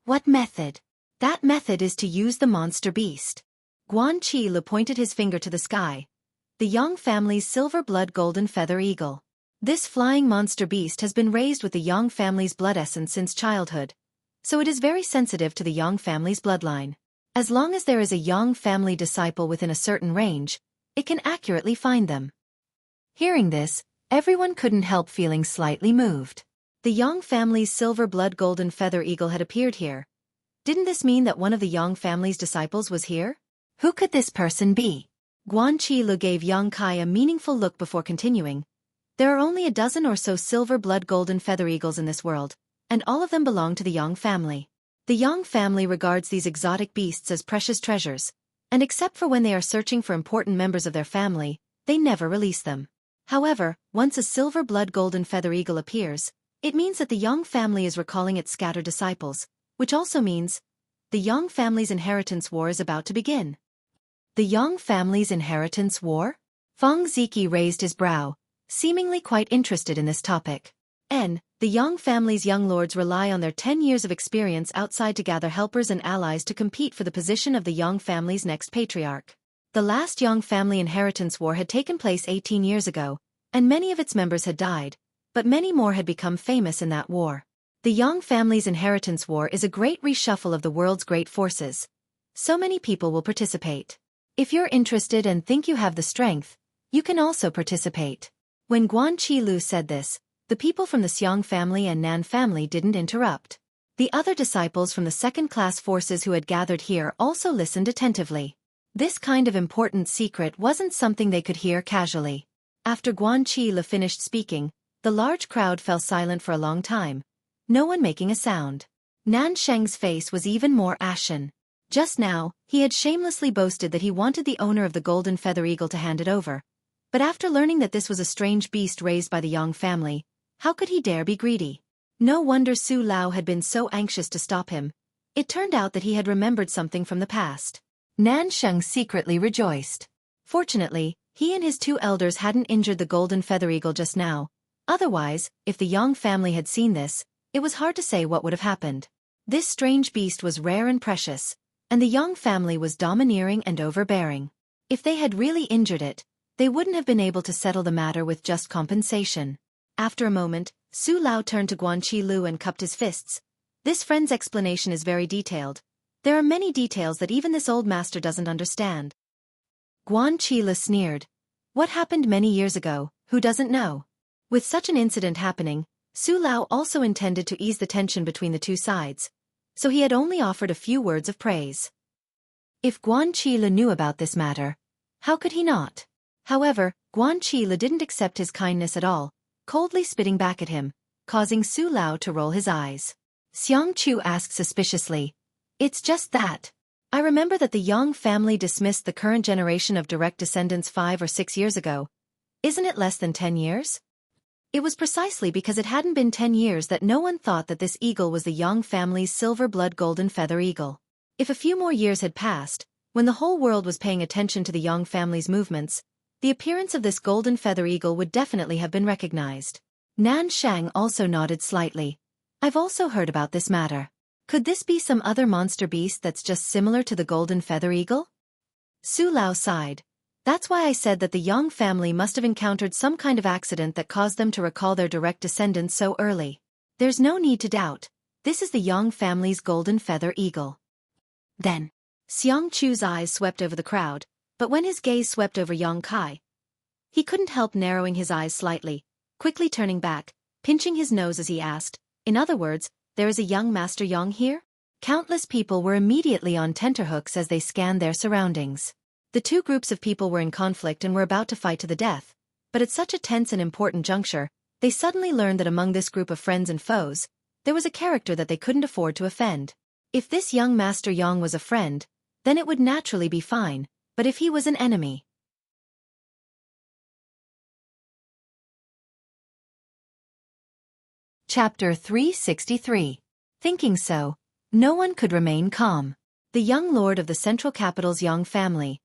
What method? That method is to use the monster beast. Guan Qi Lu pointed his finger to the sky. The Yang family's Silver Blood Golden Feather Eagle. This flying monster beast has been raised with the Yang family's blood essence since childhood, so it is very sensitive to the Yang family's bloodline. As long as there is a Yang family disciple within a certain range, it can accurately find them. Hearing this, everyone couldn't help feeling slightly moved. The Yang family's Silver Blood Golden Feather Eagle had appeared here. Didn't this mean that one of the Yang family's disciples was here? Who could this person be? Guanqilu gave Yang Kai a meaningful look before continuing. There are only a dozen or so silver blood golden feather eagles in this world, and all of them belong to the Yang family. The Yang family regards these exotic beasts as precious treasures, and except for when they are searching for important members of their family, they never release them. However, once a silver blood golden feather eagle appears, it means that the Yang family is recalling its scattered disciples, which also means the Yang family's inheritance war is about to begin. The Yang family's inheritance war? Feng Ziki raised his brow, seemingly quite interested in this topic. The Yang family's young lords rely on their 10 years of experience outside to gather helpers and allies to compete for the position of the Yang family's next patriarch. The last Yang family inheritance war had taken place 18 years ago, and many of its members had died, but many more had become famous in that war. The Yang family's inheritance war is a great reshuffle of the world's great forces. So many people will participate. If you're interested and think you have the strength, you can also participate. When Guanqilu said this, the people from the Xiang family and Nan family didn't interrupt. The other disciples from the second-class forces who had gathered here also listened attentively. This kind of important secret wasn't something they could hear casually. After Guanqilu finished speaking, the large crowd fell silent for a long time, no one making a sound. Nan Sheng's face was even more ashen. Just now, he had shamelessly boasted that he wanted the owner of the golden feather eagle to hand it over. But after learning that this was a strange beast raised by the Yang family, how could he dare be greedy? No wonder Su Lao had been so anxious to stop him. It turned out that he had remembered something from the past. Nan Sheng secretly rejoiced. Fortunately, he and his two elders hadn't injured the golden feather eagle just now. Otherwise, if the Yang family had seen this, it was hard to say what would have happened. This strange beast was rare and precious, and the Yang family was domineering and overbearing. If they had really injured it, they wouldn't have been able to settle the matter with just compensation. After a moment, Su Lao turned to Guanqilu and cupped his fists. This friend's explanation is very detailed. There are many details that even this old master doesn't understand. Guanqilu sneered. What happened many years ago, who doesn't know? With such an incident happening, Su Lao also intended to ease the tension between the two sides, so he had only offered a few words of praise. If Guanqilu knew about this matter, how could he not? However, Guanqilu didn't accept his kindness at all, coldly spitting back at him, causing Su Lao to roll his eyes. Xiang Chu asked suspiciously, "It's just that. I remember that the Yang family dismissed the current generation of direct descendants 5 or 6 years ago. Isn't it less than 10 years? It was precisely because it hadn't been 10 years that no one thought that this eagle was the Yang family's silver blood golden feather eagle. If a few more years had passed, when the whole world was paying attention to the Yang family's movements, the appearance of this golden feather eagle would definitely have been recognized." Nan Shang also nodded slightly. "I've also heard about this matter. Could this be some other monster beast that's just similar to the golden feather eagle?" Su Lao sighed. "That's why I said that the Yang family must have encountered some kind of accident that caused them to recall their direct descendants so early. There's no need to doubt. This is the Yang family's golden feather eagle." Then, Xiang Chu's eyes swept over the crowd, but when his gaze swept over Yang Kai, he couldn't help narrowing his eyes slightly, quickly turning back, pinching his nose as he asked, "In other words, there is a young Master Yang here?" Countless people were immediately on tenterhooks as they scanned their surroundings. The two groups of people were in conflict and were about to fight to the death, but at such a tense and important juncture, they suddenly learned that among this group of friends and foes, there was a character that they couldn't afford to offend. If this young Master Yang was a friend, then it would naturally be fine, but if he was an enemy... Chapter 363. Thinking so, no one could remain calm. The young lord of the central capital's Yang family.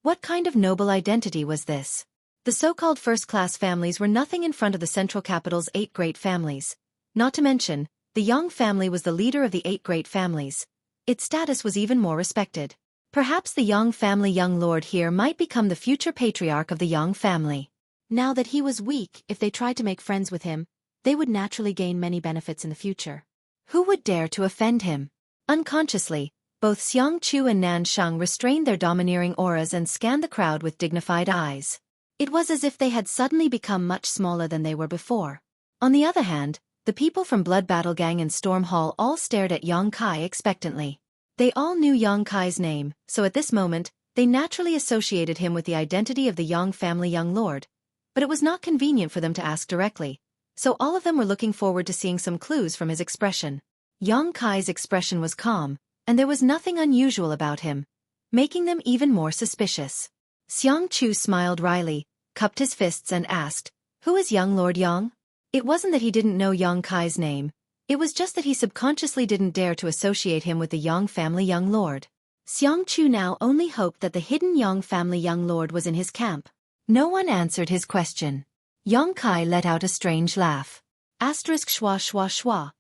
What kind of noble identity was this? The so-called first-class families were nothing in front of the central capital's 8 great families. Not to mention, the Yang family was the leader of the 8 great families. Its status was even more respected. Perhaps the Yang family young lord here might become the future patriarch of the Yang family. Now that he was weak, if they tried to make friends with him, they would naturally gain many benefits in the future. Who would dare to offend him? Unconsciously, both Xiang Chu and Nan Shang restrained their domineering auras and scanned the crowd with dignified eyes. It was as if they had suddenly become much smaller than they were before. On the other hand, the people from Blood Battle Gang and Storm Hall all stared at Yang Kai expectantly. They all knew Yang Kai's name, so at this moment, They naturally associated him with the identity of the Yang family young lord, but it was not convenient for them to ask directly, so all of them were looking forward to seeing some clues from his expression. Yang Kai's expression was calm, and there was nothing unusual about him, making them even more suspicious. Xiang Chu smiled wryly, cupped his fists and asked, "Who is young Lord Yang?" It wasn't that he didn't know Yang Kai's name, it was just that he subconsciously didn't dare to associate him with the Yang family young lord. Xiang Chu now only hoped that the hidden Yang family young lord was in his camp. No one answered his question. Yang Kai let out a strange laugh. Asterisk schwa schwa schwa.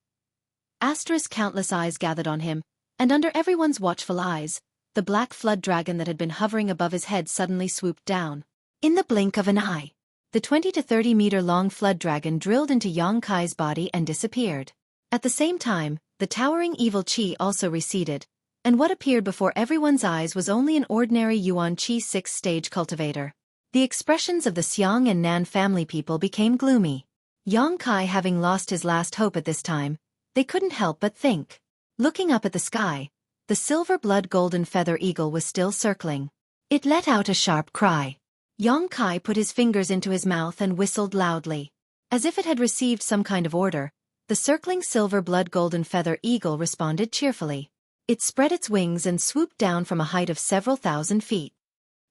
Asterisk countless eyes gathered on him, and under everyone's watchful eyes, the black flood dragon that had been hovering above his head suddenly swooped down. In the blink of an eye, the 20 to 30 meter long flood dragon drilled into Yang Kai's body and disappeared. At the same time, the towering evil qi also receded, and what appeared before everyone's eyes was only an ordinary Yuan Qi 6th-stage cultivator. The expressions of the Xiang and Nan family people became gloomy. Yang Kai having lost his last hope at this time, they couldn't help but think. Looking up at the sky, the silver blood golden feather eagle was still circling. It let out a sharp cry. Yang Kai put his fingers into his mouth and whistled loudly. As if it had received some kind of order, the circling silver blood golden feather eagle responded cheerfully. It spread its wings and swooped down from a height of several thousand feet.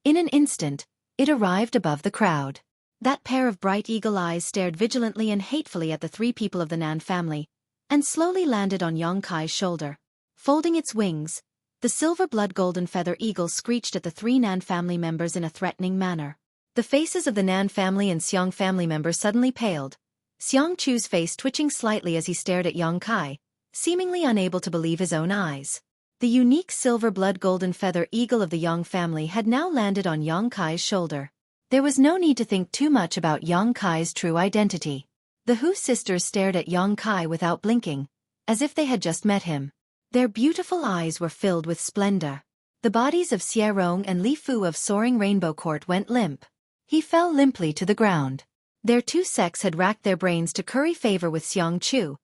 In an instant, it arrived above the crowd. That pair of bright eagle eyes stared vigilantly and hatefully at the three people of the Nan family, and slowly landed on Yang Kai's shoulder. Folding its wings, the silver blood golden feather eagle screeched at the three Nan family members in a threatening manner. The faces of the Nan family and Xiang family members suddenly paled, Xiang Chu's face twitching slightly as he stared at Yang Kai, seemingly unable to believe his own eyes. The unique silver blood golden feather eagle of the Yang family had now landed on Yang Kai's shoulder. There was no need to think too much about Yang Kai's true identity. The Hu sisters stared at Yang Kai without blinking, as if they had just met him. Their beautiful eyes were filled with splendor. The bodies of Xie Rong and Li Fu of Soaring Rainbow Court went limp. He fell limply to the ground. Their two sects had racked their brains to curry favor with Xiang Chu,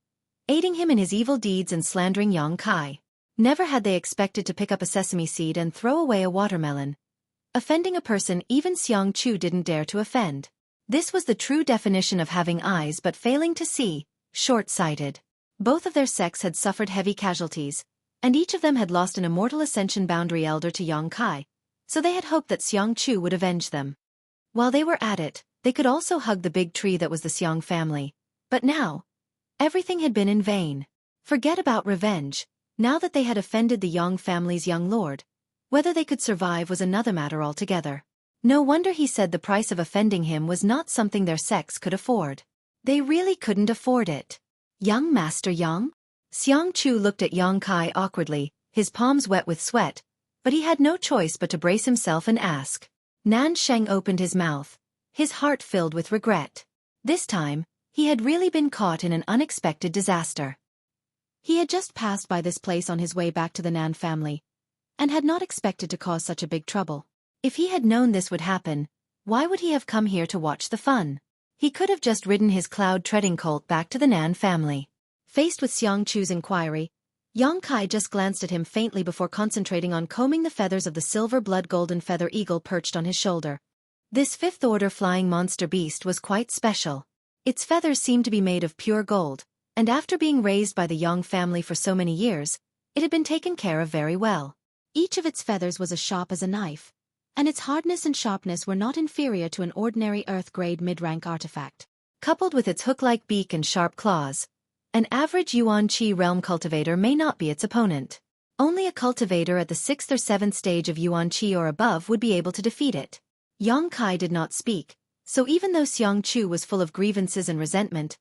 aiding him in his evil deeds and slandering Yang Kai. Never had they expected to pick up a sesame seed and throw away a watermelon. Offending a person even Xiang Chu didn't dare to offend. This was the true definition of having eyes but failing to see, short-sighted. Both of their sects had suffered heavy casualties, and each of them had lost an immortal ascension boundary elder to Yang Kai, so they had hoped that Xiang Chu would avenge them. While they were at it, they could also hug the big tree that was the Xiang family. But now, everything had been in vain. Forget about revenge. Now that they had offended the Yang family's young lord, whether they could survive was another matter altogether. No wonder he said the price of offending him was not something their sects could afford. They really couldn't afford it. Young Master Yang? Xiang Chu looked at Yang Kai awkwardly, his palms wet with sweat, but he had no choice but to brace himself and ask. Nan Sheng opened his mouth, his heart filled with regret. This time, he had really been caught in an unexpected disaster. He had just passed by this place on his way back to the Nan family, and had not expected to cause such a big trouble. If he had known this would happen, why would he have come here to watch the fun? He could have just ridden his cloud-treading colt back to the Nan family. Faced with Xiang Chu's inquiry, Yang Kai just glanced at him faintly before concentrating on combing the feathers of the silver blood golden feather eagle perched on his shoulder. This fifth-order flying monster beast was quite special. Its feathers seemed to be made of pure gold, and after being raised by the Yang family for so many years, it had been taken care of very well. Each of its feathers was as sharp as a knife, and its hardness and sharpness were not inferior to an ordinary Earth-grade mid-rank artifact. Coupled with its hook-like beak and sharp claws, an average Yuan Qi realm cultivator may not be its opponent. Only a cultivator at the 6th or 7th stage of Yuan Qi or above would be able to defeat it. Yang Kai did not speak, so even though Xiang Chu was full of grievances and resentment,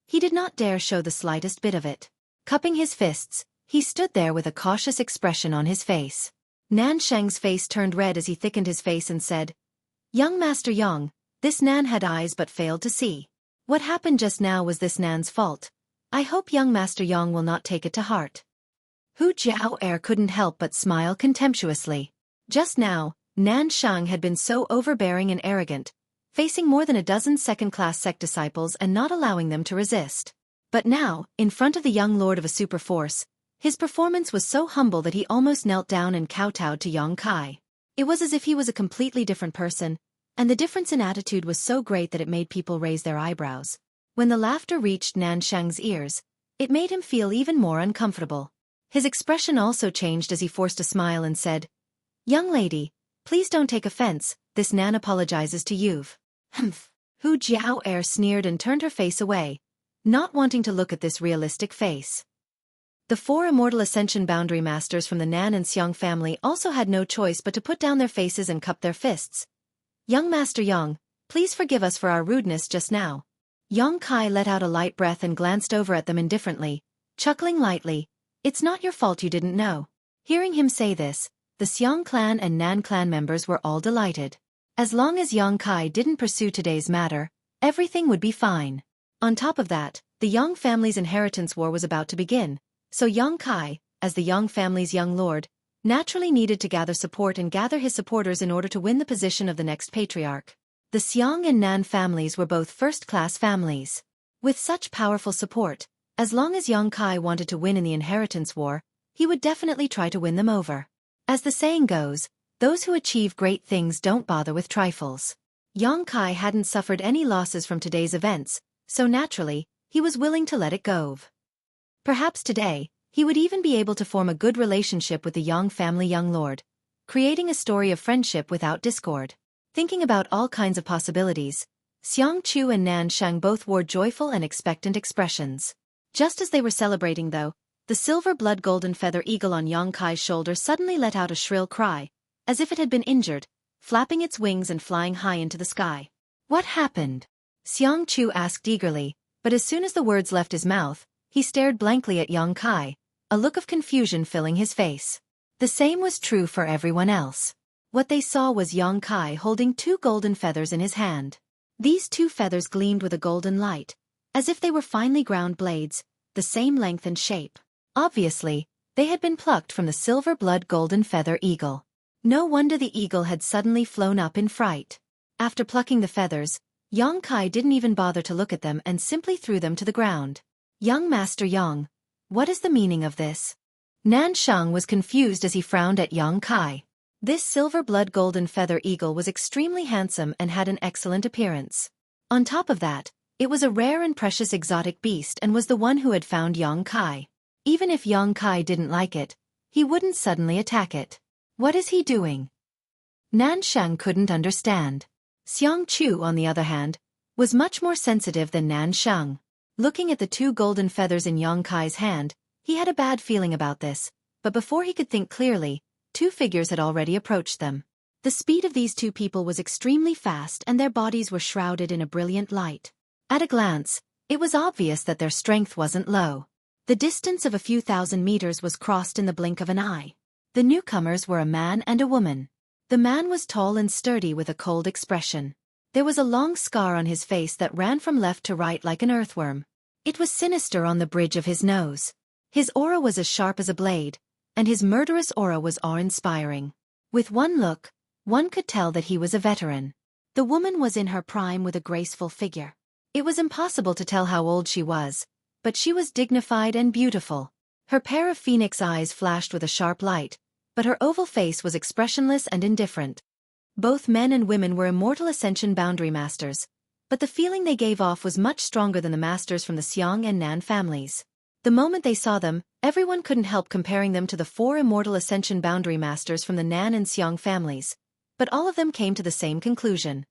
he did not dare show the slightest bit of it. Cupping his fists, he stood there with a cautious expression on his face. Nan Sheng's face turned red as he thickened his face and said, "Young Master Yang, this Nan had eyes but failed to see. What happened just now was this Nan's fault. I hope young Master Yang will not take it to heart." Hu Jiao couldn't help but smile contemptuously. Just now, Nan Shang had been so overbearing and arrogant, facing more than a dozen second-class sect disciples and not allowing them to resist. But now, in front of the young lord of a super force, his performance was so humble that he almost knelt down and kowtowed to Yang Kai. It was as if he was a completely different person, and the difference in attitude was so great that it made people raise their eyebrows. When the laughter reached Nanshang's ears, it made him feel even more uncomfortable. His expression also changed as he forced a smile and said, "Young lady, please don't take offense, this Nan apologizes to you." Humph. Hu Jiao sneered and turned her face away, not wanting to look at this realistic face. The 4 immortal Ascension Boundary Masters from the Nan and Xiang family also had no choice but to put down their faces and cup their fists. "Young Master Yang, please forgive us for our rudeness just now." Yang Kai let out a light breath and glanced over at them indifferently, chuckling lightly. "It's not your fault you didn't know." Hearing him say this, the Xiang clan and Nan clan members were all delighted. As long as Yang Kai didn't pursue today's matter, everything would be fine. On top of that, the Yang family's inheritance war was about to begin, so Yang Kai, as the Yang family's young lord, naturally needed to gather support and gather his supporters in order to win the position of the next patriarch. The Xiang and Nan families were both first-class families. With such powerful support, as long as Yang Kai wanted to win in the inheritance war, he would definitely try to win them over. As the saying goes, those who achieve great things don't bother with trifles. Yang Kai hadn't suffered any losses from today's events, so naturally, he was willing to let it go. Perhaps today, he would even be able to form a good relationship with the Yang family young lord, creating a story of friendship without discord. Thinking about all kinds of possibilities, Xiang Chu and Nan Shang both wore joyful and expectant expressions. Just as they were celebrating though, the silver blood golden feather eagle on Yang Kai's shoulder suddenly let out a shrill cry, as if it had been injured, flapping its wings and flying high into the sky. "What happened?" Xiang Chu asked eagerly, but as soon as the words left his mouth, he stared blankly at Yang Kai, a look of confusion filling his face. The same was true for everyone else. What they saw was Yang Kai holding 2 golden feathers in his hand. These 2 feathers gleamed with a golden light, as if they were finely ground blades, the same length and shape. Obviously, they had been plucked from the silver blood golden feather eagle. No wonder the eagle had suddenly flown up in fright. After plucking the feathers, Yang Kai didn't even bother to look at them and simply threw them to the ground. "Young Master Yang, what is the meaning of this?" Nan Shang was confused as he frowned at Yang Kai. This silver blood golden feather eagle was extremely handsome and had an excellent appearance. On top of that, it was a rare and precious exotic beast and was the one who had found Yang Kai. Even if Yang Kai didn't like it, he wouldn't suddenly attack it. What is he doing? Nan Shang couldn't understand. Xiang Chu, on the other hand, was much more sensitive than Nan Shang. Looking at the 2 golden feathers in Yang Kai's hand, he had a bad feeling about this, but before he could think clearly, 2 figures had already approached them. The speed of these 2 people was extremely fast and their bodies were shrouded in a brilliant light. At a glance, it was obvious that their strength wasn't low. The distance of a few thousand meters was crossed in the blink of an eye. The newcomers were a man and a woman. The man was tall and sturdy with a cold expression. There was a long scar on his face that ran from left to right like an earthworm. It was sinister on the bridge of his nose. His aura was as sharp as a blade, and his murderous aura was awe-inspiring. With one look, one could tell that he was a veteran. The woman was in her prime with a graceful figure. It was impossible to tell how old she was, but she was dignified and beautiful. Her pair of phoenix eyes flashed with a sharp light, but her oval face was expressionless and indifferent. Both men and women were immortal Ascension Boundary Masters, but the feeling they gave off was much stronger than the masters from the Xiang and Nan families. The moment they saw them, everyone couldn't help comparing them to the 4 immortal Ascension Boundary Masters from the Nan and Xiang families, but all of them came to the same conclusion.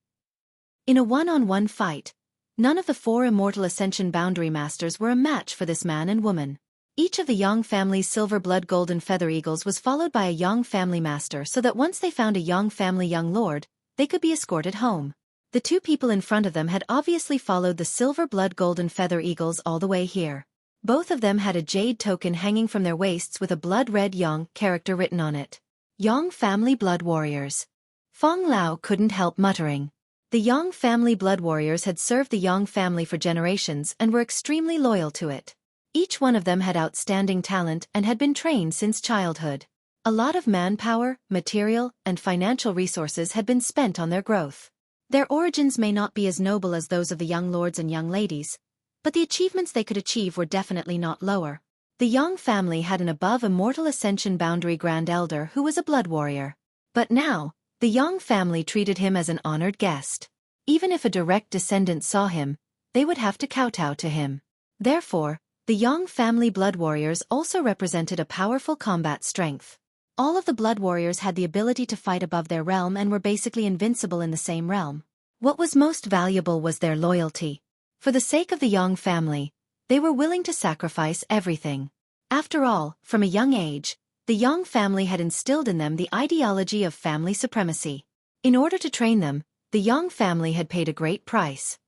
In a one-on-one fight, none of the 4 immortal Ascension Boundary Masters were a match for this man and woman. Each of the Yang family's silver blood golden feather eagles was followed by a Yang family master so that once they found a Yang family young lord, they could be escorted home. The 2 people in front of them had obviously followed the silver blood golden feather eagles all the way here. Both of them had a jade token hanging from their waists with a blood-red Yang character written on it. Yang family blood warriors. Fong Lao couldn't help muttering. The Yang family blood warriors had served the Yang family for generations and were extremely loyal to it. Each one of them had outstanding talent and had been trained since childhood. A lot of manpower, material, and financial resources had been spent on their growth. Their origins may not be as noble as those of the young lords and young ladies, but the achievements they could achieve were definitely not lower. The Yang family had an above immortal Ascension Boundary Grand Elder who was a blood warrior. But now, the Yang family treated him as an honored guest. Even if a direct descendant saw him, they would have to kowtow to him. Therefore, the Yang family blood warriors also represented a powerful combat strength. All of the blood warriors had the ability to fight above their realm and were basically invincible in the same realm. What was most valuable was their loyalty. For the sake of the Yang family, they were willing to sacrifice everything. After all, from a young age, the Yang family had instilled in them the ideology of family supremacy. In order to train them, the Yang family had paid a great price.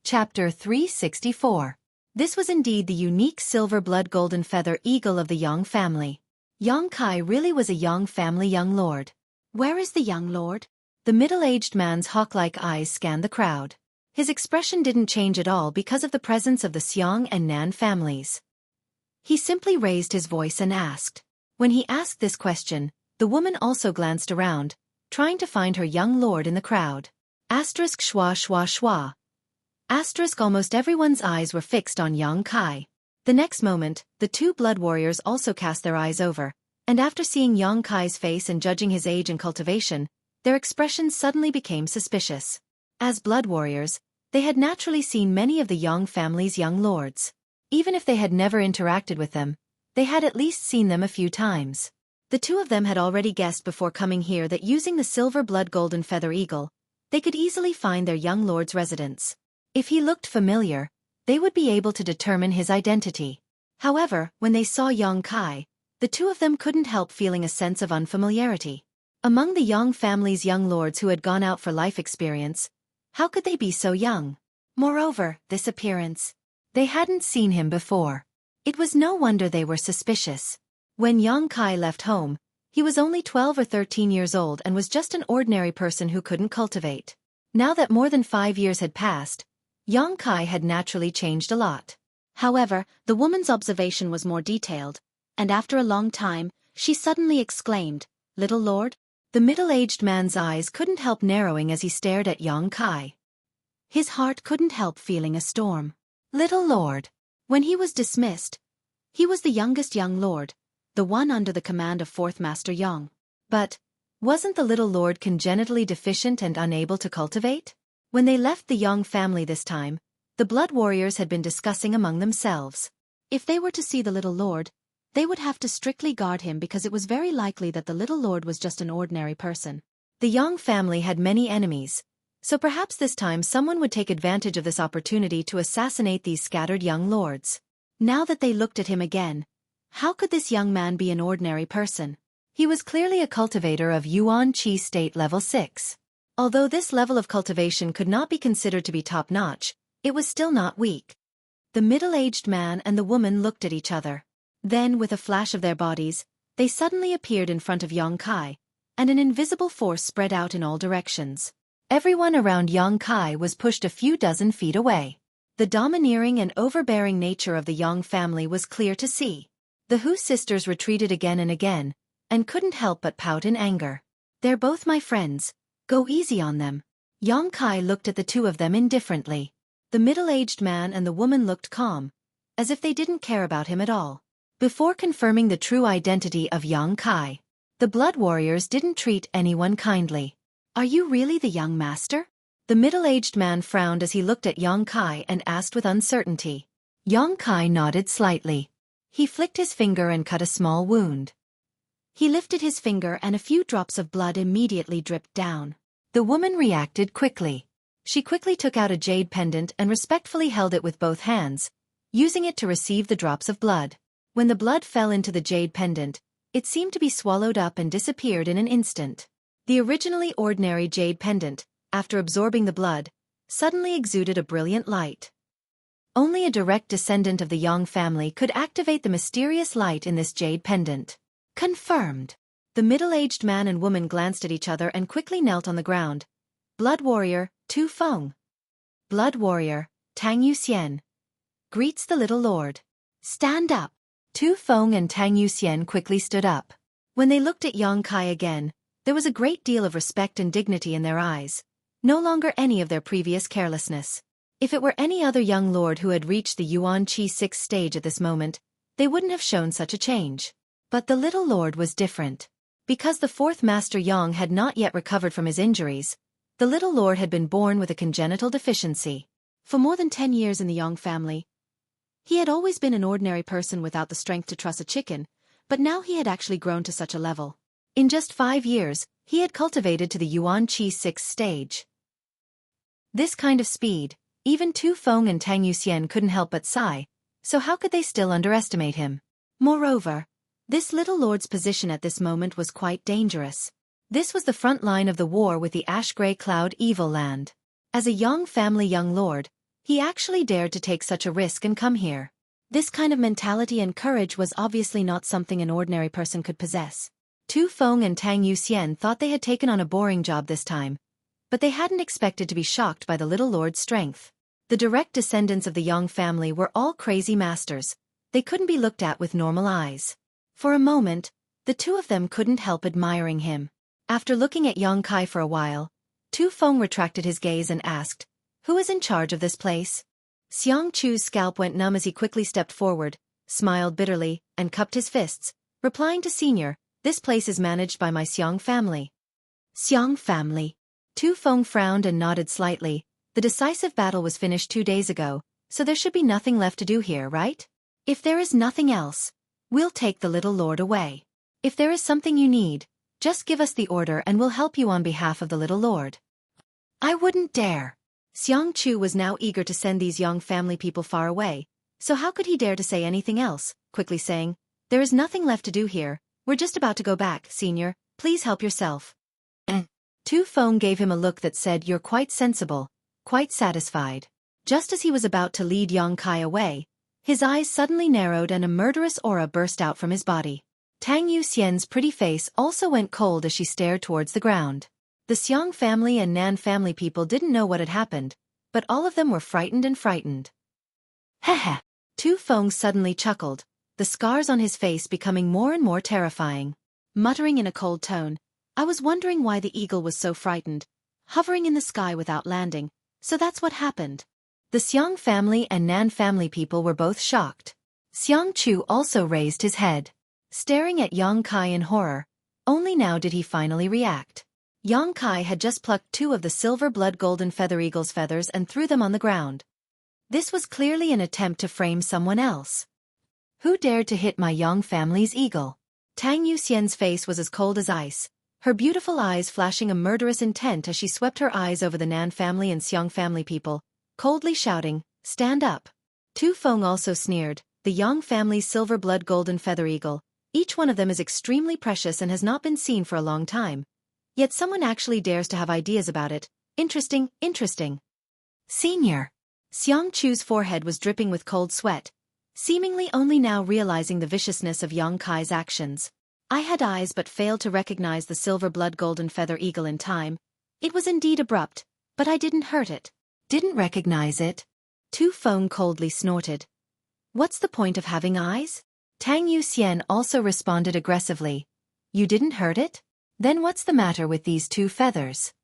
Chapter 364. This was indeed the unique silver blood golden feather eagle of the Yang family. Yang Kai really was a Yang family young lord. Where is the young lord? The middle-aged man's hawk-like eyes scanned the crowd. His expression didn't change at all because of the presence of the Xiang and Nan families. He simply raised his voice and asked. When he asked this question, the woman also glanced around, trying to find her young lord in the crowd. Asterisk schwa schwa schwa. Asterisk almost everyone's eyes were fixed on Yang Kai. The next moment, the two blood warriors also cast their eyes over, and after seeing Yang Kai's face and judging his age and cultivation, their expressions suddenly became suspicious. As blood warriors, they had naturally seen many of the Yang family's young lords. Even if they had never interacted with them, they had at least seen them a few times. The two of them had already guessed before coming here that using the silver blood golden feather eagle, they could easily find their young lord's residence. If he looked familiar, they would be able to determine his identity. However, when they saw Yang Kai, the two of them couldn't help feeling a sense of unfamiliarity. Among the Yang family's young lords who had gone out for life experience, how could they be so young? Moreover, this appearance. They hadn't seen him before. It was no wonder they were suspicious. When Yang Kai left home, he was only 12 or 13 years old and was just an ordinary person who couldn't cultivate. Now that more than 5 years had passed, Yang Kai had naturally changed a lot. However, the woman's observation was more detailed, and after a long time, she suddenly exclaimed, "Little lord?" The middle-aged man's eyes couldn't help narrowing as he stared at Yang Kai. His heart couldn't help feeling a storm. Little lord. When he was dismissed, he was the youngest young lord, the one under the command of Fourth Master Yang. But, wasn't the little lord congenitally deficient and unable to cultivate? When they left the Yang family this time, the blood warriors had been discussing among themselves. If they were to see the little lord, they would have to strictly guard him because it was very likely that the little lord was just an ordinary person. The Yang family had many enemies, so perhaps this time someone would take advantage of this opportunity to assassinate these scattered young lords. Now that they looked at him again, how could this young man be an ordinary person? He was clearly a cultivator of Yuan Qi State Level 6. Although this level of cultivation could not be considered to be top-notch, it was still not weak. The middle-aged man and the woman looked at each other. Then, with a flash of their bodies, they suddenly appeared in front of Yang Kai, and an invisible force spread out in all directions. Everyone around Yang Kai was pushed a few dozen feet away. The domineering and overbearing nature of the Yang family was clear to see. The Hu sisters retreated again and again, and couldn't help but pout in anger. "They're both my friends. Go easy on them." Yang Kai looked at the two of them indifferently. The middle-aged man and the woman looked calm, as if they didn't care about him at all. Before confirming the true identity of Yang Kai, the blood warriors didn't treat anyone kindly. "Are you really the young master?" The middle-aged man frowned as he looked at Yang Kai and asked with uncertainty. Yang Kai nodded slightly. He flicked his finger and cut a small wound. He lifted his finger and a few drops of blood immediately dripped down. The woman reacted quickly. She quickly took out a jade pendant and respectfully held it with both hands, using it to receive the drops of blood. When the blood fell into the jade pendant, it seemed to be swallowed up and disappeared in an instant. The originally ordinary jade pendant, after absorbing the blood, suddenly exuded a brilliant light. Only a direct descendant of the Yang family could activate the mysterious light in this jade pendant. Confirmed. The middle-aged man and woman glanced at each other and quickly knelt on the ground. Blood warrior, Tu Feng. Blood warrior, Tang Yuxian. Greets the little lord. Stand up. Tu Feng and Tang Yuxian quickly stood up. When they looked at Yang Kai again, there was a great deal of respect and dignity in their eyes, no longer any of their previous carelessness. If it were any other young lord who had reached the Yuan Qi 6th stage at this moment, they wouldn't have shown such a change. But the little lord was different. Because the fourth Master Yang had not yet recovered from his injuries, the little lord had been born with a congenital deficiency. For more than 10 years in the Yang family, he had always been an ordinary person without the strength to truss a chicken, but now he had actually grown to such a level. In just 5 years, he had cultivated to the Yuan Qi 6th stage. This kind of speed, even Tu Feng and Tang Yuxian couldn't help but sigh, so how could they still underestimate him? Moreover, this little lord's position at this moment was quite dangerous. This was the front line of the war with the ash-gray cloud evil land. As a Yang family young lord, he actually dared to take such a risk and come here. This kind of mentality and courage was obviously not something an ordinary person could possess. Tu Feng and Tang Yuxian thought they had taken on a boring job this time, but they hadn't expected to be shocked by the little lord's strength. The direct descendants of the Yang family were all crazy masters. They couldn't be looked at with normal eyes. For a moment, the two of them couldn't help admiring him. After looking at Yang Kai for a while, Tu Feng retracted his gaze and asked, "Who is in charge of this place?" Xiang Chu's scalp went numb as he quickly stepped forward, smiled bitterly, and cupped his fists, replying to Senior, "This place is managed by my Xiang family." Xiang family. Tu Feng frowned and nodded slightly. The decisive battle was finished 2 days ago, so there should be nothing left to do here, right? If there is nothing else, we'll take the little lord away. If there is something you need, just give us the order and we'll help you on behalf of the little lord. I wouldn't dare. Xiang Chu was now eager to send these young family people far away, so how could he dare to say anything else, quickly saying, "There is nothing left to do here, we're just about to go back, Senior, please help yourself." Tu Feng gave him a look that said, "You're quite sensible, quite satisfied." Just as he was about to lead Yang Kai away, his eyes suddenly narrowed and a murderous aura burst out from his body. Tang Yuxian's pretty face also went cold as she stared towards the ground. The Xiang family and Nan family people didn't know what had happened, but all of them were frightened and frightened. Heh. Tu Feng suddenly chuckled, the scars on his face becoming more and more terrifying. Muttering in a cold tone, "I was wondering why the eagle was so frightened, hovering in the sky without landing, so that's what happened." The Xiang family and Nan family people were both shocked. Xiang Chu also raised his head, staring at Yang Kai in horror. Only now did he finally react. Yang Kai had just plucked 2 of the silver blood golden feather eagle's feathers and threw them on the ground. This was clearly an attempt to frame someone else. Who dared to hit my Yang family's eagle? Tang Yuxian's face was as cold as ice, her beautiful eyes flashing a murderous intent as she swept her eyes over the Nan family and Xiang family people, coldly shouting, "Stand up." Tu Feng also sneered, "The Yang family's silver blood golden feather eagle, each one of them is extremely precious and has not been seen for a long time. Yet someone actually dares to have ideas about it. Interesting, interesting." Senior. Xiang Chu's forehead was dripping with cold sweat, seemingly only now realizing the viciousness of Yang Kai's actions. I had eyes but failed to recognize the silver blood golden feather eagle in time. It was indeed abrupt, but I didn't hurt it. Didn't recognize it? Tu Feng coldly snorted. What's the point of having eyes? Tang Yuxian also responded aggressively. You didn't hurt it? Then what's the matter with these 2 feathers?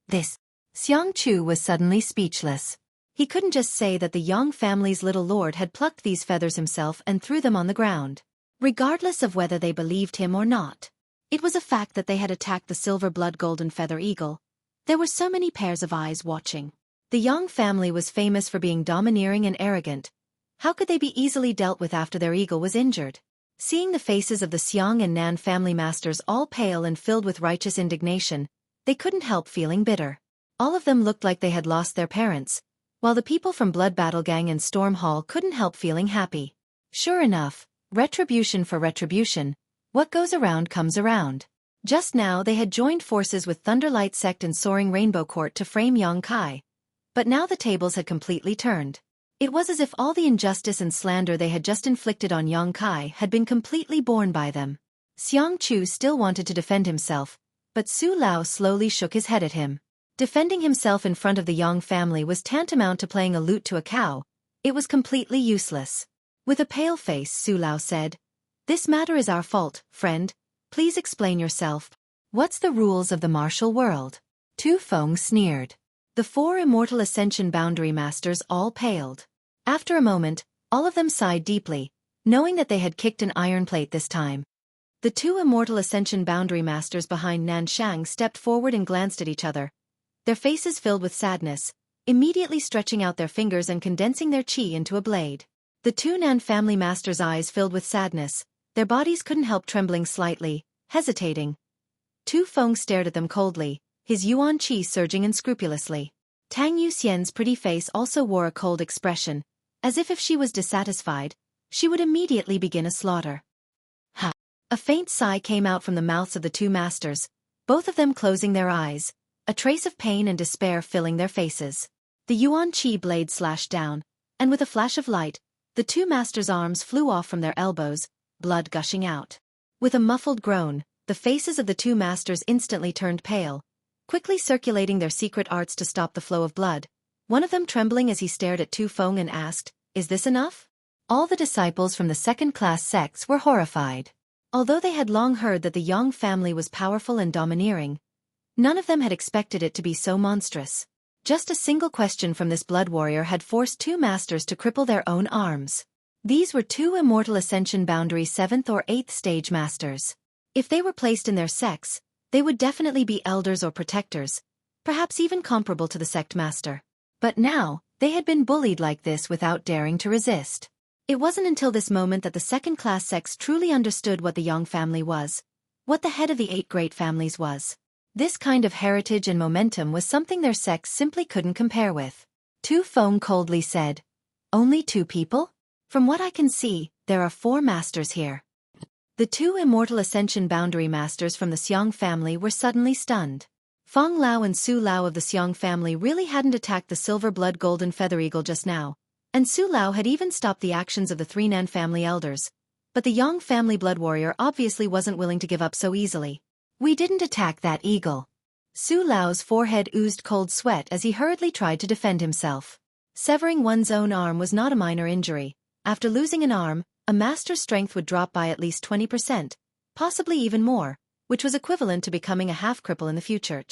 This. Xiang Chu was suddenly speechless. He couldn't just say that the Yang family's little lord had plucked these feathers himself and threw them on the ground, regardless of whether they believed him or not. It was a fact that they had attacked the silver blood golden feather eagle. There were so many pairs of eyes watching. The Yang family was famous for being domineering and arrogant. How could they be easily dealt with after their eagle was injured? Seeing the faces of the Xiang and Nan family masters all pale and filled with righteous indignation, they couldn't help feeling bitter. All of them looked like they had lost their parents, while the people from Blood Battle Gang and Storm Hall couldn't help feeling happy. Sure enough, retribution for retribution, what goes around comes around. Just now they had joined forces with Thunderlight Sect and Soaring Rainbow Court to frame Yang Kai. But now the tables had completely turned. It was as if all the injustice and slander they had just inflicted on Yang Kai had been completely borne by them. Xiang Chu still wanted to defend himself, but Su Lao slowly shook his head at him. Defending himself in front of the Yang family was tantamount to playing a lute to a cow. It was completely useless. With a pale face, Su Lao said, "This matter is our fault, friend. Please explain yourself. What's the rules of the martial world?" Tu Feng sneered. The 4 immortal Ascension Boundary Masters all paled. After a moment, all of them sighed deeply, knowing that they had kicked an iron plate this time. The 2 immortal Ascension Boundary Masters behind Nanshang stepped forward and glanced at each other, their faces filled with sadness, immediately stretching out their fingers and condensing their chi into a blade. The 2 Nan family masters' eyes filled with sadness, their bodies couldn't help trembling slightly, hesitating. Tu Feng stared at them coldly, his yuan chi surging unscrupulously. Tang Yuxian's pretty face also wore a cold expression, as if she was dissatisfied, she would immediately begin a slaughter. Ha! A faint sigh came out from the mouths of the 2 masters, both of them closing their eyes, a trace of pain and despair filling their faces. The yuan chi blade slashed down, and with a flash of light, the 2 masters' arms flew off from their elbows, blood gushing out. With a muffled groan, the faces of the 2 masters instantly turned pale, quickly circulating their secret arts to stop the flow of blood, one of them trembling as he stared at Tu Feng and asked, "Is this enough?" All the disciples from the second-class sects were horrified. Although they had long heard that the Yang family was powerful and domineering, none of them had expected it to be so monstrous. Just a single question from this blood warrior had forced 2 masters to cripple their own arms. These were 2 immortal Ascension Boundary 7th or 8th stage masters. If they were placed in their sects, they would definitely be elders or protectors, perhaps even comparable to the sect master. But now, they had been bullied like this without daring to resist. It wasn't until this moment that the second-class sects truly understood what the Yang family was, what the head of the 8 great families was. This kind of heritage and momentum was something their sects simply couldn't compare with. Tu Feng coldly said, "Only 2 people? From what I can see, there are 4 masters here." The 2 immortal Ascension Boundary Masters from the Xiang family were suddenly stunned. Feng Lao and Su Lao of the Xiang family really hadn't attacked the Silver Blood Golden Feather Eagle just now, and Su Lao had even stopped the actions of the 3 Nan family elders. But the Yang family blood warrior obviously wasn't willing to give up so easily. "We didn't attack that eagle." Su Lao's forehead oozed cold sweat as he hurriedly tried to defend himself. Severing one's own arm was not a minor injury. After losing an arm, a master's strength would drop by at least 20%, possibly even more, which was equivalent to becoming a half-cripple in the future.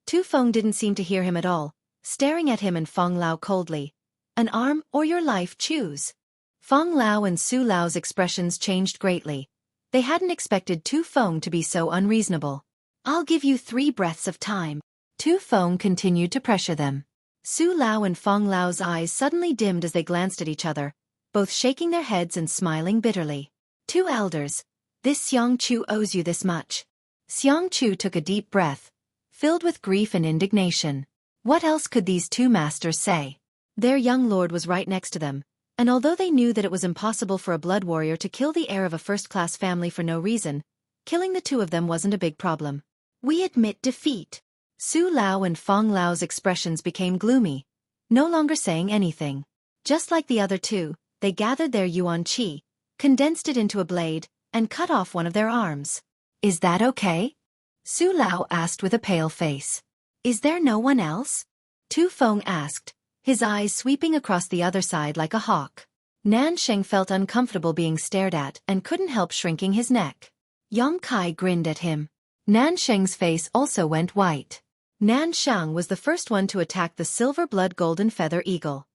Tu Feng didn't seem to hear him at all, staring at him and Feng Lao coldly. "An arm or your life, choose." Feng Lao and Su Lao's expressions changed greatly. They hadn't expected Tu Feng to be so unreasonable. "I'll give you 3 breaths of time." Tu Feng continued to pressure them. Su Lao and Feng Lao's eyes suddenly dimmed as they glanced at each other, both shaking their heads and smiling bitterly. "2 elders, this Xiang Chu owes you this much." Xiang Chu took a deep breath, filled with grief and indignation. What else could these 2 masters say? Their young lord was right next to them, and although they knew that it was impossible for a blood warrior to kill the heir of a first-class family for no reason, killing the 2 of them wasn't a big problem. "We admit defeat." Su Lao and Feng Lao's expressions became gloomy, no longer saying anything. Just like the other 2, they gathered their yuan qi, condensed it into a blade, and cut off one of their arms. "Is that okay?" Su Lao asked with a pale face. "Is there no one else?" Tu Feng asked, his eyes sweeping across the other side like a hawk. Nansheng felt uncomfortable being stared at and couldn't help shrinking his neck. Yang Kai grinned at him. Nansheng's face also went white. Nanshang was the first one to attack the Silver Blood Golden Feather Eagle.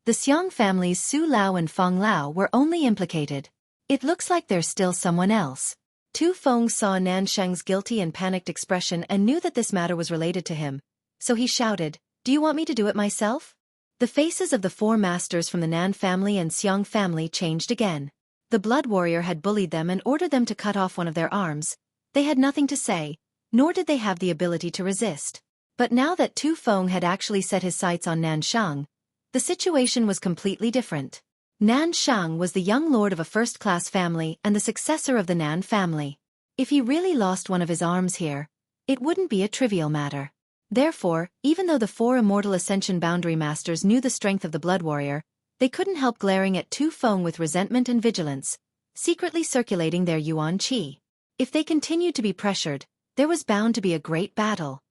The Xiang family's Su Lao and Feng Lao were only implicated. "It looks like there's still someone else." Tu Feng saw Nansheng's guilty and panicked expression and knew that this matter was related to him, so he shouted, "Do you want me to do it myself?" The faces of the 4 masters from the Nan family and Xiang family changed again. The blood warrior had bullied them and ordered them to cut off one of their arms. They had nothing to say, nor did they have the ability to resist. But now that Tu Feng had actually set his sights on Nanshang, the situation was completely different. Nanshang was the young lord of a first-class family and the successor of the Nan family. If he really lost one of his arms here, it wouldn't be a trivial matter. Therefore, even though the 4 immortal Ascension Boundary Masters knew the strength of the blood warrior, they couldn't help glaring at Tu Feng with resentment and vigilance, secretly circulating their yuan qi. If they continued to be pressured, there was bound to be a great battle.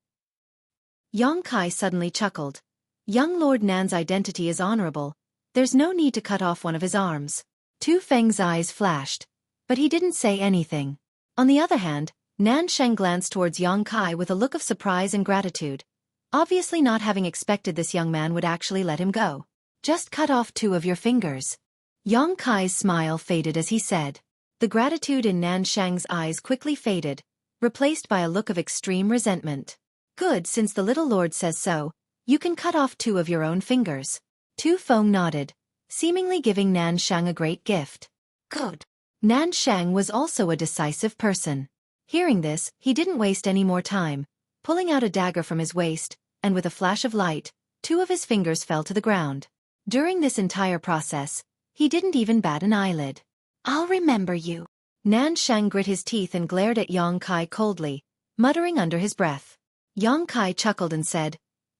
Yang Kai suddenly chuckled. "Young Lord Nan's identity is honorable. There's no need to cut off one of his arms." Tu Feng's eyes flashed, but he didn't say anything. On the other hand, Nansheng glanced towards Yang Kai with a look of surprise and gratitude. obviously not having expected this young man would actually let him go. "Just cut off 2 of your fingers." Yang Kai's smile faded as he said. The gratitude in Nan Shang's eyes quickly faded, replaced by a look of extreme resentment. "Good, since the little lord says so, you can cut off 2 of your own fingers." Tu Feng nodded, seemingly giving Nan Shang a great gift. "Good." Nan Shang was also a decisive person. Hearing this, he didn't waste any more time, pulling out a dagger from his waist, and with a flash of light, 2 of his fingers fell to the ground. During this entire process, he didn't even bat an eyelid. "I'll remember you." Nan Shang grit his teeth and glared at Yang Kai coldly, muttering under his breath. Yang Kai chuckled and said,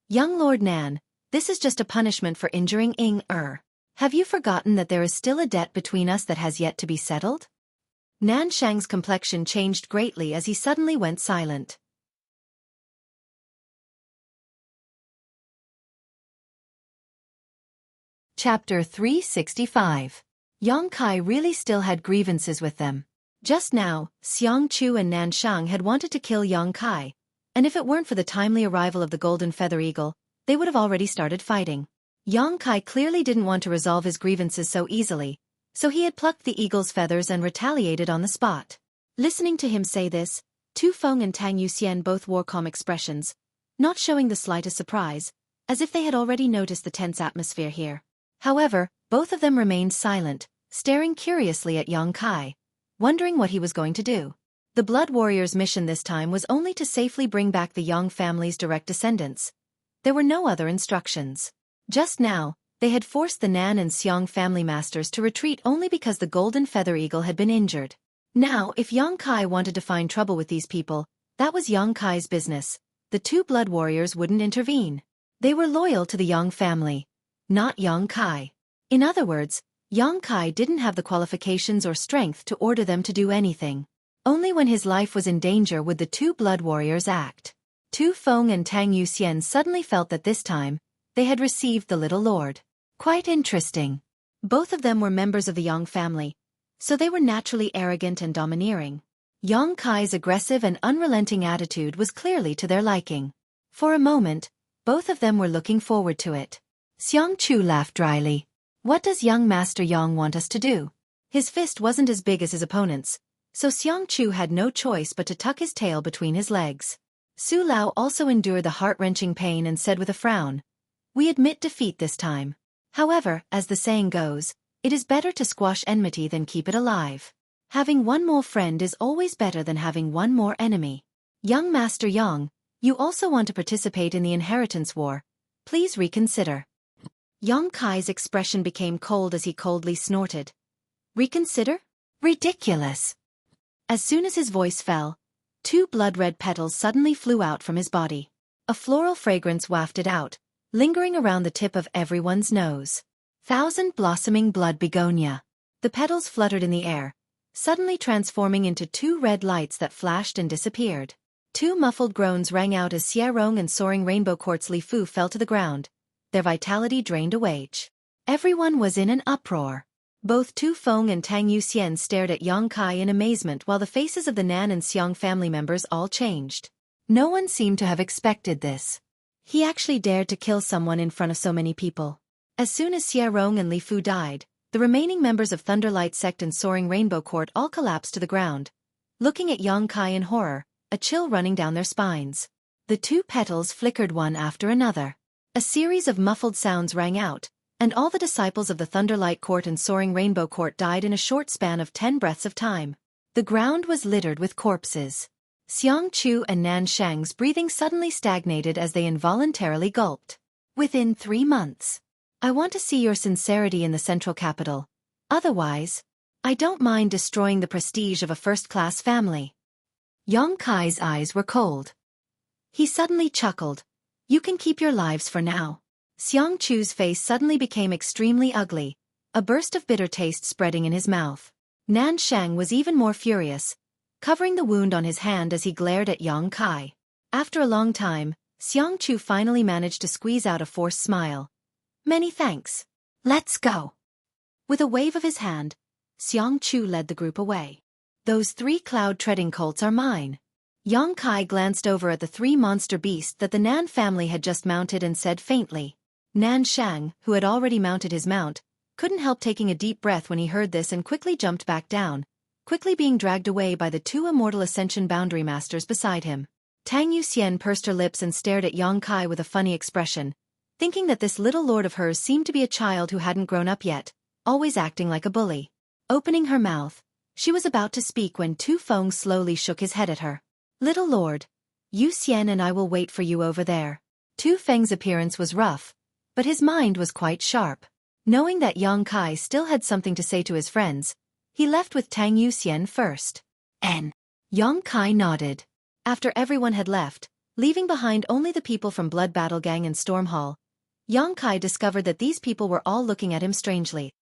"Young Lord Nan, this is just a punishment for injuring Ing-er. Have you forgotten that there is still a debt between us that has yet to be settled?" Nan Shang's complexion changed greatly as he suddenly went silent. Chapter 365. Yang Kai really still had grievances with them. Just now, Xiang Chu and Nan Shang had wanted to kill Yang Kai, and if it weren't for the timely arrival of the golden feather eagle, they would have already started fighting. Yang Kai clearly didn't want to resolve his grievances so easily, so he had plucked the eagle's feathers and retaliated on the spot. Listening to him say this, Tu Feng and Tang Yuxian both wore calm expressions, not showing the slightest surprise, as if they had already noticed the tense atmosphere here. However, both of them remained silent, staring curiously at Yang Kai, wondering what he was going to do. The Blood Warrior's mission this time was only to safely bring back the Yang family's direct descendants. There were no other instructions. Just now, they had forced the Nan and Xiang family masters to retreat only because the golden feather eagle had been injured. Now, if Yang Kai wanted to find trouble with these people, that was Yang Kai's business. The 2 Blood Warriors wouldn't intervene. They were loyal to the Yang family, not Yang Kai. In other words, Yang Kai didn't have the qualifications or strength to order them to do anything. Only when his life was in danger would the 2 Blood Warriors act. Tu Feng and Tang Yuxian suddenly felt that this time, they had received the little lord. Quite interesting. Both of them were members of the Yang family, so they were naturally arrogant and domineering. Yang Kai's aggressive and unrelenting attitude was clearly to their liking. For a moment, both of them were looking forward to it. Xiang Chu laughed dryly. "What does young Master Yang want us to do?" His fist wasn't as big as his opponent's, so Xiang Chu had no choice but to tuck his tail between his legs. Su Lao also endured the heart-wrenching pain and said with a frown, "We admit defeat this time. However, as the saying goes, it is better to squash enmity than keep it alive. Having one more friend is always better than having one more enemy. Young Master Yang, you also want to participate in the inheritance war. Please reconsider." Yang Kai's expression became cold as he coldly snorted. "Reconsider? Ridiculous." As soon as his voice fell, 2 blood-red petals suddenly flew out from his body. A floral fragrance wafted out, lingering around the tip of everyone's nose. Thousand blossoming blood begonia. The petals fluttered in the air, suddenly transforming into 2 red lights that flashed and disappeared. 2 muffled groans rang out as Xierong and soaring rainbow quartz Li Fu fell to the ground, their vitality drained away. Everyone was in an uproar. Both Tu Feng and Tang Yuxian stared at Yang Kai in amazement while the faces of the Nan and Xiang family members all changed. No one seemed to have expected this. He actually dared to kill someone in front of so many people. As soon as Xierong and Li Fu died, the remaining members of Thunderlight Sect and Soaring Rainbow Court all collapsed to the ground, looking at Yang Kai in horror, a chill running down their spines. The 2 petals flickered one after another. A series of muffled sounds rang out, and all the disciples of the Thunderlight Court and Soaring Rainbow Court died in a short span of 10 breaths of time. The ground was littered with corpses. Xiang Chu and Nan Shang's breathing suddenly stagnated as they involuntarily gulped. "Within 3 months. I want to see your sincerity in the central capital. Otherwise, I don't mind destroying the prestige of a first-class family." Yang Kai's eyes were cold. He suddenly chuckled. "You can keep your lives for now." Xiang Chu's face suddenly became extremely ugly, a burst of bitter taste spreading in his mouth. Nan Shang was even more furious, covering the wound on his hand as he glared at Yang Kai. After a long time, Xiang Chu finally managed to squeeze out a forced smile. "Many thanks. Let's go." With a wave of his hand, Xiang Chu led the group away. "Those 3 cloud-treading colts are mine." Yang Kai glanced over at the three monster beasts that the Nan family had just mounted and said faintly. Nan Shang, who had already mounted his mount, couldn't help taking a deep breath when he heard this and quickly jumped back down, quickly being dragged away by the two immortal ascension boundary masters beside him. Tang Yuxian pursed her lips and stared at Yang Kai with a funny expression, thinking that this little lord of hers seemed to be a child who hadn't grown up yet, always acting like a bully. Opening her mouth, she was about to speak when Tu Feng slowly shook his head at her. Little lord, Yuxian and I will wait for you over there. Tu Feng's appearance was rough, but his mind was quite sharp. Knowing that Yang Kai still had something to say to his friends, he left with Tang Yuxian first. Yang Kai nodded. After everyone had left, leaving behind only the people from Blood Battle Gang and Storm Hall, Yang Kai discovered that these people were all looking at him strangely.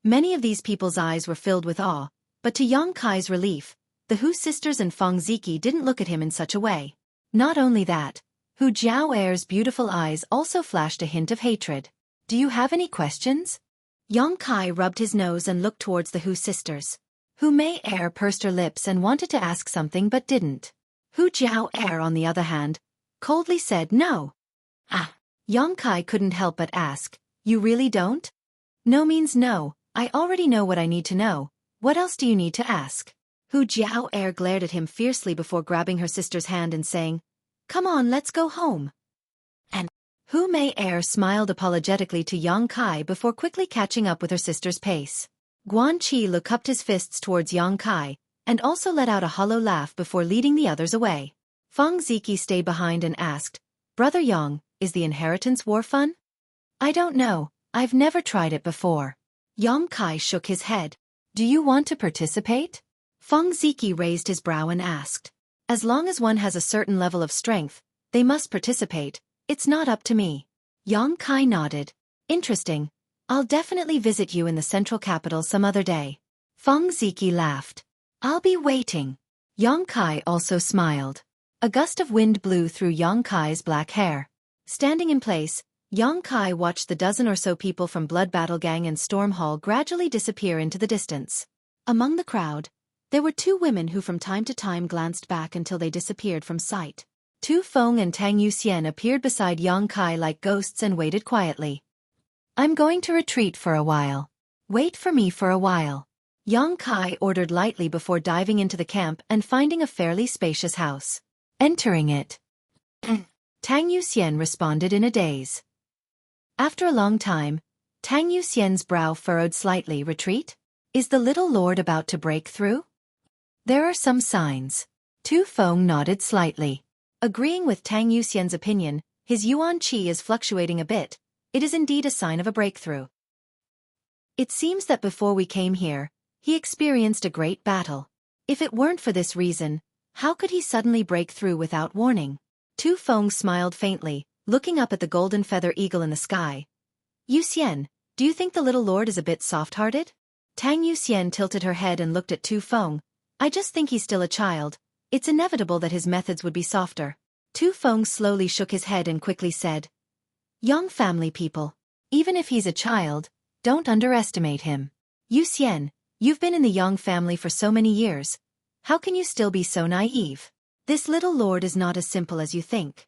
Many of these people's eyes were filled with awe, but to Yang Kai's relief, the Hu sisters and Feng Ziki didn't look at him in such a way. Not only that, Hu Jiao'er's beautiful eyes also flashed a hint of hatred. Do you have any questions? Yang Kai rubbed his nose and looked towards the Hu sisters. Hu Mei-er pursed her lips and wanted to ask something but didn't. Hu Jiao'er, on the other hand, coldly said no. Yang Kai couldn't help but ask, you really don't? No means no, I already know what I need to know, what else do you need to ask? Hu Jiao'er glared at him fiercely before grabbing her sister's hand and saying, come on, let's go home. Hu Mei-er smiled apologetically to Yang Kai before quickly catching up with her sister's pace. Guan Qi looked up his fists towards Yang Kai, and also let out a hollow laugh before leading the others away. Feng Ziki stayed behind and asked, Brother Yang, is the inheritance war fun? I don't know, I've never tried it before. Yang Kai shook his head. Do you want to participate? Feng Ziki raised his brow and asked. As long as one has a certain level of strength, they must participate. It's not up to me. Yang Kai nodded. Interesting. I'll definitely visit you in the central capital some other day. Feng Ziki laughed. I'll be waiting. Yang Kai also smiled. A gust of wind blew through Yang Kai's black hair. Standing in place, Yang Kai watched the dozen or so people from Blood Battle Gang and Storm Hall gradually disappear into the distance. Among the crowd, there were two women who from time to time glanced back until they disappeared from sight. Tu Feng and Tang Yuxian appeared beside Yang Kai like ghosts and waited quietly. I'm going to retreat for a while. Wait for me for a while. Yang Kai ordered lightly before diving into the camp and finding a fairly spacious house. Entering it. Tang Yuxian responded in a daze. After a long time, Tang Yuxian's brow furrowed slightly. Retreat? Is the little lord about to break through? There are some signs. Tu Feng nodded slightly. Agreeing with Tang Yuxian's opinion, his yuan qi is fluctuating a bit. It is indeed a sign of a breakthrough. It seems that before we came here, he experienced a great battle. If it weren't for this reason, how could he suddenly break through without warning? Tu Feng smiled faintly, looking up at the golden feather eagle in the sky. Yuxian, do you think the little lord is a bit soft-hearted? Tang Yuxian tilted her head and looked at Tu Feng. I just think he's still a child. It's inevitable that his methods would be softer. Tu Feng slowly shook his head and quickly said, Young family people. Even if he's a child, don't underestimate him. Yuxian, you've been in the Yang family for so many years. How can you still be so naive? This little lord is not as simple as you think.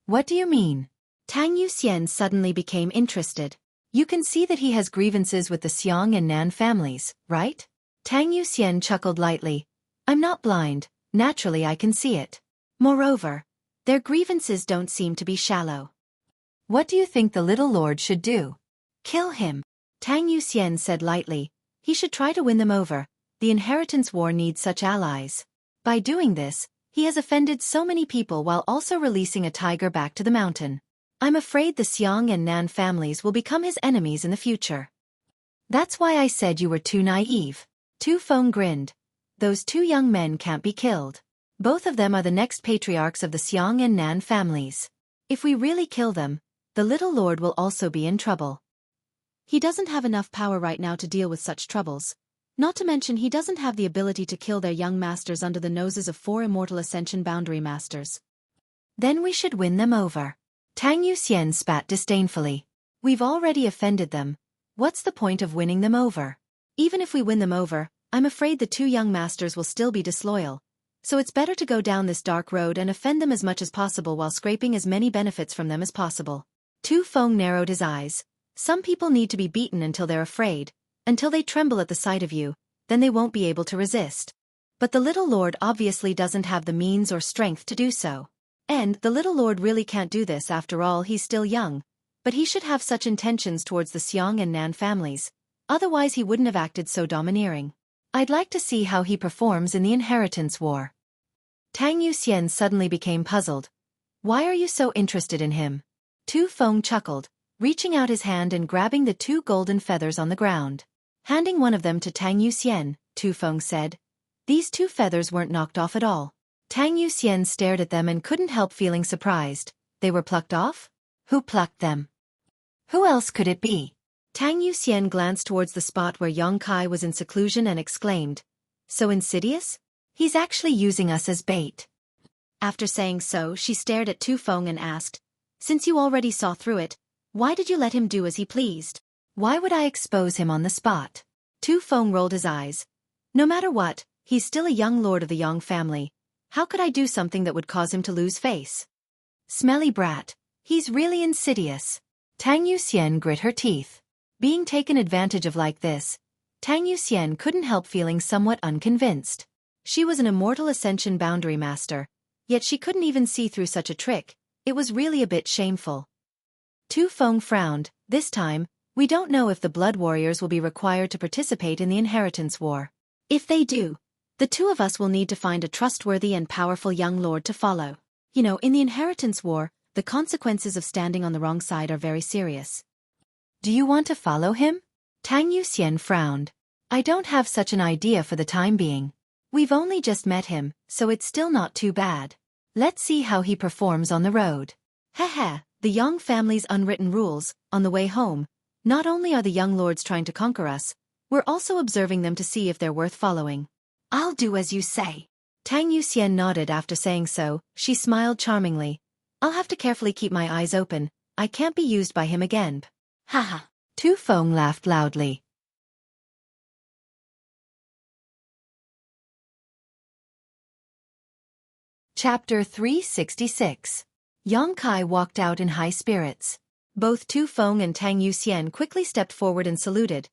What do you mean? Tang Yuxian suddenly became interested. You can see that he has grievances with the Xiang and Nan families, right? Tang Yuxian chuckled lightly. I'm not blind. Naturally I can see it. Moreover, their grievances don't seem to be shallow. What do you think the little lord should do? Kill him. Tang Yuxian said lightly. He should try to win them over. The inheritance war needs such allies. By doing this, he has offended so many people while also releasing a tiger back to the mountain. I'm afraid the Xiang and Nan families will become his enemies in the future. That's why I said you were too naive. Tu Feng grinned. Those two young men can't be killed. Both of them are the next patriarchs of the Xiang and Nan families. If we really kill them, the little lord will also be in trouble. He doesn't have enough power right now to deal with such troubles. Not to mention he doesn't have the ability to kill their young masters under the noses of 4 immortal ascension boundary masters. Then we should win them over. Tang Yuxian spat disdainfully. We've already offended them. What's the point of winning them over? Even if we win them over, I'm afraid the 2 young masters will still be disloyal. so it's better to go down this dark road and offend them as much as possible while scraping as many benefits from them as possible. Tu Feng narrowed his eyes. Some people need to be beaten until they're afraid, until they tremble at the sight of you, then they won't be able to resist. But the little lord obviously doesn't have the means or strength to do so. And the little lord really can't do this. After all, he's still young, but he should have such intentions towards the Xiong and Nan families, otherwise he wouldn't have acted so domineering. I'd like to see how he performs in the inheritance war. Tang Yuxian suddenly became puzzled. Why are you so interested in him? Tu Feng chuckled, reaching out his hand and grabbing the 2 golden feathers on the ground. Handing one of them to Tang Yuxian, Tu Feng said. These 2 feathers weren't knocked off at all. Tang Yuxian stared at them and couldn't help feeling surprised. They were plucked off? Who plucked them? Who else could it be? Tang Yuxian glanced towards the spot where Yang Kai was in seclusion and exclaimed, so insidious? He's actually using us as bait. After saying so, she stared at Tu Feng and asked, since you already saw through it, why did you let him do as he pleased? Why would I expose him on the spot? Tu Feng rolled his eyes. No matter what, he's still a young lord of the Yang family. How could I do something that would cause him to lose face? Smelly brat. He's really insidious. Tang Yuxian grit her teeth. Being taken advantage of like this, Tang Yuxian couldn't help feeling somewhat unconvinced. She was an immortal ascension boundary master, yet she couldn't even see through such a trick. It was really a bit shameful. Tu Feng frowned. This time, we don't know if the blood warriors will be required to participate in the inheritance war. If they do, the 2 of us will need to find a trustworthy and powerful young lord to follow. You know, in the inheritance war, the consequences of standing on the wrong side are very serious. Do you want to follow him? Tang Yuxian frowned. I don't have such an idea for the time being. We've only just met him, so it's still not too bad. Let's see how he performs on the road. Haha, the Yang family's unwritten rules. On the way home, not only are the young lords trying to conquer us, we're also observing them to see if they're worth following. I'll do as you say. Tang Yuxian nodded. After saying so, she smiled charmingly. I'll have to carefully keep my eyes open. I can't be used by him again. Haha. Tu Feng laughed loudly. Chapter 366. Yang Kai walked out in high spirits. Both Tu Feng and Tang Yuxian quickly stepped forward and saluted,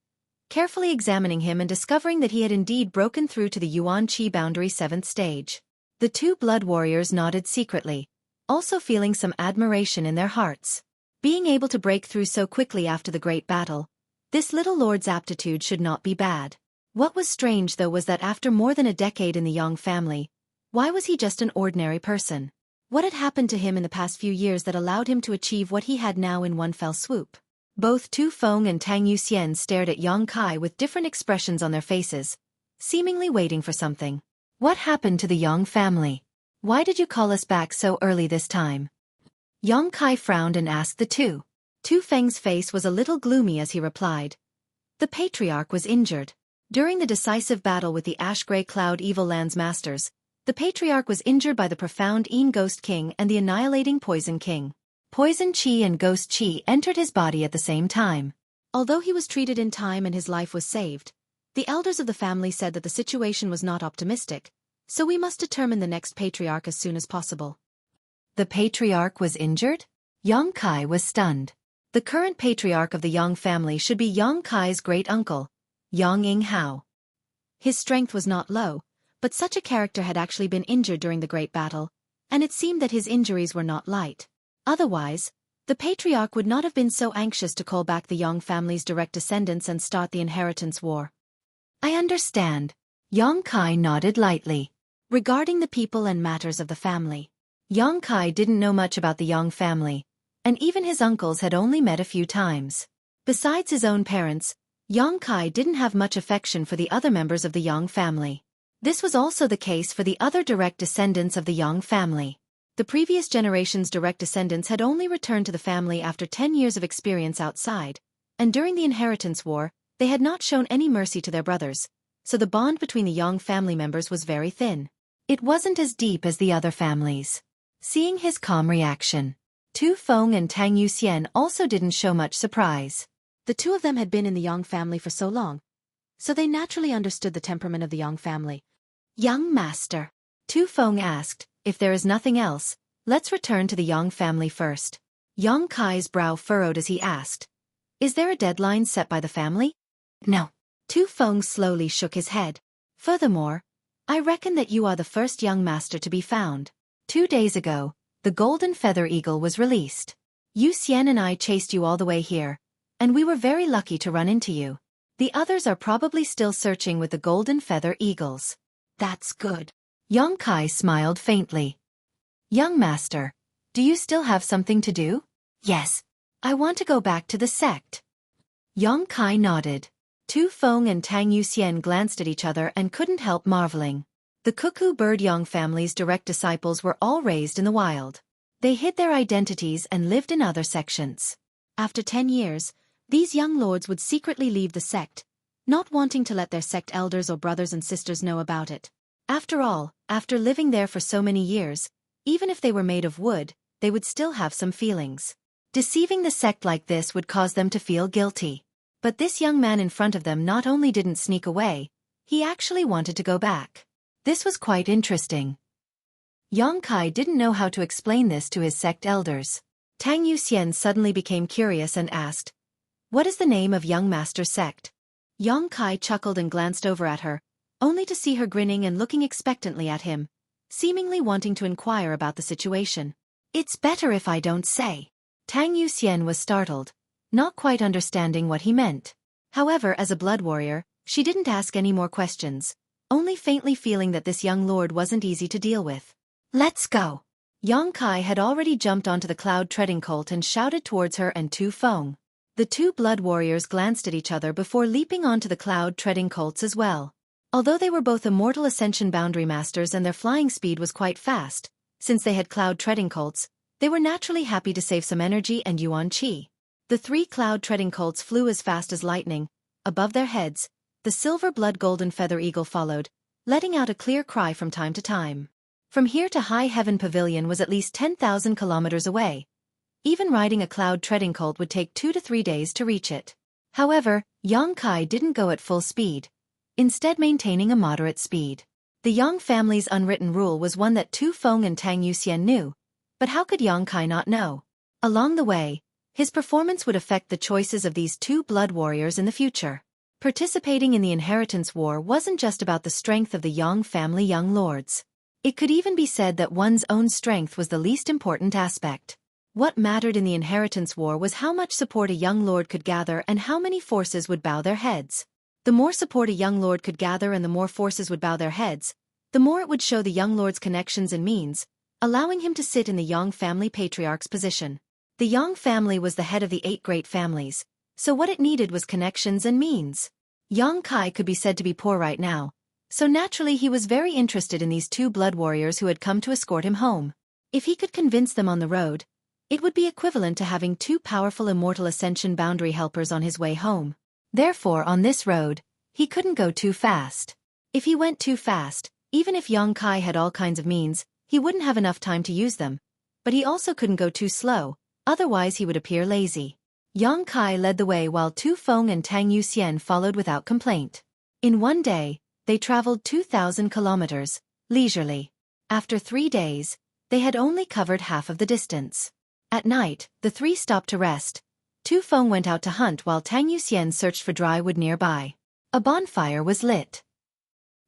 carefully examining him and discovering that he had indeed broken through to the Yuan Qi boundary 7th stage. The 2 blood warriors nodded secretly, also feeling some admiration in their hearts. Being able to break through so quickly after the great battle, this little lord's aptitude should not be bad. What was strange though was that after more than a decade in the Yang family, why was he just an ordinary person? What had happened to him in the past few years that allowed him to achieve what he had now in one fell swoop? Both Tu Feng and Tang Yuxian stared at Yang Kai with different expressions on their faces, seemingly waiting for something. What happened to the Yang family? Why did you call us back so early this time? Yang Kai frowned and asked the 2. Tu Feng's face was a little gloomy as he replied. The patriarch was injured. During the decisive battle with the Ash-Grey Cloud Evil Lands Masters, the patriarch was injured by the profound Een Ghost King and the annihilating Poison King. Poison Qi and Ghost Qi entered his body at the same time. Although he was treated in time and his life was saved, the elders of the family said that the situation was not optimistic, so we must determine the next patriarch as soon as possible. The patriarch was injured? Yang Kai was stunned. The current patriarch of the Yang family should be Yang Kai's great-uncle, Yang Ing Hao. His strength was not low, but such a character had actually been injured during the great battle, and it seemed that his injuries were not light. Otherwise, the patriarch would not have been so anxious to call back the Yang family's direct descendants and start the inheritance war. I understand. Yang Kai nodded lightly. Regarding the people and matters of the family, Yang Kai didn't know much about the Yang family, and even his uncles had only met a few times. Besides his own parents, Yang Kai didn't have much affection for the other members of the Yang family. This was also the case for the other direct descendants of the Yang family. The previous generation's direct descendants had only returned to the family after 10 years of experience outside, and during the inheritance war, they had not shown any mercy to their brothers, so the bond between the Yang family members was very thin. It wasn't as deep as the other families. Seeing his calm reaction, Tu Feng and Tang Yuxian also didn't show much surprise. The 2 of them had been in the Yang family for so long, so they naturally understood the temperament of the Yang family. Young master. Tu Feng asked, if there is nothing else, let's return to the Yang family first. Yang Kai's brow furrowed as he asked, is there a deadline set by the family? No. Tu Feng slowly shook his head. Furthermore, I reckon that you are the first young master to be found. 2 days ago, the golden feather eagle was released. Yu Xian and I chased you all the way here, and we were very lucky to run into you. The others are probably still searching with the golden feather eagles. That's good. Yang Kai smiled faintly. Young master, do you still have something to do? Yes. I want to go back to the sect. Yang Kai nodded. Tu Feng and Tang Yuxian glanced at each other and couldn't help marveling. The cuckoo bird Yang family's direct disciples were all raised in the wild. They hid their identities and lived in other sections. After 10 years, these young lords would secretly leave the sect, not wanting to let their sect elders or brothers and sisters know about it. After all, after living there for so many years, even if they were made of wood, they would still have some feelings. Deceiving the sect like this would cause them to feel guilty. But this young man in front of them not only didn't sneak away, he actually wanted to go back. This was quite interesting. Yang Kai didn't know how to explain this to his sect elders. Tang Yuxian suddenly became curious and asked, what is the name of young master's sect? Yang Kai chuckled and glanced over at her, only to see her grinning and looking expectantly at him, seemingly wanting to inquire about the situation. It's better if I don't say. Tang Yuxian was startled, not quite understanding what he meant. However, as a blood warrior, she didn't ask any more questions, only faintly feeling that this young lord wasn't easy to deal with. Let's go. Yang Kai had already jumped onto the cloud treading colt and shouted towards her and Tu Feng. The two blood warriors glanced at each other before leaping onto the cloud treading colts as well. Although they were both immortal ascension boundary masters and their flying speed was quite fast, since they had cloud treading colts, they were naturally happy to save some energy and yuan qi. The 3 cloud treading colts flew as fast as lightning. Above their heads, the silver blood golden feather eagle followed, letting out a clear cry from time to time. From here to High Heaven Pavilion was at least 10,000 kilometers away. Even riding a cloud treading colt would take 2 to 3 days to reach it. However, Yang Kai didn't go at full speed, instead maintaining a moderate speed. The Yang family's unwritten rule was one that Tu Feng and Tang Yuxian knew, but how could Yang Kai not know? Along the way, his performance would affect the choices of these 2 blood warriors in the future. Participating in the inheritance war wasn't just about the strength of the Yang family young lords. It could even be said that one's own strength was the least important aspect. What mattered in the inheritance war was how much support a young lord could gather and how many forces would bow their heads. The more support a young lord could gather and the more forces would bow their heads, the more it would show the young lord's connections and means, allowing him to sit in the Yang family patriarch's position. The Yang family was the head of the 8 great families, so what it needed was connections and means. Yang Kai could be said to be poor right now, so naturally he was very interested in these 2 blood warriors who had come to escort him home. If he could convince them on the road, it would be equivalent to having 2 powerful immortal ascension boundary helpers on his way home. Therefore, on this road, he couldn't go too fast. If he went too fast, even if Yang Kai had all kinds of means, he wouldn't have enough time to use them. But he also couldn't go too slow, otherwise he would appear lazy. Yang Kai led the way while Tu Feng and Tang Yuxian followed without complaint. In one day, they traveled 2,000 kilometers, leisurely. After 3 days, they had only covered half of the distance. At night, the 3 stopped to rest. Tu Feng went out to hunt while Tang Yuxian searched for dry wood nearby. A bonfire was lit.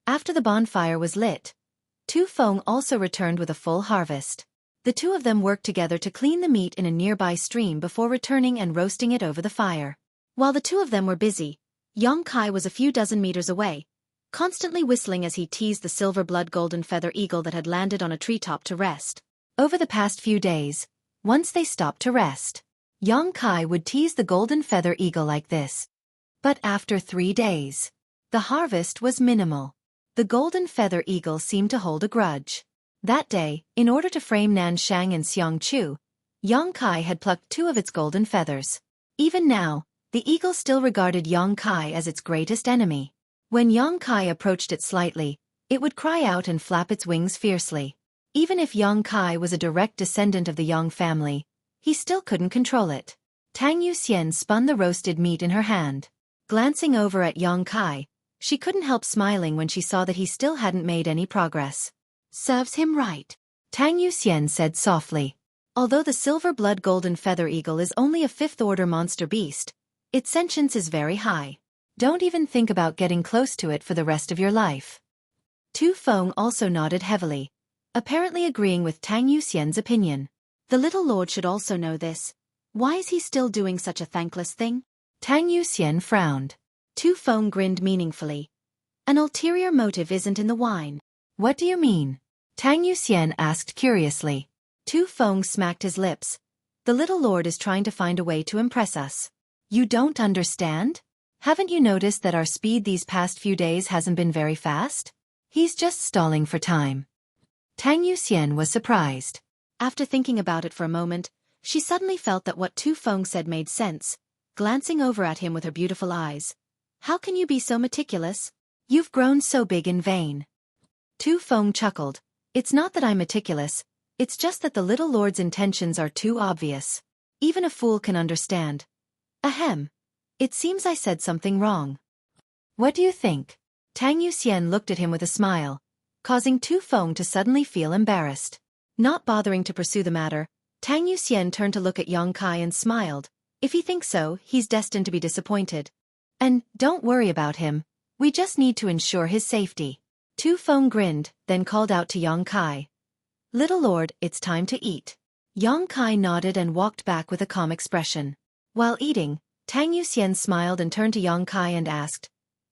After the bonfire was lit, Tu Feng also returned with a full harvest. The 2 of them worked together to clean the meat in a nearby stream before returning and roasting it over the fire. While the 2 of them were busy, Yang Kai was a few dozen meters away, constantly whistling as he teased the silver blood golden feather eagle that had landed on a treetop to rest. Over the past few days, once they stopped to rest, Yang Kai would tease the golden feather eagle like this. But after 3 days, the harvest was minimal. The golden feather eagle seemed to hold a grudge. That day, in order to frame Nan Shang and Xiang Chu, Yang Kai had plucked 2 of its golden feathers. Even now, the eagle still regarded Yang Kai as its greatest enemy. When Yang Kai approached it slightly, it would cry out and flap its wings fiercely. Even if Yang Kai was a direct descendant of the Yang family, he still couldn't control it. Tang Yuxian spun the roasted meat in her hand. Glancing over at Yang Kai, she couldn't help smiling when she saw that he still hadn't made any progress. Serves him right, Tang Yuxian said softly. although the silver-blood golden feather eagle is only a fifth-order monster beast, its sentience is very high. Don't even think about getting close to it for the rest of your life. Tu Feng also nodded heavily, apparently agreeing with Tang Yuxian's opinion. The little lord should also know this. Why is he still doing such a thankless thing? Tang Yuxian frowned. Tu Feng grinned meaningfully. An ulterior motive isn't in the wine. What do you mean? Tang Yuxian asked curiously. Tu Feng smacked his lips. The little lord is trying to find a way to impress us. You don't understand? Haven't you noticed that our speed these past few days hasn't been very fast? He's just stalling for time. Tang Yuxian was surprised. After thinking about it for a moment, she suddenly felt that what Tu Feng said made sense, glancing over at him with her beautiful eyes. How can you be so meticulous? You've grown so big in vain. Tu Feng chuckled. It's not that I'm meticulous, it's just that the little lord's intentions are too obvious. Even a fool can understand. Ahem. It seems I said something wrong. What do you think? Tang Yuxian looked at him with a smile, causing Tu Feng to suddenly feel embarrassed. Not bothering to pursue the matter, Tang Yuxian turned to look at Yong Kai and smiled. If he thinks so, he's destined to be disappointed. And don't worry about him. We just need to ensure his safety. Tu Feng grinned, then called out to Yong Kai. Little lord, it's time to eat. Yong Kai nodded and walked back with a calm expression. While eating, Tang Yuxian smiled and turned to Yong Kai and asked,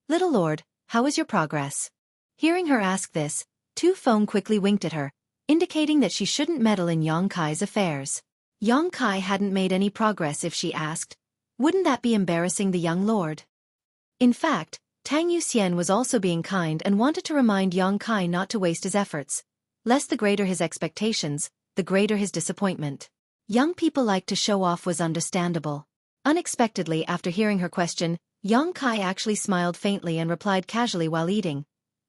Little lord, how is your progress? Hearing her ask this, Tu Feng quickly winked at her, indicating that she shouldn't meddle in Yong Kai's affairs. Yong Kai hadn't made any progress if she asked. Wouldn't that be embarrassing the young lord? In fact, Tang Yuxian was also being kind and wanted to remind Yong Kai not to waste his efforts. Lest the greater his expectations, the greater his disappointment. Young people like to show off was understandable. Unexpectedly, after hearing her question, Yong Kai actually smiled faintly and replied casually while eating.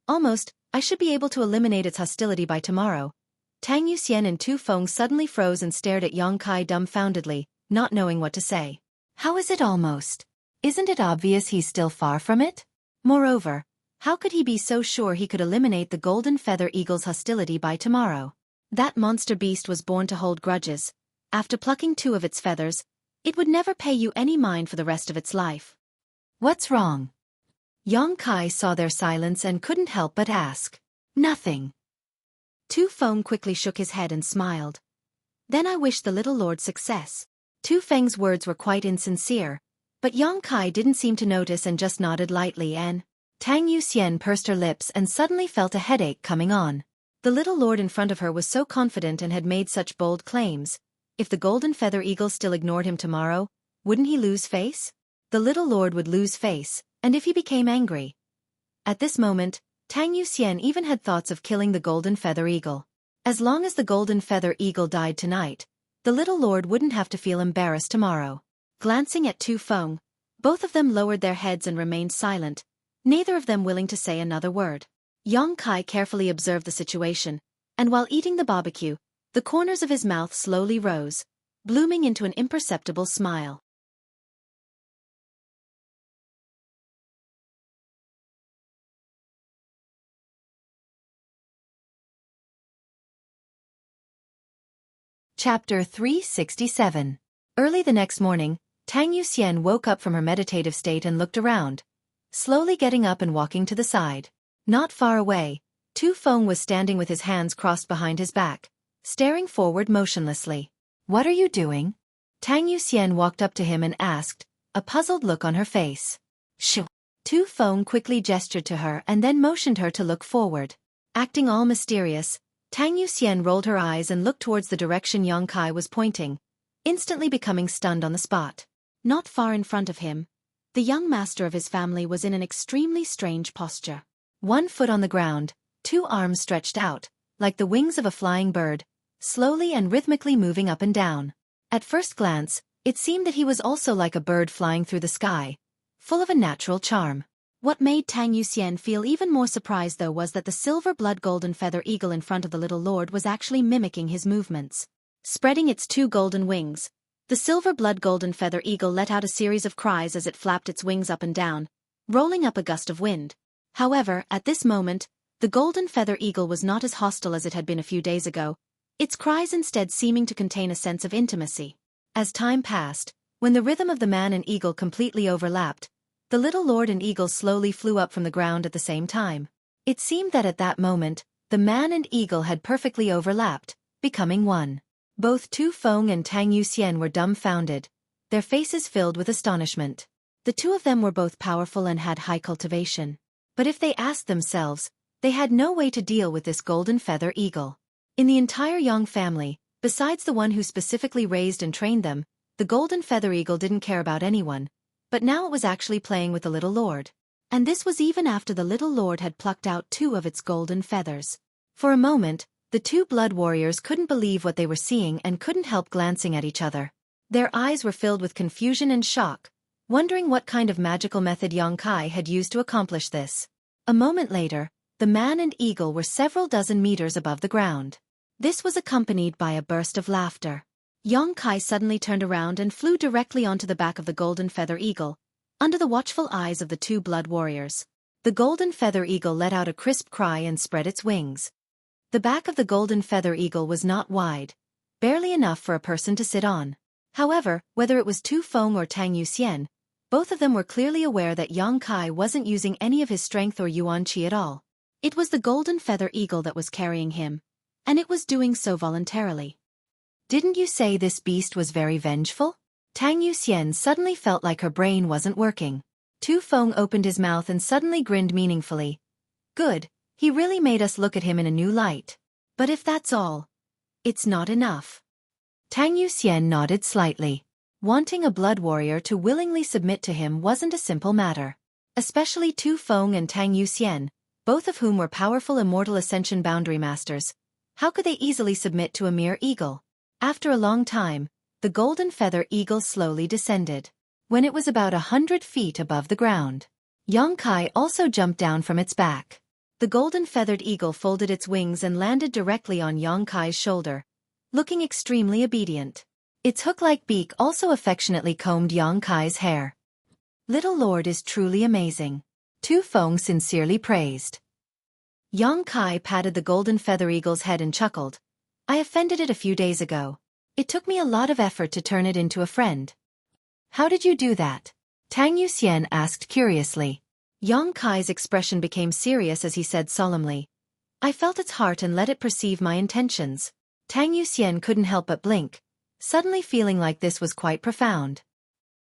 Almost, I should be able to eliminate its hostility by tomorrow. Tang Yuxian and Tu Feng suddenly froze and stared at Yong Kai dumbfoundedly, not knowing what to say. How is it almost? Isn't it obvious he's still far from it? Moreover, how could he be so sure he could eliminate the golden feather eagle's hostility by tomorrow? That monster beast was born to hold grudges. After plucking 2 of its feathers, it would never pay you any mind for the rest of its life. What's wrong? Yong Kai saw their silence and couldn't help but ask. Nothing. Tu Feng quickly shook his head and smiled. Then I wish the little lord success. Tu Feng's words were quite insincere, but Yong Kai didn't seem to notice and just nodded lightly and Tang Yuxian pursed her lips and suddenly felt a headache coming on. The little lord in front of her was so confident and had made such bold claims. If the golden feather eagle still ignored him tomorrow, wouldn't he lose face? The little lord would lose face, and if he became angry. At this moment, Tang Yuxian even had thoughts of killing the golden feather eagle. As long as the golden feather eagle died tonight, the little lord wouldn't have to feel embarrassed tomorrow. Glancing at Tu Feng, both of them lowered their heads and remained silent, neither of them willing to say another word. Yong Kai carefully observed the situation, and while eating the barbecue, the corners of his mouth slowly rose, blooming into an imperceptible smile. Chapter 367. Early the next morning, Tang Yuxian woke up from her meditative state and looked around, slowly getting up and walking to the side. Not far away, Tu Feng was standing with his hands crossed behind his back, staring forward motionlessly. What are you doing? Tang Yuxian walked up to him and asked, a puzzled look on her face. Shoo. Tu Feng quickly gestured to her and then motioned her to look forward. Acting all mysterious, Tang Yuxian rolled her eyes and looked towards the direction Yong Kai was pointing, instantly becoming stunned on the spot. Not far in front of him, the young master of his family was in an extremely strange posture. 1 foot on the ground, 2 arms stretched out, like the wings of a flying bird, slowly and rhythmically moving up and down. At first glance, it seemed that he was also like a bird flying through the sky, full of a natural charm. What made Tang Yuxian feel even more surprised though was that the silver-blood golden feather eagle in front of the little lord was actually mimicking his movements. Spreading its 2 golden wings, the silver-blood golden feather eagle let out a series of cries as it flapped its wings up and down, rolling up a gust of wind. However, at this moment, The golden feather eagle was not as hostile as it had been a few days ago, its cries instead seeming to contain a sense of intimacy. As time passed, when the rhythm of the man and eagle completely overlapped, the little lord and eagle slowly flew up from the ground at the same time. It seemed that at that moment, the man and eagle had perfectly overlapped, becoming one. Both Tu Feng and Tang Yuxian were dumbfounded, their faces filled with astonishment. The two of them were both powerful and had high cultivation. But if they asked themselves, they had no way to deal with this golden feather eagle. In the entire Yang family, besides the one who specifically raised and trained them, the golden feather eagle didn't care about anyone, but now it was actually playing with the little lord. And this was even after the little lord had plucked out 2 of its golden feathers. For a moment, the 2 blood warriors couldn't believe what they were seeing and couldn't help glancing at each other. Their eyes were filled with confusion and shock, wondering what kind of magical method Yang Kai had used to accomplish this. A moment later, the man and eagle were several dozen meters above the ground. This was accompanied by a burst of laughter. Yang Kai suddenly turned around and flew directly onto the back of the golden feather eagle, under the watchful eyes of the 2 blood warriors. The golden feather eagle let out a crisp cry and spread its wings. The back of the golden feather eagle was not wide, barely enough for a person to sit on. However, whether it was Tu Feng or Tang Yuxian, both of them were clearly aware that Yang Kai wasn't using any of his strength or yuan qi at all. It was the golden feather eagle that was carrying him, and it was doing so voluntarily. Didn't you say this beast was very vengeful? Tang Yuxian suddenly felt like her brain wasn't working. Tu Feng opened his mouth and suddenly grinned meaningfully. Good, he really made us look at him in a new light. But if that's all, it's not enough. Tang Yuxian nodded slightly. Wanting a blood warrior to willingly submit to him wasn't a simple matter. Especially Tu Feng and Tang Yuxian, both of whom were powerful immortal ascension boundary masters. How could they easily submit to a mere eagle? After a long time, the golden feather eagle slowly descended. When it was about 100 feet above the ground, Yang Kai also jumped down from its back. The golden feathered eagle folded its wings and landed directly on Yang Kai's shoulder, looking extremely obedient. Its hook-like beak also affectionately combed Yang Kai's hair. Little Lord is truly amazing, Tu Feng sincerely praised. Yang Kai patted the golden feather eagle's head and chuckled. I offended it a few days ago. It took me a lot of effort to turn it into a friend. How did you do that? Tang Yuxian asked curiously. Yang Kai's expression became serious as he said solemnly. I felt its heart and let it perceive my intentions. Tang Yuxian couldn't help but blink, suddenly feeling like this was quite profound.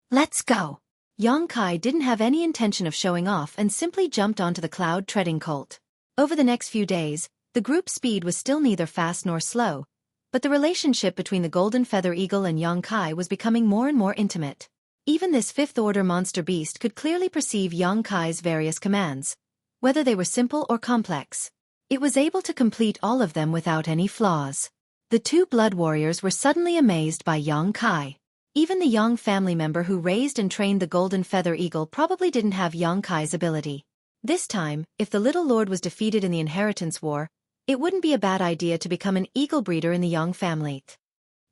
Let's go. Yang Kai didn't have any intention of showing off and simply jumped onto the cloud-treading colt. Over the next few days, the group's speed was still neither fast nor slow, but the relationship between the golden feather eagle and Yang Kai was becoming more and more intimate. Even this fifth-order monster beast could clearly perceive Yang Kai's various commands, whether they were simple or complex. It was able to complete all of them without any flaws. The 2 blood warriors were suddenly amazed by Yang Kai. Even the Yang family member who raised and trained the golden feather eagle probably didn't have Yang Kai's ability. This time, if the little lord was defeated in the inheritance war, it wouldn't be a bad idea to become an eagle breeder in the Yang family.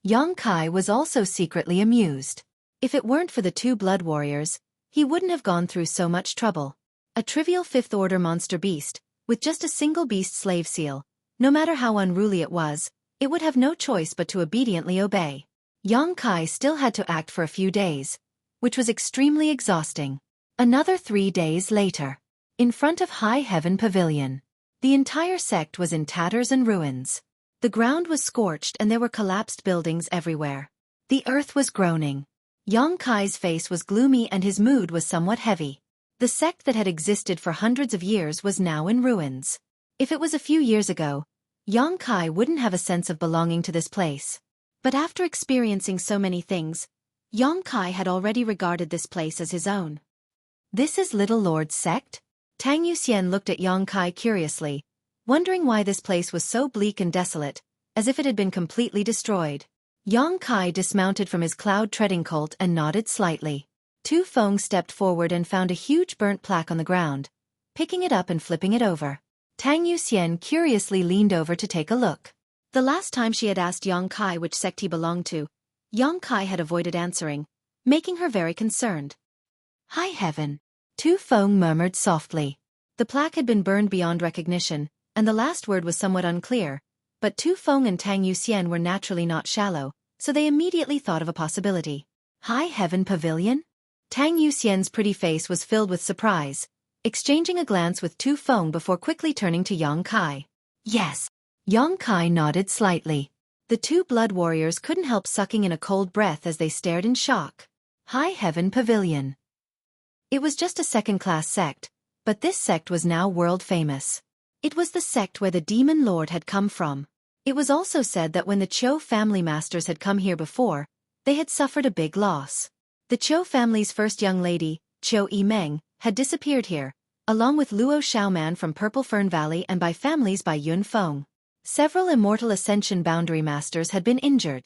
Yang Kai was also secretly amused. If it weren't for the 2 blood warriors, he wouldn't have gone through so much trouble. A trivial 5th-order monster beast, with just a single beast slave seal, no matter how unruly it was, it would have no choice but to obediently obey. Yang Kai still had to act for a few days, which was extremely exhausting. Another 3 days later, in front of High Heaven Pavilion, the entire sect was in tatters and ruins. The ground was scorched and there were collapsed buildings everywhere. The earth was groaning. Yang Kai's face was gloomy and his mood was somewhat heavy. The sect that had existed for hundreds of years was now in ruins. If it was a few years ago, Yang Kai wouldn't have a sense of belonging to this place. But after experiencing so many things, Yang Kai had already regarded this place as his own. This is Little Lord's sect? Tang Yuxian looked at Yang Kai curiously, wondering why this place was so bleak and desolate, as if it had been completely destroyed. Yang Kai dismounted from his cloud-treading colt and nodded slightly. Tu Feng stepped forward and found a huge burnt plaque on the ground, picking it up and flipping it over. Tang Yuxian curiously leaned over to take a look. The last time she had asked Yang Kai which sect he belonged to, Yang Kai had avoided answering, making her very concerned. High Heaven, Tu Feng murmured softly. The plaque had been burned beyond recognition, and the last word was somewhat unclear, but Tu Feng and Tang Yuxian were naturally not shallow, so they immediately thought of a possibility. High Heaven Pavilion? Tang Yuxian's pretty face was filled with surprise, exchanging a glance with Tu Feng before quickly turning to Yang Kai. Yes. Yang Kai nodded slightly. The two blood warriors couldn't help sucking in a cold breath as they stared in shock. High Heaven Pavilion. It was just a second-class sect, but this sect was now world-famous. It was the sect where the demon lord had come from. It was also said that when the Chou family masters had come here before, they had suffered a big loss. The Chou family's first young lady, Xueqi Meng, had disappeared here, along with Luo Xiaoman from Purple Fern Valley and by families by Yun Feng. Several Immortal Ascension Boundary Masters had been injured.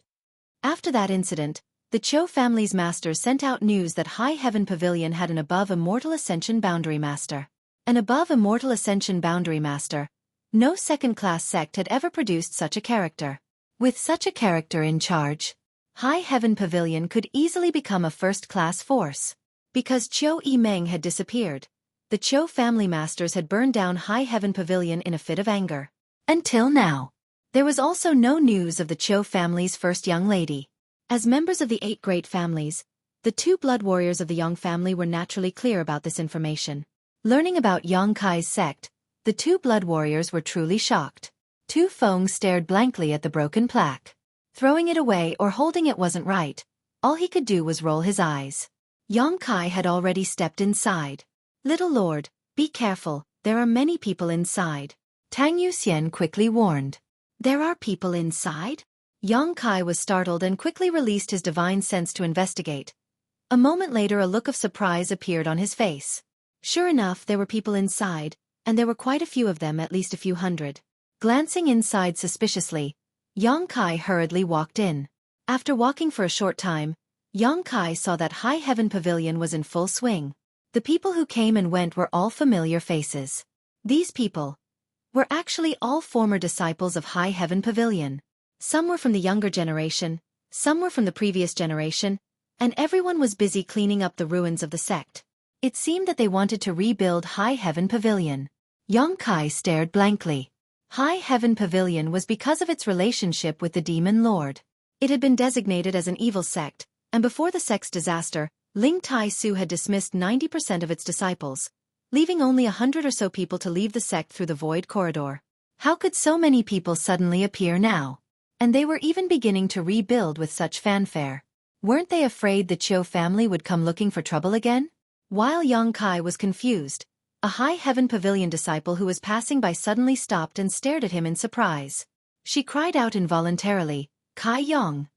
After that incident, the Chou family's masters sent out news that High Heaven Pavilion had an above Immortal Ascension Boundary Master. An above Immortal Ascension Boundary Master. No second-class sect had ever produced such a character. With such a character in charge, High Heaven Pavilion could easily become a first-class force. Because Xueqi Meng had disappeared, the Chou family masters had burned down High Heaven Pavilion in a fit of anger. Until now, there was also no news of the Chou family's first young lady. As members of the 8 great families, the 2 blood warriors of the Yang family were naturally clear about this information. Learning about Yang Kai's sect, the 2 blood warriors were truly shocked. Tu Feng stared blankly at the broken plaque. Throwing it away or holding it wasn't right. All he could do was roll his eyes. Yang Kai had already stepped inside. Little Lord, be careful, there are many people inside. Tang Yuxian quickly warned. There are people inside? Yang Kai was startled and quickly released his divine sense to investigate. A moment later a look of surprise appeared on his face. Sure enough, there were people inside, and there were quite a few of them, at least a few hundred. Glancing inside suspiciously, Yang Kai hurriedly walked in. After walking for a short time, Yang Kai saw that High Heaven Pavilion was in full swing. The people who came and went were all familiar faces. These people were actually all former disciples of High Heaven Pavilion. Some were from the younger generation, some were from the previous generation, and everyone was busy cleaning up the ruins of the sect. It seemed that they wanted to rebuild High Heaven Pavilion. Yang Kai stared blankly. High Heaven Pavilion was because of its relationship with the Demon Lord. It had been designated as an evil sect, and before the sect's disaster, Ling Tai Su had dismissed 90% of its disciples, leaving only 100 or so people to leave the sect through the Void Corridor. How could so many people suddenly appear now? And they were even beginning to rebuild with such fanfare. Weren't they afraid the Chou family would come looking for trouble again? While Yang Kai was confused, a High Heaven Pavilion disciple who was passing by suddenly stopped and stared at him in surprise. She cried out involuntarily, "Kai Yang."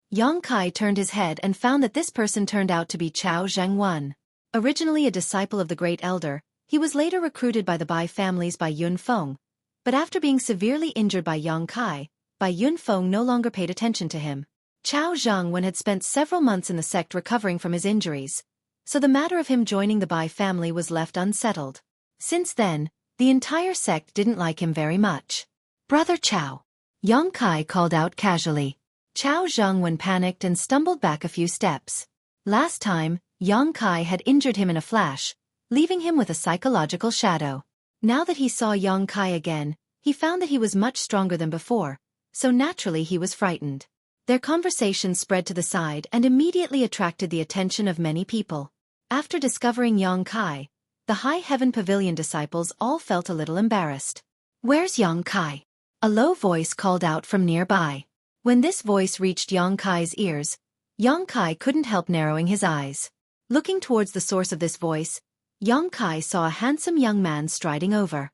Yang Kai turned his head and found that this person turned out to be Chao Zhengwan. Originally a disciple of the Great Elder, he was later recruited by the Bai families by Yun Feng, but after being severely injured by Yang Kai, Bai Yun Feng no longer paid attention to him. Chao Zhengwan had spent several months in the sect recovering from his injuries, so the matter of him joining the Bai family was left unsettled. Since then, the entire sect didn't like him very much. "Brother Chao," Yang Kai called out casually. Chao Zhengwan panicked and stumbled back a few steps. Last time, Yang Kai had injured him in a flash, leaving him with a psychological shadow. Now that he saw Yang Kai again, he found that he was much stronger than before, so naturally he was frightened. Their conversation spread to the side and immediately attracted the attention of many people. After discovering Yang Kai, the High Heaven Pavilion disciples all felt a little embarrassed. "Where's Yang Kai?" A low voice called out from nearby. When this voice reached Yang Kai's ears, Yang Kai couldn't help narrowing his eyes. Looking towards the source of this voice, Yang Kai saw a handsome young man striding over.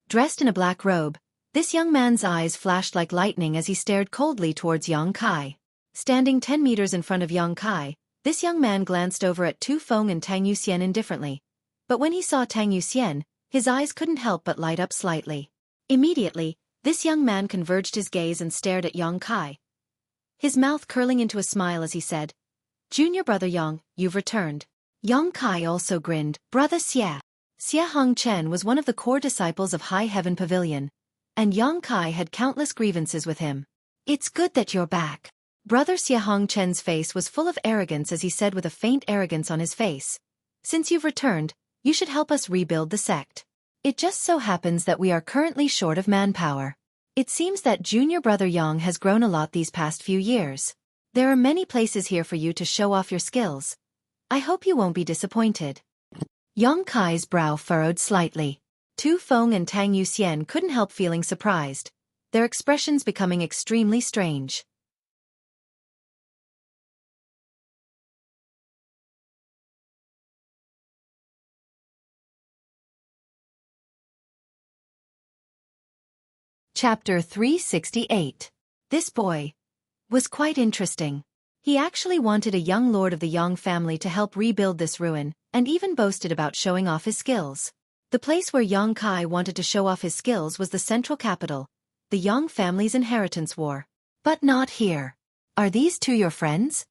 Dressed in a black robe, this young man's eyes flashed like lightning as he stared coldly towards Yang Kai. Standing 10 meters in front of Yang Kai, this young man glanced over at Tu Feng and Tang Yuxian indifferently, but when he saw Tang Yuxian, his eyes couldn't help but light up slightly. Immediately, this young man converged his gaze and stared at Yang Kai, his mouth curling into a smile as he said, "Junior brother Yang, you've returned." Yang Kai also grinned. Brother Xie. Xie Hongchen was one of the core disciples of High Heaven Pavilion, and Yang Kai had countless grievances with him. "It's good that you're back." Brother Xie Hongchen's face was full of arrogance as he said with a faint arrogance on his face, "Since you've returned, you should help us rebuild the sect." It just so happens that we are currently short of manpower. It seems that junior brother Yang has grown a lot these past few years. There are many places here for you to show off your skills. I hope you won't be disappointed. Yang Kai's brow furrowed slightly. Tu Feng and Tang Yuxian couldn't help feeling surprised, their expressions becoming extremely strange. Chapter 368. This boy was quite interesting. He actually wanted a young lord of the Yang family to help rebuild this ruin, and even boasted about showing off his skills. The place where Yang Kai wanted to show off his skills was the central capital, the Yang family's inheritance war. But not here. Are these two your friends?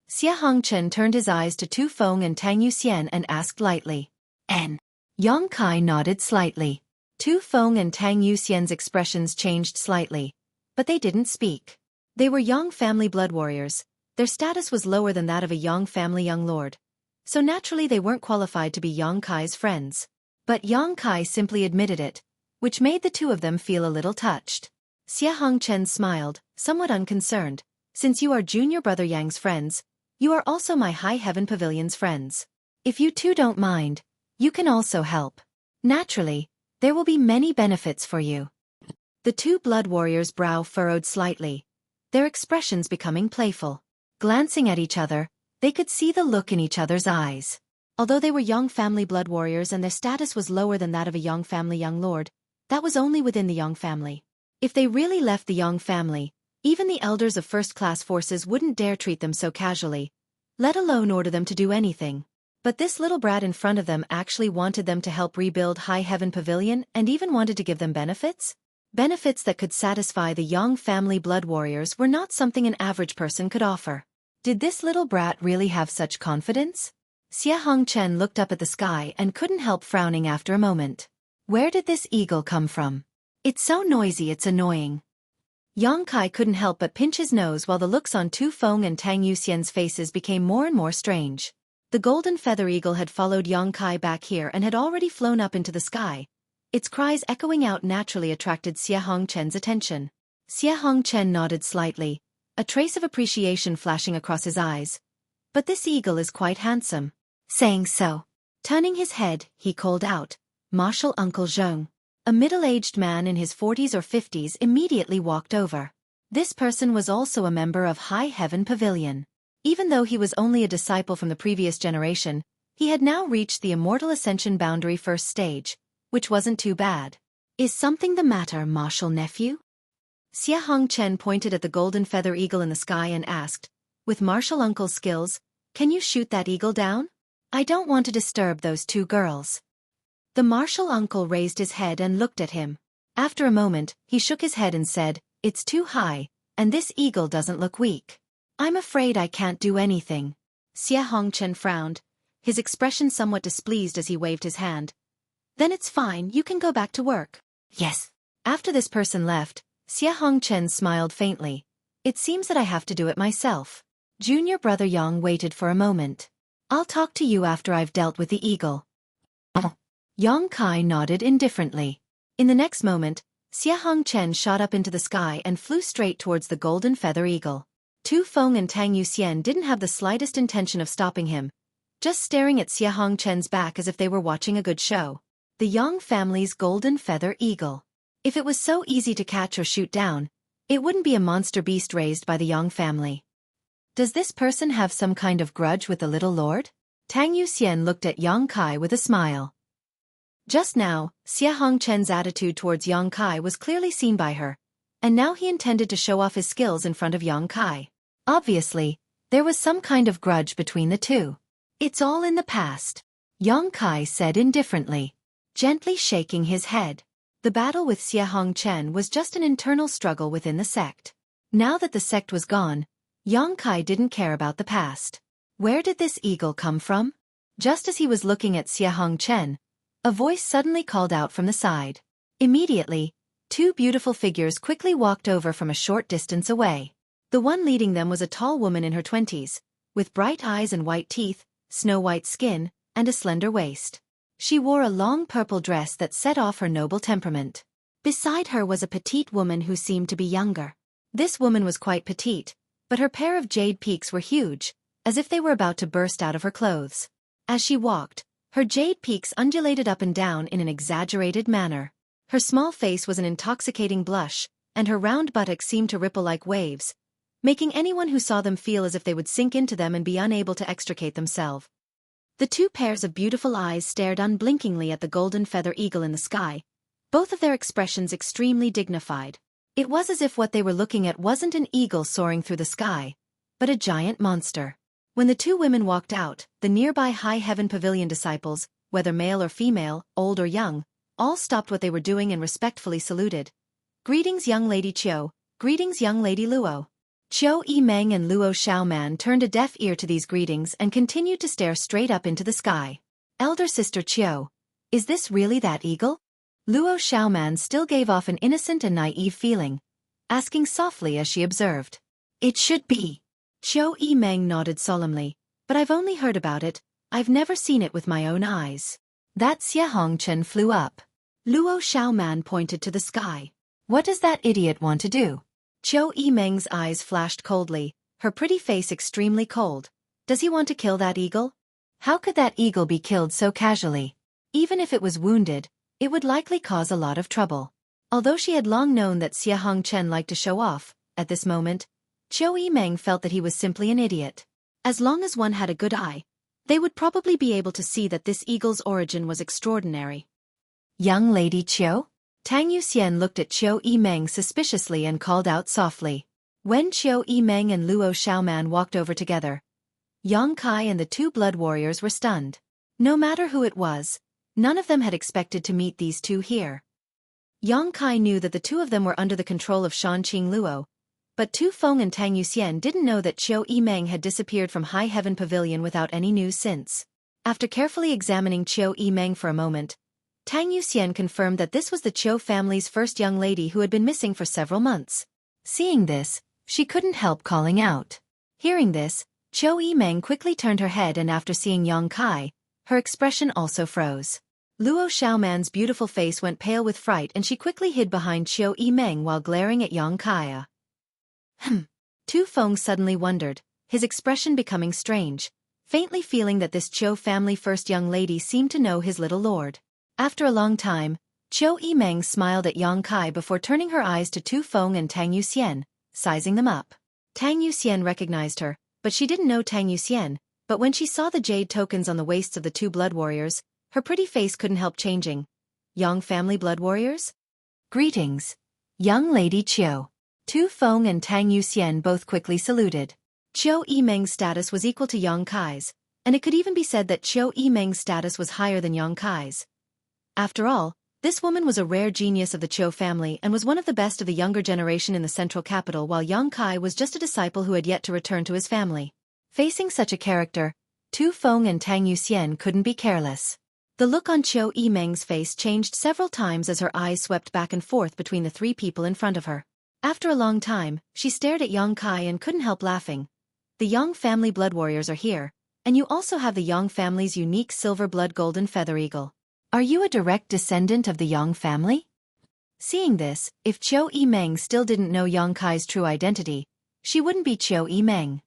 Xie Hongchen turned his eyes to Tu Feng and Tang Yuxian and asked lightly. N. Yang Kai nodded slightly. Tu Feng and Tang Yuxian's expressions changed slightly, but they didn't speak. They were Yang family blood warriors. Their status was lower than that of a Yang family young lord, so naturally they weren't qualified to be Yang Kai's friends. But Yang Kai simply admitted it, which made the two of them feel a little touched. Xie Hongchen smiled, somewhat unconcerned. Since you are junior brother Yang's friends, you are also my High Heaven Pavilion's friends. If you two don't mind, you can also help. Naturally, there will be many benefits for you. The two blood warriors' brow furrowed slightly, their expressions becoming playful. Glancing at each other, they could see the look in each other's eyes. Although they were Yang family blood warriors and their status was lower than that of a Yang family young lord, that was only within the Yang family. If they really left the Yang family, even the elders of first-class forces wouldn't dare treat them so casually, let alone order them to do anything. But this little brat in front of them actually wanted them to help rebuild High Heaven Pavilion and even wanted to give them benefits? Benefits that could satisfy the Yang family blood warriors were not something an average person could offer. Did this little brat really have such confidence? Xie Hongchen looked up at the sky and couldn't help frowning after a moment. Where did this eagle come from? It's so noisy it's annoying. Yang Kai couldn't help but pinch his nose while the looks on Tu Feng and Tang Yuxian's faces became more and more strange. The golden feather eagle had followed Yang Kai back here and had already flown up into the sky. Its cries echoing out naturally attracted Xie Hongchen's attention. Xie Hongchen nodded slightly, a trace of appreciation flashing across his eyes. But this eagle is quite handsome. Saying so, turning his head, he called out, "Martial Uncle Zheng." A middle-aged man in his 40s or 50s immediately walked over. This person was also a member of High Heaven Pavilion. Even though he was only a disciple from the previous generation, he had now reached the Immortal Ascension boundary first stage, which wasn't too bad. Is something the matter, martial nephew? Xie Hongchen pointed at the golden feather eagle in the sky and asked, "With martial uncle's skills, can you shoot that eagle down? I don't want to disturb those two girls." The martial uncle raised his head and looked at him. After a moment, he shook his head and said, "It's too high, and this eagle doesn't look weak. I'm afraid I can't do anything." Xie Hongchen frowned, his expression somewhat displeased as he waved his hand. "Then it's fine, you can go back to work." "Yes." After this person left, Xie Hongchen smiled faintly. "It seems that I have to do it myself." Junior brother Yang waited for a moment. "I'll talk to you after I've dealt with the eagle." Yang Kai nodded indifferently. In the next moment, Xie Hongchen shot up into the sky and flew straight towards the golden feather eagle. Tu Feng and Tang Yuxian didn't have the slightest intention of stopping him, just staring at Xie Hongchen's back as if they were watching a good show. The Yang family's golden feather eagle. If it was so easy to catch or shoot down, it wouldn't be a monster beast raised by the Yang family. Does this person have some kind of grudge with the little lord? Tang Yuxian looked at Yang Kai with a smile. Just now, Xie Hongchen's attitude towards Yang Kai was clearly seen by her, and now he intended to show off his skills in front of Yang Kai. Obviously, there was some kind of grudge between the two. "It's all in the past," Yang Kai said indifferently, gently shaking his head. The battle with Xie Hongchen was just an internal struggle within the sect. Now that the sect was gone, Yang Kai didn't care about the past. Where did this eagle come from? Just as he was looking at Xie Hongchen, a voice suddenly called out from the side. Immediately, two beautiful figures quickly walked over from a short distance away. The one leading them was a tall woman in her 20s, with bright eyes and white teeth, snow-white skin, and a slender waist. She wore a long purple dress that set off her noble temperament. Beside her was a petite woman who seemed to be younger. This woman was quite petite, but her pair of jade peaks were huge, as if they were about to burst out of her clothes. As she walked, her jade peaks undulated up and down in an exaggerated manner. Her small face was an intoxicating blush, and her round buttocks seemed to ripple like waves, making anyone who saw them feel as if they would sink into them and be unable to extricate themselves. The two pairs of beautiful eyes stared unblinkingly at the golden feather eagle in the sky, both of their expressions extremely dignified. It was as if what they were looking at wasn't an eagle soaring through the sky, but a giant monster. When the two women walked out, the nearby High Heaven Pavilion disciples, whether male or female, old or young, all stopped what they were doing and respectfully saluted. "Greetings, young Lady Qiu. Greetings, young Lady Luo." Xueqi Meng and Luo Xiaoman turned a deaf ear to these greetings and continued to stare straight up into the sky. "Elder Sister Qiu, is this really that eagle?" Luo Xiaoman still gave off an innocent and naive feeling, asking softly as she observed. "It should be." Xueqi Meng nodded solemnly, "But I've only heard about it, I've never seen it with my own eyes." That Xie Hongchen flew up. Luo Xiaoman pointed to the sky. "What does that idiot want to do?" Xueqi Meng's eyes flashed coldly, her pretty face extremely cold. "Does he want to kill that eagle? How could that eagle be killed so casually? Even if it was wounded, it would likely cause a lot of trouble." Although she had long known that Xie Hongchen liked to show off, at this moment, Xueqi Meng felt that he was simply an idiot. As long as one had a good eye, they would probably be able to see that this eagle's origin was extraordinary. "Young Lady Qiu?" Tang Yuxian looked at Xueqi Meng suspiciously and called out softly. When Xueqi Meng and Luo Xiaoman walked over together, Yang Kai and the two blood warriors were stunned. No matter who it was, none of them had expected to meet these two here. Yang Kai knew that the two of them were under the control of Shanqing Luo, but Tu Feng and Tang Yuxian didn't know that Xueqi Meng had disappeared from High Heaven Pavilion without any news since. After carefully examining Xueqi Meng for a moment, Tang Yuxian confirmed that this was the Qiu family's first young lady who had been missing for several months. Seeing this, she couldn't help calling out. Hearing this, Xueqi Meng quickly turned her head, and after seeing Yang Kai, her expression also froze. Luo Xiaoman's beautiful face went pale with fright, and she quickly hid behind Xueqi Meng while glaring at Yang Kai. Tu Feng suddenly wondered, his expression becoming strange, faintly feeling that this Qiu family first young lady seemed to know his little lord. After a long time, Xueqi Meng smiled at Yang Kai before turning her eyes to Tu Feng and Tang Yuxian, sizing them up. Tang Yuxian recognized her, but she didn't know Tang Yuxian, but when she saw the jade tokens on the waists of the two blood warriors, her pretty face couldn't help changing. "Yang family blood warriors? Greetings, young Lady Qiu." Tu Feng and Tang Yuxian both quickly saluted. Xueqi Meng's status was equal to Yang Kai's, and it could even be said that Xueqi Meng's status was higher than Yang Kai's. After all, this woman was a rare genius of the Qiu family and was one of the best of the younger generation in the central capital, while Yang Kai was just a disciple who had yet to return to his family. Facing such a character, Tu Feng and Tang Yuxian couldn't be careless. The look on Xueqi Meng's face changed several times as her eyes swept back and forth between the three people in front of her. After a long time, she stared at Yang Kai and couldn't help laughing. "The Yang family blood warriors are here, and you also have the Yang family's unique silver blood golden feather eagle. Are you a direct descendant of the Yang family?" Seeing this, if Xueqi Meng still didn't know Yang Kai's true identity, she wouldn't be Xueqi Meng.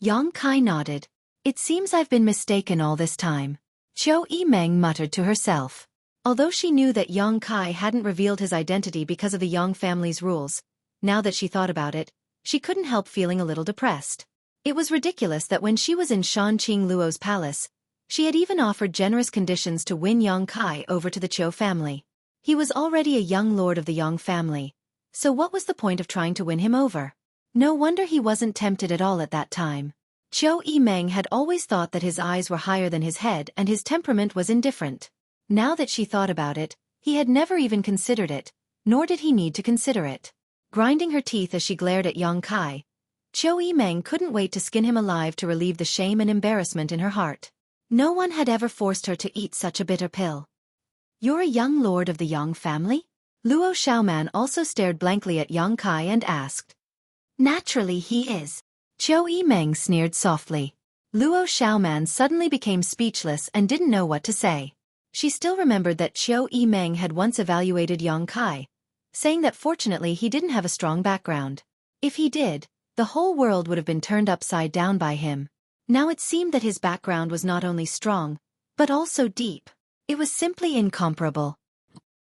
Yang Kai nodded. "It seems I've been mistaken all this time," Xueqi Meng muttered to herself. Although she knew that Yang Kai hadn't revealed his identity because of the Yang family's rules, now that she thought about it, she couldn't help feeling a little depressed. It was ridiculous that when she was in Shanqing Luo's palace, she had even offered generous conditions to win Yang Kai over to the Qiu family. He was already a young lord of the Yang family, so what was the point of trying to win him over? No wonder he wasn't tempted at all at that time. Xueqi Meng had always thought that his eyes were higher than his head and his temperament was indifferent. Now that she thought about it, he had never even considered it, nor did he need to consider it. Grinding her teeth as she glared at Yang Kai, Xueqi Meng couldn't wait to skin him alive to relieve the shame and embarrassment in her heart. No one had ever forced her to eat such a bitter pill. "You're a young lord of the Yang family?" Luo Xiaoman also stared blankly at Yang Kai and asked. "Naturally he is." Xueqi Meng sneered softly. Luo Xiaoman suddenly became speechless and didn't know what to say. She still remembered that Xueqi Meng had once evaluated Yang Kai, saying that fortunately he didn't have a strong background. If he did, the whole world would have been turned upside down by him. Now it seemed that his background was not only strong, but also deep. It was simply incomparable.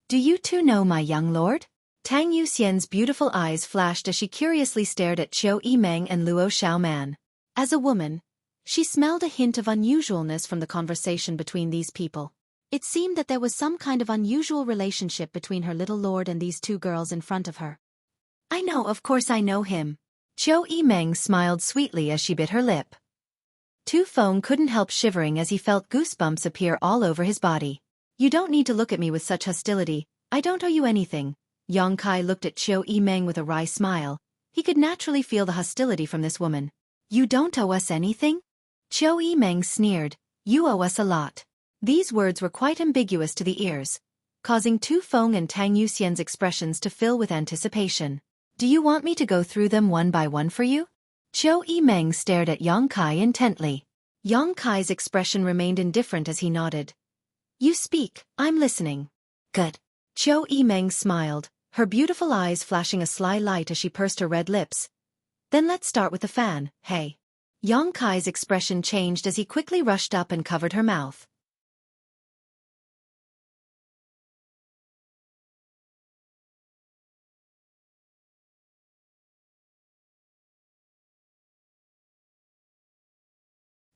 "Do you two know my young lord?" Tang Yuxian's beautiful eyes flashed as she curiously stared at Xueqi Meng and Luo Xiaoman. As a woman, she smelled a hint of unusualness from the conversation between these people. It seemed that there was some kind of unusual relationship between her little lord and these two girls in front of her. "I know, of course I know him." Xueqi Meng smiled sweetly as she bit her lip. Tu Feng couldn't help shivering as he felt goosebumps appear all over his body. "You don't need to look at me with such hostility, I don't owe you anything." Yang Kai looked at Xueqi Meng with a wry smile. He could naturally feel the hostility from this woman. "You don't owe us anything?" Xueqi Meng sneered. "You owe us a lot." These words were quite ambiguous to the ears, causing Tu Feng and Tang Yuxian's expressions to fill with anticipation. "Do you want me to go through them one by one for you?" Xueqi Meng stared at Yang Kai intently. Yang Kai's expression remained indifferent as he nodded. "You speak, I'm listening." "Good." Xueqi Meng smiled, her beautiful eyes flashing a sly light as she pursed her red lips. "Then let's start with the fan, hey?" Yang Kai's expression changed as he quickly rushed up and covered her mouth.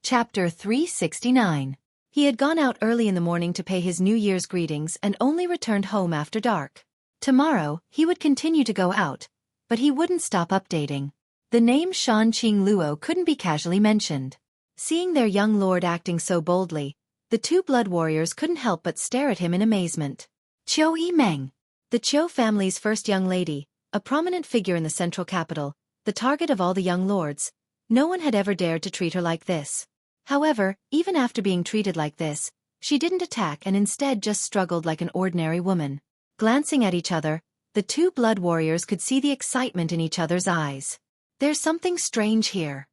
Chapter 369. He had gone out early in the morning to pay his New Year's greetings and only returned home after dark. Tomorrow, he would continue to go out, but he wouldn't stop updating. The name Shanqing Luo couldn't be casually mentioned. Seeing their young lord acting so boldly, the two blood warriors couldn't help but stare at him in amazement. Xueqi Meng, the Qiu family's first young lady, a prominent figure in the central capital, the target of all the young lords. No one had ever dared to treat her like this. However, even after being treated like this, she didn't attack and instead just struggled like an ordinary woman. Glancing at each other, the two blood warriors could see the excitement in each other's eyes. "There's something strange here."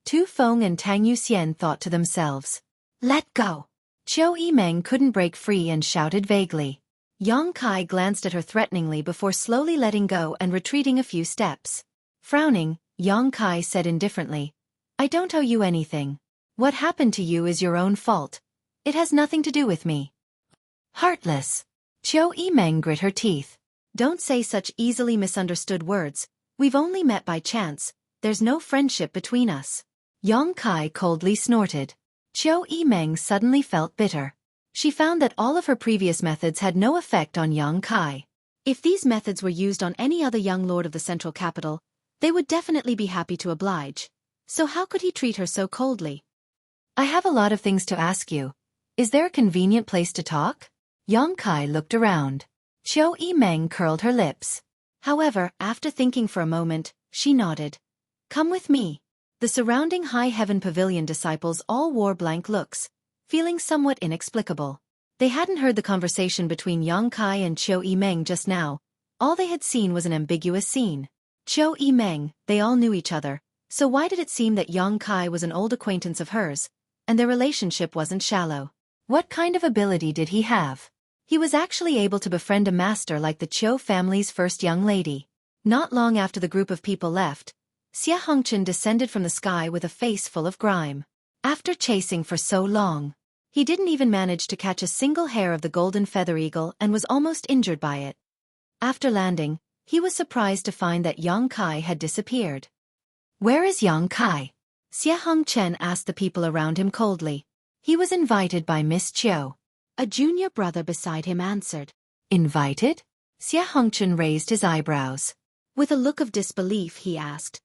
Tu Feng and Tang Yuxian thought to themselves. "Let go." Xueqi Meng couldn't break free and shouted vaguely. Yang Kai glanced at her threateningly before slowly letting go and retreating a few steps. Frowning, Yang Kai said indifferently, "I don't owe you anything. What happened to you is your own fault. It has nothing to do with me." "Heartless." Xueqi Meng grit her teeth. "Don't say such easily misunderstood words. We've only met by chance. There's no friendship between us." Yang Kai coldly snorted. Xueqi Meng suddenly felt bitter. She found that all of her previous methods had no effect on Yang Kai. If these methods were used on any other young lord of the central capital, they would definitely be happy to oblige. So how could he treat her so coldly? "I have a lot of things to ask you. Is there a convenient place to talk?" Yang Kai looked around. Xueqi Meng curled her lips. However, after thinking for a moment, she nodded. "Come with me." The surrounding High Heaven Pavilion disciples all wore blank looks, feeling somewhat inexplicable. They hadn't heard the conversation between Yang Kai and Xueqi Meng just now. All they had seen was an ambiguous scene. Xueqi Meng, they all knew each other, so why did it seem that Yang Kai was an old acquaintance of hers, and their relationship wasn't shallow? What kind of ability did he have? He was actually able to befriend a master like the Qiu family's first young lady. Not long after the group of people left, Xie Hongchen descended from the sky with a face full of grime. After chasing for so long, he didn't even manage to catch a single hair of the golden feather eagle and was almost injured by it. After landing, he was surprised to find that Yang Kai had disappeared. "Where is Yang Kai?" Xie Hongchen asked the people around him coldly. "He was invited by Miss Qiu." A junior brother beside him answered. "Invited?" Xie Hongchen raised his eyebrows. With a look of disbelief, he asked,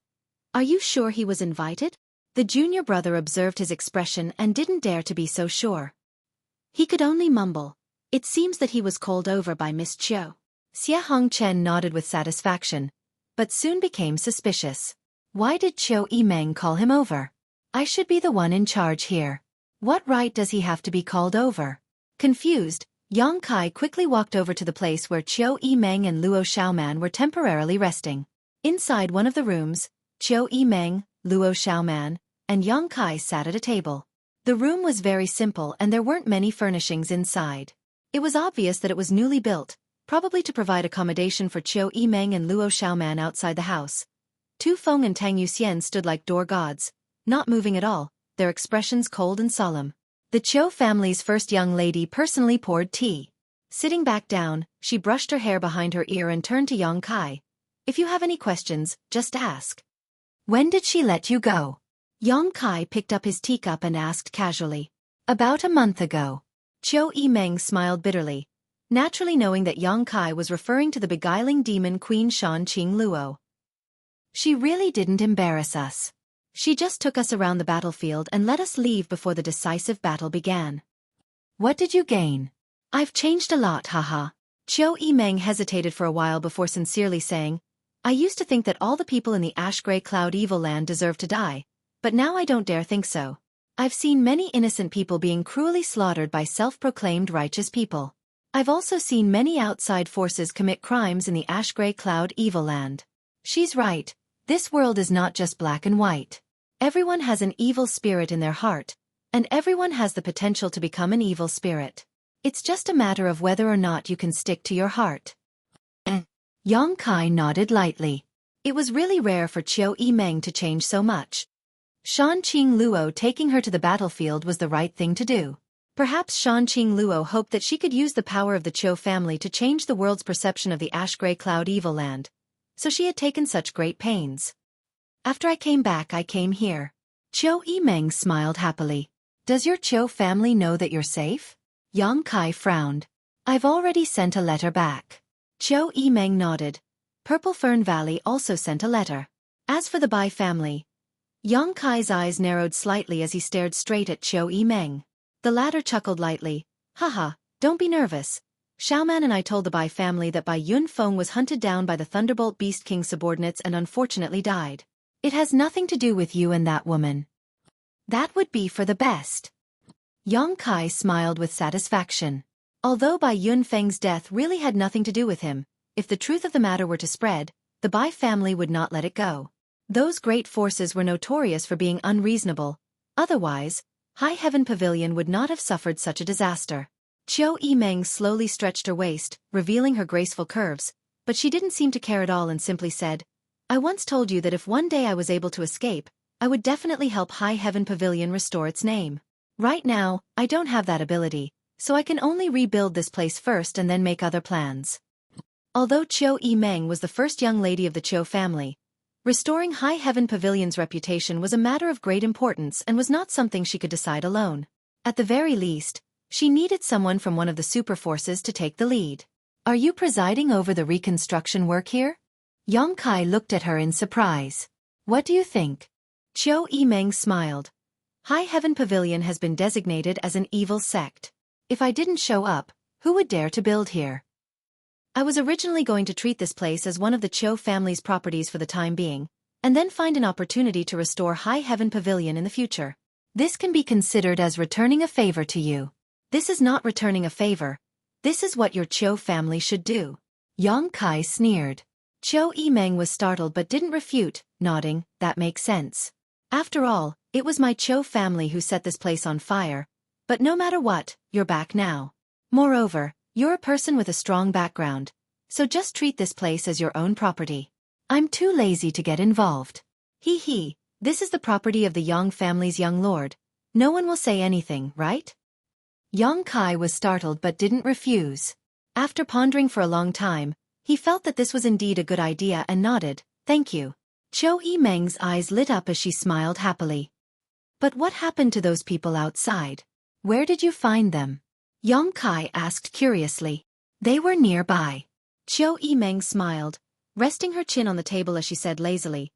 "Are you sure he was invited?" The junior brother observed his expression and didn't dare to be so sure. He could only mumble, "It seems that he was called over by Miss Qiu." Xie Hongchen nodded with satisfaction, but soon became suspicious. Why did Xueqi Meng call him over? I should be the one in charge here. What right does he have to be called over? Confused, Yang Kai quickly walked over to the place where Xueqi Meng and Luo Xiaoman were temporarily resting. Inside one of the rooms, Xueqi Meng, Luo Xiaoman, and Yang Kai sat at a table. The room was very simple and there weren't many furnishings inside. It was obvious that it was newly built, probably to provide accommodation for Xueqi and Luo Xiaoman outside the house. Tu Feng and Tang Yuxian stood like door gods, not moving at all, their expressions cold and solemn. The Qiu family's first young lady personally poured tea. Sitting back down, she brushed her hair behind her ear and turned to Yang Kai. If you have any questions, just ask. When did she let you go? Yang Kai picked up his teacup and asked casually. About a month ago. Xueqi smiled bitterly, naturally knowing that Yang Kai was referring to the beguiling demon Queen Shan Qing Luo. She really didn't embarrass us. She just took us around the battlefield and let us leave before the decisive battle began. What did you gain? I've changed a lot, haha. Xueqi hesitated for a while before sincerely saying, I used to think that all the people in the ash-gray cloud evil land deserved to die, but now I don't dare think so. I've seen many innocent people being cruelly slaughtered by self-proclaimed righteous people. I've also seen many outside forces commit crimes in the ash-gray cloud evil land. She's right. This world is not just black and white. Everyone has an evil spirit in their heart, and everyone has the potential to become an evil spirit. It's just a matter of whether or not you can stick to your heart. Yang Kai nodded lightly. It was really rare for Xueqi to change so much. Shan Qing Luo taking her to the battlefield was the right thing to do. Perhaps Shan Qing Luo hoped that she could use the power of the Qiu family to change the world's perception of the ash-gray cloud evil land. So she had taken such great pains. After I came back, I came here. Xueqi smiled happily. Does your Qiu family know that you're safe? Yang Kai frowned. I've already sent a letter back. Xueqi nodded. Purple Fern Valley also sent a letter. As for the Bai family, Yang Kai's eyes narrowed slightly as he stared straight at Xueqi. The latter chuckled lightly. Haha, don't be nervous. Xiaoman and I told the Bai family that Bai Yunfeng was hunted down by the Thunderbolt Beast King's subordinates and unfortunately died. It has nothing to do with you and that woman. That would be for the best. Yang Kai smiled with satisfaction. Although Bai Yunfeng's death really had nothing to do with him, if the truth of the matter were to spread, the Bai family would not let it go. Those great forces were notorious for being unreasonable. High Heaven Pavilion would not have suffered such a disaster. Xueqi slowly stretched her waist, revealing her graceful curves, but she didn't seem to care at all and simply said, I once told you that if one day I was able to escape, I would definitely help High Heaven Pavilion restore its name. Right now, I don't have that ability, so I can only rebuild this place first and then make other plans. Although Xueqi was the first young lady of the Qiu family, restoring High Heaven Pavilion's reputation was a matter of great importance and was not something she could decide alone. At the very least, she needed someone from one of the super forces to take the lead. Are you presiding over the reconstruction work here? Yang Kai looked at her in surprise. What do you think? Xueqi smiled. High Heaven Pavilion has been designated as an evil sect. If I didn't show up, who would dare to build here? I was originally going to treat this place as one of the Qiu family's properties for the time being, and then find an opportunity to restore High Heaven Pavilion in the future. This can be considered as returning a favor to you. This is not returning a favor. This is what your Qiu family should do. Yang Kai sneered. Xueqi was startled but didn't refute, nodding, that makes sense. After all, it was my Qiu family who set this place on fire. But no matter what, you're back now. Moreover, you're a person with a strong background, so just treat this place as your own property. I'm too lazy to get involved. Hee, this is the property of the Yang family's young lord. No one will say anything, right? Yang Kai was startled but didn't refuse. After pondering for a long time, he felt that this was indeed a good idea and nodded, thank you. Xueqi eyes lit up as she smiled happily. But what happened to those people outside? Where did you find them? Yang Kai asked curiously. They were nearby. Xueqi smiled, resting her chin on the table as she said lazily.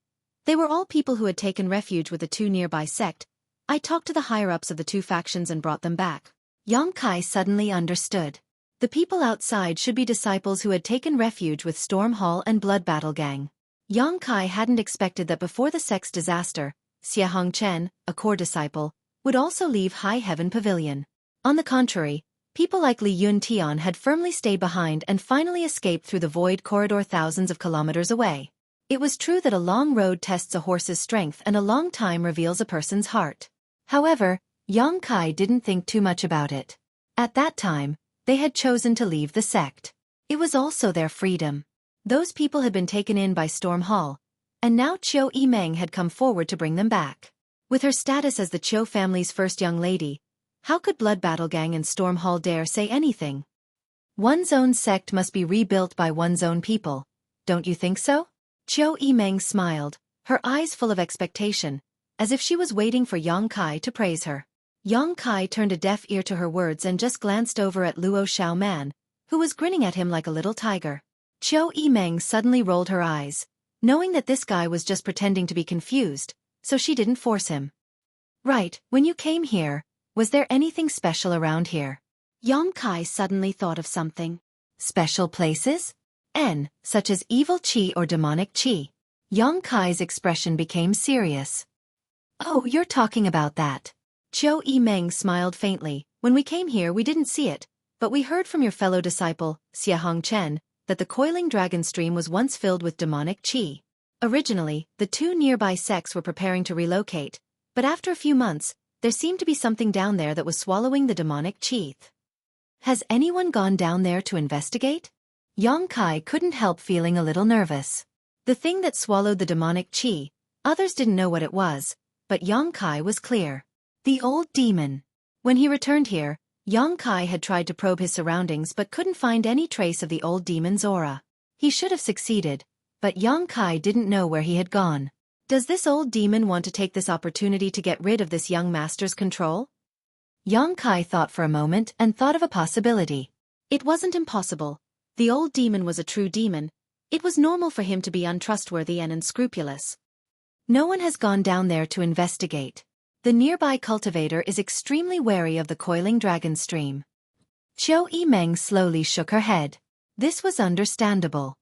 They were all people who had taken refuge with the two nearby sect. I talked to the higher-ups of the two factions and brought them back. Yang Kai suddenly understood. The people outside should be disciples who had taken refuge with Storm Hall and Blood Battle Gang. Yang Kai hadn't expected that before the sect's disaster, Xie Hongchen, a core disciple, would also leave High Heaven Pavilion. On the contrary, people like Li Yuntian had firmly stayed behind and finally escaped through the void corridor thousands of kilometers away. It was true that a long road tests a horse's strength and a long time reveals a person's heart. However, Yang Kai didn't think too much about it. At that time, they had chosen to leave the sect. It was also their freedom. Those people had been taken in by Storm Hall, and now Xueqi had come forward to bring them back. With her status as the Qiu family's first young lady, how could Blood Battle Gang and Storm Hall dare say anything? One's own sect must be rebuilt by one's own people, don't you think so? Xueqi smiled, her eyes full of expectation, as if she was waiting for Yang Kai to praise her. Yang Kai turned a deaf ear to her words and just glanced over at Luo Xiaoman, who was grinning at him like a little tiger. Xueqi suddenly rolled her eyes, knowing that this guy was just pretending to be confused, so she didn't force him. Right, when you came here, was there anything special around here? Yang Kai suddenly thought of something. Special places? Such as evil qi or demonic qi. Yang Kai's expression became serious. Oh, you're talking about that. Xueqi smiled faintly. When we came here we didn't see it, but we heard from your fellow disciple, Xiahong Chen, that the coiling dragon stream was once filled with demonic qi. Originally, the two nearby sects were preparing to relocate, but after a few months, there seemed to be something down there that was swallowing the demonic qi. Has anyone gone down there to investigate? Yang Kai couldn't help feeling a little nervous. The thing that swallowed the demonic qi, others didn't know what it was, but Yang Kai was clear. The old demon. When he returned here, Yang Kai had tried to probe his surroundings but couldn't find any trace of the old demon's aura. He should have succeeded, but Yang Kai didn't know where he had gone. Does this old demon want to take this opportunity to get rid of this young master's control? Yang Kai thought for a moment and thought of a possibility. It wasn't impossible. The old demon was a true demon. It was normal for him to be untrustworthy and unscrupulous. No one has gone down there to investigate. The nearby cultivator is extremely wary of the coiling dragon stream. Xueqi slowly shook her head. This was understandable.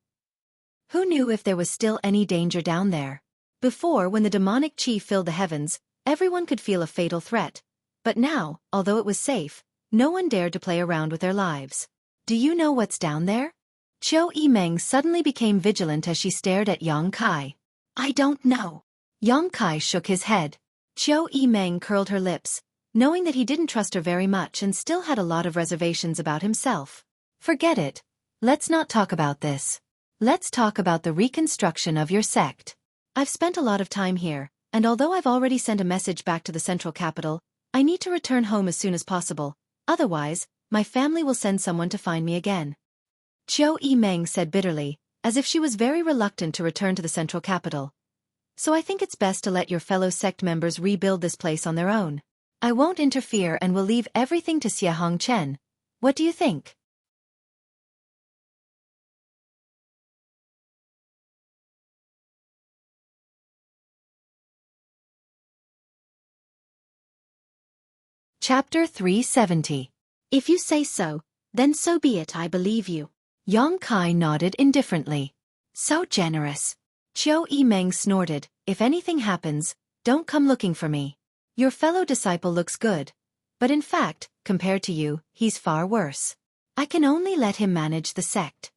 Who knew if there was still any danger down there? Before, when the demonic qi filled the heavens, everyone could feel a fatal threat. But now, although it was safe, no one dared to play around with their lives. Do you know what's down there? Xueqi suddenly became vigilant as she stared at Yang Kai. I don't know. Yang Kai shook his head. Xueqi curled her lips, knowing that he didn't trust her very much and still had a lot of reservations about himself. Forget it. Let's not talk about this. Let's talk about the reconstruction of your sect. I've spent a lot of time here, and although I've already sent a message back to the central capital, I need to return home as soon as possible. Otherwise, my family will send someone to find me again. Xueqi said bitterly, as if she was very reluctant to return to the central capital. So I think it's best to let your fellow sect members rebuild this place on their own. I won't interfere and will leave everything to Xiahong Chen. What do you think? Chapter 370. If you say so, then so be it, I believe you. Yang Kai nodded indifferently. So generous. Xueqi snorted, if anything happens, don't come looking for me. Your fellow disciple looks good, but in fact, compared to you, he's far worse. I can only let him manage the sect.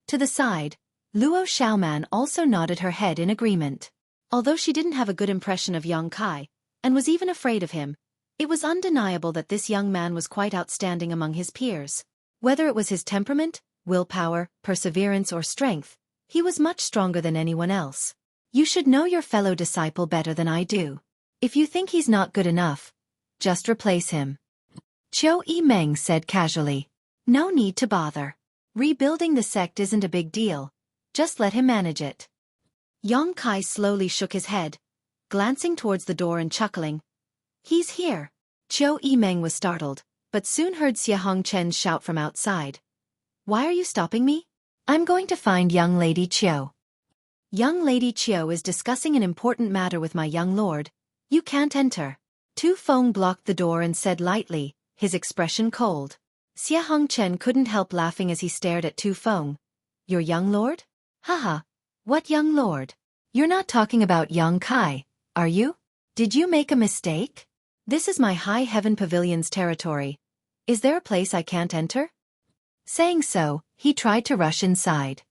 To the side, Luo Xiaoman also nodded her head in agreement. Although she didn't have a good impression of Yang Kai, and was even afraid of him, it was undeniable that this young man was quite outstanding among his peers. Whether it was his temperament, willpower, perseverance or strength, he was much stronger than anyone else. You should know your fellow disciple better than I do. If you think he's not good enough, just replace him. Xueqi said casually. No need to bother. Rebuilding the sect isn't a big deal. Just let him manage it. Yang Kai slowly shook his head, glancing towards the door and chuckling. He's here. Xueqi was startled, but soon heard Xiahong Chen's shout from outside. Why are you stopping me? I'm going to find young Lady Qiu. Young Lady Qiu is discussing an important matter with my young lord. You can't enter. Tu Feng blocked the door and said lightly, his expression cold. Xiahong Chen couldn't help laughing as he stared at Tu Feng. Your young lord? Haha. What young lord? You're not talking about Yang Kai, are you? Did you make a mistake? This is my High Heaven Pavilion's territory. Is there a place I can't enter? Saying so, he tried to rush inside.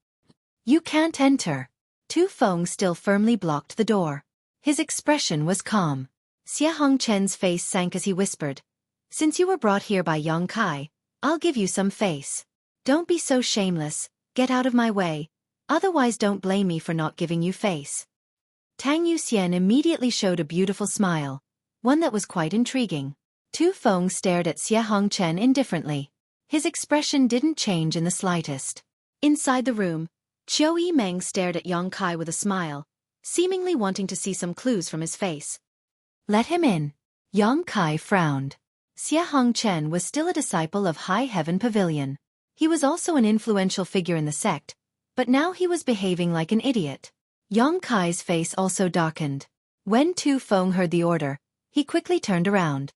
You can't enter. Tu Feng still firmly blocked the door. His expression was calm. Xie Hongchen's face sank as he whispered, "Since you were brought here by Yang Kai, I'll give you some face. Don't be so shameless, get out of my way, otherwise don't blame me for not giving you face." Tang Yuxian immediately showed a beautiful smile, one that was quite intriguing. Tu Feng stared at Xie Hongchen indifferently. His expression didn't change in the slightest. Inside the room, Xueqi Meng stared at Yang Kai with a smile, seemingly wanting to see some clues from his face. "Let him in." Yang Kai frowned. Xie Hongchen was still a disciple of High Heaven Pavilion. He was also an influential figure in the sect, but now he was behaving like an idiot. Yang Kai's face also darkened. When Tu Feng heard the order, he quickly turned around.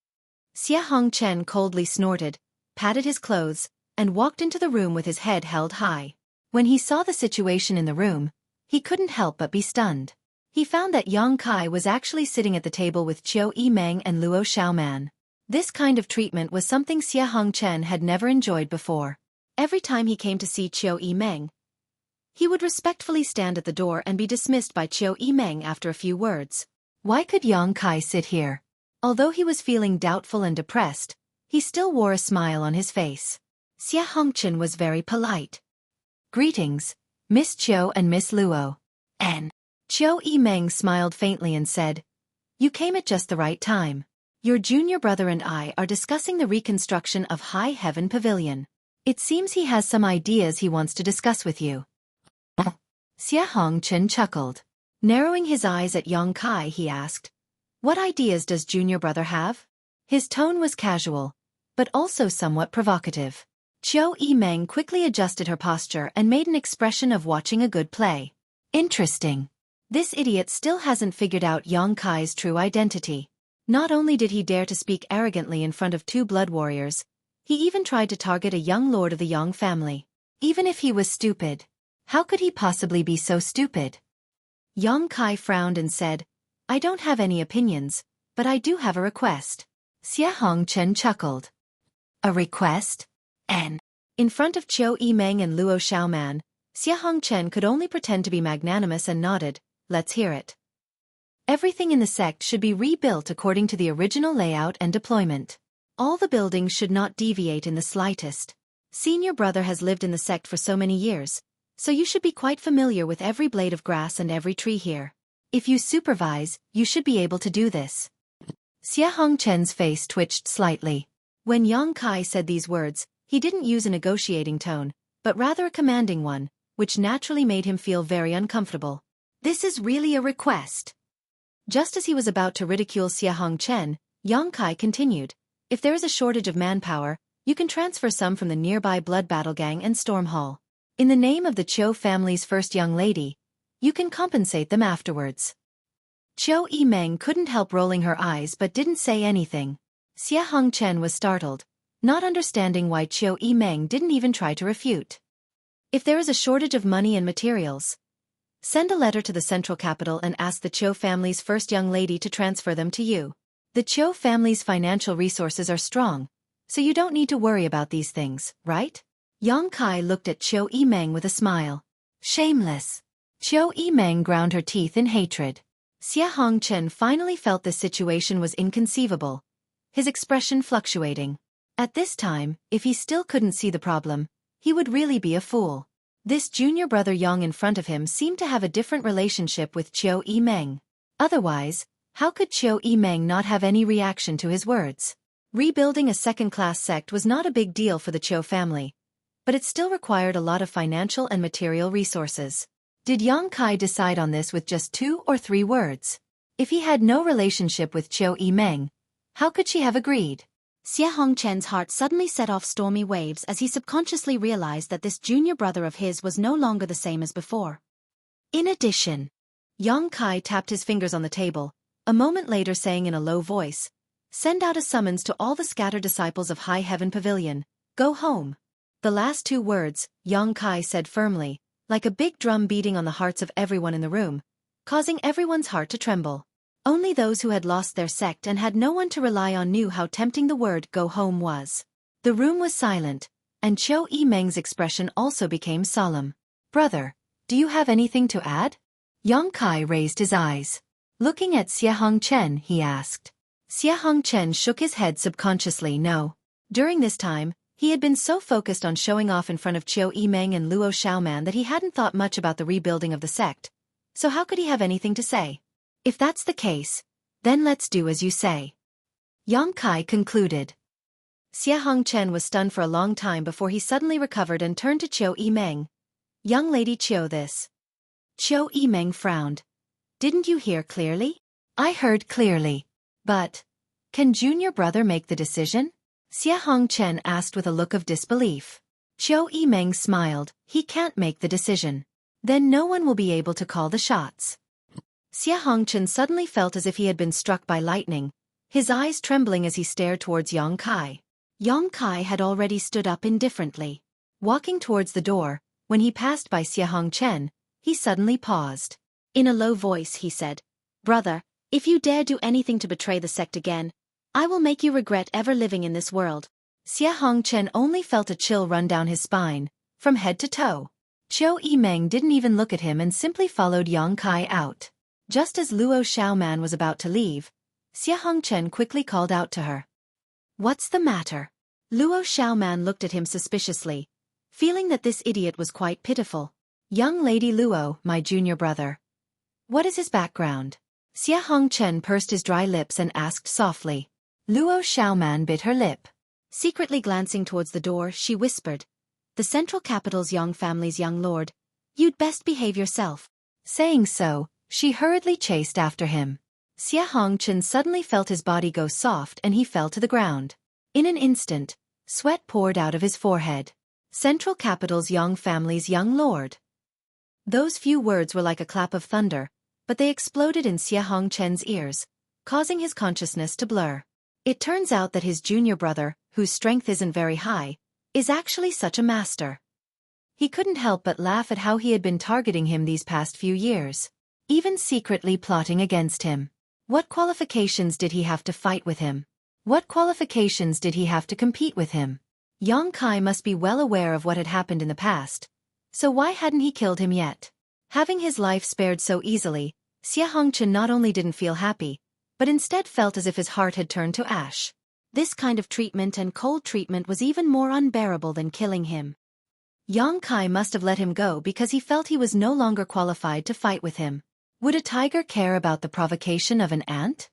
Xie Hongchen coldly snorted, patted his clothes, and walked into the room with his head held high. When he saw the situation in the room, he couldn't help but be stunned. He found that Yang Kai was actually sitting at the table with Xueqi Meng and Luo Xiaoman. This kind of treatment was something Xie Hongchen had never enjoyed before. Every time he came to see Xueqi Meng, he would respectfully stand at the door and be dismissed by Xueqi Meng after a few words. Why could Yang Kai sit here? Although he was feeling doubtful and depressed, he still wore a smile on his face. Xie Hongchen was very polite. "Greetings, Miss Qiu and Miss Luo." And Xueqi Meng smiled faintly and said, "You came at just the right time. Your junior brother and I are discussing the reconstruction of High Heaven Pavilion. It seems he has some ideas he wants to discuss with you." Xie Hongchen chuckled. Narrowing his eyes at Yang Kai, he asked, "What ideas does junior brother have?" His tone was casual, but also somewhat provocative. Xueqi Meng quickly adjusted her posture and made an expression of watching a good play. Interesting. This idiot still hasn't figured out Yang Kai's true identity. Not only did he dare to speak arrogantly in front of two blood warriors, he even tried to target a young lord of the Yang family. Even if he was stupid, how could he possibly be so stupid? Yang Kai frowned and said, "I don't have any opinions, but I do have a request." Xie Hongchen chuckled. "A request?" And in front of Xueqi Meng and Luo Xiaoman, Xie Hongchen could only pretend to be magnanimous and nodded, "Let's hear it." Everything in the sect should be rebuilt according to the original layout and deployment. All the buildings should not deviate in the slightest. Senior brother has lived in the sect for so many years, so you should be quite familiar with every blade of grass and every tree here. If you supervise, you should be able to do this. Xie Hongchen's face twitched slightly. When Yang Kai said these words, he didn't use a negotiating tone, but rather a commanding one, which naturally made him feel very uncomfortable. This is really a request. Just as he was about to ridicule Xie Hongchen, Yang Kai continued, "If there is a shortage of manpower, you can transfer some from the nearby Blood Battle Gang and Storm Hall. In the name of the Qiu family's first young lady, you can compensate them afterwards." Xueqi Meng couldn't help rolling her eyes but didn't say anything. Xie Hongchen was startled, not understanding why Xueqi Meng didn't even try to refute. "If there is a shortage of money and materials, send a letter to the central capital and ask the Qiu family's first young lady to transfer them to you. The Qiu family's financial resources are strong, so you don't need to worry about these things, right?" Yang Kai looked at Xueqi Meng with a smile. Shameless. Xueqi Meng ground her teeth in hatred. Xie Hongchen finally felt the situation was inconceivable, his expression fluctuating. At this time, if he still couldn't see the problem, he would really be a fool. This junior brother Yang in front of him seemed to have a different relationship with Xueqi Meng. Otherwise, how could Xueqi Meng not have any reaction to his words? Rebuilding a second-class sect was not a big deal for the Qiu family, but it still required a lot of financial and material resources. Did Yang Kai decide on this with just 2 or 3 words? If he had no relationship with Xueqi Meng, how could she have agreed? Xie Hongchen's heart suddenly set off stormy waves as he subconsciously realized that this junior brother of his was no longer the same as before. In addition, Yang Kai tapped his fingers on the table, a moment later saying in a low voice, "Send out a summons to all the scattered disciples of High Heaven Pavilion. Go home." The last 2 words, Yang Kai said firmly, like a big drum beating on the hearts of everyone in the room, causing everyone's heart to tremble. Only those who had lost their sect and had no one to rely on knew how tempting the word "go home" was. The room was silent, and Xueqi Meng's expression also became solemn. "Brother, do you have anything to add?" Yang Kai raised his eyes. Looking at Xie Hongchen, he asked. Xie Hongchen shook his head subconsciously no. During this time, he had been so focused on showing off in front of Qiu Meng and Luo Xiaoman that he hadn't thought much about the rebuilding of the sect. So how could he have anything to say? If that's the case, then let's do as you say. Yang Kai concluded. Xie Hongchen was stunned for a long time before he suddenly recovered and turned to Qiu Meng. Young lady Qiu this. Qiu Meng frowned. Didn't you hear clearly? I heard clearly. But, can junior brother make the decision? Xie Hongchen asked with a look of disbelief. Qiu Meng smiled, he can't make the decision. Then no one will be able to call the shots. Xie Hongchen suddenly felt as if he had been struck by lightning, his eyes trembling as he stared towards Yang Kai. Yang Kai had already stood up indifferently. Walking towards the door, when he passed by Xie Hongchen, he suddenly paused. In a low voice he said, "Brother, if you dare do anything to betray the sect again, I will make you regret ever living in this world." Xie Hongchen only felt a chill run down his spine, from head to toe. Qiu Meng didn't even look at him and simply followed Yang Kai out. Just as Luo Xiaoman was about to leave, Xie Hongchen quickly called out to her. "What's the matter?" Luo Xiaoman looked at him suspiciously, feeling that this idiot was quite pitiful. "Young lady Luo, my junior brother. What is his background?" Xie Hongchen pursed his dry lips and asked softly. Luo Xiaoman bit her lip. Secretly glancing towards the door, she whispered, "The central capital's Yang family's young lord. You'd best behave yourself." Saying so, she hurriedly chased after him. Xie Hongchen suddenly felt his body go soft and he fell to the ground. In an instant, sweat poured out of his forehead. Central capital's Yang family's young lord. Those few words were like a clap of thunder, but they exploded in Xie Hongchen's ears, causing his consciousness to blur. It turns out that his junior brother, whose strength isn't very high, is actually such a master. He couldn't help but laugh at how he had been targeting him these past few years, even secretly plotting against him. What qualifications did he have to fight with him? What qualifications did he have to compete with him? Yang Kai must be well aware of what had happened in the past, so why hadn't he killed him yet? Having his life spared so easily, Xie Hongchen not only didn't feel happy, but instead felt as if his heart had turned to ash. This kind of treatment and cold treatment was even more unbearable than killing him. Yang Kai must have let him go because he felt he was no longer qualified to fight with him. Would a tiger care about the provocation of an ant?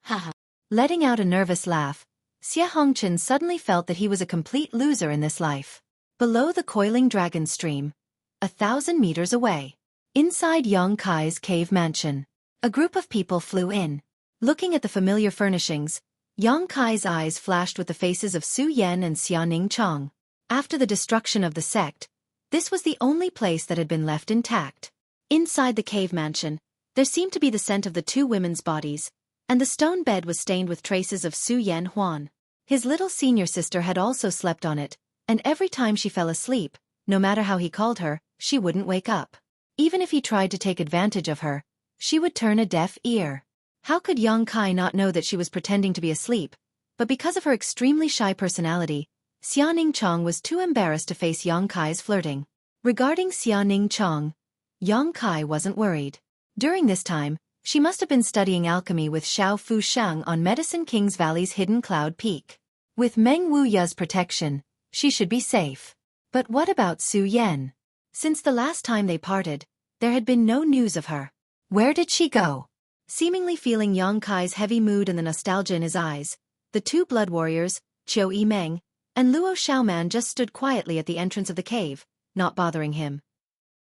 Haha. Letting out a nervous laugh, Xie Hongchen suddenly felt that he was a complete loser in this life. Below the coiling dragon stream, 1,000 meters away, inside Yang Kai's cave mansion, a group of people flew in. Looking at the familiar furnishings, Yang Kai's eyes flashed with the faces of Su Yan and Xiaoning Chong. After the destruction of the sect, this was the only place that had been left intact. Inside the cave mansion, there seemed to be the scent of the two women's bodies, and the stone bed was stained with traces of Su Yan Huan. His little senior sister had also slept on it, and every time she fell asleep, no matter how he called her, she wouldn't wake up. Even if he tried to take advantage of her, she would turn a deaf ear. How could Yang Kai not know that she was pretending to be asleep? But because of her extremely shy personality, Xiaoning Chong was too embarrassed to face Yang Kai's flirting. Regarding Xiaoning Chong, Yang Kai wasn't worried. During this time, she must have been studying alchemy with Xiao Fu Shang on Medicine King's Valley's hidden cloud peak. With Meng Wuya's protection, she should be safe. But what about Su Yan? Since the last time they parted, there had been no news of her. Where did she go? Seemingly feeling Yang Kai's heavy mood and the nostalgia in his eyes, the two blood warriors, Qiu Meng and Luo Xiaoman, just stood quietly at the entrance of the cave, not bothering him.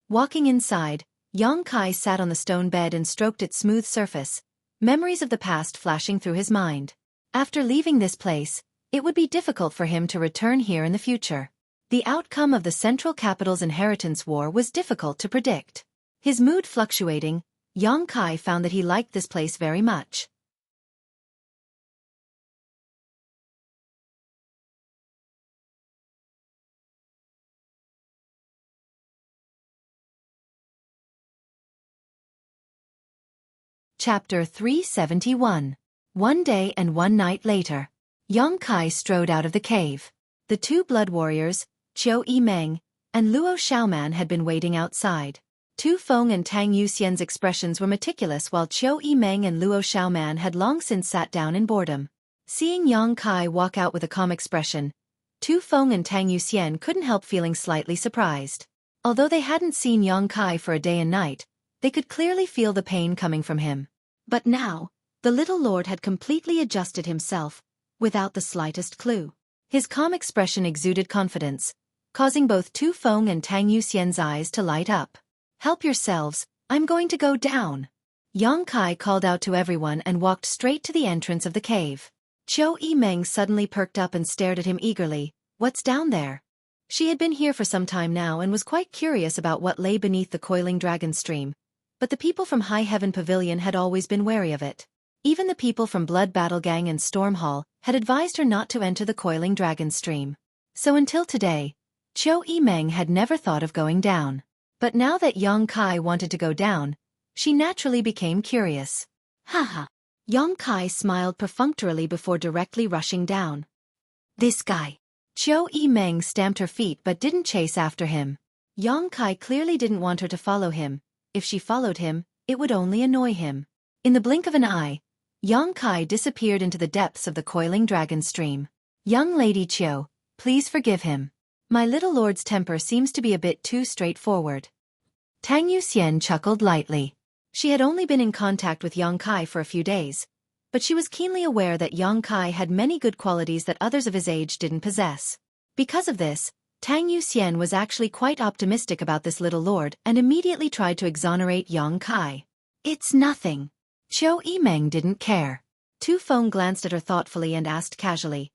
Walking inside, Yang Kai sat on the stone bed and stroked its smooth surface, memories of the past flashing through his mind. After leaving this place, it would be difficult for him to return here in the future. The outcome of the Central Capital's inheritance war was difficult to predict. His mood fluctuating, Yang Kai found that he liked this place very much. Chapter 371. One day and one night later, Yang Kai strode out of the cave. The two blood warriors, Qiu Meng and Luo Xiaoman, had been waiting outside. Tu Feng and Tang Yuxian's expressions were meticulous while Xueqi Meng and Luo Xiaoman had long since sat down in boredom. Seeing Yang Kai walk out with a calm expression, Tu Feng and Tang Yuxian couldn't help feeling slightly surprised. Although they hadn't seen Yang Kai for a day and night, they could clearly feel the pain coming from him. But now, the little lord had completely adjusted himself, without the slightest clue. His calm expression exuded confidence, causing both Tu Feng and Tang Yuxian's eyes to light up. "Help yourselves, I'm going to go down." Yang Kai called out to everyone and walked straight to the entrance of the cave. Xueqi Meng suddenly perked up and stared at him eagerly. "What's down there?" She had been here for some time now and was quite curious about what lay beneath the coiling dragon stream, but the people from High Heaven Pavilion had always been wary of it. Even the people from Blood Battle Gang and Storm Hall had advised her not to enter the coiling dragon stream. So until today, Xueqi Meng had never thought of going down. But now that Yang Kai wanted to go down, she naturally became curious. Haha. Yang Kai smiled perfunctorily before directly rushing down. "This guy." Xueqi Meng stamped her feet but didn't chase after him. Yang Kai clearly didn't want her to follow him. If she followed him, it would only annoy him. In the blink of an eye, Yang Kai disappeared into the depths of the coiling dragon stream. "Young Lady Qiu, please forgive him. My little lord's temper seems to be a bit too straightforward." Tang Yuxian chuckled lightly. She had only been in contact with Yang Kai for a few days, but she was keenly aware that Yang Kai had many good qualities that others of his age didn't possess. Because of this, Tang Yuxian was actually quite optimistic about this little lord and immediately tried to exonerate Yang Kai. "It's nothing." Xueqi Meng didn't care. Tu Feng glanced at her thoughtfully and asked casually,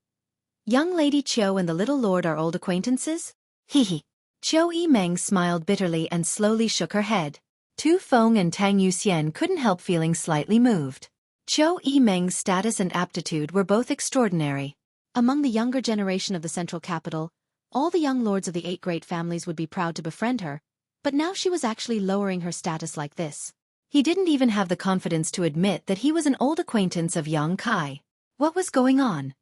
"Young Lady Qiu and the little lord are old acquaintances?" "Hehe." Xueqi Meng smiled bitterly and slowly shook her head. Tu Feng and Tang Yuxian couldn't help feeling slightly moved. Xueqi Meng's status and aptitude were both extraordinary. Among the younger generation of the central capital, all the young lords of the 8 great families would be proud to befriend her, but now she was actually lowering her status like this. He didn't even have the confidence to admit that he was an old acquaintance of Yang Kai. What was going on?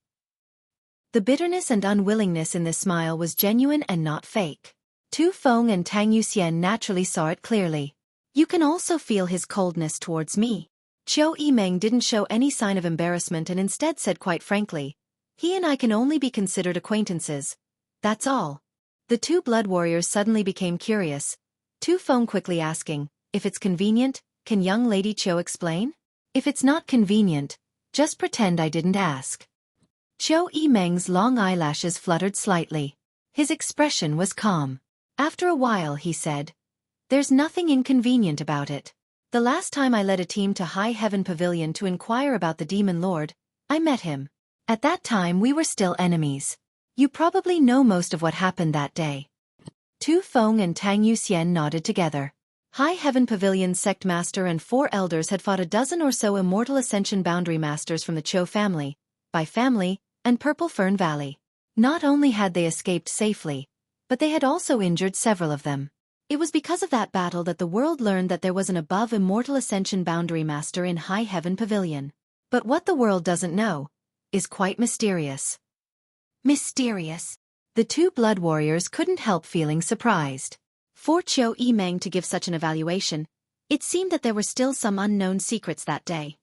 The bitterness and unwillingness in this smile was genuine and not fake. Tu Feng and Tang Yuxian naturally saw it clearly. "You can also feel his coldness towards me." Xueqi Meng didn't show any sign of embarrassment and instead said quite frankly, "He and I can only be considered acquaintances. That's all." The 2 blood warriors suddenly became curious, Tu Feng quickly asking, "If it's convenient, can young Lady Qiu explain?" "If it's not convenient, just pretend I didn't ask." Xueqi Meng's long eyelashes fluttered slightly. His expression was calm. After a while he said, "There's nothing inconvenient about it. The last time I led a team to High Heaven Pavilion to inquire about the Demon Lord, I met him. At that time we were still enemies. You probably know most of what happened that day." Tu Feng and Tang Yuxian nodded together. High Heaven Pavilion's sect master and 4 elders had fought a dozen or so Immortal Ascension boundary masters from the Qiu family, Bai family, and Purple Fern Valley. Not only had they escaped safely, but they had also injured several of them. It was because of that battle that the world learned that there was an above Immortal Ascension boundary master in High Heaven Pavilion. But what the world doesn't know is quite mysterious. Mysterious. The 2 blood warriors couldn't help feeling surprised. For Xueqi Meng to give such an evaluation, it seemed that there were still some unknown secrets that day.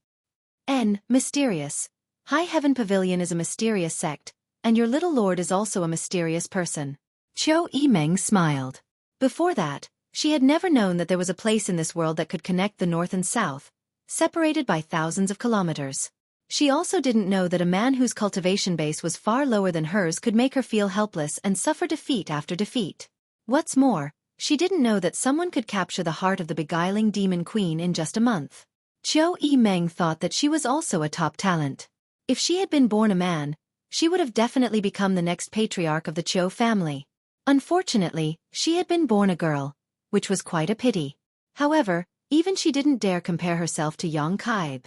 Mysterious. High Heaven Pavilion is a mysterious sect, and your little lord is also a mysterious person. Xueqi Meng smiled. Before that, she had never known that there was a place in this world that could connect the north and south, separated by thousands of kilometers. She also didn't know that a man whose cultivation base was far lower than hers could make her feel helpless and suffer defeat after defeat. What's more, she didn't know that someone could capture the heart of the beguiling demon queen in just a month. Xueqi Meng thought that she was also a top talent. If she had been born a man, she would have definitely become the next patriarch of the Qiu family. Unfortunately, she had been born a girl, which was quite a pity. However, even she didn't dare compare herself to Yang Kai.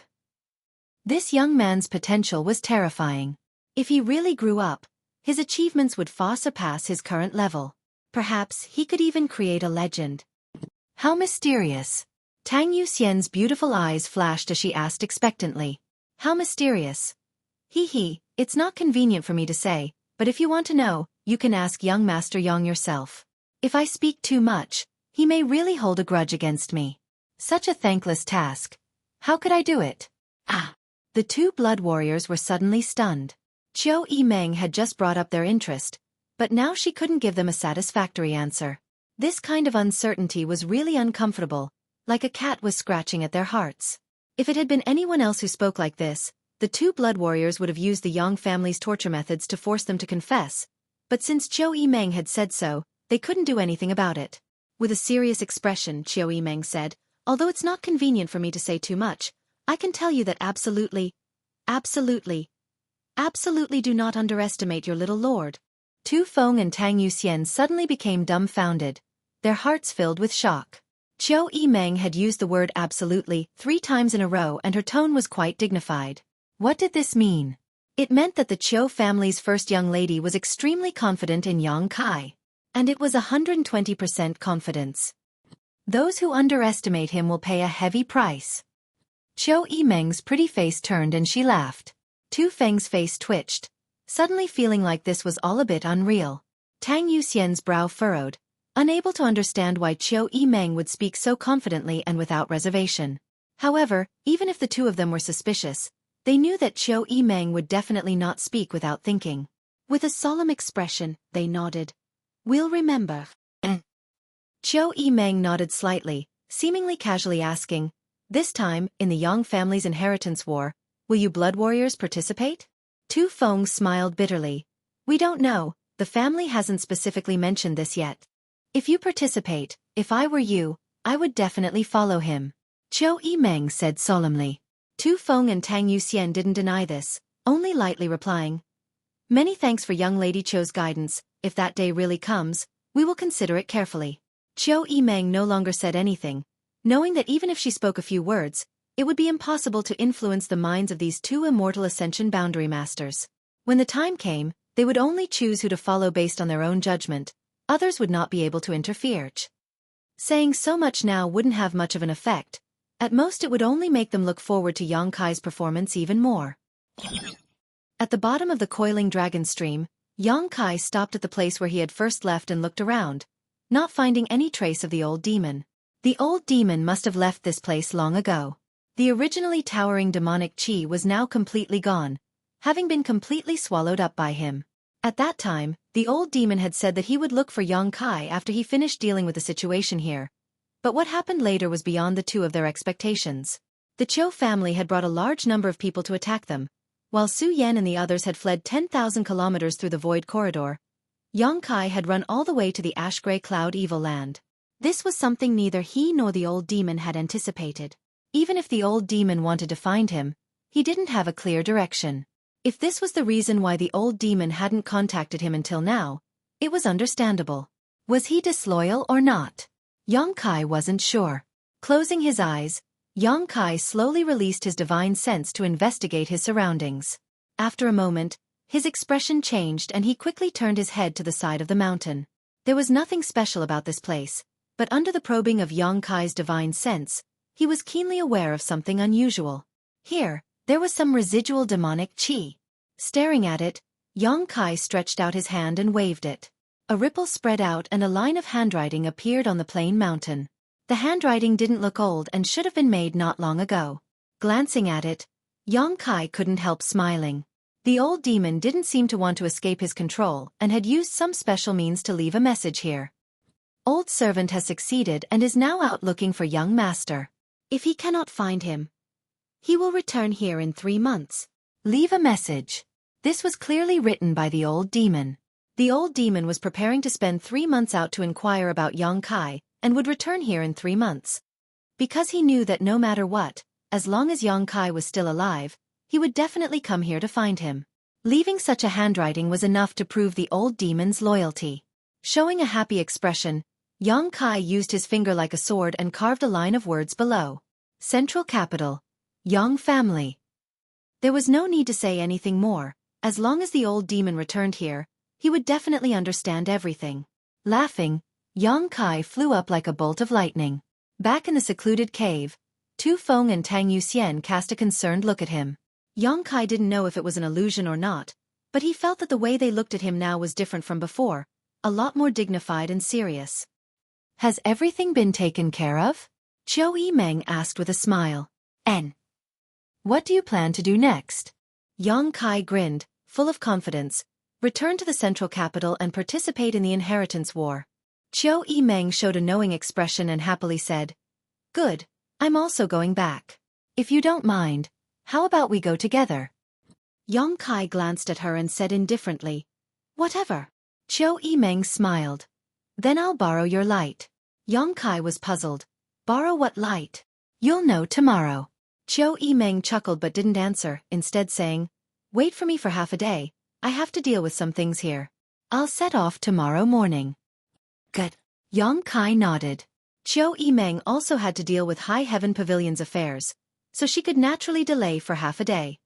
This young man's potential was terrifying. If he really grew up, his achievements would far surpass his current level. Perhaps he could even create a legend. How mysterious. Tang Yuxian's beautiful eyes flashed as she asked expectantly. How mysterious. It's not convenient for me to say, but if you want to know, you can ask young Master Yang yourself. If I speak too much, He may really hold a grudge against me. Such a thankless task. How could I do it? Ah! The two blood warriors were suddenly stunned. Xueqi had just brought up their interest, but now she couldn't give them a satisfactory answer. This kind of uncertainty was really uncomfortable, like a cat was scratching at their hearts. If it had been anyone else who spoke like this, the two blood warriors would have used the Yang family's torture methods to force them to confess, but since Xueqi had said so, they couldn't do anything about it. With a serious expression, Xueqi said, "Although it's not convenient for me to say too much, I can tell you that absolutely do not underestimate your little lord." Tu Feng and Tang Yuxian suddenly became dumbfounded, their hearts filled with shock. Xueqi had used the word absolutely 3 times in a row and her tone was quite dignified. What did this mean? It meant that the Qiu family's first young lady was extremely confident in Yang Kai. And it was 120% confidence. Those who underestimate him will pay a heavy price. Xueqi pretty face turned and she laughed. Tu Feng's face twitched, suddenly feeling like this was all a bit unreal. Tang Yuxian's brow furrowed, unable to understand why Xueqi would speak so confidently and without reservation. However, even if the two of them were suspicious, they knew that Xueqi would definitely not speak without thinking. With a solemn expression, they nodded. "We'll remember." Xueqi nodded slightly, seemingly casually asking, "This time, in the Yang family's inheritance war, will you blood warriors participate?" Tu Feng smiled bitterly. "We don't know, the family hasn't specifically mentioned this yet. If you participate, if I were you, I would definitely follow him," Xueqi said solemnly. Tu Feng and Tang Yuxian didn't deny this, only lightly replying, "Many thanks for young Lady Qiu's guidance. If that day really comes, we will consider it carefully." Xueqi no longer said anything, knowing that even if she spoke a few words, it would be impossible to influence the minds of these two immortal Ascension boundary masters. When the time came, they would only choose who to follow based on their own judgment, others would not be able to interfere. Saying so much now wouldn't have much of an effect, at most it would only make them look forward to Yang Kai's performance even more. At the bottom of the coiling dragon stream, Yang Kai stopped at the place where he had first left and looked around, not finding any trace of the old demon. The old demon must have left this place long ago. The originally towering demonic chi was now completely gone, having been completely swallowed up by him. At that time, the old demon had said that he would look for Yang Kai after he finished dealing with the situation here. But what happened later was beyond the two of their expectations. The Qiu family had brought a large number of people to attack them, while Su Yan and the others had fled 10,000 kilometers through the void corridor. Yang Kai had run all the way to the ash-gray cloud evil land. This was something neither he nor the old demon had anticipated. Even if the old demon wanted to find him, he didn't have a clear direction. If this was the reason why the old demon hadn't contacted him until now, it was understandable. Was he disloyal or not? Yang Kai wasn't sure. Closing his eyes, Yang Kai slowly released his divine sense to investigate his surroundings. After a moment, his expression changed and he quickly turned his head to the side of the mountain. There was nothing special about this place, but under the probing of Yang Kai's divine sense, he was keenly aware of something unusual. Here, there was some residual demonic chi. Staring at it, Yang Kai stretched out his hand and waved it. A ripple spread out and a line of handwriting appeared on the plain mountain. The handwriting didn't look old and should have been made not long ago. Glancing at it, Yang Kai couldn't help smiling. The old demon didn't seem to want to escape his control and had used some special means to leave a message here. Old servant has succeeded and is now out looking for young master. If he cannot find him, he will return here in 3 months. Leave a message. This was clearly written by the old demon. The old demon was preparing to spend 3 months out to inquire about Yang Kai, and would return here in 3 months. Because he knew that no matter what, as long as Yang Kai was still alive, he would definitely come here to find him. Leaving such a handwriting was enough to prove the old demon's loyalty. Showing a happy expression, Yang Kai used his finger like a sword and carved a line of words below. Central Capital. Yang Family. There was no need to say anything more. As long as the old demon returned here, he would definitely understand everything. Laughing, Yang Kai flew up like a bolt of lightning. Back in the secluded cave, Tu Feng and Tang Yuxian cast a concerned look at him. Yang Kai didn't know if it was an illusion or not, but he felt that the way they looked at him now was different from before, a lot more dignified and serious. Has everything been taken care of? Xueqi asked with a smile. And what do you plan to do next? Yang Kai grinned, full of confidence. Return to the central capital and participate in the inheritance war. Xueqi showed a knowing expression and happily said, Good, I'm also going back. If you don't mind, how about we go together? Yang Kai glanced at her and said indifferently, Whatever. Xueqi smiled. Then I'll borrow your light. Yang Kai was puzzled. Borrow what light? You'll know tomorrow. Xueqi chuckled but didn't answer, instead saying, Wait for me for half a day, I have to deal with some things here. I'll set off tomorrow morning. Good. Yang Kai nodded. Xueqi also had to deal with High Heaven Pavilion's affairs, so she could naturally delay for half a day.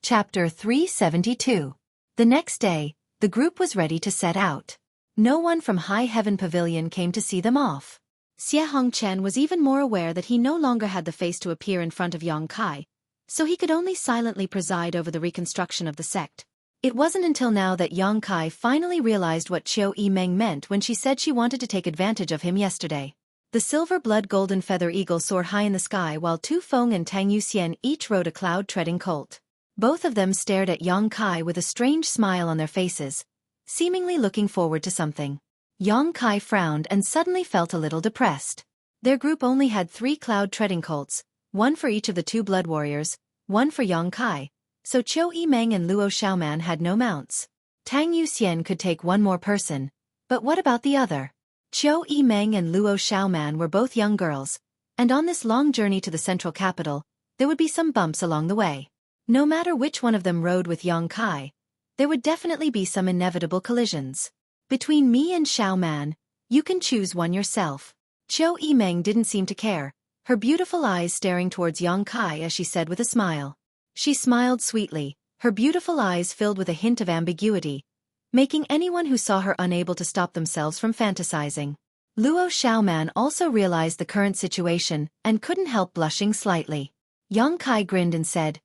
Chapter 372. The next day, the group was ready to set out. No one from High Heaven Pavilion came to see them off. Xie Hongchen was even more aware that he no longer had the face to appear in front of Yang Kai, so he could only silently preside over the reconstruction of the sect. It wasn't until now that Yang Kai finally realized what Xueqi meant when she said she wanted to take advantage of him yesterday. The silver blood golden feather eagle soared high in the sky while Tu Feng and Tang Yuxian each rode a cloud-treading colt. Both of them stared at Yang Kai with a strange smile on their faces, seemingly looking forward to something. Yang Kai frowned and suddenly felt a little depressed. Their group only had 3 cloud-treading colts, one for each of the 2 blood warriors, one for Yang Kai, so Xueqi and Luo Xiaoman had no mounts. Tang Yuxian could take one more person, but what about the other? Xueqi and Luo Xiaoman were both young girls, and on this long journey to the central capital, there would be some bumps along the way. No matter which one of them rode with Yang Kai, there would definitely be some inevitable collisions. Between me and Xiaoman, you can choose one yourself. Xueqi didn't seem to care, her beautiful eyes staring towards Yang Kai as she said with a smile. She smiled sweetly, her beautiful eyes filled with a hint of ambiguity, making anyone who saw her unable to stop themselves from fantasizing. Luo Xiaoman also realized the current situation and couldn't help blushing slightly. Yang Kai grinned and said,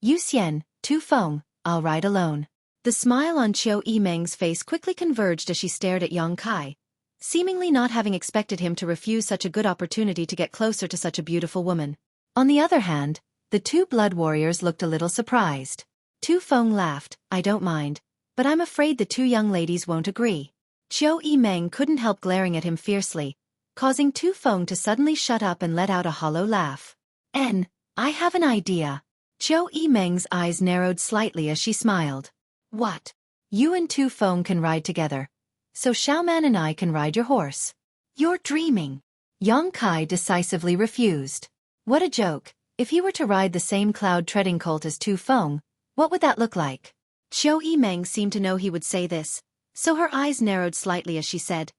Yuxian, Tu Feng, I'll ride alone. The smile on Xueqi face quickly converged as she stared at Yang Kai, seemingly not having expected him to refuse such a good opportunity to get closer to such a beautiful woman. On the other hand, the 2 blood warriors looked a little surprised. Tu Feng laughed, I don't mind, but I'm afraid the 2 young ladies won't agree. Xueqi couldn't help glaring at him fiercely, causing Tu Feng to suddenly shut up and let out a hollow laugh. I have an idea. Xueqi eyes narrowed slightly as she smiled. What? You and Tu Feng can ride together, so Xiaoman and I can ride your horse. You're dreaming. Yang Kai decisively refused. What a joke, if he were to ride the same cloud-treading colt as Tu Feng, what would that look like? Xueqi seemed to know he would say this, so her eyes narrowed slightly as she said,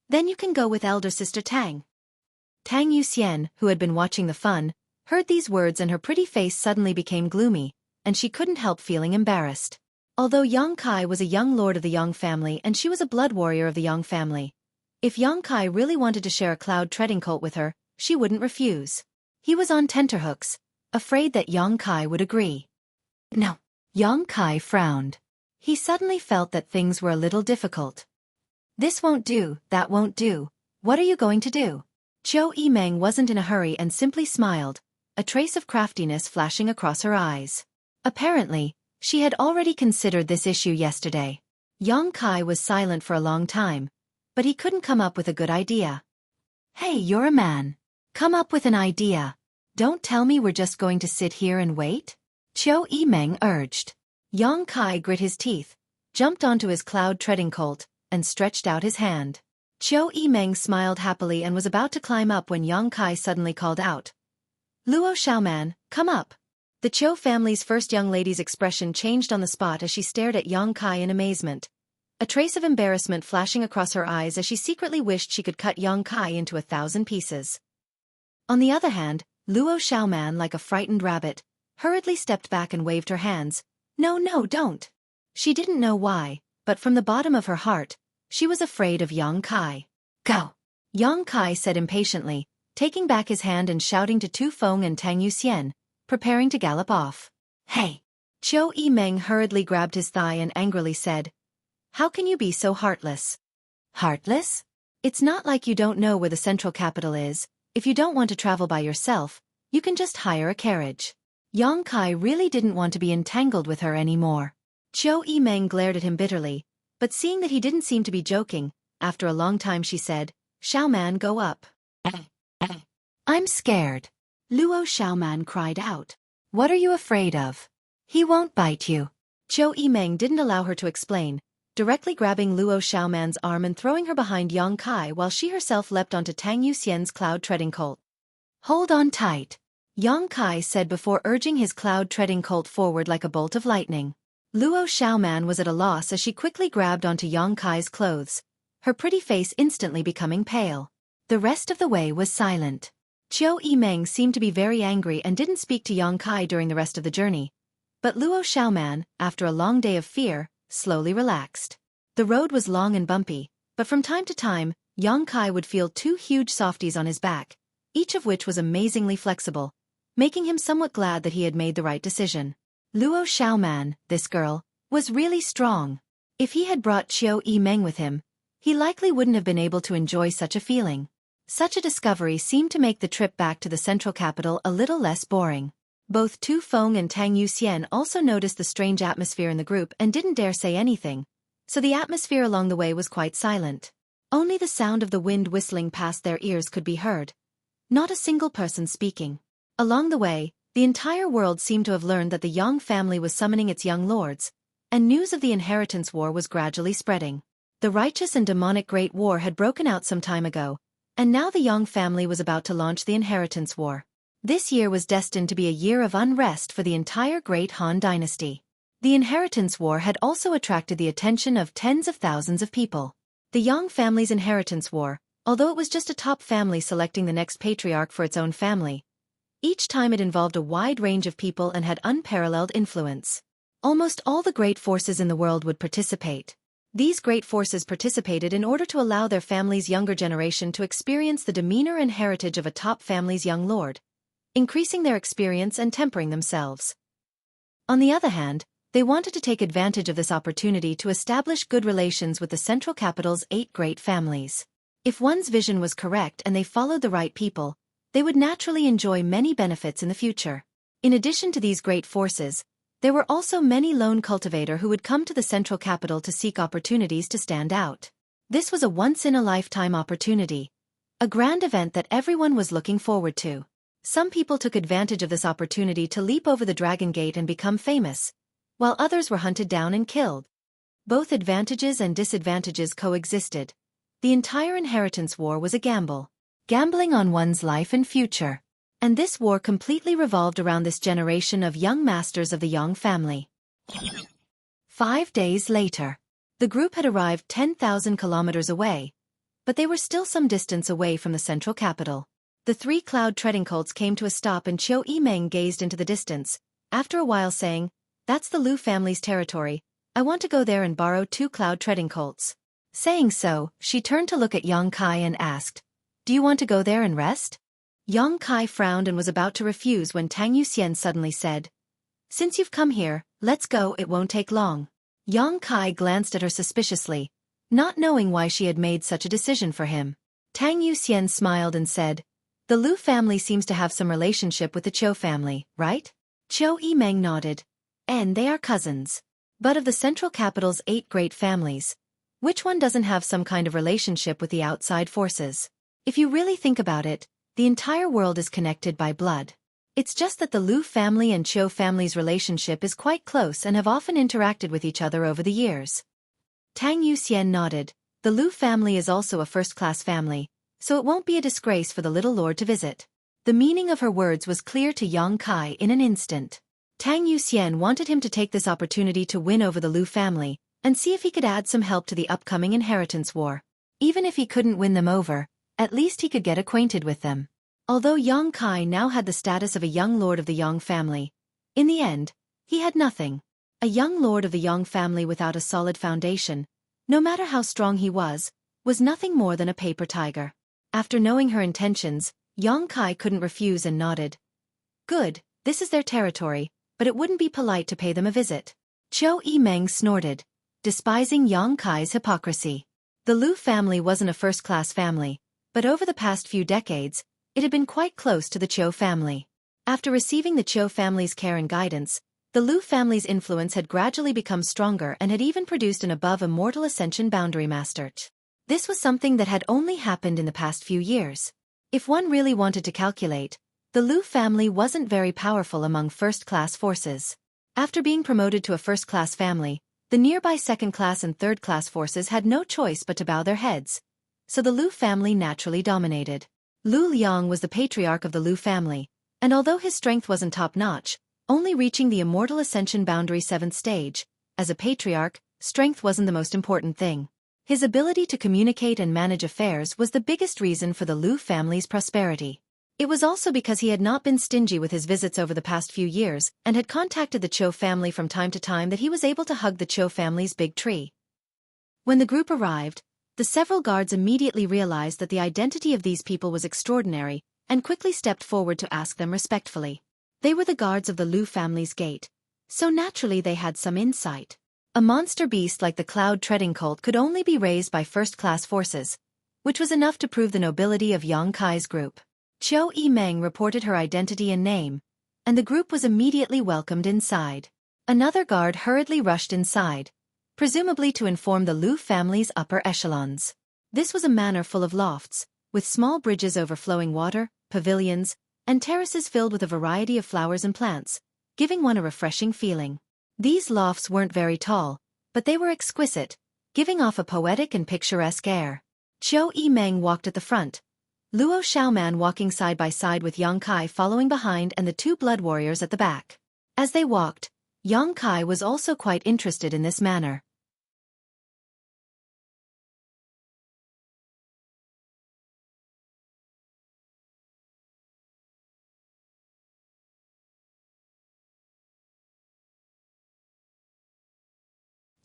Then you can go with elder sister Tang. Tang Yuxian, who had been watching the fun, heard these words and her pretty face suddenly became gloomy, and she couldn't help feeling embarrassed. Although Yang Kai was a young lord of the Yang family and she was a blood warrior of the Yang family, if Yang Kai really wanted to share a cloud-treading colt with her, she wouldn't refuse. He was on tenterhooks, afraid that Yang Kai would agree. No. Yang Kai frowned. He suddenly felt that things were a little difficult. This won't do, that won't do. What are you going to do? Xueqi wasn't in a hurry and simply smiled, a trace of craftiness flashing across her eyes. Apparently, she had already considered this issue yesterday. Yang Kai was silent for a long time, but he couldn't come up with a good idea. Hey, you're a man. Come up with an idea. Don't tell me we're just going to sit here and wait? Xueqi urged. Yang Kai grit his teeth, jumped onto his cloud-treading colt, and stretched out his hand. Xueqi smiled happily and was about to climb up when Yang Kai suddenly called out. Luo Xiaoman, come up. The Qiu family's first young lady's expression changed on the spot as she stared at Yang Kai in amazement, a trace of embarrassment flashing across her eyes as she secretly wished she could cut Yang Kai into 1,000 pieces. On the other hand, Luo Xiaoman, like a frightened rabbit, hurriedly stepped back and waved her hands. No, don't. She didn't know why, but from the bottom of her heart, she was afraid of Yang Kai. Go. Yang Kai said impatiently, taking back his hand and shouting to Tu Feng and Tang Yuxian, preparing to gallop off. Hey! Xueqi Meng hurriedly grabbed his thigh and angrily said, "How can you be so heartless?" Heartless? It's not like you don't know where the central capital is. If you don't want to travel by yourself, you can just hire a carriage. Yang Kai really didn't want to be entangled with her anymore. Xueqi Meng glared at him bitterly, but seeing that he didn't seem to be joking, after a long time she said, "Xiaoman, go up." "I'm scared." Luo Xiaoman cried out. "What are you afraid of? He won't bite you." Xueqi Meng didn't allow her to explain, directly grabbing Luo Xiaoman's arm and throwing her behind Yang Kai while she herself leapt onto Tang Yuxian's cloud-treading colt. "Hold on tight," Yang Kai said before urging his cloud-treading colt forward like a bolt of lightning. Luo Xiaoman was at a loss as she quickly grabbed onto Yang Kai's clothes, her pretty face instantly becoming pale. The rest of the way was silent. Xueqi Meng seemed to be very angry and didn't speak to Yang Kai during the rest of the journey. But Luo Xiaoman, after a long day of fear, slowly relaxed. The road was long and bumpy, but from time to time, Yang Kai would feel two huge softies on his back, each of which was amazingly flexible, making him somewhat glad that he had made the right decision. Luo Xiaoman, this girl, was really strong. If he had brought Xueqi Meng with him, he likely wouldn't have been able to enjoy such a feeling. Such a discovery seemed to make the trip back to the central capital a little less boring. Both Tu Feng and Tang Yuxian also noticed the strange atmosphere in the group and didn't dare say anything, so the atmosphere along the way was quite silent. Only the sound of the wind whistling past their ears could be heard. Not a single person speaking. Along the way, the entire world seemed to have learned that the Yang family was summoning its young lords, and news of the inheritance war was gradually spreading. The righteous and demonic Great War had broken out some time ago, and now the Yang family was about to launch the inheritance war. This year was destined to be a year of unrest for the entire Great Han dynasty. The inheritance war had also attracted the attention of tens of thousands of people. The Yang family's inheritance war, although it was just a top family selecting the next patriarch for its own family, each time it involved a wide range of people and had unparalleled influence. Almost all the great forces in the world would participate. These great forces participated in order to allow their family's younger generation to experience the demeanor and heritage of a top family's young lord, increasing their experience and tempering themselves. On the other hand, they wanted to take advantage of this opportunity to establish good relations with the central capital's 8 great families. If one's vision was correct and they followed the right people, they would naturally enjoy many benefits in the future. In addition to these great forces, there were also many lone cultivators who would come to the central capital to seek opportunities to stand out. This was a once-in-a-lifetime opportunity, a grand event that everyone was looking forward to. Some people took advantage of this opportunity to leap over the Dragon Gate and become famous, while others were hunted down and killed. Both advantages and disadvantages coexisted. The entire inheritance war was a gamble. Gambling on one's life and future. And this war completely revolved around this generation of young masters of the Yang family. 5 days later, the group had arrived 10,000 kilometers away, but they were still some distance away from the central capital. The 3 cloud-treading colts came to a stop and Xueqi Meng gazed into the distance, after a while saying, "That's the Lu family's territory. I want to go there and borrow 2 cloud-treading colts." Saying so, she turned to look at Yang Kai and asked, "Do you want to go there and rest?" Yang Kai frowned and was about to refuse when Tang Yuxian suddenly said, "Since you've come here, let's go, it won't take long." Yang Kai glanced at her suspiciously, not knowing why she had made such a decision for him. Tang Yuxian smiled and said, "The Lu family seems to have some relationship with the Chou family, right?" Xueqi Meng nodded. "And they are cousins. But of the central capital's 8 great families, which one doesn't have some kind of relationship with the outside forces? If you really think about it, the entire world is connected by blood. It's just that the Lu family and Chou family's relationship is quite close and have often interacted with each other over the years." Tang Yuxian nodded. "The Lu family is also a first-class family, so it won't be a disgrace for the little lord to visit." The meaning of her words was clear to Yang Kai in an instant. Tang Yuxian wanted him to take this opportunity to win over the Lu family, and see if he could add some help to the upcoming inheritance war. Even if he couldn't win them over, at least he could get acquainted with them. Although Yang Kai now had the status of a young lord of the Yang family, in the end, he had nothing. A young lord of the Yang family without a solid foundation, no matter how strong he was nothing more than a paper tiger. After knowing her intentions, Yang Kai couldn't refuse and nodded. Good, this is their territory, but it wouldn't be polite to pay them a visit. Xueqi Meng snorted, despising Yang Kai's hypocrisy. The Lu family wasn't a first-class family, but over the past few decades, it had been quite close to the Zhou family. After receiving the Zhou family's care and guidance, the Lu family's influence had gradually become stronger and had even produced an above-immortal ascension boundary master. This was something that had only happened in the past few years. If one really wanted to calculate, the Lu family wasn't very powerful among first-class forces. After being promoted to a first-class family, the nearby second-class and third-class forces had no choice but to bow their heads. So the Lu family naturally dominated. Lu Liang was the patriarch of the Lu family, and although his strength wasn't top-notch, only reaching the immortal ascension boundary 7th stage, as a patriarch, strength wasn't the most important thing. His ability to communicate and manage affairs was the biggest reason for the Lu family's prosperity. It was also because he had not been stingy with his visits over the past few years and had contacted the Zhou family from time to time that he was able to hug the Zhou family's big tree. When the group arrived, the several guards immediately realized that the identity of these people was extraordinary and quickly stepped forward to ask them respectfully. They were the guards of the Lu family's gate, so naturally they had some insight. A monster beast like the cloud-treading cult could only be raised by first-class forces, which was enough to prove the nobility of Yang Kai's group. Xueqi Meng reported her identity and name, and the group was immediately welcomed inside. Another guard hurriedly rushed inside, presumably to inform the Lu family's upper echelons. This was a manor full of lofts, with small bridges overflowing water, pavilions, and terraces filled with a variety of flowers and plants, giving one a refreshing feeling. These lofts weren't very tall, but they were exquisite, giving off a poetic and picturesque air. Xueqi Meng walked at the front, Luo Xiaoman walking side by side with Yang Kai following behind and the 2 blood warriors at the back. As they walked, Yang Kai was also quite interested in this manner.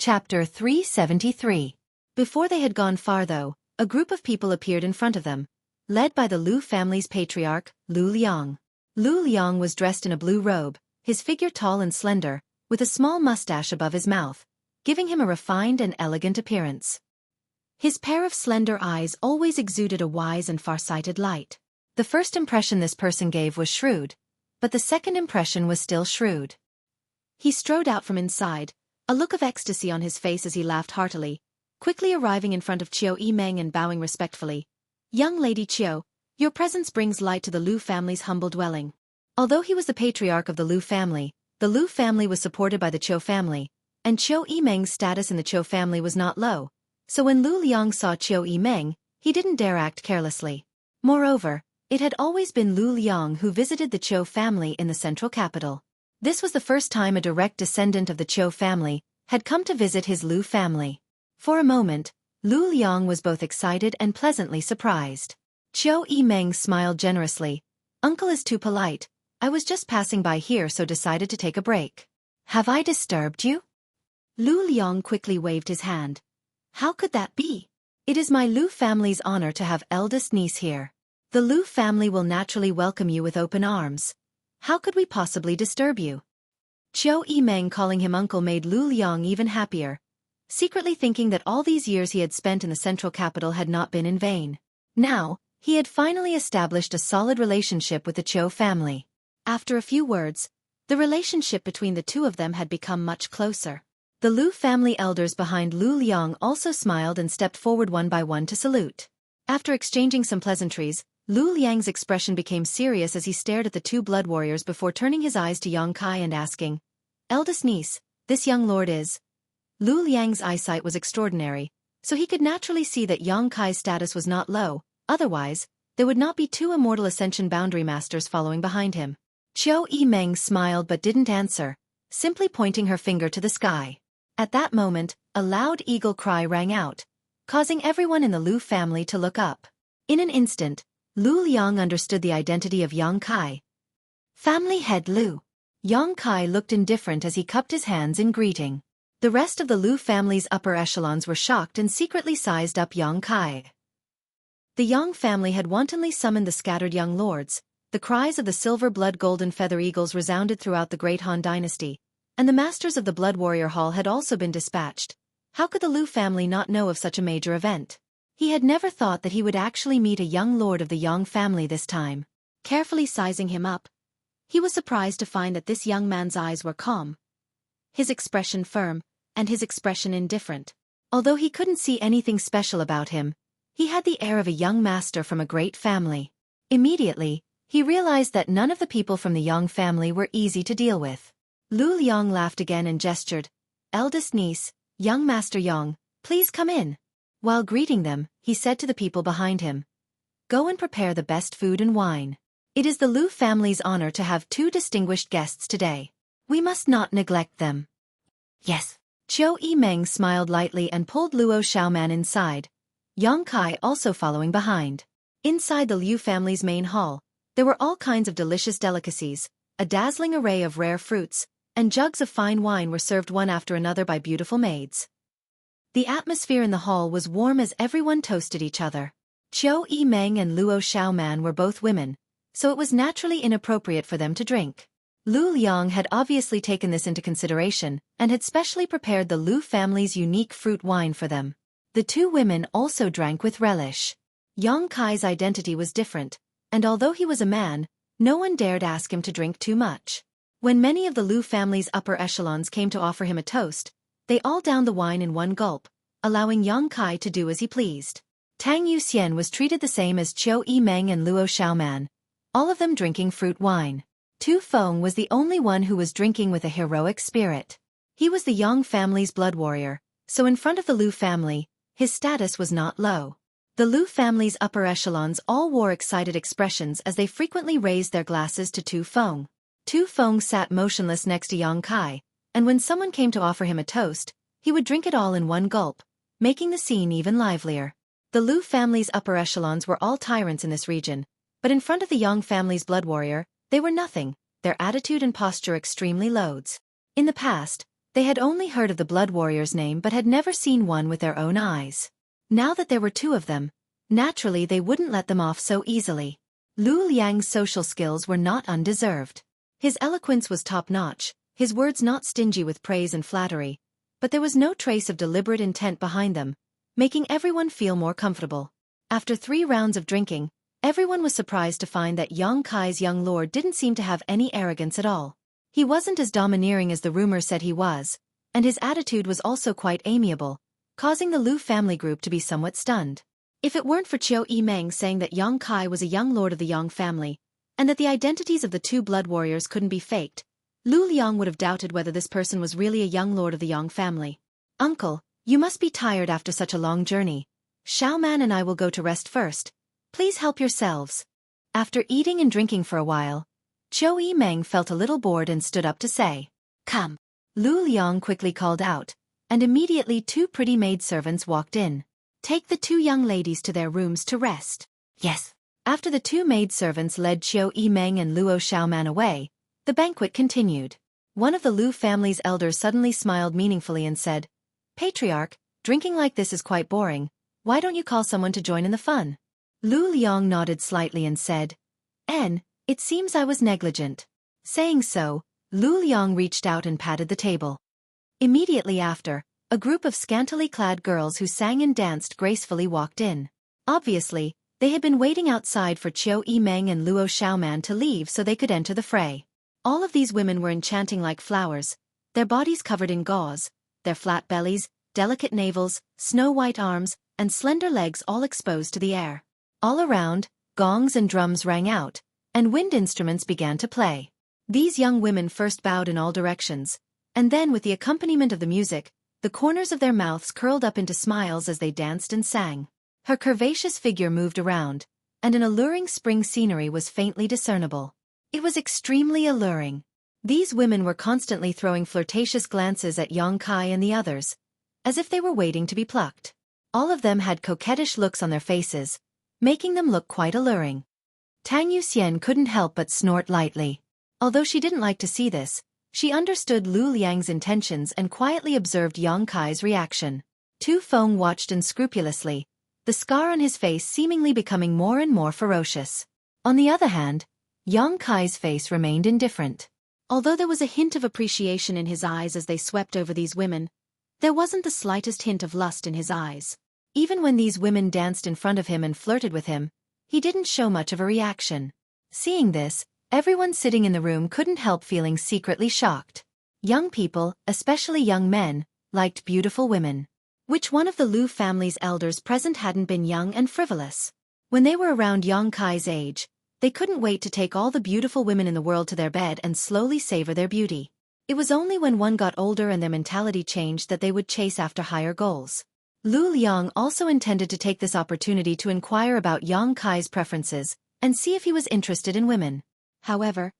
Chapter 373. Before they had gone far though, a group of people appeared in front of them, led by the Lu family's patriarch, Lu Liang. Lu Liang was dressed in a blue robe, his figure tall and slender, with a small mustache above his mouth, giving him a refined and elegant appearance. His pair of slender eyes always exuded a wise and far-sighted light. The first impression this person gave was shrewd, but the second impression was still shrewd. He strode out from inside, a look of ecstasy on his face as he laughed heartily, quickly arriving in front of Xueqi Meng and bowing respectfully. "Young Lady Qiu, your presence brings light to the Lu family's humble dwelling." Although he was the patriarch of the Lu family was supported by the Zhou family, and Xueqi Meng's status in the Zhou family was not low, so when Lu Liang saw Xueqi Meng, he didn't dare act carelessly. Moreover, it had always been Lu Liang who visited the Zhou family in the central capital. This was the first time a direct descendant of the Zhou family had come to visit his Lu family. For a moment, Lu Liang was both excited and pleasantly surprised. Xueqi Meng smiled generously. "Uncle is too polite. I was just passing by here so decided to take a break." "Have I disturbed you?" Lu Liang quickly waved his hand. "How could that be? It is my Lu family's honor to have eldest niece here. The Lu family will naturally welcome you with open arms. How could we possibly disturb you?" Xueqi Meng calling him uncle made Lu Liang even happier, secretly thinking that all these years he had spent in the central capital had not been in vain. Now, he had finally established a solid relationship with the Zhou family. After a few words, the relationship between the two of them had become much closer. The Lu family elders behind Lu Liang also smiled and stepped forward one by one to salute. After exchanging some pleasantries, Lu Liang's expression became serious as he stared at the 2 blood warriors before turning his eyes to Yang Kai and asking, "Eldest niece, this young lord is..." Lu Liang's eyesight was extraordinary, so he could naturally see that Yang Kai's status was not low, otherwise, there would not be 2 immortal ascension boundary masters following behind him. Xueqi Meng smiled but didn't answer, simply pointing her finger to the sky. At that moment, a loud eagle cry rang out, causing everyone in the Lu family to look up. In an instant, Lu Liang understood the identity of Yang Kai. "Family head Lu." Yang Kai looked indifferent as he cupped his hands in greeting. The rest of the Lu family's upper echelons were shocked and secretly sized up Yang Kai. The Yang family had wantonly summoned the scattered young lords. The cries of the silver blood golden feather eagles resounded throughout the great Han dynasty, and the masters of the Blood Warrior Hall had also been dispatched. How could the Liu family not know of such a major event? He had never thought that he would actually meet a young lord of the Yang family this time. Carefully sizing him up, he was surprised to find that this young man's eyes were calm, his expression firm, and his expression indifferent. Although he couldn't see anything special about him, he had the air of a young master from a great family. Immediately, he realized that none of the people from the Yang family were easy to deal with. Lu Liang laughed again and gestured, "Eldest niece, young Master Yang, please come in." While greeting them, he said to the people behind him, "Go and prepare the best food and wine. It is the Liu family's honor to have two distinguished guests today. We must not neglect them." "Yes." Xueqi Meng smiled lightly and pulled Luo Xiaoman inside, Yang Kai also following behind. Inside the Liu family's main hall, there were all kinds of delicious delicacies, a dazzling array of rare fruits, and jugs of fine wine were served one after another by beautiful maids. The atmosphere in the hall was warm as everyone toasted each other. Xueqi Meng and Luo Xiaoman were both women, so it was naturally inappropriate for them to drink. Lu Liang had obviously taken this into consideration and had specially prepared the Liu family's unique fruit wine for them. The two women also drank with relish. Yang Kai's identity was different, and although he was a man, no one dared ask him to drink too much. When many of the Liu family's upper echelons came to offer him a toast, they all downed the wine in one gulp, allowing Yang Kai to do as he pleased. Tang Yuxian was treated the same as Xueqi Meng and Luo Xiaoman, all of them drinking fruit wine. Tu Feng was the only one who was drinking with a heroic spirit. He was the Yang family's blood warrior, so in front of the Liu family, his status was not low. The Liu family's upper echelons all wore excited expressions as they frequently raised their glasses to Tu Feng. Tu Feng sat motionless next to Yang Kai, and when someone came to offer him a toast, he would drink it all in one gulp, making the scene even livelier. The Liu family's upper echelons were all tyrants in this region, but in front of the Yang family's blood warrior, they were nothing, their attitude and posture extremely loads. In the past, they had only heard of the blood warrior's name but had never seen one with their own eyes. Now that there were two of them, naturally they wouldn't let them off so easily. Lu Liang's social skills were not undeserved. His eloquence was top-notch, his words not stingy with praise and flattery, but there was no trace of deliberate intent behind them, making everyone feel more comfortable. After 3 rounds of drinking, everyone was surprised to find that Yang Kai's young lord didn't seem to have any arrogance at all. He wasn't as domineering as the rumor said he was, and his attitude was also quite amiable, causing the Liu family group to be somewhat stunned. If it weren't for Xueqi Meng saying that Yang Kai was a young lord of the Yang family, and that the identities of the two blood warriors couldn't be faked, Lu Liang would have doubted whether this person was really a young lord of the Yang family. "Uncle, you must be tired after such a long journey. Xiaoman and I will go to rest first. Please help yourselves." After eating and drinking for a while, Xueqi Meng felt a little bored and stood up to say, "Come." Lu Liang quickly called out, and immediately 2 pretty maidservants walked in. "Take the 2 young ladies to their rooms to rest." "Yes." After the 2 maidservants led Xueqi Meng and Luo Xiaoman away, the banquet continued. One of the Liu family's elders suddenly smiled meaningfully and said, "Patriarch, drinking like this is quite boring. Why don't you call someone to join in the fun?" Lu Liang nodded slightly and said, It seems I was negligent." Saying so, Lu Liang reached out and patted the table. Immediately after, a group of scantily clad girls who sang and danced gracefully walked in. Obviously, they had been waiting outside for Xueqi Meng and Luo Xiaoman to leave so they could enter the fray. All of these women were enchanting like flowers, their bodies covered in gauze, their flat bellies, delicate navels, snow-white arms, and slender legs all exposed to the air. All around, gongs and drums rang out, and wind instruments began to play. These young women first bowed in all directions, and then with the accompaniment of the music, the corners of their mouths curled up into smiles as they danced and sang. Her curvaceous figure moved around, and an alluring spring scenery was faintly discernible. It was extremely alluring. These women were constantly throwing flirtatious glances at Yang Kai and the others, as if they were waiting to be plucked. All of them had coquettish looks on their faces, making them look quite alluring. Tang Yuxian couldn't help but snort lightly. Although she didn't like to see this, she understood Lu Liang's intentions and quietly observed Yang Kai's reaction. Tu Feng watched unscrupulously, the scar on his face seemingly becoming more and more ferocious. On the other hand, Yang Kai's face remained indifferent. Although there was a hint of appreciation in his eyes as they swept over these women, there wasn't the slightest hint of lust in his eyes. Even when these women danced in front of him and flirted with him, he didn't show much of a reaction. Seeing this, everyone sitting in the room couldn't help feeling secretly shocked. Young people, especially young men, liked beautiful women. Which one of the Lu family's elders present hadn't been young and frivolous? When they were around Yang Kai's age, they couldn't wait to take all the beautiful women in the world to their bed and slowly savor their beauty. It was only when one got older and their mentality changed that they would chase after higher goals. Lu Liang also intended to take this opportunity to inquire about Yang Kai's preferences and see if he was interested in women. However,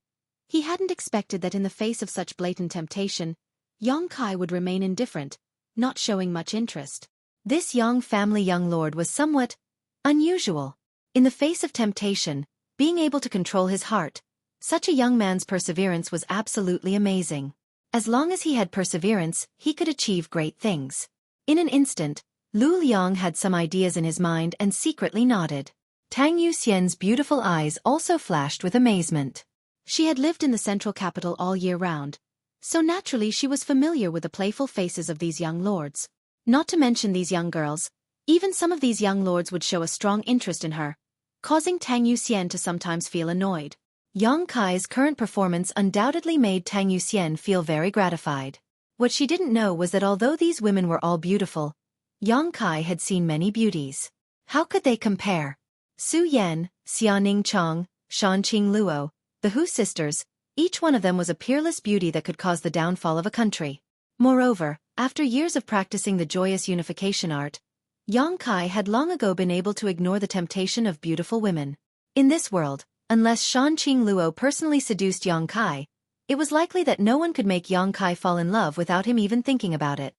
he hadn't expected that in the face of such blatant temptation, Yang Kai would remain indifferent, not showing much interest. This Yang family young lord was somewhat unusual. In the face of temptation, being able to control his heart, such a young man's perseverance was absolutely amazing. As long as he had perseverance, he could achieve great things. In an instant, Lu Liang had some ideas in his mind and secretly nodded. Tang Yuxian's beautiful eyes also flashed with amazement. She had lived in the central capital all year round, so naturally she was familiar with the playful faces of these young lords. Not to mention these young girls, even some of these young lords would show a strong interest in her, causing Tang Yuxian to sometimes feel annoyed. Yang Kai's current performance undoubtedly made Tang Yuxian feel very gratified. What she didn't know was that although these women were all beautiful, Yang Kai had seen many beauties. How could they compare? Su Yan, Xiaoning Chong, Shanqing Luo, the Hu sisters, each one of them was a peerless beauty that could cause the downfall of a country. Moreover, after years of practicing the joyous unification art, Yang Kai had long ago been able to ignore the temptation of beautiful women. In this world, unless Shanqing Luo personally seduced Yang Kai, it was likely that no one could make Yang Kai fall in love without him even thinking about it.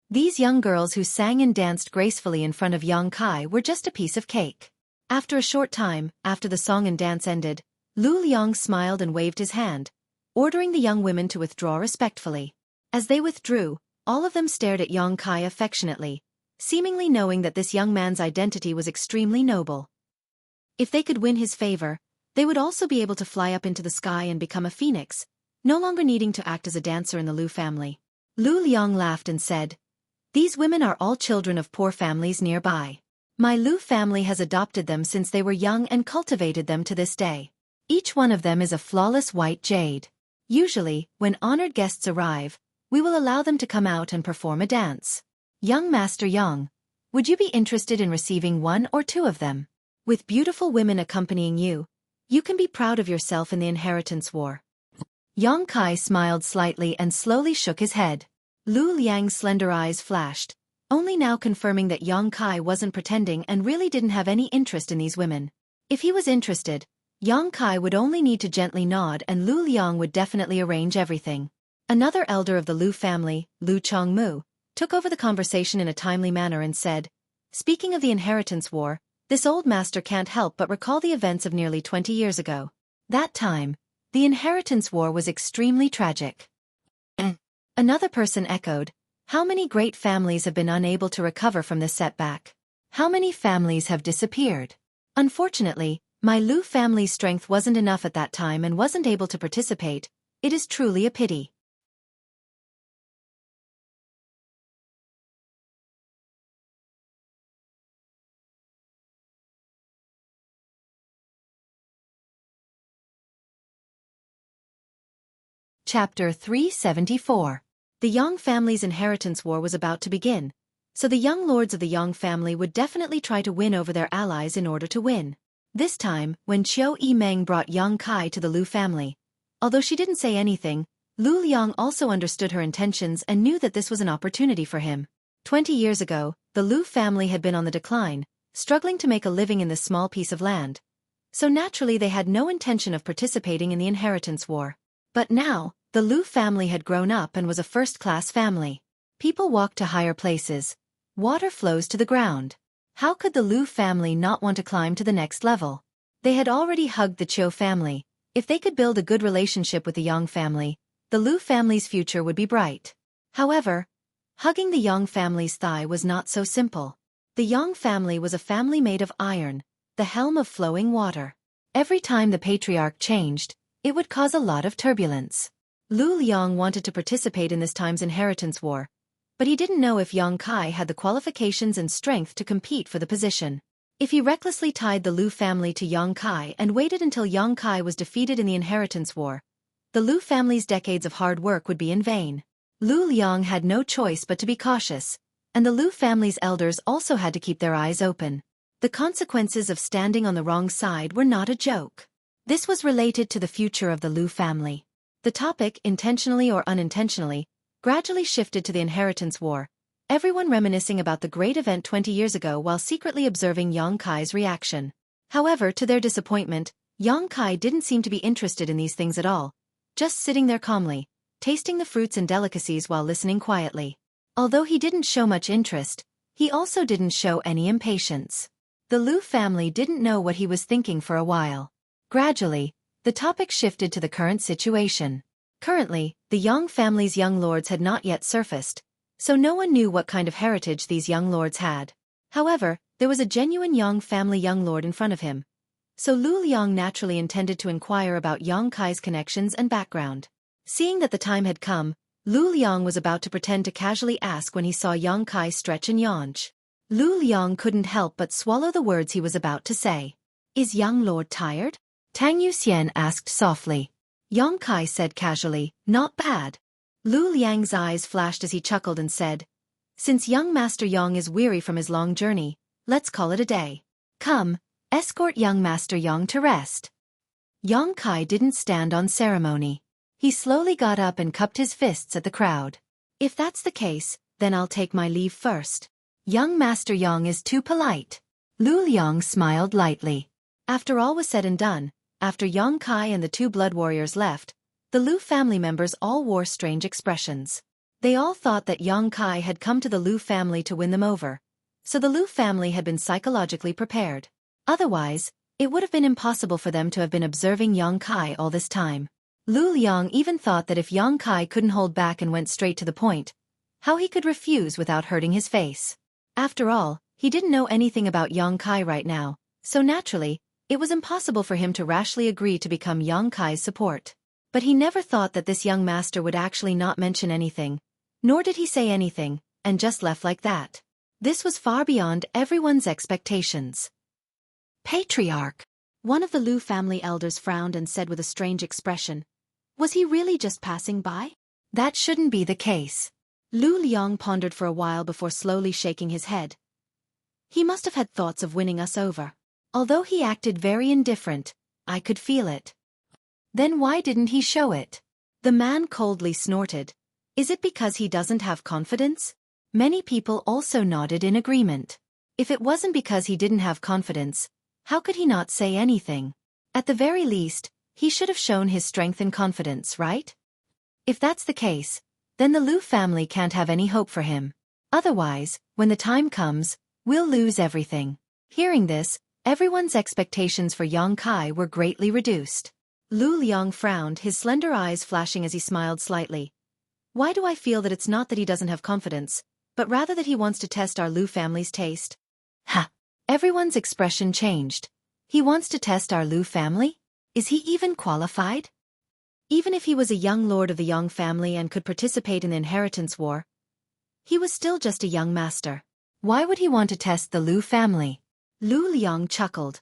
These young girls who sang and danced gracefully in front of Yang Kai were just a piece of cake. After a short time, after the song and dance ended, Lu Liang smiled and waved his hand, ordering the young women to withdraw respectfully. As they withdrew, all of them stared at Yang Kai affectionately, seemingly knowing that this young man's identity was extremely noble. If they could win his favor, they would also be able to fly up into the sky and become a phoenix, no longer needing to act as a dancer in the Lu family. Lu Liang laughed and said, "These women are all children of poor families nearby. My Lu family has adopted them since they were young and cultivated them to this day. Each one of them is a flawless white jade. Usually, when honored guests arrive, we will allow them to come out and perform a dance. Young Master Yang, would you be interested in receiving one or two of them? With beautiful women accompanying you, you can be proud of yourself in the inheritance war." Yang Kai smiled slightly and slowly shook his head. Lu Liang's slender eyes flashed, only now confirming that Yang Kai wasn't pretending and really didn't have any interest in these women. If he was interested, Yang Kai would only need to gently nod and Lu Liang would definitely arrange everything. Another elder of the Lu family, Lu Chongmu, took over the conversation in a timely manner and said, "Speaking of the inheritance war, this old master can't help but recall the events of nearly 20 years ago. That time, the inheritance war was extremely tragic." Another person echoed, "How many great families have been unable to recover from this setback? How many families have disappeared? Unfortunately, my Lu family's strength wasn't enough at that time and wasn't able to participate. It is truly a pity." Chapter 374. The Yang family's inheritance war was about to begin, so the young lords of the Yang family would definitely try to win over their allies in order to win. This time, when Xueqi Meng brought Yang Kai to the Lu family, although she didn't say anything, Lu Liang also understood her intentions and knew that this was an opportunity for him. 20 years ago, the Lu family had been on the decline, struggling to make a living in this small piece of land, so naturally they had no intention of participating in the inheritance war. But now, the Lu family had grown up and was a first-class family. People walk to higher places. Water flows to the ground. How could the Lu family not want to climb to the next level? They had already hugged the Chiu family. If they could build a good relationship with the Yang family, the Lu family's future would be bright. However, hugging the Yang family's thigh was not so simple. The Yang family was a family made of iron, the helm of flowing water. Every time the patriarch changed, it would cause a lot of turbulence. Lu Liang wanted to participate in this time's inheritance war, but he didn't know if Yang Kai had the qualifications and strength to compete for the position. If he recklessly tied the Lu family to Yang Kai and waited until Yang Kai was defeated in the inheritance war, the Lu family's decades of hard work would be in vain. Lu Liang had no choice but to be cautious, and the Lu family's elders also had to keep their eyes open. The consequences of standing on the wrong side were not a joke. This was related to the future of the Lu family. The topic, intentionally or unintentionally, gradually shifted to the inheritance war, everyone reminiscing about the great event 20 years ago while secretly observing Yang Kai's reaction. However, to their disappointment, Yang Kai didn't seem to be interested in these things at all, just sitting there calmly, tasting the fruits and delicacies while listening quietly. Although he didn't show much interest, he also didn't show any impatience. The Lu family didn't know what he was thinking for a while. Gradually, the topic shifted to the current situation. Currently, the Yang family's young lords had not yet surfaced, so no one knew what kind of heritage these young lords had. However, there was a genuine Yang family young lord in front of him, so Lu Liang naturally intended to inquire about Yang Kai's connections and background. Seeing that the time had come, Lu Liang was about to pretend to casually ask when he saw Yang Kai stretch and yawn. Lu Liang couldn't help but swallow the words he was about to say. "Is young lord tired?" Tang Yuxian asked softly. Yang Kai said casually, "Not bad." Lu Liang's eyes flashed as he chuckled and said, "Since young Master Yang is weary from his long journey, let's call it a day. Come, escort young Master Yang to rest." Yang Kai didn't stand on ceremony. He slowly got up and cupped his fists at the crowd. "If that's the case, then I'll take my leave first. Young Master Yang is too polite." Lu Liang smiled lightly. After all was said and done, after Yang Kai and the two blood warriors left, the Lu family members all wore strange expressions. They all thought that Yang Kai had come to the Lu family to win them over, so the Lu family had been psychologically prepared. Otherwise, it would have been impossible for them to have been observing Yang Kai all this time. Lu Liang even thought that if Yang Kai couldn't hold back and went straight to the point, how he could refuse without hurting his face. After all, he didn't know anything about Yang Kai right now, so naturally, it was impossible for him to rashly agree to become Yang Kai's support. But he never thought that this young master would actually not mention anything, nor did he say anything, and just left like that. This was far beyond everyone's expectations. "Patriarch!" One of the Lu family elders frowned and said with a strange expression, "Was he really just passing by?" "That shouldn't be the case." Lu Liang pondered for a while before slowly shaking his head. "He must have had thoughts of winning us over. Although he acted very indifferent, I could feel it." "Then why didn't he show it?" The man coldly snorted. "Is it because he doesn't have confidence?" Many people also nodded in agreement. If it wasn't because he didn't have confidence, how could he not say anything? At the very least, he should have shown his strength and confidence, right? If that's the case, then the Lu family can't have any hope for him. Otherwise, when the time comes, we'll lose everything. Hearing this, everyone's expectations for Yang Kai were greatly reduced. Lu Liang frowned, his slender eyes flashing as he smiled slightly. "Why do I feel that it's not that he doesn't have confidence, but rather that he wants to test our Lu family's taste?" "Ha!" Everyone's expression changed. "He wants to test our Lu family? Is he even qualified?" Even if he was a young lord of the Yang family and could participate in the inheritance war, he was still just a young master. Why would he want to test the Lu family? Lu Liang chuckled.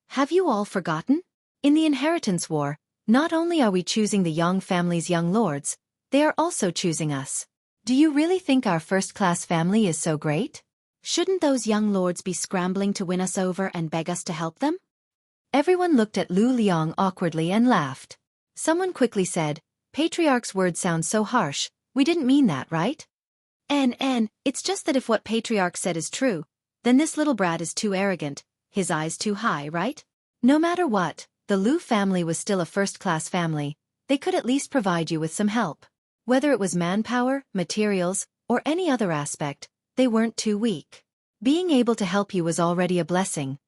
"Have you all forgotten? In the inheritance war, not only are we choosing the Yang family's young lords, they are also choosing us. Do you really think our first-class family is so great? Shouldn't those young lords be scrambling to win us over and beg us to help them?" Everyone looked at Lu Liang awkwardly and laughed. Someone quickly said, "Patriarch's words sound so harsh, we didn't mean that, right?" It's just that if what Patriarch said is true, then this little brat is too arrogant, his eyes too high, right? No matter what, the Lu family was still a first-class family, they could at least provide you with some help. Whether it was manpower, materials, or any other aspect, they weren't too weak. Being able to help you was already a blessing.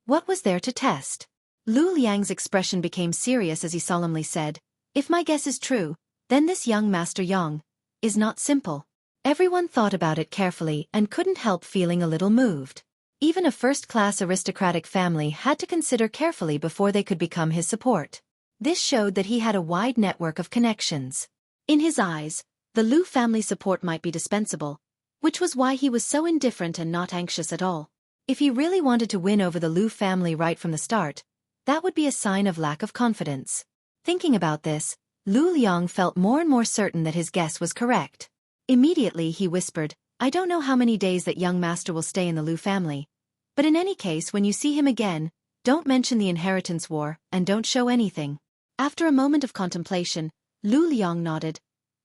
What was there to test? Lu Liang's expression became serious as he solemnly said, "If my guess is true, then this young Master Yang is not simple." Everyone thought about it carefully and couldn't help feeling a little moved. Even a first-class aristocratic family had to consider carefully before they could become his support. This showed that he had a wide network of connections. In his eyes, the Lu family support might be dispensable, which was why he was so indifferent and not anxious at all. If he really wanted to win over the Lu family right from the start, that would be a sign of lack of confidence. Thinking about this, Lu Liang felt more and more certain that his guess was correct. Immediately he whispered, "I don't know how many days that young master will stay in the Lu family. But in any case, when you see him again, don't mention the inheritance war, and don't show anything." After a moment of contemplation, Lu Liang nodded.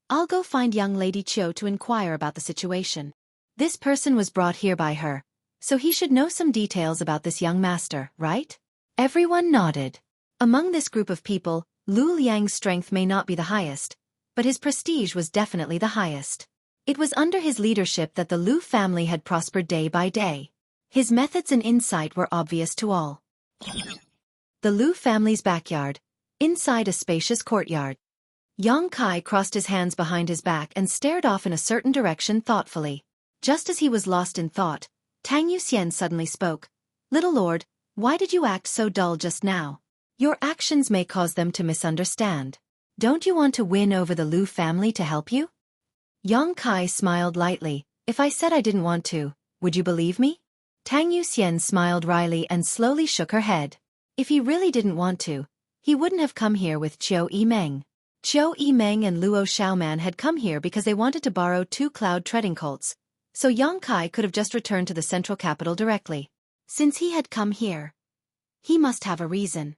"I'll go find young Lady Qiu to inquire about the situation." This person was brought here by her, so he should know some details about this young master, right? Everyone nodded. Among this group of people, Lu Liang's strength may not be the highest, but his prestige was definitely the highest. It was under his leadership that the Lu family had prospered day by day. His methods and insight were obvious to all. The Lu family's backyard, inside a spacious courtyard. Yang Kai crossed his hands behind his back and stared off in a certain direction thoughtfully. Just as he was lost in thought, Tang Yuxian suddenly spoke. "Little lord, why did you act so dull just now? Your actions may cause them to misunderstand. Don't you want to win over the Lu family to help you?" Yang Kai smiled lightly. "If I said I didn't want to, would you believe me?" Tang Yuxian smiled wryly and slowly shook her head. If he really didn't want to, he wouldn't have come here with Qiu Yimeng. Qiu Yimeng and Luo Xiaoman had come here because they wanted to borrow 2 cloud treading colts, so Yang Kai could have just returned to the central capital directly. Since he had come here, he must have a reason.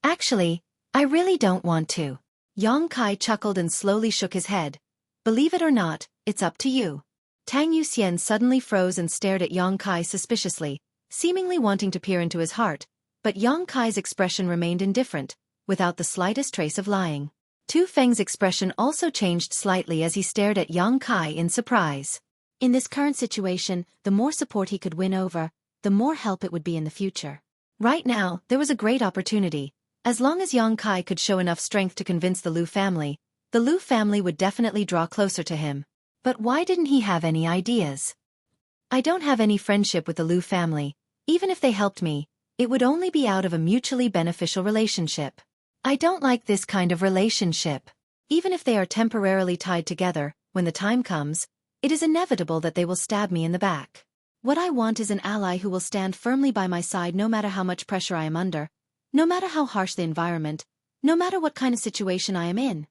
"Actually, I really don't want to." Yang Kai chuckled and slowly shook his head. "Believe it or not, it's up to you." Tang Yuxian suddenly froze and stared at Yang Kai suspiciously, seemingly wanting to peer into his heart, but Yang Kai's expression remained indifferent, without the slightest trace of lying. Tu Feng's expression also changed slightly as he stared at Yang Kai in surprise. In this current situation, the more support he could win over, the more help it would be in the future. Right now, there was a great opportunity. As long as Yang Kai could show enough strength to convince the Lu family would definitely draw closer to him. But why didn't he have any ideas? "I don't have any friendship with the Lu family. Even if they helped me, it would only be out of a mutually beneficial relationship. I don't like this kind of relationship. Even if they are temporarily tied together, when the time comes, it is inevitable that they will stab me in the back. What I want is an ally who will stand firmly by my side no matter how much pressure I am under, no matter how harsh the environment, no matter what kind of situation I am in."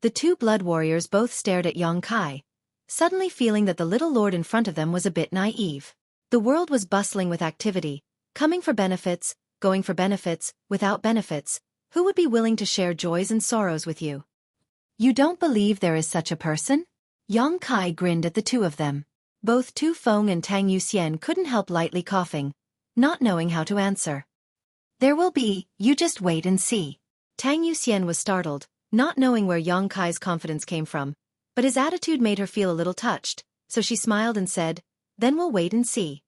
The 2 blood warriors both stared at Yang Kai, suddenly feeling that the little lord in front of them was a bit naive. The world was bustling with activity, coming for benefits, going for benefits, without benefits. Who would be willing to share joys and sorrows with you? You don't believe there is such a person? Yang Kai grinned at the 2 of them. Both Tu Feng and Tang Yuxian couldn't help lightly coughing, not knowing how to answer. "There will be, you just wait and see." Tang Yuxian was startled, not knowing where Yang Kai's confidence came from, but his attitude made her feel a little touched, so she smiled and said, "Then we'll wait and see."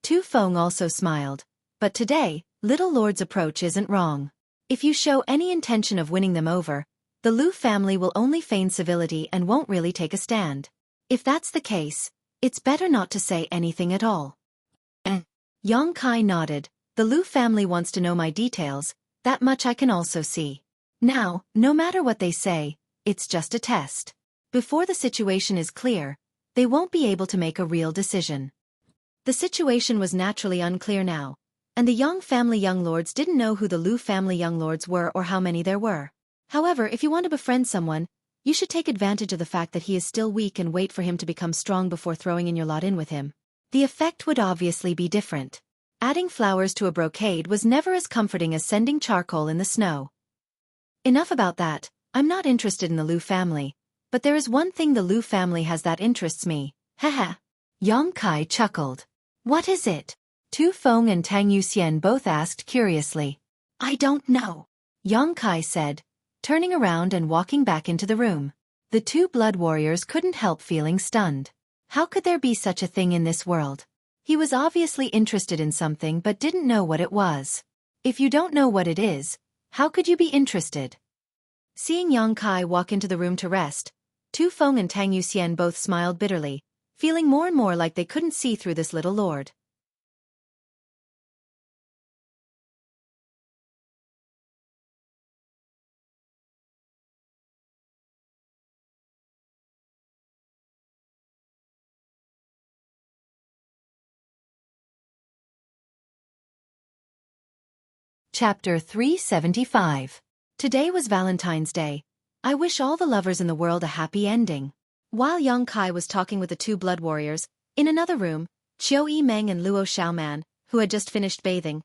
Tu Feng also smiled. "But today, little lord's approach isn't wrong. If you show any intention of winning them over, the Lu family will only feign civility and won't really take a stand. If that's the case, it's better not to say anything at all." Yang Kai nodded. "The Lu family wants to know my details, that much I can also see. Now, no matter what they say, it's just a test. Before the situation is clear, they won't be able to make a real decision." The situation was naturally unclear now, and the Yang family young lords didn't know who the Lu family young lords were or how many there were. However, if you want to befriend someone, you should take advantage of the fact that he is still weak and wait for him to become strong before throwing in your lot in with him. The effect would obviously be different. Adding flowers to a brocade was never as comforting as sending charcoal in the snow. Enough about that. I'm not interested in the Lu family, but there is one thing the Lu family has that interests me. Haha. Yang Kai chuckled. "What is it?" Tu Feng and Tang Yuxian both asked curiously. "I don't know," Yang Kai said, turning around and walking back into the room. The 2 blood warriors couldn't help feeling stunned. How could there be such a thing in this world? He was obviously interested in something but didn't know what it was. If you don't know what it is, how could you be interested? Seeing Yang Kai walk into the room to rest, Tu Feng and Tang Yuxian both smiled bitterly, feeling more and more like they couldn't see through this little lord. Chapter 375. Today was Valentine's Day. I wish all the lovers in the world a happy ending. While Yang Kai was talking with the two blood warriors, in another room, Xueqi Meng and Luo Xiaoman, who had just finished bathing,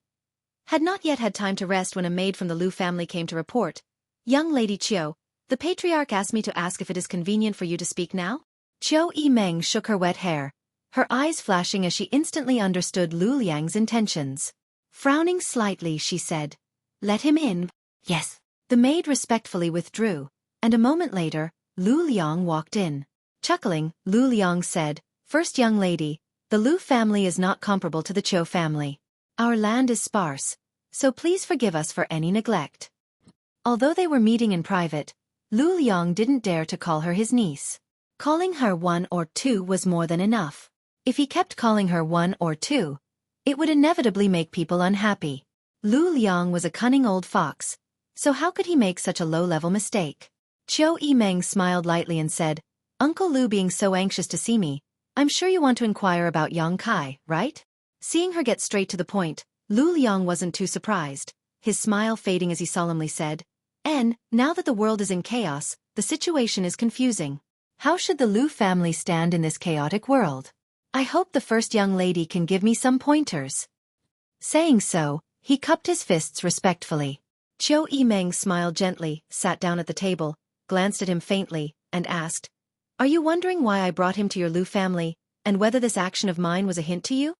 had not yet had time to rest when a maid from the Lu family came to report. Young Lady Qiu, the patriarch asked me to ask if it is convenient for you to speak now? Xueqi Meng shook her wet hair, her eyes flashing as she instantly understood Lu Liang's intentions. Frowning slightly, she said, "Let him in." Yes. The maid respectfully withdrew, and a moment later, Lu Liang walked in. Chuckling, Lu Liang said, "First young lady, the Lu family is not comparable to the Qiu family. Our land is sparse, so please forgive us for any neglect." Although they were meeting in private, Lu Liang didn't dare to call her his niece. Calling her one or two was more than enough. If he kept calling her one or two, it would inevitably make people unhappy. Lu Liang was a cunning old fox, so how could he make such a low-level mistake? Xueqi Meng smiled lightly and said, "Uncle Lu being so anxious to see me, I'm sure you want to inquire about Yang Kai, right?" Seeing her get straight to the point, Lu Liang wasn't too surprised, his smile fading as he solemnly said, Now that the world is in chaos, the situation is confusing. How should the Lu family stand in this chaotic world? I hope the first young lady can give me some pointers." Saying so, he cupped his fists respectfully. Xueqi Meng smiled gently, sat down at the table, glanced at him faintly, and asked, "Are you wondering why I brought him to your Lu family, and whether this action of mine was a hint to you?"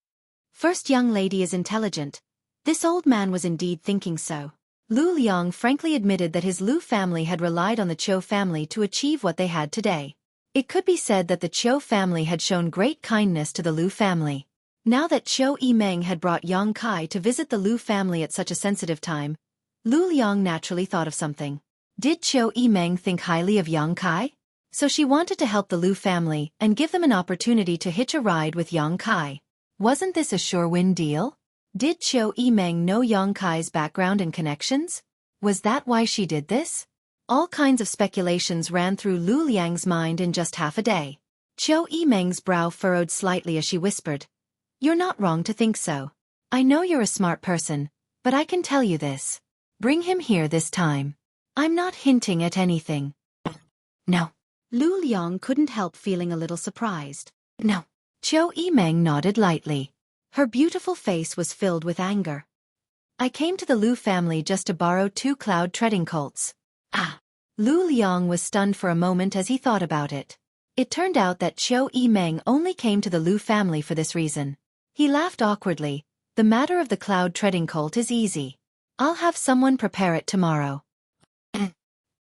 First young lady is intelligent. This old man was indeed thinking so. Lu Liang frankly admitted that his Lu family had relied on the Qiu family to achieve what they had today. It could be said that the Qiu family had shown great kindness to the Lu family. Now that Xueqi Meng had brought Yang Kai to visit the Lu family at such a sensitive time, Lu Liang naturally thought of something. Did Xueqi Meng think highly of Yang Kai? So she wanted to help the Lu family and give them an opportunity to hitch a ride with Yang Kai. Wasn't this a sure-win deal? Did Xueqi Meng know Yang Kai's background and connections? Was that why she did this? All kinds of speculations ran through Lu Liang's mind in just half a day. Xueqi Meng's brow furrowed slightly as she whispered, "You're not wrong to think so. I know you're a smart person, but I can tell you this. Bring him here this time. I'm not hinting at anything." "No." Lu Liang couldn't help feeling a little surprised. "No." Xueqi Meng nodded lightly. Her beautiful face was filled with anger. "I came to the Lu family just to borrow 2 cloud treading colts." Ah. Lu Liang was stunned for a moment as he thought about it. It turned out that Xueqi Meng only came to the Lu family for this reason. He laughed awkwardly. "The matter of the cloud treading colt is easy. I'll have someone prepare it tomorrow."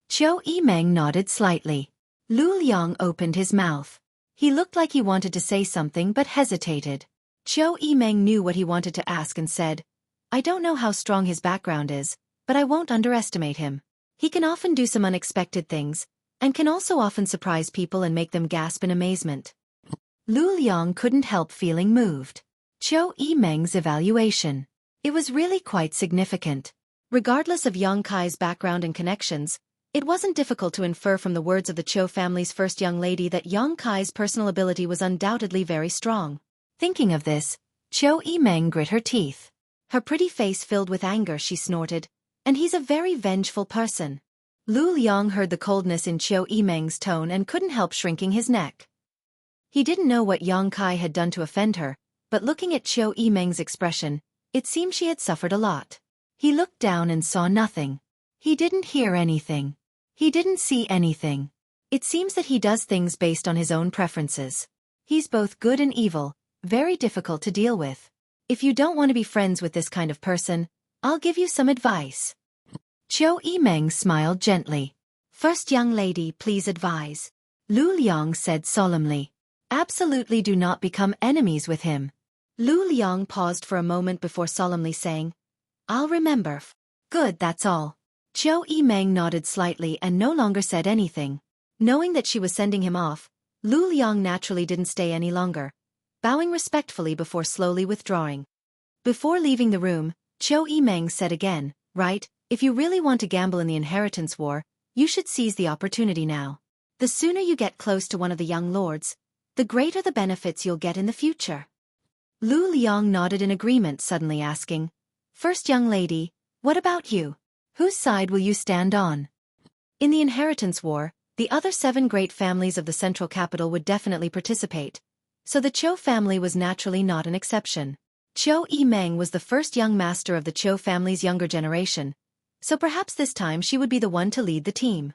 Xueqi Meng nodded slightly. Lu Liang opened his mouth. He looked like he wanted to say something but hesitated. Xueqi Meng knew what he wanted to ask and said, "I don't know how strong his background is, but I won't underestimate him. He can often do some unexpected things, and can also often surprise people and make them gasp in amazement." Lu Liang couldn't help feeling moved. Xueqi Meng's evaluation. It was really quite significant. Regardless of Yang Kai's background and connections, it wasn't difficult to infer from the words of the Qiu family's first young lady that Yang Kai's personal ability was undoubtedly very strong. Thinking of this, Xueqi Meng grit her teeth. Her pretty face filled with anger, she snorted, "And he's a very vengeful person." Lu Liang heard the coldness in Xueqi Meng's tone and couldn't help shrinking his neck. He didn't know what Yang Kai had done to offend her, but looking at Xueqi Meng's expression, it seemed she had suffered a lot. He looked down and saw nothing. He didn't hear anything. He didn't see anything. It seems that he does things based on his own preferences. He's both good and evil, very difficult to deal with. If you don't want to be friends with this kind of person, I'll give you some advice." Xueqi Meng smiled gently. "First young lady, please advise." Lu Liang said solemnly. "Absolutely do not become enemies with him." Lu Liang paused for a moment before solemnly saying, "I'll remember." "Good, that's all." Xueqi Meng nodded slightly and no longer said anything. Knowing that she was sending him off, Lu Liang naturally didn't stay any longer, bowing respectfully before slowly withdrawing. Before leaving the room, Xueqi Meng said again, "Right, if you really want to gamble in the inheritance war, you should seize the opportunity now. The sooner you get close to one of the young lords, the greater the benefits you'll get in the future." Lu Liang nodded in agreement, suddenly asking, "First young lady, What about you? Whose side will you stand on? In the inheritance war, the other 7 great families of the central capital would definitely participate, so the Qiu family was naturally not an exception. Xueqi Meng was the first young master of the Qiu family's younger generation, so perhaps this time she would be the one to lead the team.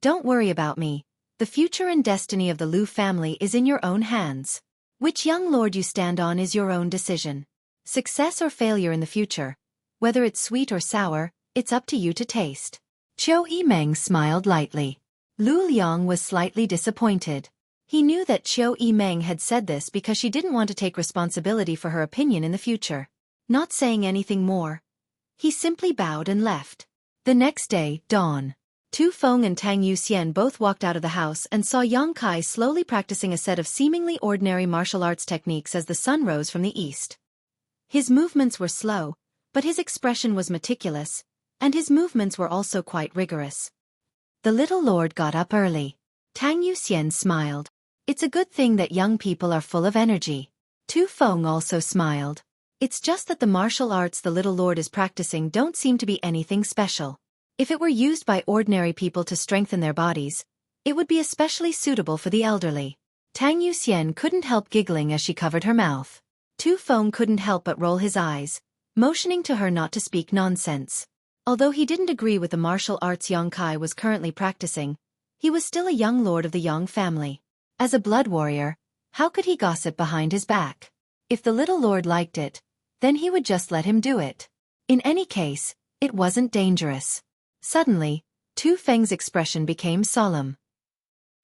Don't worry about me. The future and destiny of the Liu family is in your own hands. Which young lord you stand on is your own decision. Success or failure in the future, whether it's sweet or sour, it's up to you to taste. Xueqi Meng smiled lightly. Lu Liang was slightly disappointed. He knew that Xueqi Meng had said this because she didn't want to take responsibility for her opinion in the future. Not saying anything more, he simply bowed and left. The next day, dawn. Tu Feng and Tang Yuxian both walked out of the house and saw Yang Kai slowly practicing a set of seemingly ordinary martial arts techniques as the sun rose from the east. His movements were slow, but his expression was meticulous, and his movements were also quite rigorous. The little lord got up early. Tang Yuxian smiled. It's a good thing that young people are full of energy. Tu Feng also smiled. It's just that the martial arts the little lord is practicing don't seem to be anything special. If it were used by ordinary people to strengthen their bodies, it would be especially suitable for the elderly. Tang Yuxian couldn't help giggling as she covered her mouth. Tu Feng couldn't help but roll his eyes, motioning to her not to speak nonsense. Although he didn't agree with the martial arts Yang Kai was currently practicing, he was still a young lord of the Yang family. As a blood warrior, how could he gossip behind his back? If the little lord liked it, then he would just let him do it. In any case, it wasn't dangerous. Suddenly, Tu Feng's expression became solemn.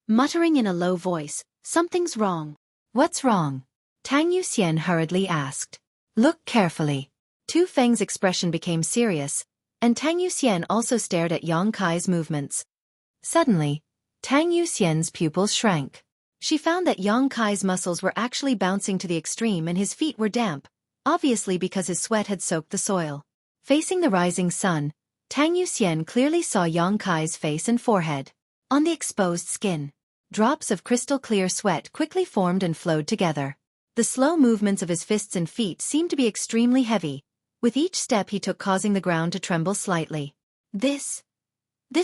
Muttering in a low voice, "Something's wrong." "What's wrong?" Tang Yuxian hurriedly asked. "Look carefully." Tu Feng's expression became serious, and Tang Yuxian also stared at Yang Kai's movements. Suddenly, Tang Yuxian's pupils shrank. She found that Yang Kai's muscles were actually bouncing to the extreme and his feet were damp, obviously because his sweat had soaked the soil. Facing the rising sun, Tang Yuxian clearly saw Yang Kai's face and forehead. On the exposed skin, drops of crystal-clear sweat quickly formed and flowed together. The slow movements of his fists and feet seemed to be extremely heavy, with each step he took causing the ground to tremble slightly. This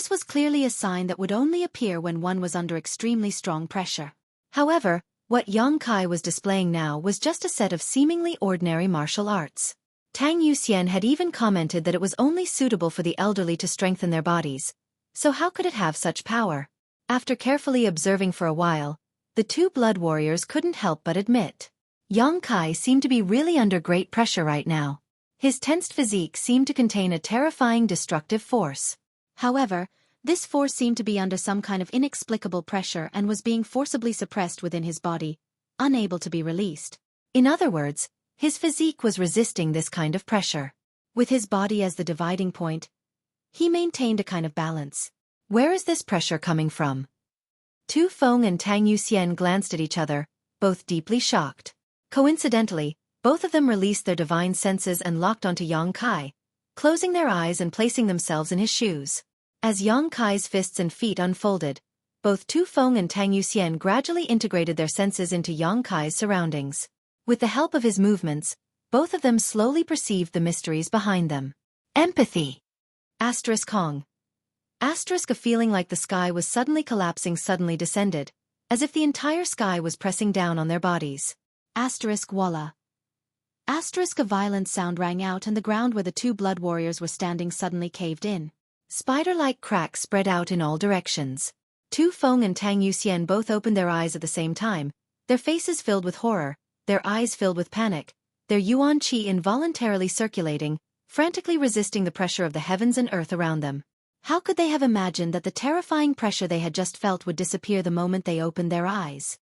was clearly a sign that would only appear when one was under extremely strong pressure. However, what Yang Kai was displaying now was just a set of seemingly ordinary martial arts. Tang Yuxian had even commented that it was only suitable for the elderly to strengthen their bodies, so how could it have such power? After carefully observing for a while, the 2 blood warriors couldn't help but admit. Yang Kai seemed to be really under great pressure right now. His tensed physique seemed to contain a terrifying destructive force. However, this force seemed to be under some kind of inexplicable pressure and was being forcibly suppressed within his body, unable to be released. In other words, his physique was resisting this kind of pressure. With his body as the dividing point, he maintained a kind of balance. Where is this pressure coming from? Tu Feng and Tang Yuxian glanced at each other, both deeply shocked. Coincidentally, both of them released their divine senses and locked onto Yang Kai, closing their eyes and placing themselves in his shoes. As Yang Kai's fists and feet unfolded, both Tu Feng and Tang Yuxian gradually integrated their senses into Yang Kai's surroundings. With the help of his movements, both of them slowly perceived the mysteries behind them. Empathy. Kong. A feeling like the sky was suddenly collapsing suddenly descended, as if the entire sky was pressing down on their bodies. Walla. A violent sound rang out and the ground where the 2 blood warriors were standing suddenly caved in. Spider-like cracks spread out in all directions. Tu Feng and Tang Yuxian both opened their eyes at the same time, their faces filled with horror, their eyes filled with panic, their yuan qi involuntarily circulating, frantically resisting the pressure of the heavens and earth around them. How could they have imagined that the terrifying pressure they had just felt would disappear the moment they opened their eyes?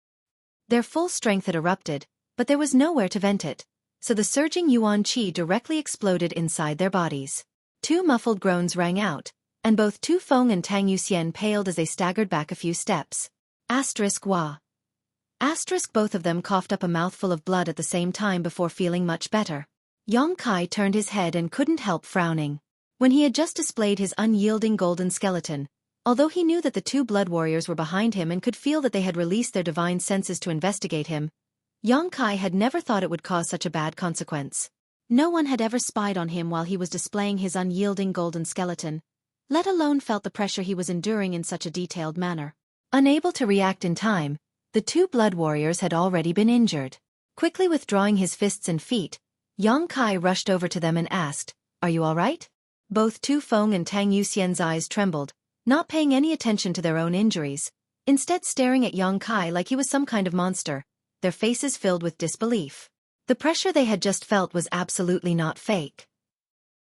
Their full strength had erupted, but there was nowhere to vent it, so the surging yuan qi directly exploded inside their bodies. 2 muffled groans rang out, and both Tu Feng and Tang Yuxian paled as they staggered back a few steps. Wah. Both of them coughed up a mouthful of blood at the same time before feeling much better. Yang Kai turned his head and couldn't help frowning. When he had just displayed his unyielding golden skeleton, although he knew that the 2 blood warriors were behind him and could feel that they had released their divine senses to investigate him, Yang Kai had never thought it would cause such a bad consequence. No one had ever spied on him while he was displaying his unyielding golden skeleton, let alone felt the pressure he was enduring in such a detailed manner. Unable to react in time, the two blood warriors had already been injured. Quickly withdrawing his fists and feet, Yang Kai rushed over to them and asked, "Are you all right?" Both Tu Feng and Tang Yuxian's eyes trembled, not paying any attention to their own injuries, instead staring at Yang Kai like he was some kind of monster, their faces filled with disbelief. The pressure they had just felt was absolutely not fake.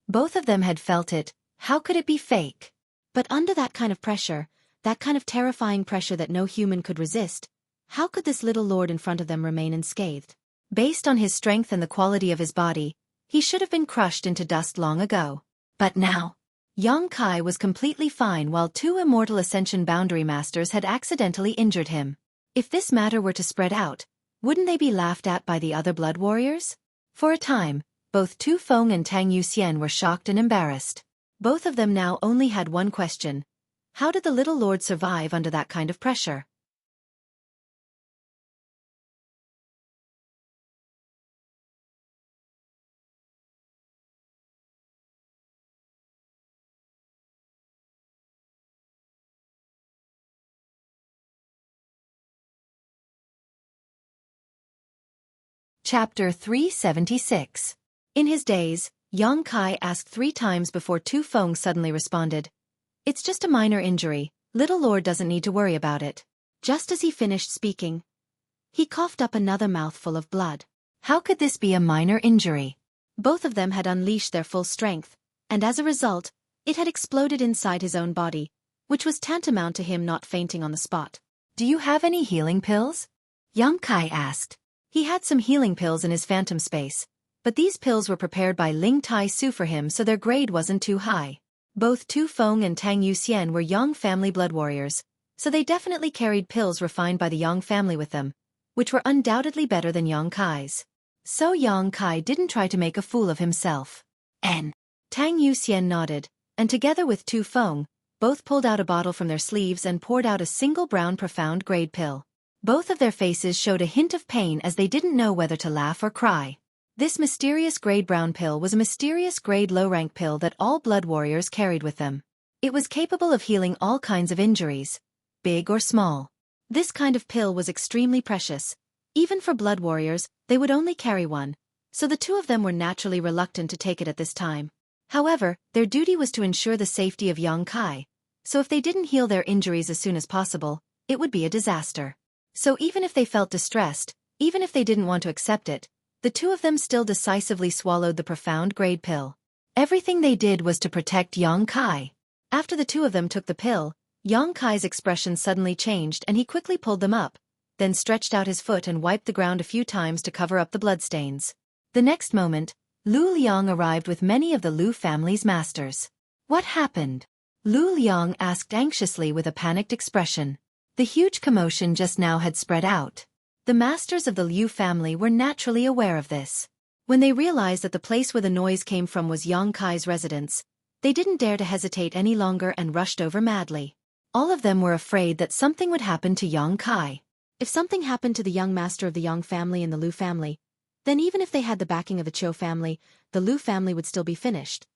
Both of them had felt it. How could it be fake? But under that kind of pressure, that kind of terrifying pressure that no human could resist, how could this little lord in front of them remain unscathed? Based on his strength and the quality of his body, he should have been crushed into dust long ago. But now, Yang Kai was completely fine while two immortal Ascension Boundary Masters had accidentally injured him. If this matter were to spread out, wouldn't they be laughed at by the other blood warriors? For a time, both Tu Feng and Tang Yuxian were shocked and embarrassed. Both of them now only had one question. How did the little lord survive under that kind of pressure? Chapter 376. In his daze, Yang Kai asked 3 times before Tu Feng suddenly responded, "It's just a minor injury, little lord doesn't need to worry about it." Just as he finished speaking, he coughed up another mouthful of blood. How could this be a minor injury? Both of them had unleashed their full strength, and as a result, it had exploded inside his own body, which was tantamount to him not fainting on the spot. "Do you have any healing pills?" Yang Kai asked. He had some healing pills in his phantom space, but these pills were prepared by Ling Tai Su for him so their grade wasn't too high. Both Tu Feng and Tang Yuxian were Yang family blood warriors, so they definitely carried pills refined by the Yang family with them, which were undoubtedly better than Yang Kai's. So Yang Kai didn't try to make a fool of himself. Tang Yuxian nodded, and together with Tu Feng, both pulled out a bottle from their sleeves and poured out a single brown profound grade pill. Both of their faces showed a hint of pain as they didn't know whether to laugh or cry. This mysterious grade brown pill was a mysterious grade low-rank pill that all blood warriors carried with them. It was capable of healing all kinds of injuries, big or small. This kind of pill was extremely precious. Even for blood warriors, they would only carry one, so the two of them were naturally reluctant to take it at this time. However, their duty was to ensure the safety of Yang Kai, so if they didn't heal their injuries as soon as possible, it would be a disaster. So even if they felt distressed, even if they didn't want to accept it, the two of them still decisively swallowed the profound grade pill. Everything they did was to protect Yang Kai. After the two of them took the pill, Yang Kai's expression suddenly changed and he quickly pulled them up, then stretched out his foot and wiped the ground a few times to cover up the bloodstains. The next moment, Lu Liang arrived with many of the Lu family's masters. "What happened?" Lu Liang asked anxiously with a panicked expression. The huge commotion just now had spread out. The masters of the Liu family were naturally aware of this. When they realized that the place where the noise came from was Yang Kai's residence, they didn't dare to hesitate any longer and rushed over madly. All of them were afraid that something would happen to Yang Kai. If something happened to the young master of the Yang family and the Lu family, then even if they had the backing of the Chiu family, the Lu family would still be finished.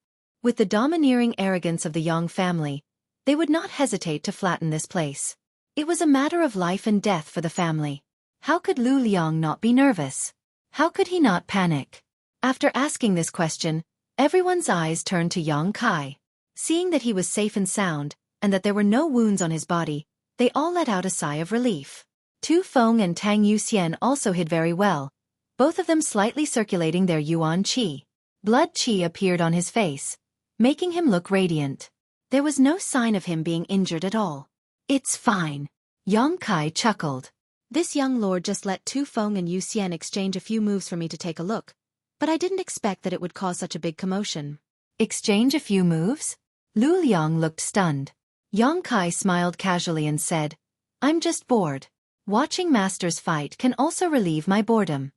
With the domineering arrogance of the Yang family, they would not hesitate to flatten this place. It was a matter of life and death for the family. How could Lu Liang not be nervous? How could he not panic? After asking this question, everyone's eyes turned to Yang Kai. Seeing that he was safe and sound, and that there were no wounds on his body, they all let out a sigh of relief. Tu Feng and Tang Yuxian also hid very well, both of them slightly circulating their yuan qi. Blood qi appeared on his face, making him look radiant. There was no sign of him being injured at all. "It's fine," Yang Kai chuckled. This young lord just let Tu Feng and Yuxian exchange a few moves for me to take a look, but I didn't expect that it would cause such a big commotion. "Exchange a few moves?" Lu Liang looked stunned. Yang Kai smiled casually and said, "I'm just bored. Watching masters fight can also relieve my boredom."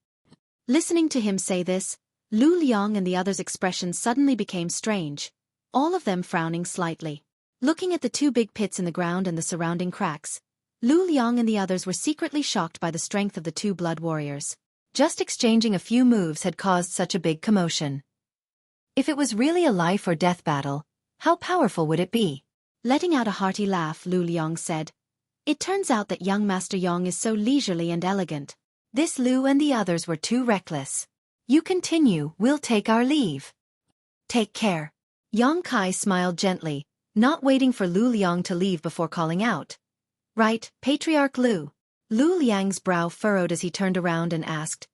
Listening to him say this, Lu Liang and the others' expressions suddenly became strange, all of them frowning slightly. Looking at the two big pits in the ground and the surrounding cracks, Lu Liang and the others were secretly shocked by the strength of the two blood warriors. Just exchanging a few moves had caused such a big commotion. If it was really a life or death battle, how powerful would it be? Letting out a hearty laugh, Lu Liang said, "It turns out that young Master Yang is so leisurely and elegant." This Lu and the others were too reckless. "You continue, we'll take our leave." "Take care." Yang Kai smiled gently, not waiting for Lu Liang to leave before calling out. "Right, Patriarch Lu." Lu Liang's brow furrowed as he turned around and asked,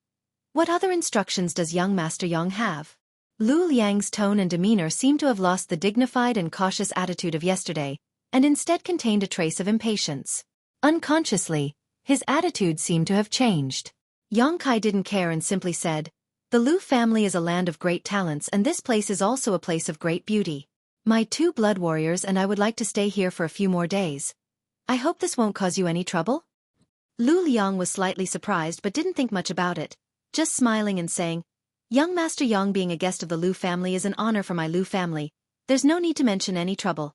"What other instructions does young Master Yang have?" Lu Liang's tone and demeanor seemed to have lost the dignified and cautious attitude of yesterday, and instead contained a trace of impatience. Unconsciously, his attitude seemed to have changed. Yang Kai didn't care and simply said, "The Lu family is a land of great talents, and this place is also a place of great beauty. My 2 blood warriors and I would like to stay here for a few more days. I hope this won't cause you any trouble?" Lu Liang was slightly surprised but didn't think much about it, just smiling and saying, "Young Master Yang being a guest of the Lu family is an honor for my Lu family. There's no need to mention any trouble."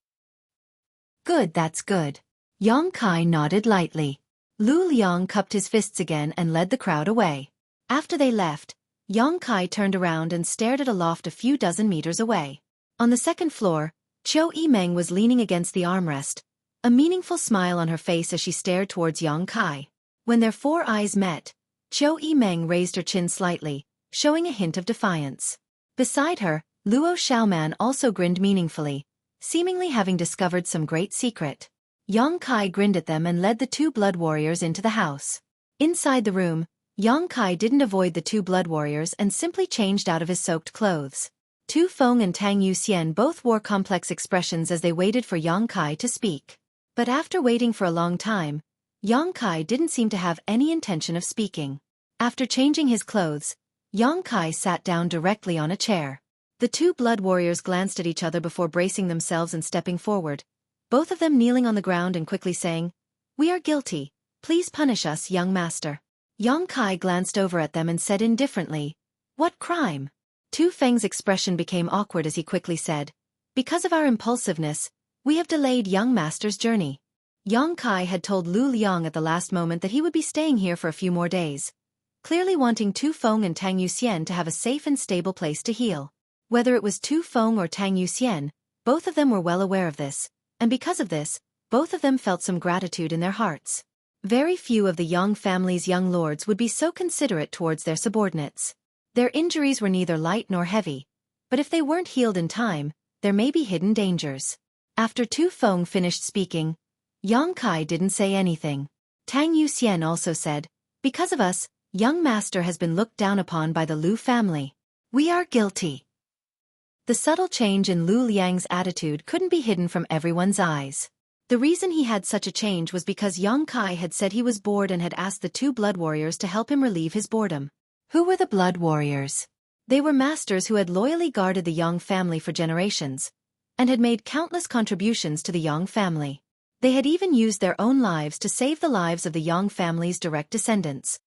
"Good, that's good." Yang Kai nodded lightly. Lu Liang cupped his fists again and led the crowd away. After they left, Yang Kai turned around and stared at a loft a few dozen meters away. On the second floor, Xueqi was leaning against the armrest, a meaningful smile on her face as she stared towards Yang Kai. When their 4 eyes met, Xueqi raised her chin slightly, showing a hint of defiance. Beside her, Luo Xiaoman also grinned meaningfully, seemingly having discovered some great secret. Yang Kai grinned at them and led the 2 blood warriors into the house. Inside the room, Yang Kai didn't avoid the 2 blood warriors and simply changed out of his soaked clothes. Tu Feng and Tang Yuxian both wore complex expressions as they waited for Yang Kai to speak. But after waiting for a long time, Yang Kai didn't seem to have any intention of speaking. After changing his clothes, Yang Kai sat down directly on a chair. The 2 blood warriors glanced at each other before bracing themselves and stepping forward, both of them kneeling on the ground and quickly saying, "We are guilty. Please punish us, young master." Yang Kai glanced over at them and said indifferently, "What crime?" Tu Feng's expression became awkward as he quickly said, "Because of our impulsiveness, we have delayed young master's journey." Yang Kai had told Lu Liang at the last moment that he would be staying here for a few more days, clearly wanting Tu Feng and Tang Yuxian to have a safe and stable place to heal. Whether it was Tu Feng or Tang Yuxian, both of them were well aware of this, and because of this, both of them felt some gratitude in their hearts. Very few of the Yang family's young lords would be so considerate towards their subordinates. Their injuries were neither light nor heavy, but if they weren't healed in time, there may be hidden dangers. After Tu Feng finished speaking, Yang Kai didn't say anything. Tang Yuxian also said, "Because of us, young master has been looked down upon by the Lu family. We are guilty." The subtle change in Lu Liang's attitude couldn't be hidden from everyone's eyes. The reason he had such a change was because Yang Kai had said he was bored and had asked the 2 blood warriors to help him relieve his boredom. Who were the blood warriors? They were masters who had loyally guarded the Yang family for generations, and had made countless contributions to the Yang family. They had even used their own lives to save the lives of the Yang family's direct descendants.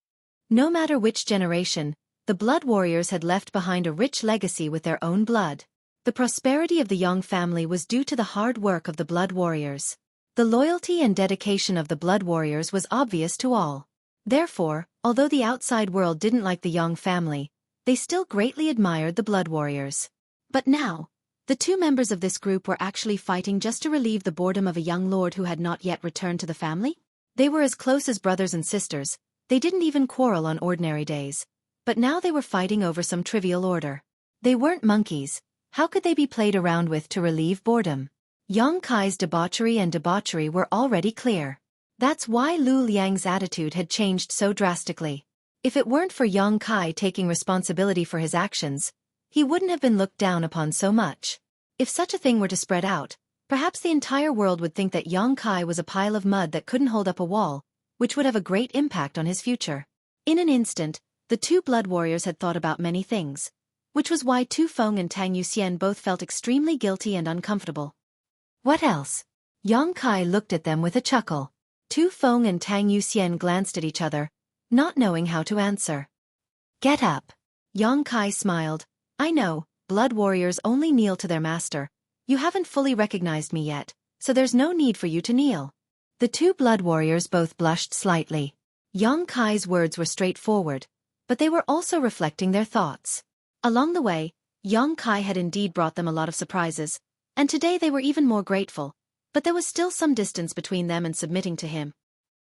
No matter which generation, the blood warriors had left behind a rich legacy with their own blood. The prosperity of the Yang family was due to the hard work of the blood warriors. The loyalty and dedication of the blood warriors was obvious to all. Therefore, although the outside world didn't like the Yang family, they still greatly admired the blood warriors. But now, the 2 members of this group were actually fighting just to relieve the boredom of a young lord who had not yet returned to the family? They were as close as brothers and sisters, they didn't even quarrel on ordinary days. But now they were fighting over some trivial order. They weren't monkeys, how could they be played around with to relieve boredom? Yang Kai's debauchery were already clear. That's why Lu Liang's attitude had changed so drastically. If it weren't for Yang Kai taking responsibility for his actions, he wouldn't have been looked down upon so much. If such a thing were to spread out, perhaps the entire world would think that Yang Kai was a pile of mud that couldn't hold up a wall, which would have a great impact on his future. In an instant, the 2 blood warriors had thought about many things, which was why Tu Feng and Tang Yuxian both felt extremely guilty and uncomfortable. What else? Yang Kai looked at them with a chuckle. Tu Feng and Tang Yuxian glanced at each other, not knowing how to answer. "Get up." Yang Kai smiled. "I know, blood warriors only kneel to their master. You haven't fully recognized me yet, so there's no need for you to kneel." The 2 blood warriors both blushed slightly. Yang Kai's words were straightforward, but they were also reflecting their thoughts. Along the way, Yang Kai had indeed brought them a lot of surprises, and today they were even more grateful, but there was still some distance between them and submitting to him.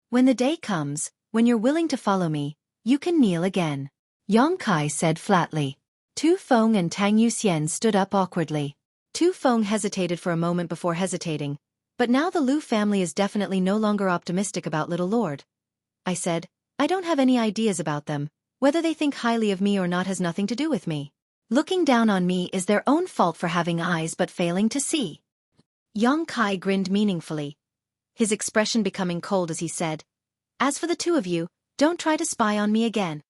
When the day comes, when you're willing to follow me, you can kneel again, Yang Kai said flatly. Tu Feng and Tang Yuxian stood up awkwardly. Tu Feng hesitated for a moment before hesitating, but now the Lu family is definitely no longer optimistic about little Lord. I said, I don't have any ideas about them. Whether they think highly of me or not has nothing to do with me. Looking down on me is their own fault for having eyes but failing to see. Yang Kai grinned meaningfully, his expression becoming cold as he said, As for the two of you, don't try to spy on me again.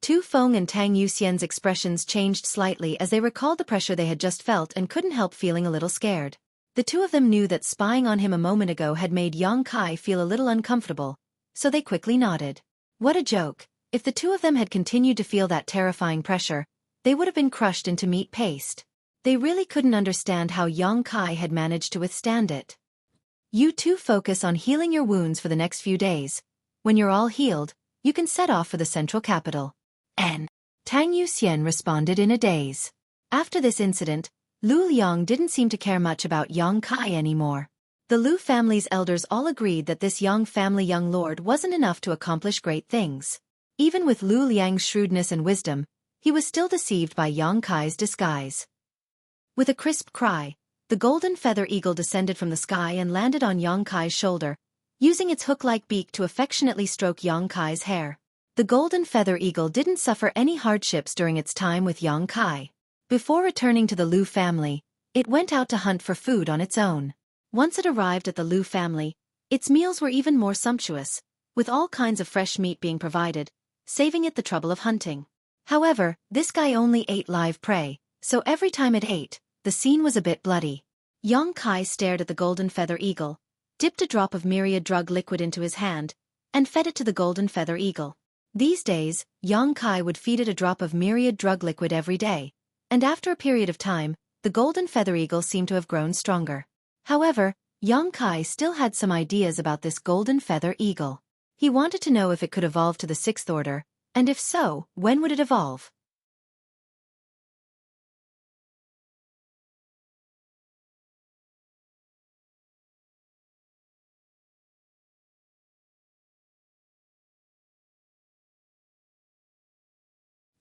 Tu Feng and Tang Yuxian's expressions changed slightly as they recalled the pressure they had just felt and couldn't help feeling a little scared. The two of them knew that spying on him a moment ago had made Yang Kai feel a little uncomfortable, so they quickly nodded. What a joke! If the two of them had continued to feel that terrifying pressure, they would have been crushed into meat paste. They really couldn't understand how Yang Kai had managed to withstand it. You two focus on healing your wounds for the next few days. When you're all healed, you can set off for the central capital. Tang Yuxian responded in a daze. After this incident, Lu Liang didn't seem to care much about Yang Kai anymore. The Lu family's elders all agreed that this Yang family young lord wasn't enough to accomplish great things. Even with Lu Liang's shrewdness and wisdom, he was still deceived by Yang Kai's disguise. With a crisp cry, the golden feather eagle descended from the sky and landed on Yang Kai's shoulder, using its hook-like beak to affectionately stroke Yang Kai's hair. The golden feather eagle didn't suffer any hardships during its time with Yang Kai. Before returning to the Lu family, it went out to hunt for food on its own. Once it arrived at the Lu family, its meals were even more sumptuous, with all kinds of fresh meat being provided, saving it the trouble of hunting. However, this guy only ate live prey, so every time it ate, the scene was a bit bloody. Yang Kai stared at the golden feather eagle, dipped a drop of myriad drug liquid into his hand, and fed it to the golden feather eagle. These days, Yang Kai would feed it a drop of myriad drug liquid every day, and after a period of time, the golden feather eagle seemed to have grown stronger. However, Yang Kai still had some ideas about this golden feather eagle. He wanted to know if it could evolve to the sixth order, and if so, when would it evolve?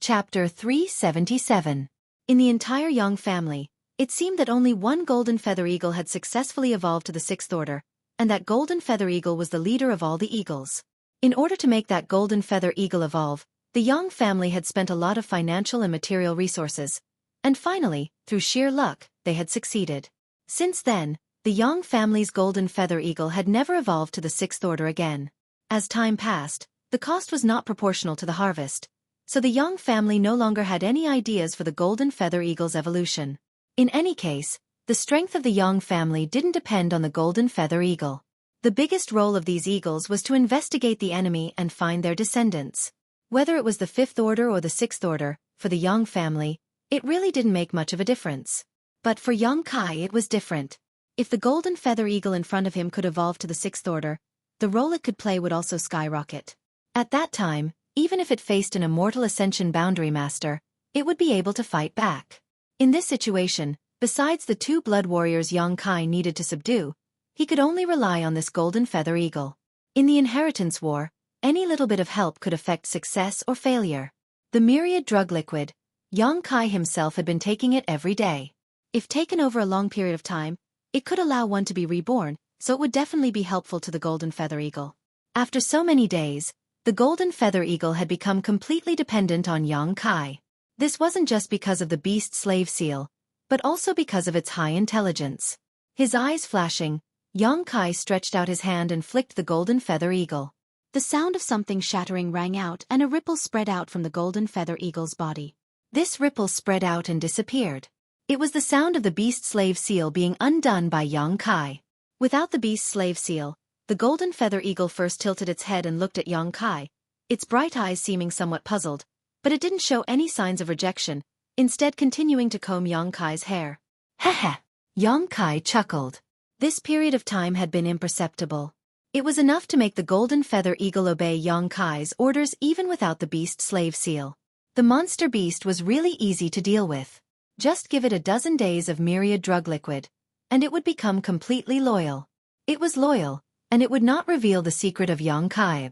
Chapter 377. In the entire Yang family, it seemed that only one golden feather eagle had successfully evolved to the sixth order, and that golden feather eagle was the leader of all the eagles. In order to make that golden feather eagle evolve, the Yang family had spent a lot of financial and material resources, and finally, through sheer luck, they had succeeded. Since then, the Yang family's golden feather eagle had never evolved to the sixth order again. As time passed, the cost was not proportional to the harvest, so the Yang family no longer had any ideas for the golden feather eagle's evolution. In any case, the strength of the Yang family didn't depend on the golden feather eagle. The biggest role of these eagles was to investigate the enemy and find their descendants. Whether it was the fifth order or the sixth order, for the Yang family, it really didn't make much of a difference. But for Yang Kai it was different. If the golden feather eagle in front of him could evolve to the sixth order, the role it could play would also skyrocket. At that time, even if it faced an immortal Ascension Boundary Master, it would be able to fight back. In this situation, besides the two blood warriors Yang Kai needed to subdue, he could only rely on this golden feather eagle. In the inheritance war, any little bit of help could affect success or failure. The myriad drug liquid, Yang Kai himself had been taking it every day. If taken over a long period of time, it could allow one to be reborn, so it would definitely be helpful to the golden feather eagle. After so many days, the golden feather eagle had become completely dependent on Yang Kai. This wasn't just because of the beast slave seal, but also because of its high intelligence. His eyes flashing, Yang Kai stretched out his hand and flicked the golden feather eagle. The sound of something shattering rang out and a ripple spread out from the golden feather eagle's body. This ripple spread out and disappeared. It was the sound of the beast slave seal being undone by Yang Kai. Without the beast slave seal, the golden feather eagle first tilted its head and looked at Yang Kai, its bright eyes seeming somewhat puzzled, but it didn't show any signs of rejection, instead continuing to comb Yang Kai's hair. Heh. Yang Kai chuckled. This period of time had been imperceptible. It was enough to make the golden feather eagle obey Yang Kai's orders even without the beast slave seal. The monster beast was really easy to deal with. Just give it a dozen days of myriad drug liquid, and it would become completely loyal. It was loyal, and it would not reveal the secret of Yang Kai.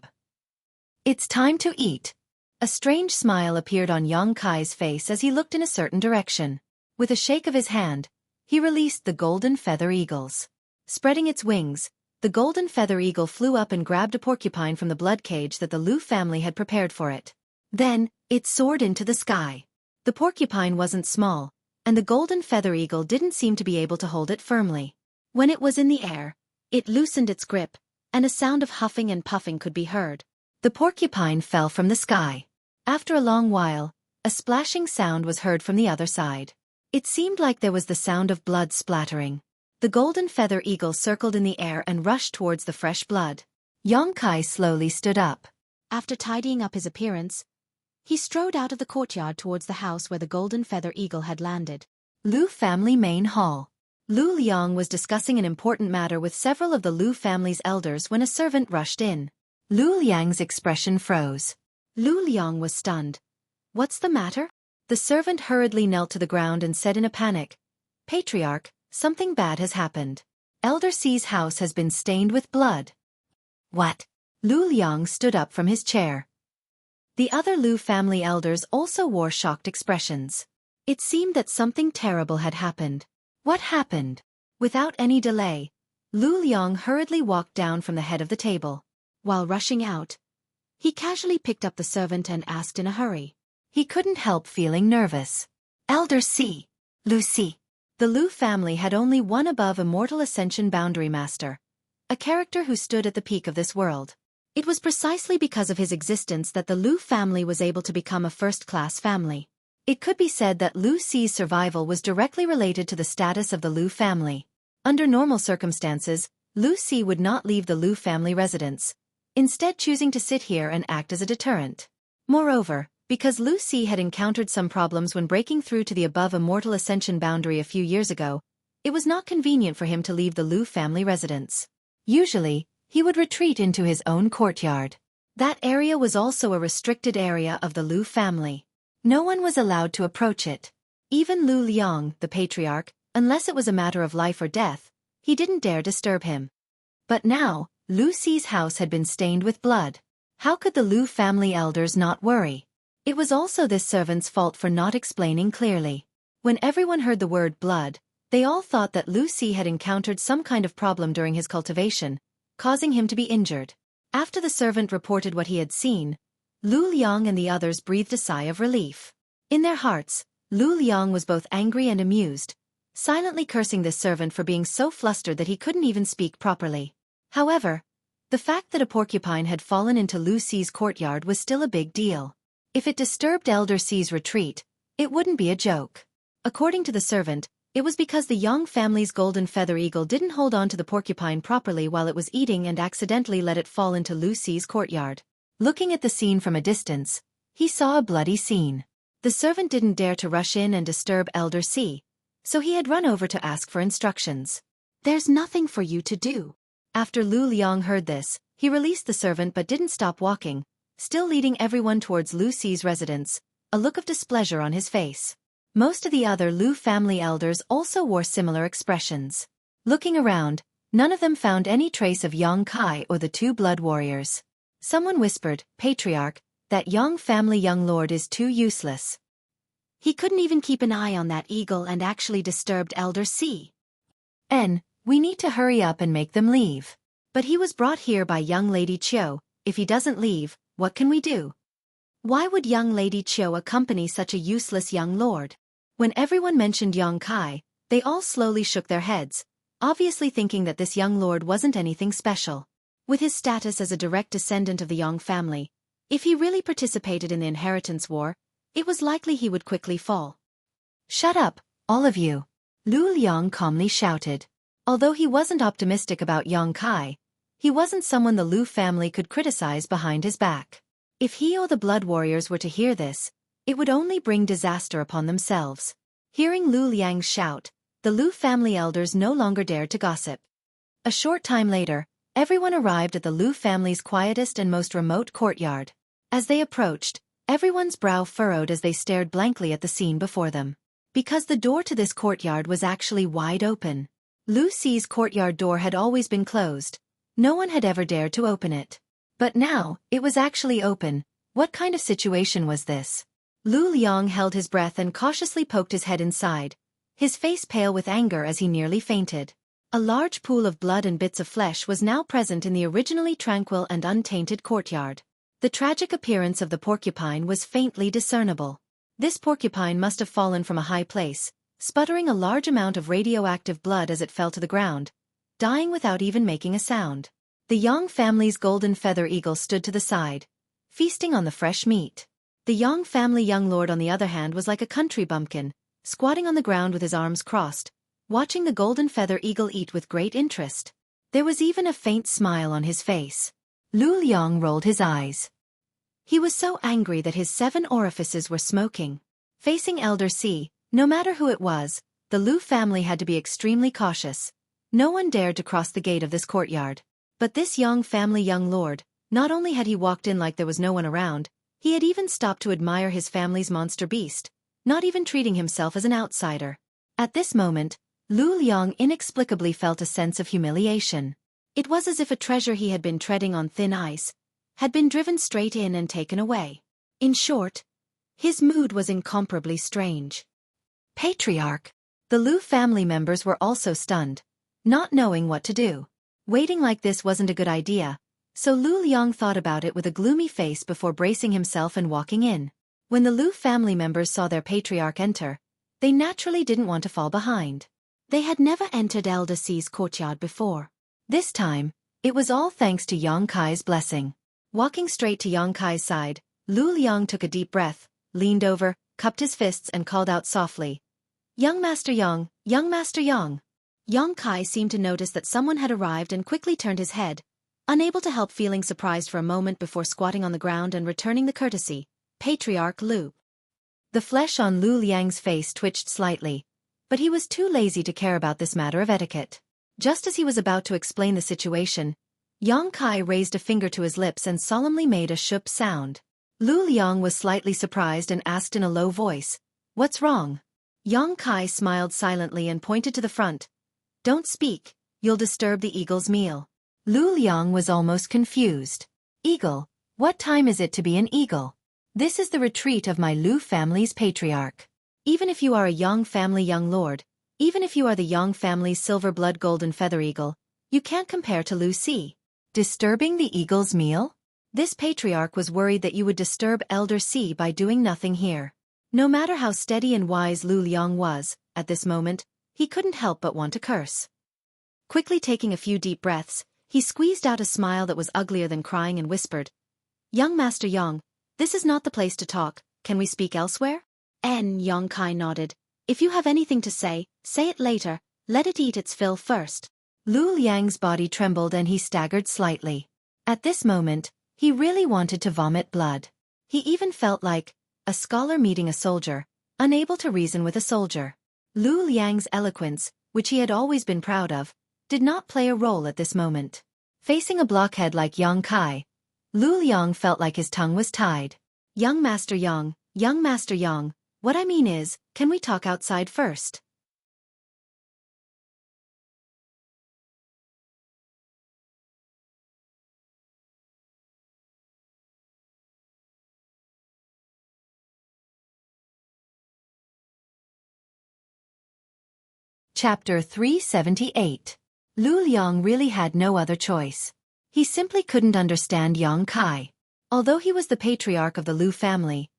It's time to eat. A strange smile appeared on Yang Kai's face as he looked in a certain direction. With a shake of his hand, he released the golden feather eagles. Spreading its wings, the golden feather eagle flew up and grabbed a porcupine from the blood cage that the Lu family had prepared for it. Then, it soared into the sky. The porcupine wasn't small, and the golden feather eagle didn't seem to be able to hold it firmly. When it was in the air, it loosened its grip, and a sound of huffing and puffing could be heard. The porcupine fell from the sky. After a long while, a splashing sound was heard from the other side. It seemed like there was the sound of blood splattering. The golden feather eagle circled in the air and rushed towards the fresh blood. Yang Kai slowly stood up. After tidying up his appearance, he strode out of the courtyard towards the house where the golden feather eagle had landed. Lu family main hall. Lu Liang was discussing an important matter with several of the Lu family's elders when a servant rushed in. Lu Liang's expression froze. Lu Liang was stunned. What's the matter? The servant hurriedly knelt to the ground and said in a panic, Patriarch, something bad has happened. Elder C's house has been stained with blood. What? Lu Liang stood up from his chair. The other Lu family elders also wore shocked expressions. It seemed that something terrible had happened. What happened? Without any delay, Lu Liang hurriedly walked down from the head of the table. While rushing out, he casually picked up the servant and asked in a hurry. He couldn't help feeling nervous. Elder C. Lucy. The Lu family had only one above Immortal Ascension Boundary Master, a character who stood at the peak of this world. It was precisely because of his existence that the Lu family was able to become a first-class family. It could be said that Lu C's survival was directly related to the status of the Lu family. Under normal circumstances, Lu C would not leave the Lu family residence, instead choosing to sit here and act as a deterrent. Moreover, because Lu C had encountered some problems when breaking through to the above Immortal Ascension boundary a few years ago, it was not convenient for him to leave the Lu family residence. Usually, he would retreat into his own courtyard. That area was also a restricted area of the Lu family. No one was allowed to approach it. Even Lu Liang, the patriarch, unless it was a matter of life or death, he didn't dare disturb him. But now, Lu C's house had been stained with blood. How could the Lu family elders not worry? It was also this servant's fault for not explaining clearly. When everyone heard the word blood, they all thought that Lu C had encountered some kind of problem during his cultivation, causing him to be injured. After the servant reported what he had seen, Lu Liang and the others breathed a sigh of relief. In their hearts, Lu Liang was both angry and amused, silently cursing this servant for being so flustered that he couldn't even speak properly. However, the fact that a porcupine had fallen into Lu C's courtyard was still a big deal. If it disturbed Elder C's retreat, it wouldn't be a joke. According to the servant, it was because the Yang family's golden feather eagle didn't hold on to the porcupine properly while it was eating and accidentally let it fall into Lu C's courtyard. Looking at the scene from a distance, he saw a bloody scene. The servant didn't dare to rush in and disturb Elder C, so he had run over to ask for instructions. There's nothing for you to do. After Lu Liang heard this, he released the servant but didn't stop walking, still leading everyone towards Lu C's residence, a look of displeasure on his face. Most of the other Lu family elders also wore similar expressions. Looking around, none of them found any trace of Yang Kai or the two blood warriors. Someone whispered, Patriarch, that Yang family young lord is too useless. He couldn't even keep an eye on that eagle and actually disturbed Elder C. We need to hurry up and make them leave. But he was brought here by young Lady Chiu. If he doesn't leave, what can we do? Why would young Lady Chiu accompany such a useless young lord? When everyone mentioned Yang Kai, they all slowly shook their heads, obviously thinking that this young lord wasn't anything special. With his status as a direct descendant of the Yang family, if he really participated in the inheritance war, it was likely he would quickly fall. Shut up, all of you! Lu Liang calmly shouted. Although he wasn't optimistic about Yang Kai, he wasn't someone the Lu family could criticize behind his back. If he or the blood warriors were to hear this, it would only bring disaster upon themselves. Hearing Lu Liang's shout, the Lu family elders no longer dared to gossip. A short time later, Everyone arrived at the Lu family's quietest and most remote courtyard. As they approached, everyone's brow furrowed as they stared blankly at the scene before them. Because the door to this courtyard was actually wide open. Lu Xi's courtyard door had always been closed. No one had ever dared to open it. But now, it was actually open. What kind of situation was this? Lu Liang held his breath and cautiously poked his head inside, his face pale with anger as he nearly fainted. A large pool of blood and bits of flesh was now present in the originally tranquil and untainted courtyard. The tragic appearance of the porcupine was faintly discernible. This porcupine must have fallen from a high place, sputtering a large amount of radioactive blood as it fell to the ground, dying without even making a sound. The Yang family's golden feather eagle stood to the side, feasting on the fresh meat. The Yang family young lord on the other hand was like a country bumpkin, squatting on the ground with his arms crossed, watching the golden feather eagle eat with great interest. There was even a faint smile on his face. Lu Liang rolled his eyes. He was so angry that his 7 orifices were smoking. Facing Elder C, no matter who it was, the Lu family had to be extremely cautious. No one dared to cross the gate of this courtyard. But this Yang family young lord, not only had he walked in like there was no one around, he had even stopped to admire his family's monster beast, not even treating himself as an outsider. At this moment, Lu Liang inexplicably felt a sense of humiliation. It was as if a treasure he had been treading on thin ice had been driven straight in and taken away. In short, his mood was incomparably strange. Patriarch. The Lu family members were also stunned, not knowing what to do. Waiting like this wasn't a good idea, so Lu Liang thought about it with a gloomy face before bracing himself and walking in. When the Lu family members saw their patriarch enter, they naturally didn't want to fall behind. They had never entered Elder C's courtyard before. This time, it was all thanks to Yang Kai's blessing. Walking straight to Yang Kai's side, Lu Liang took a deep breath, leaned over, cupped his fists and called out softly, "Young Master Yang, Young Master Yang." Yang Kai seemed to notice that someone had arrived and quickly turned his head, unable to help feeling surprised for a moment before squatting on the ground and returning the courtesy. Patriarch Lu. The flesh on Lu Liang's face twitched slightly, but he was too lazy to care about this matter of etiquette. Just as he was about to explain the situation, Yang Kai raised a finger to his lips and solemnly made a shup sound. Lu Liang was slightly surprised and asked in a low voice, "What's wrong?" Yang Kai smiled silently and pointed to the front. "Don't speak, you'll disturb the eagle's meal." Lu Liang was almost confused. "Eagle? What time is it to be an eagle? This is the retreat of my Lu family's patriarch. Even if you are a Yang family young lord, even if you are the Yang family's silver blood golden feather eagle, you can't compare to Lu Si. Disturbing the eagle's meal? This patriarch was worried that you would disturb Elder C by doing nothing here." No matter how steady and wise Lu Liang was, at this moment, he couldn't help but want to curse. Quickly taking a few deep breaths, he squeezed out a smile that was uglier than crying and whispered, "Young Master Yang, this is not the place to talk, can we speak elsewhere?" Yang Kai nodded. "If you have anything to say it later, let it eat its fill first." Lu Liang's body trembled and he staggered slightly. At this moment, he really wanted to vomit blood. He even felt like a scholar meeting a soldier, unable to reason with a soldier. Lu Liang's eloquence, which he had always been proud of, did not play a role at this moment. Facing a blockhead like Yang Kai, Lu Liang felt like his tongue was tied. Young Master Yang, what I mean is, can we talk outside first?" Chapter 378. Lu Liang really had no other choice. He simply couldn't understand Yang Kai. Although he was the patriarch of the Lu family,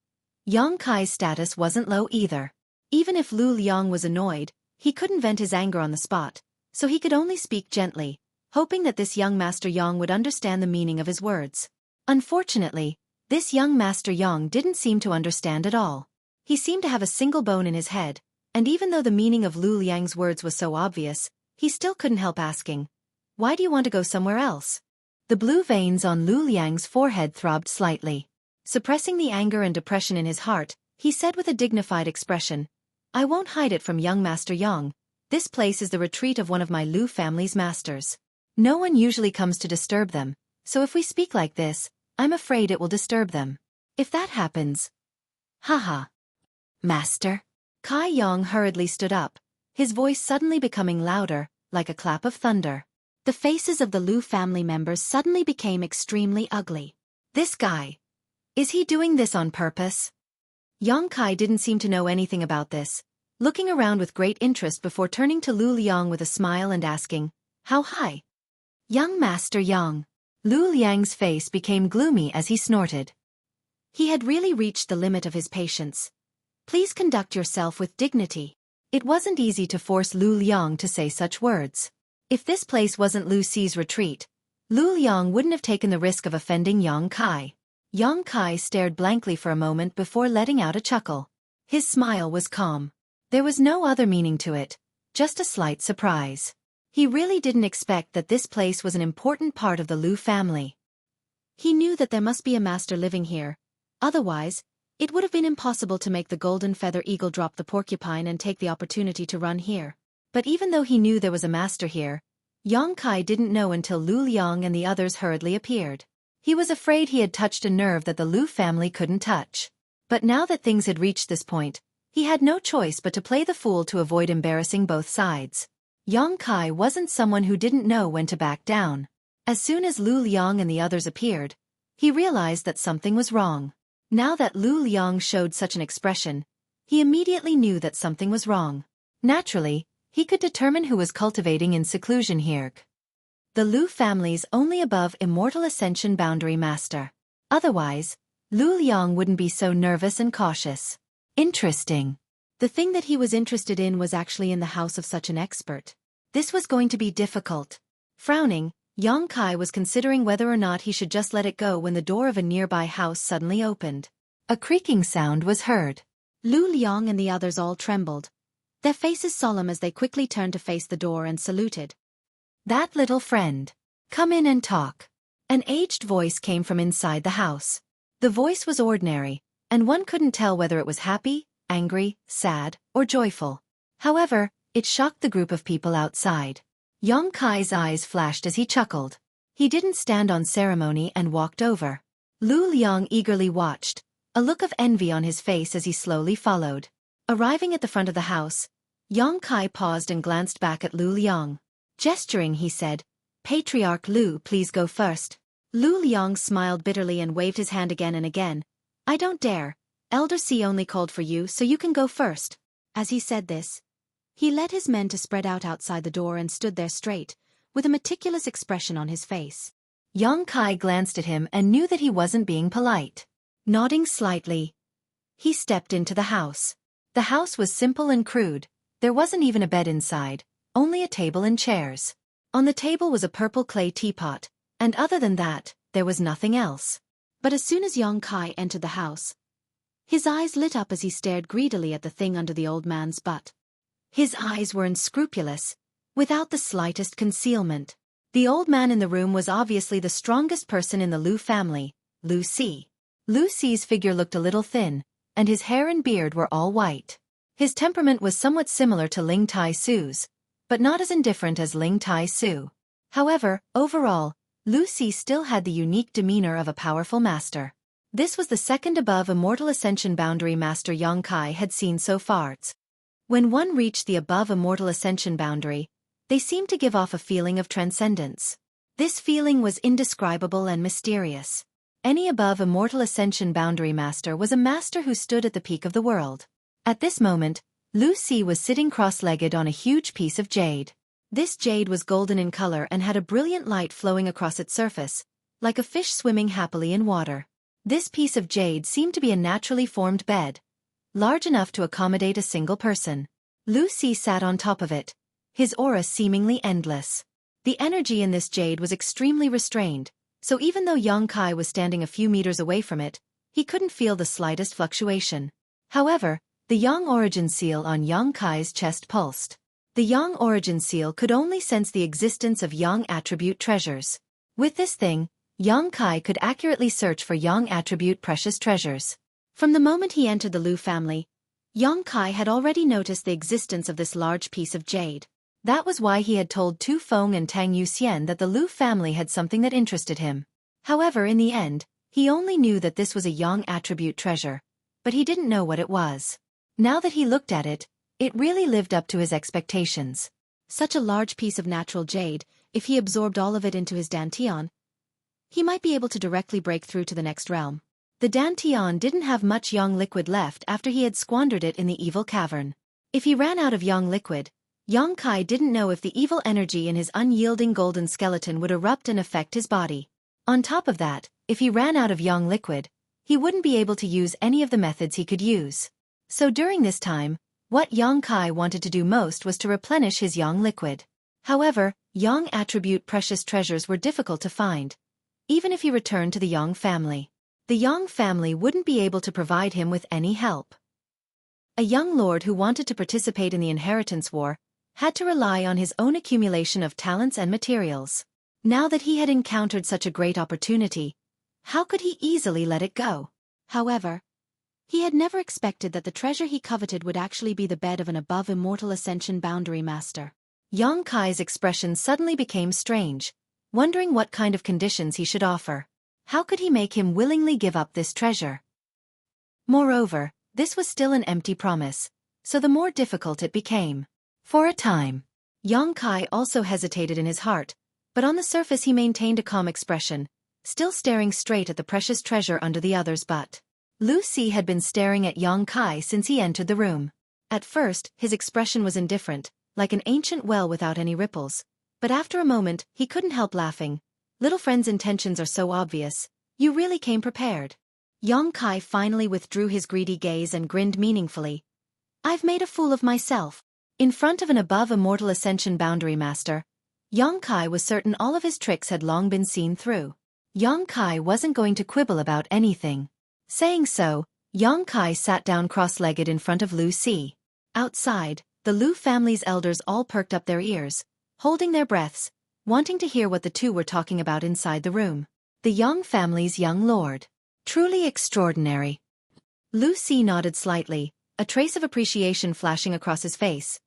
Yang Kai's status wasn't low either. Even if Lu Liang was annoyed, he couldn't vent his anger on the spot, so he could only speak gently, hoping that this young Master Yang would understand the meaning of his words. Unfortunately, this young Master Yang didn't seem to understand at all. He seemed to have a single bone in his head, and even though the meaning of Lu Liang's words was so obvious, he still couldn't help asking, "Why do you want to go somewhere else?" The blue veins on Lu Liang's forehead throbbed slightly. Suppressing the anger and depression in his heart, he said with a dignified expression, "I won't hide it from young Master Yang. This place is the retreat of one of my Lu family's masters. No one usually comes to disturb them, so if we speak like this, I'm afraid it will disturb them. If that happens... Haha. Master? Kai Yong hurriedly stood up, his voice suddenly becoming louder, like a clap of thunder. The faces of the Lu family members suddenly became extremely ugly. This guy. Is he doing this on purpose? Yang Kai didn't seem to know anything about this, looking around with great interest before turning to Lu Liang with a smile and asking, "How high?" "Young Master Yang." Lu Liang's face became gloomy as he snorted. He had really reached the limit of his patience. "Please conduct yourself with dignity." It wasn't easy to force Lu Liang to say such words. If this place wasn't Lu Si's retreat, Lu Liang wouldn't have taken the risk of offending Yang Kai. Yang Kai stared blankly for a moment before letting out a chuckle. His smile was calm. There was no other meaning to it, just a slight surprise. He really didn't expect that this place was an important part of the Lu family. He knew that there must be a master living here. Otherwise, it would have been impossible to make the golden feather eagle drop the porcupine and take the opportunity to run here. But even though he knew there was a master here, Yang Kai didn't know until Lu Liang and the others hurriedly appeared. He was afraid he had touched a nerve that the Lu family couldn't touch. But now that things had reached this point, he had no choice but to play the fool to avoid embarrassing both sides. Yang Kai wasn't someone who didn't know when to back down. As soon as Lu Liang and the others appeared, he realized that something was wrong. Now that Lu Liang showed such an expression, he immediately knew that something was wrong. Naturally, he could determine who was cultivating in seclusion here. The Lu family's only above immortal ascension boundary master. Otherwise, Lu Liang wouldn't be so nervous and cautious. Interesting. The thing that he was interested in was actually in the house of such an expert. This was going to be difficult. Frowning, Yang Kai was considering whether or not he should just let it go when the door of a nearby house suddenly opened. A creaking sound was heard. Lu Liang and the others all trembled, their faces solemn as they quickly turned to face the door and saluted. "That little friend. Come in and talk." An aged voice came from inside the house. The voice was ordinary, and one couldn't tell whether it was happy, angry, sad, or joyful. However, it shocked the group of people outside. Yang Kai's eyes flashed as he chuckled. He didn't stand on ceremony and walked over. Lu Liang eagerly watched, a look of envy on his face as he slowly followed. Arriving at the front of the house, Yang Kai paused and glanced back at Lu Liang. Gesturing, he said, "Patriarch Lu, please go first." Lu Liang smiled bitterly and waved his hand again and again. "I don't dare. Elder C only called for you, so you can go first." As he said this, he led his men to spread out outside the door and stood there straight, with a meticulous expression on his face. Yang Kai glanced at him and knew that he wasn't being polite. Nodding slightly, he stepped into the house. The house was simple and crude. There wasn't even a bed inside, only a table and chairs. On the table was a purple clay teapot, and other than that, there was nothing else. But as soon as Yang Kai entered the house, his eyes lit up as he stared greedily at the thing under the old man's butt. His eyes were unscrupulous, without the slightest concealment. The old man in the room was obviously the strongest person in the Lu family, Lu Si. Lu Si's figure looked a little thin, and his hair and beard were all white. His temperament was somewhat similar to Ling Tai Su's, but not as indifferent as Ling Tai Su. However, overall, Lu Si still had the unique demeanor of a powerful master. This was the second above immortal ascension boundary master Yang Kai had seen so far. When one reached the above immortal ascension boundary, they seemed to give off a feeling of transcendence. This feeling was indescribable and mysterious. Any above immortal ascension boundary master was a master who stood at the peak of the world. At this moment, Lu Si was sitting cross-legged on a huge piece of jade. This jade was golden in color and had a brilliant light flowing across its surface, like a fish swimming happily in water. This piece of jade seemed to be a naturally formed bed, large enough to accommodate a single person. Lu Si sat on top of it, his aura seemingly endless. The energy in this jade was extremely restrained, so even though Yang Kai was standing a few meters away from it, he couldn't feel the slightest fluctuation. However, the Yang origin seal on Yang Kai's chest pulsed. The Yang origin seal could only sense the existence of Yang attribute treasures. With this thing, Yang Kai could accurately search for Yang attribute precious treasures. From the moment he entered the Lu family, Yang Kai had already noticed the existence of this large piece of jade. That was why he had told Tu Feng and Tang Yuxian that the Lu family had something that interested him. However, in the end, he only knew that this was a Yang attribute treasure, but he didn't know what it was. Now that he looked at it, it really lived up to his expectations. Such a large piece of natural jade, if he absorbed all of it into his dantian, he might be able to directly break through to the next realm. The dantian didn't have much Yang liquid left after he had squandered it in the evil cavern. If he ran out of Yang liquid, Yang Kai didn't know if the evil energy in his unyielding golden skeleton would erupt and affect his body. On top of that, if he ran out of Yang liquid, he wouldn't be able to use any of the methods he could use. So during this time, what Yang Kai wanted to do most was to replenish his Yang liquid. However, Yang attribute precious treasures were difficult to find, even if he returned to the Yang family. The Yang family wouldn't be able to provide him with any help. A young lord who wanted to participate in the inheritance war had to rely on his own accumulation of talents and materials. Now that he had encountered such a great opportunity, how could he easily let it go? However, he had never expected that the treasure he coveted would actually be the bed of an above immortal ascension boundary master. Yang Kai's expression suddenly became strange, wondering what kind of conditions he should offer. How could he make him willingly give up this treasure? Moreover, this was still an empty promise, so the more difficult it became. For a time, Yang Kai also hesitated in his heart, but on the surface he maintained a calm expression, still staring straight at the precious treasure under the other's butt. Lu Si had been staring at Yang Kai since he entered the room. At first, his expression was indifferent, like an ancient well without any ripples. But after a moment, he couldn't help laughing. Little friend's intentions are so obvious. You really came prepared. Yang Kai finally withdrew his greedy gaze and grinned meaningfully. I've made a fool of myself. In front of an above immortal ascension boundary master, Yang Kai was certain all of his tricks had long been seen through. Yang Kai wasn't going to quibble about anything. Saying so, Yang Kai sat down cross-legged in front of Lu Si. Outside, the Lu family's elders all perked up their ears, holding their breaths, wanting to hear what the two were talking about inside the room. The Yang family's young lord. Truly extraordinary. Lu Si nodded slightly, a trace of appreciation flashing across his face.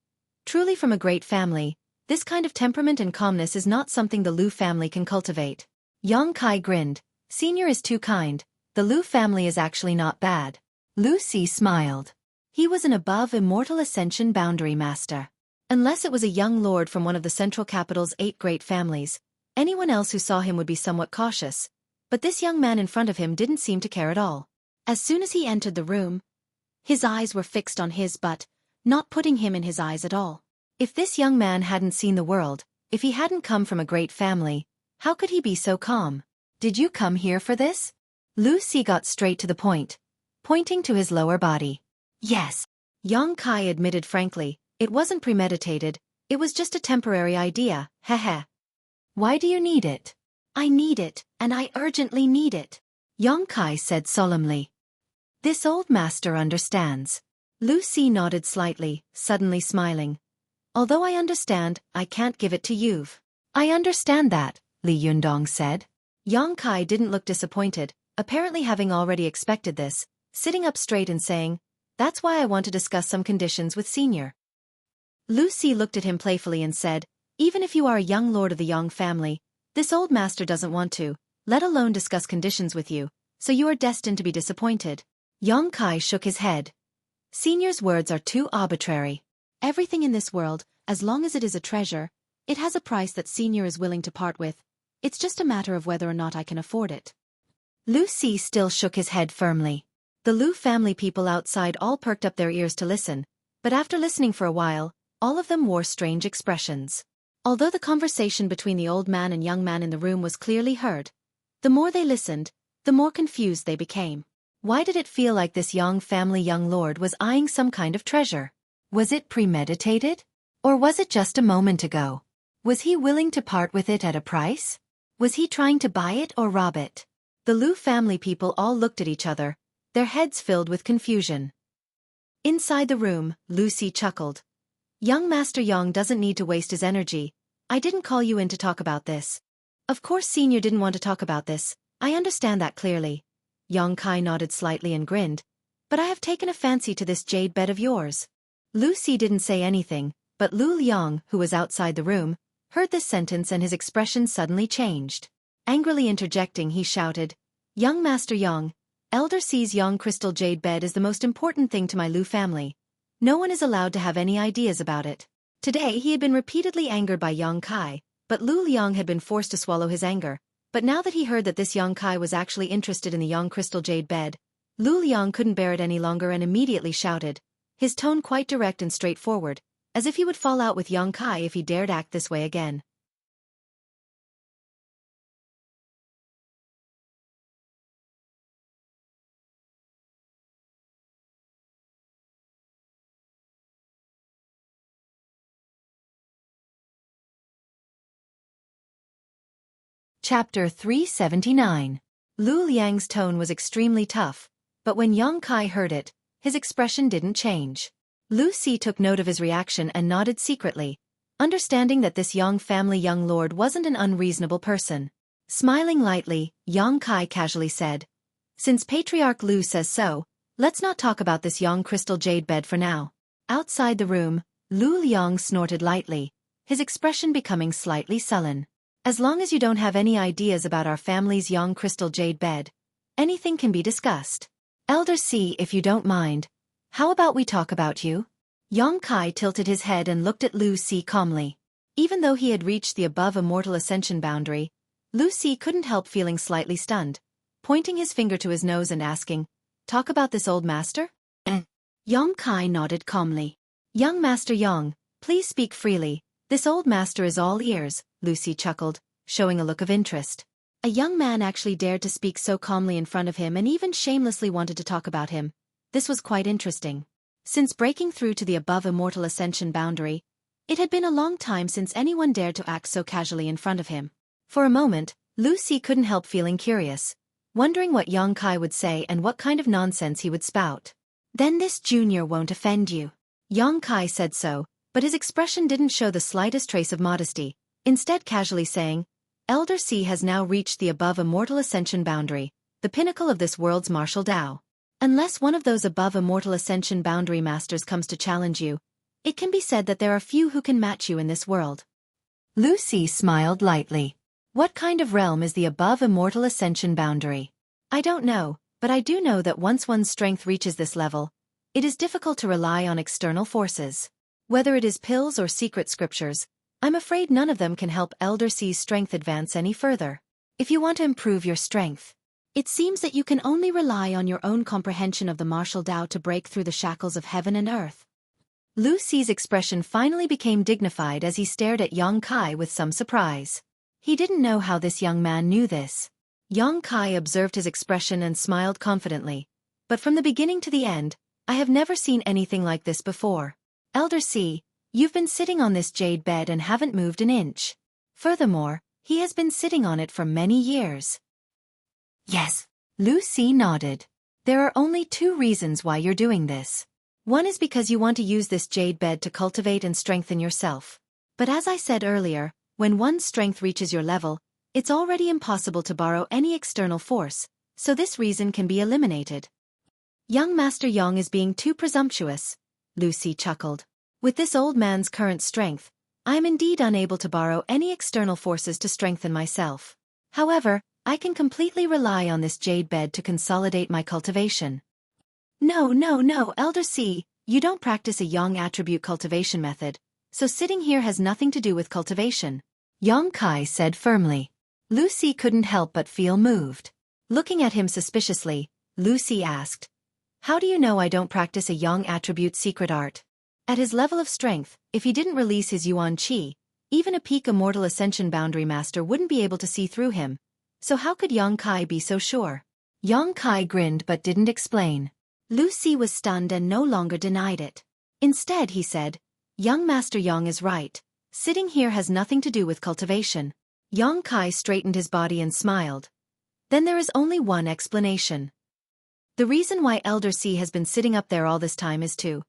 Truly from a great family, this kind of temperament and calmness is not something the Lu family can cultivate. Yang Kai grinned. Senior is too kind. The Lu family is actually not bad. Lu Si smiled. He was an above immortal ascension boundary master. Unless it was a young lord from one of the central capital's 8 great families, anyone else who saw him would be somewhat cautious. But this young man in front of him didn't seem to care at all. As soon as he entered the room, his eyes were fixed on his butt, not putting him in his eyes at all. If this young man hadn't seen the world, if he hadn't come from a great family, how could he be so calm? Did you come here for this? Lu Si got straight to the point, pointing to his lower body. Yes. Yang Kai admitted frankly, it wasn't premeditated, it was just a temporary idea, heh. Why do you need it? I need it, and I urgently need it, Yang Kai said solemnly. This old master understands. Lu Si nodded slightly, suddenly smiling. Although I understand, I can't give it to you. I understand that, Li Yundong said. Yang Kai didn't look disappointed, apparently having already expected this, sitting up straight and saying, that's why I want to discuss some conditions with Senior. Lu Si looked at him playfully and said, even if you are a young lord of the Yang family, this old master doesn't want to, let alone discuss conditions with you, so you are destined to be disappointed. Yang Kai shook his head. Senior's words are too arbitrary. Everything in this world, as long as it is a treasure, it has a price that Senior is willing to part with. It's just a matter of whether or not I can afford it. Lu Si still shook his head firmly. The Lu family people outside all perked up their ears to listen, but after listening for a while, all of them wore strange expressions. Although the conversation between the old man and young man in the room was clearly heard, the more they listened, the more confused they became. Why did it feel like this Yang family young lord was eyeing some kind of treasure? Was it premeditated? Or was it just a moment ago? Was he willing to part with it at a price? Was he trying to buy it or rob it? The Lu family people all looked at each other, their heads filled with confusion. Inside the room, Lu Si chuckled. Young Master Yang doesn't need to waste his energy. I didn't call you in to talk about this. Of course Senior didn't want to talk about this, I understand that clearly. Yang Kai nodded slightly and grinned. But I have taken a fancy to this jade bed of yours. Lu Si didn't say anything, But Lu Liang, who was outside the room, heard this sentence and his expression suddenly changed. Angrily interjecting, he shouted, "Young Master Yang, Elder C's Yang crystal jade bed is the most important thing to my Lu family. No one is allowed to have any ideas about it." Today he had been repeatedly angered by Yang Kai, but Lu Liang had been forced to swallow his anger. But now that he heard that this Yang Kai was actually interested in the Yang crystal jade bed, Lu Liang couldn't bear it any longer and immediately shouted, his tone quite direct and straightforward, as if he would fall out with Yang Kai if he dared act this way again. Chapter 379. Lu Liang's tone was extremely tough, but when Yang Kai heard it, his expression didn't change. Lu Si took note of his reaction and nodded secretly, understanding that this Yang family young lord wasn't an unreasonable person. Smiling lightly, Yang Kai casually said, "Since Patriarch Lu says so, let's not talk about this Yang crystal jade bed for now." Outside the room, Lu Liang snorted lightly, his expression becoming slightly sullen. "As long as you don't have any ideas about our family's Yang crystal jade bed, anything can be discussed. Elder C, if you don't mind, how about we talk about you?" Yang Kai tilted his head and looked at Lu Si calmly. Even though he had reached the above immortal ascension boundary, Lu Si couldn't help feeling slightly stunned, pointing his finger to his nose and asking, "Talk about this old master?" Yang Kai nodded calmly. "Young Master Yang, please speak freely. This old master is all ears," Lu Si chuckled, showing a look of interest. A young man actually dared to speak so calmly in front of him and even shamelessly wanted to talk about him. This was quite interesting. Since breaking through to the above immortal ascension boundary, it had been a long time since anyone dared to act so casually in front of him. For a moment, Lu Si couldn't help feeling curious, wondering what Yang Kai would say and what kind of nonsense he would spout. "Then this junior won't offend you." Yang Kai said so, but his expression didn't show the slightest trace of modesty, instead casually saying, "Elder C has now reached the above immortal ascension boundary, the pinnacle of this world's martial Tao. Unless one of those above immortal ascension boundary masters comes to challenge you, it can be said that there are few who can match you in this world." Lu Si smiled lightly. "What kind of realm is the above immortal ascension boundary?" "I don't know, but I do know that once one's strength reaches this level, it is difficult to rely on external forces. Whether it is pills or secret scriptures, I'm afraid none of them can help Elder C's strength advance any further. If you want to improve your strength, it seems that you can only rely on your own comprehension of the martial Tao to break through the shackles of heaven and earth." Lu Si's expression finally became dignified as he stared at Yang Kai with some surprise. He didn't know how this young man knew this. Yang Kai observed his expression and smiled confidently. "But from the beginning to the end, I have never seen anything like this before. Elder C, you've been sitting on this jade bed and haven't moved an inch. Furthermore, he has been sitting on it for many years." "Yes." Lu Si nodded. "There are only two reasons why you're doing this. One is because you want to use this jade bed to cultivate and strengthen yourself. But as I said earlier, when one's strength reaches your level, it's already impossible to borrow any external force, so this reason can be eliminated." "Young Master Yang is being too presumptuous," Lu Si chuckled. "With this old man's current strength, I am indeed unable to borrow any external forces to strengthen myself. However, I can completely rely on this jade bed to consolidate my cultivation." No, Elder C, you don't practice a Yang attribute cultivation method, so sitting here has nothing to do with cultivation," Yang Kai said firmly. Lu Si couldn't help but feel moved. Looking at him suspiciously, Lu Si asked, "How do you know I don't practice a Yang attribute secret art?" At his level of strength, if he didn't release his Yuan Qi, even a peak immortal ascension boundary master wouldn't be able to see through him. So how could Yang Kai be so sure? Yang Kai grinned but didn't explain. Lu Si was stunned and no longer denied it. Instead he said, "Young Master Yang is right. Sitting here has nothing to do with cultivation." Yang Kai straightened his body and smiled. "Then there is only one explanation. The reason why Elder C has been sitting up there all this time is to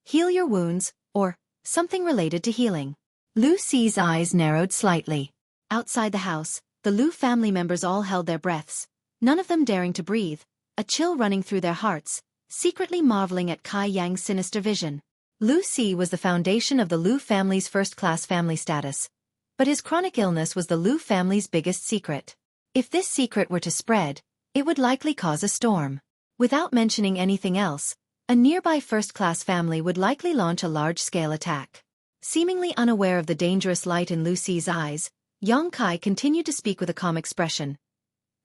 heal your wounds, or something related to healing." Lu Si's eyes narrowed slightly. Outside the house, the Lu family members all held their breaths, none of them daring to breathe, a chill running through their hearts, secretly marveling at Kai Yang's sinister vision. Lu Si was the foundation of the Lu family's first-class family status, but his chronic illness was the Lu family's biggest secret. If this secret were to spread, it would likely cause a storm. Without mentioning anything else, a nearby first-class family would likely launch a large-scale attack. Seemingly unaware of the dangerous light in Lu Si's eyes, Yang Kai continued to speak with a calm expression.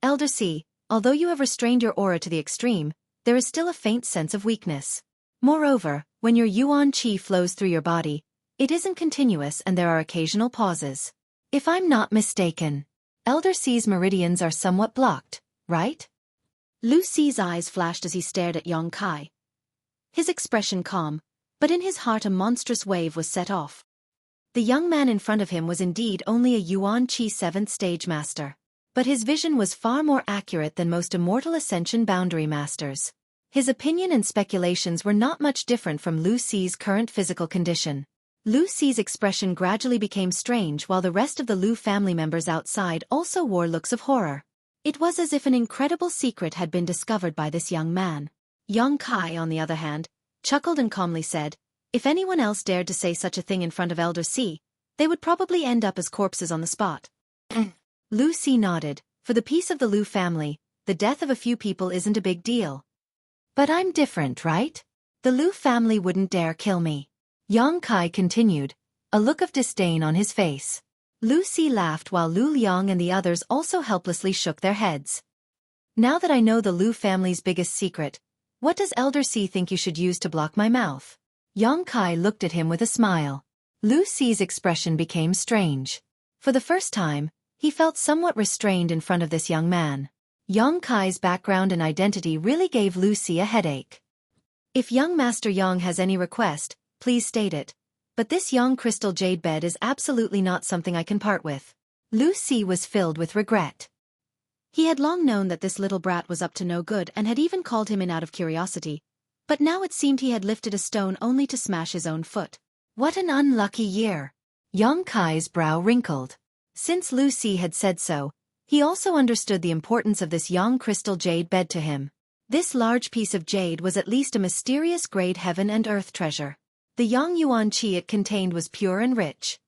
Elder Si, although you have restrained your aura to the extreme, there is still a faint sense of weakness. Moreover, when your yuan qi flows through your body, it isn't continuous and there are occasional pauses. If I'm not mistaken, Elder Si's meridians are somewhat blocked, right? Lu Si's eyes flashed as he stared at Yang Kai. His expression calm, but in his heart a monstrous wave was set off. The young man in front of him was indeed only a yuan qi 7th stage master. But his vision was far more accurate than most immortal ascension boundary masters. His opinion and speculations were not much different from Lu Si's current physical condition. Lu Si's expression gradually became strange while the rest of the Lu family members outside also wore looks of horror. It was as if an incredible secret had been discovered by this young man. Yang Kai, on the other hand, chuckled and calmly said, if anyone else dared to say such a thing in front of Elder Si, they would probably end up as corpses on the spot. Lu Si nodded. For the peace of the Lu family, the death of a few people isn't a big deal. But I'm different, right? The Lu family wouldn't dare kill me. Yang Kai continued, a look of disdain on his face. Lu Si laughed while Lu Liang and the others also helplessly shook their heads. Now that I know the Lu family's biggest secret, what does Elder Si think you should use to block my mouth? Yang Kai looked at him with a smile. Lu Si's expression became strange. For the first time, he felt somewhat restrained in front of this young man. Yang Kai's background and identity really gave Lu Si a headache. If young Master Yang has any request, please state it. But this young crystal jade bed is absolutely not something I can part with. Lu Si was filled with regret. He had long known that this little brat was up to no good and had even called him in out of curiosity. But now it seemed he had lifted a stone only to smash his own foot. What an unlucky year! Yang Kai's brow wrinkled. Since Lu Si had said so, he also understood the importance of this young crystal jade bed to him. This large piece of jade was at least a mysterious grade heaven and earth treasure. The yang yuan qi it contained was pure and rich.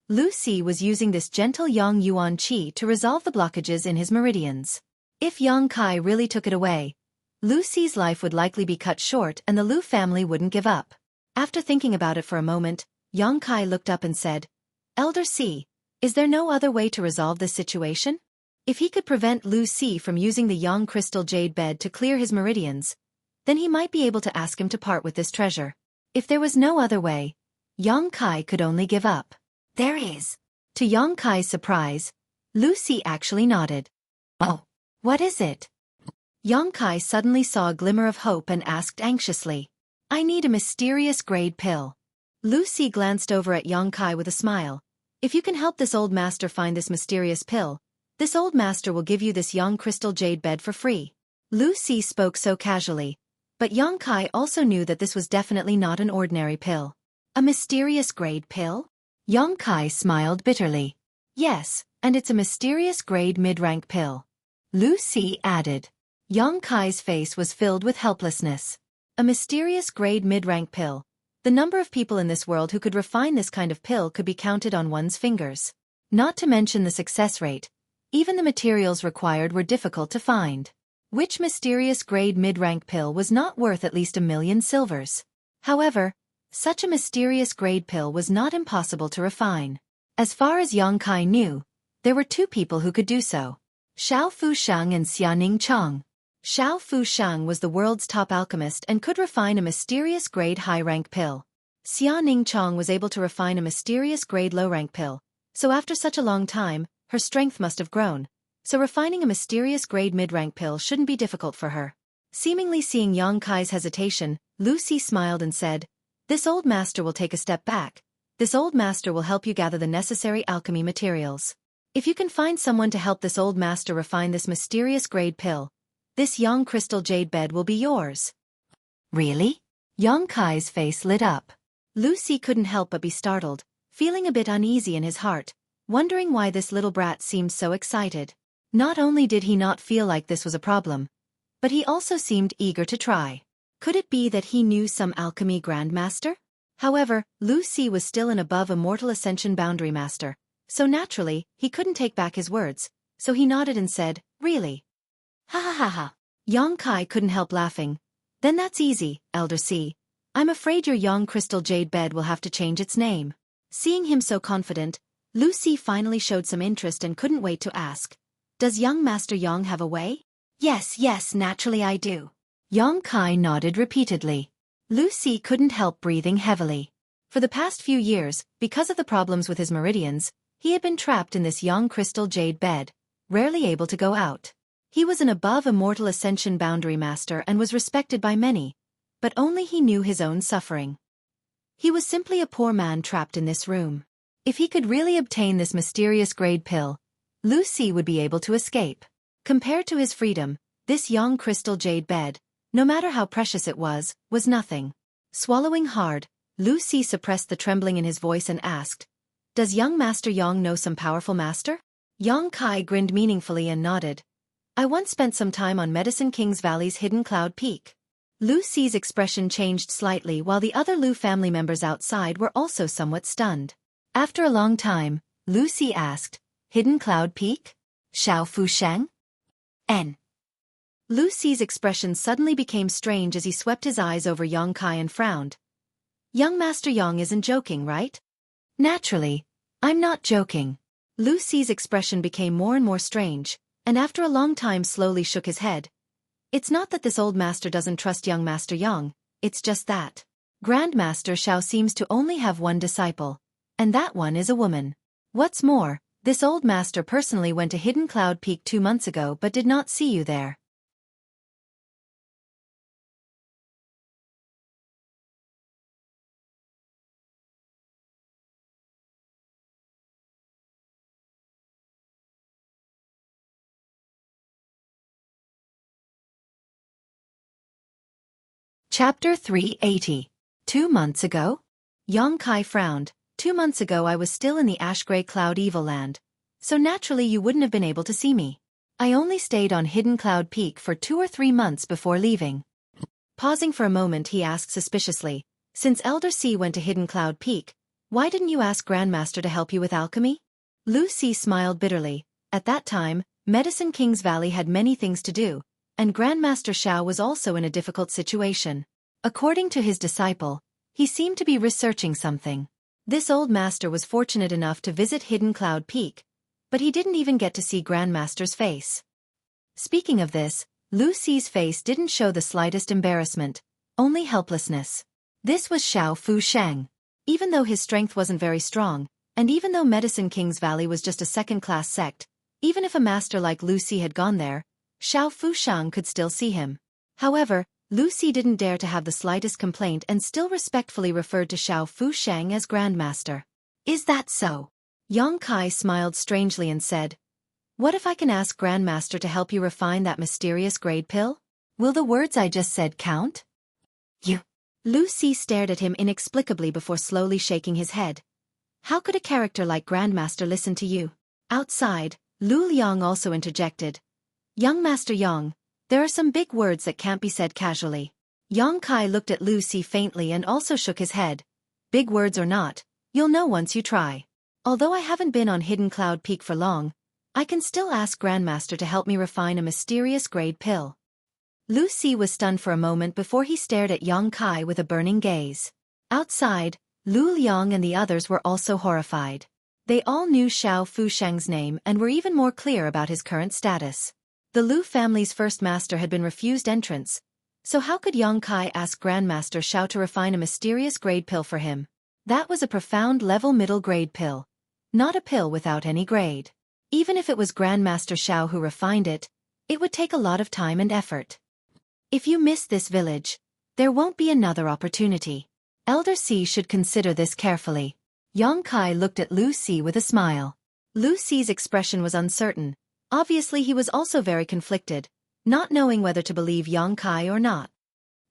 Lu Si was using this gentle yang yuan qi to resolve the blockages in his meridians. If Yang Kai really took it away, Lu Si's life would likely be cut short and the Lu family wouldn't give up. After thinking about it for a moment, Yang Kai looked up and said, Elder Si, is there no other way to resolve this situation? If he could prevent Lu Si from using the yang crystal jade bed to clear his meridians, then he might be able to ask him to part with this treasure. If there was no other way, Yang Kai could only give up. There is. To Yang Kai's surprise, Lu Si actually nodded. Oh, what is it? Yang Kai suddenly saw a glimmer of hope and asked anxiously. I need a mysterious grade pill. Lu Si glanced over at Yang Kai with a smile. If you can help this old master find this mysterious pill, this old master will give you this yang crystal jade bed for free. Lu Si spoke so casually, but Yang Kai also knew that this was definitely not an ordinary pill. A mysterious grade pill? Yang Kai smiled bitterly. Yes, and it's a mysterious grade mid-rank pill. Lu Si added. Yang Kai's face was filled with helplessness. A mysterious grade mid-rank pill. The number of people in this world who could refine this kind of pill could be counted on one's fingers. Not to mention the success rate. Even the materials required were difficult to find. Which mysterious grade mid-rank pill was not worth at least 1,000,000 silvers? However, such a mysterious grade pill was not impossible to refine. As far as Yang Kai knew, there were two people who could do so. Xiao Fusheng and Xianing Chong. Xiao Fusheng was the world's top alchemist and could refine a mysterious grade high-rank pill. Xianing Chong was able to refine a mysterious grade low-rank pill, so after such a long time, her strength must have grown, so refining a mysterious grade mid-rank pill shouldn't be difficult for her. Seemingly seeing Yang Kai's hesitation, Lu Si smiled and said, This old master will take a step back. This old master will help you gather the necessary alchemy materials. If you can find someone to help this old master refine this mysterious grade pill, this yang crystal jade bed will be yours. Really? Yang Kai's face lit up. Lu Si couldn't help but be startled, feeling a bit uneasy in his heart, wondering why this little brat seemed so excited. Not only did he not feel like this was a problem, but he also seemed eager to try. Could it be that he knew some alchemy grandmaster? However, Lu Si was still an above immortal ascension boundary master, so naturally, he couldn't take back his words, so he nodded and said, "Really?" "Ha ha ha ha." Yang Kai couldn't help laughing. "Then that's easy, Elder Si. I'm afraid your Yang Crystal Jade bed will have to change its name." Seeing him so confident, Lu Si finally showed some interest and couldn't wait to ask, "Does young Master Yang have a way?" Yes, naturally I do." Yang Kai nodded repeatedly. Lu Si couldn't help breathing heavily. For the past few years, because of the problems with his meridians, he had been trapped in this Yang Crystal Jade bed, rarely able to go out. He was an above immortal ascension boundary master and was respected by many, but only he knew his own suffering. He was simply a poor man trapped in this room. If he could really obtain this mysterious grade pill, Lu Si would be able to escape. Compared to his freedom, this Yang Crystal Jade bed, no matter how precious it was nothing. Swallowing hard, Lu Si suppressed the trembling in his voice and asked, "Does young Master Yang know some powerful master?" Yang Kai grinned meaningfully and nodded. "I once spent some time on Medicine King's Valley's hidden cloud peak." Lu Si's expression changed slightly while the other Lu family members outside were also somewhat stunned. After a long time, Lu Si asked, "Hidden Cloud Peak? Xiao Fu Sheng?" N. Lu Si's expression suddenly became strange as he swept his eyes over Yang Kai and frowned. "Young Master Yang isn't joking, right?" "Naturally, I'm not joking." Lu Si's expression became more and more strange, and after a long time slowly shook his head. "It's not that this old master doesn't trust young Master Yang, it's just that Grandmaster Xiao seems to only have one disciple, and that one is a woman. What's more, this old master personally went to Hidden Cloud Peak 2 months ago but did not see you there." Chapter 380. 2 months ago? Yang Kai frowned. 2 months ago I was still in the ash-gray cloud evil land, so naturally you wouldn't have been able to see me. I only stayed on Hidden Cloud Peak for 2 or 3 months before leaving. Pausing for a moment he asked suspiciously, "Since Elder Si went to Hidden Cloud Peak, why didn't you ask Grandmaster to help you with alchemy?" Lu Si smiled bitterly. At that time, Medicine King's Valley had many things to do, and Grandmaster Xiao was also in a difficult situation. According to his disciple, he seemed to be researching something. This old master was fortunate enough to visit Hidden Cloud Peak, but he didn't even get to see Grandmaster's face. Speaking of this, Lu Si's face didn't show the slightest embarrassment, only helplessness. This was Xiao Fu Sheng. Even though his strength wasn't very strong, and even though Medicine King's Valley was just a second-class sect, even if a master like Lu Si had gone there, Xiao Fu Sheng could still see him. However, Lu Si didn't dare to have the slightest complaint and still respectfully referred to Xiao Fu Sheng as Grandmaster. "Is that so?" Yang Kai smiled strangely and said, "What if I can ask Grandmaster to help you refine that mysterious grade pill? Will the words I just said count?" "You?" Lu Si stared at him inexplicably before slowly shaking his head. "How could a character like Grandmaster listen to you?" Outside, Lu Liang also interjected, "Young Master Yang, there are some big words that can't be said casually." Yang Kai looked at Lu Si faintly and also shook his head. "Big words or not, you'll know once you try. Although I haven't been on Hidden Cloud Peak for long, I can still ask Grandmaster to help me refine a mysterious grade pill." Lu Si was stunned for a moment before he stared at Yang Kai with a burning gaze. Outside, Lu Liang and the others were also horrified. They all knew Xiao Fu Sheng's name and were even more clear about his current status. The Lu family's first master had been refused entrance, so how could Yang Kai ask Grandmaster Xiao to refine a mysterious grade pill for him? That was a profound level middle grade pill, not a pill without any grade. Even if it was Grandmaster Xiao who refined it, it would take a lot of time and effort. If you miss this village, there won't be another opportunity. Elder Si should consider this carefully. Yang Kai looked at Lu Si with a smile. Lu Si's expression was uncertain. Obviously he was also very conflicted, not knowing whether to believe Yang Kai or not.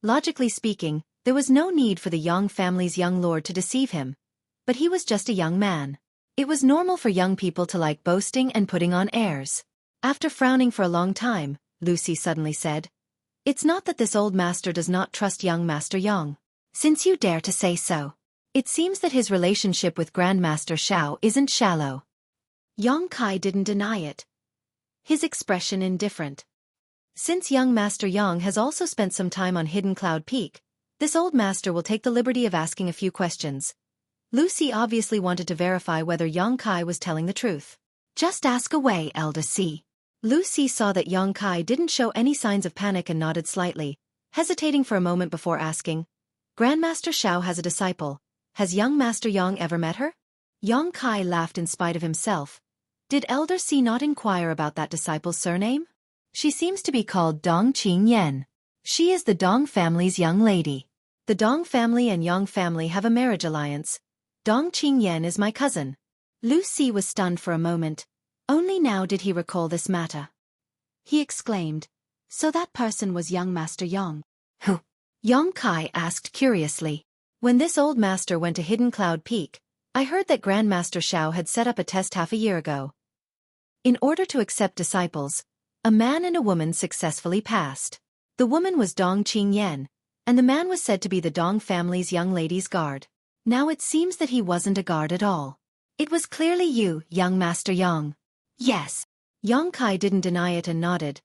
Logically speaking, there was no need for the Yang family's young lord to deceive him. But he was just a young man. It was normal for young people to like boasting and putting on airs. After frowning for a long time, Lu Si suddenly said, "It's not that this old master does not trust young Master Yang. Since you dare to say so, It seems that his relationship with Grandmaster Xiao isn't shallow. Yang Kai didn't deny it, his expression indifferent. Since young Master Yang has also spent some time on Hidden Cloud Peak, this old master will take the liberty of asking a few questions. Lucy obviously wanted to verify whether Yang Kai was telling the truth. Just ask away, Elder C. Lucy saw that Yang Kai didn't show any signs of panic and nodded slightly, hesitating for a moment before asking, Grandmaster Xiao has a disciple. Has young Master Yang ever met her? Yang Kai laughed in spite of himself. Did Elder C not inquire about that disciple's surname? She seems to be called Dong Qingyan. She is the Dong family's young lady. The Dong family and Yang family have a marriage alliance. Dong Qingyan is my cousin. Lucy was stunned for a moment. Only now did he recall this matter. He exclaimed, so that person was young Master Yang. Who? Yang Kai asked curiously. When this old master went to Hidden Cloud Peak, I heard that Grandmaster Xiao had set up a test half a year ago. In order to accept disciples, a man and a woman successfully passed. The woman was Dong Qingyan, and the man was said to be the Dong family's young lady's guard. Now it seems that he wasn't a guard at all. It was clearly you, young Master Yang. Yes. Yang Kai didn't deny it and nodded.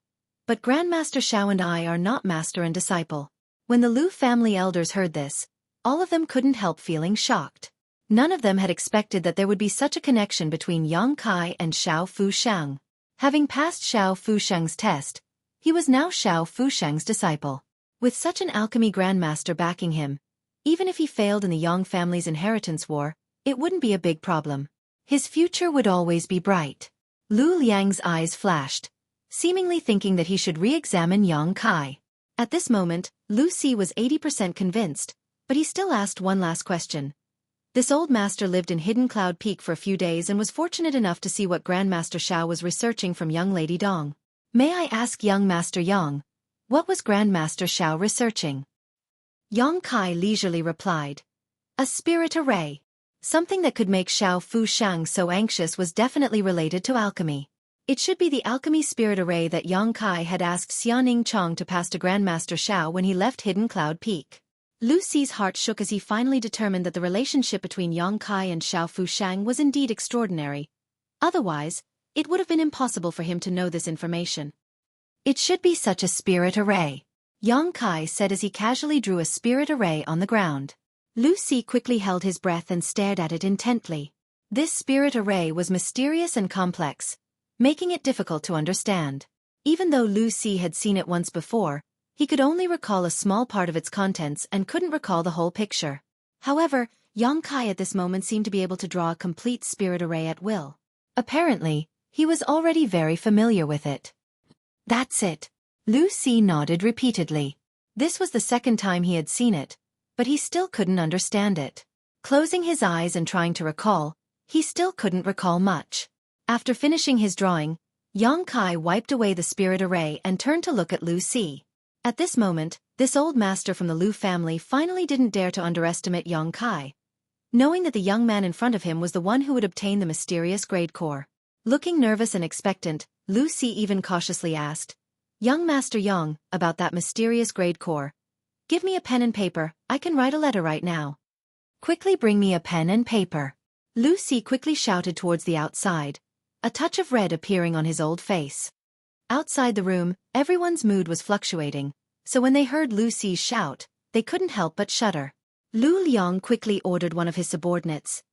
But Grandmaster Xiao and I are not master and disciple. When the Lu family elders heard this, all of them couldn't help feeling shocked. None of them had expected that there would be such a connection between Yang Kai and Xiao Fushang. Having passed Xiao Fushang's test, he was now Xiao Fushang's disciple. With such an alchemy grandmaster backing him, even if he failed in the Yang family's inheritance war, it wouldn't be a big problem. His future would always be bright. Lu Liang's eyes flashed, seemingly thinking that he should re-examine Yang Kai. At this moment, Lu Si was 80% convinced, but he still asked one last question. This old master lived in Hidden Cloud Peak for a few days and was fortunate enough to see what Grandmaster Xiao was researching from young Lady Dong. May I ask young Master Yang, what was Grandmaster Xiao researching? Yang Kai leisurely replied. A spirit array. Something that could make Xiao Fushang so anxious was definitely related to alchemy. It should be the alchemy spirit array that Yang Kai had asked Xiaoning Chong to pass to Grandmaster Xiao when he left Hidden Cloud Peak. Lu Si's heart shook as he finally determined that the relationship between Yang Kai and Xiao Fushang was indeed extraordinary. Otherwise, it would have been impossible for him to know this information. It should be such a spirit array, Yang Kai said as he casually drew a spirit array on the ground. Lu Si quickly held his breath and stared at it intently. This spirit array was mysterious and complex, making it difficult to understand. Even though Lu Si had seen it once before, he could only recall a small part of its contents and couldn't recall the whole picture. However, Yang Kai at this moment seemed to be able to draw a complete spirit array at will. Apparently, he was already very familiar with it. That's it. Lu Si nodded repeatedly. This was the second time he had seen it, but he still couldn't understand it. Closing his eyes and trying to recall, he still couldn't recall much. After finishing his drawing, Yang Kai wiped away the spirit array and turned to look at Lu Si. At this moment, this old master from the Lu family finally didn't dare to underestimate Yang Kai, knowing that the young man in front of him was the one who would obtain the mysterious grade core. Looking nervous and expectant, Lu Si even cautiously asked, Young Master Yang, about that mysterious grade core. Give me a pen and paper, I can write a letter right now. Quickly bring me a pen and paper. Lu Si quickly shouted towards the outside, a touch of red appearing on his old face. Outside the room, everyone's mood was fluctuating, so when they heard Lu Si's shout, they couldn't help but shudder. Lu Liang quickly ordered one of his subordinates.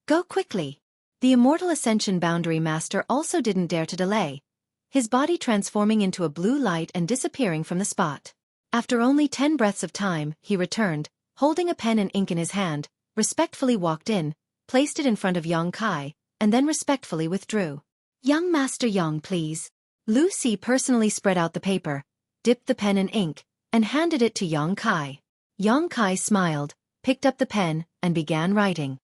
Go quickly. The Immortal Ascension Boundary Master also didn't dare to delay, his body transforming into a blue light and disappearing from the spot. After only 10 breaths of time, he returned, holding a pen and ink in his hand, respectfully walked in, placed it in front of Yang Kai, and then respectfully withdrew. Young Master Yang, please. Lu Si personally spread out the paper, dipped the pen in ink, and handed it to Yang Kai. Yang Kai smiled, picked up the pen, and began writing.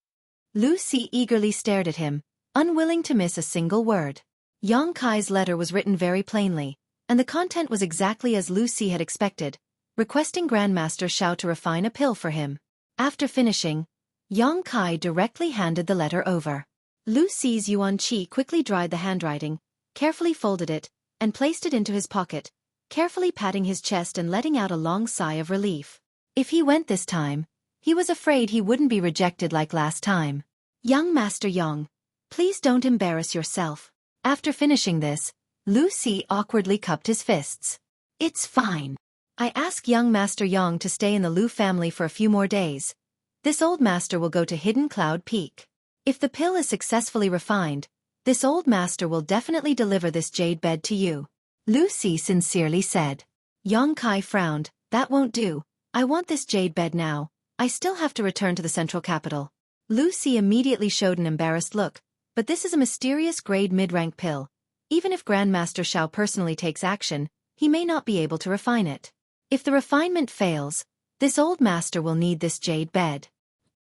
Lu Si eagerly stared at him, unwilling to miss a single word. Yang Kai's letter was written very plainly, and the content was exactly as Lu Si had expected, requesting Grandmaster Xiao to refine a pill for him. After finishing, Yang Kai directly handed the letter over. Lu Si's Yuan Qi quickly dried the handwriting, carefully folded it, and placed it into his pocket, carefully patting his chest and letting out a long sigh of relief. If he went this time, He was afraid he wouldn't be rejected like last time. Young Master Yang, please don't embarrass yourself. After finishing this, Lucy awkwardly cupped his fists. It's fine. I ask young Master Yang to stay in the Lu family for a few more days. This old master will go to Hidden Cloud Peak. If the pill is successfully refined, this old master will definitely deliver this jade bed to you, Lucy sincerely said. Yang Kai frowned. That won't do. I want this jade bed now. I still have to return to the central capital. Lucy immediately showed an embarrassed look, but this is a mysterious grade mid-rank pill. Even if Grandmaster Xiao personally takes action, he may not be able to refine it. If the refinement fails, this old master will need this jade bed.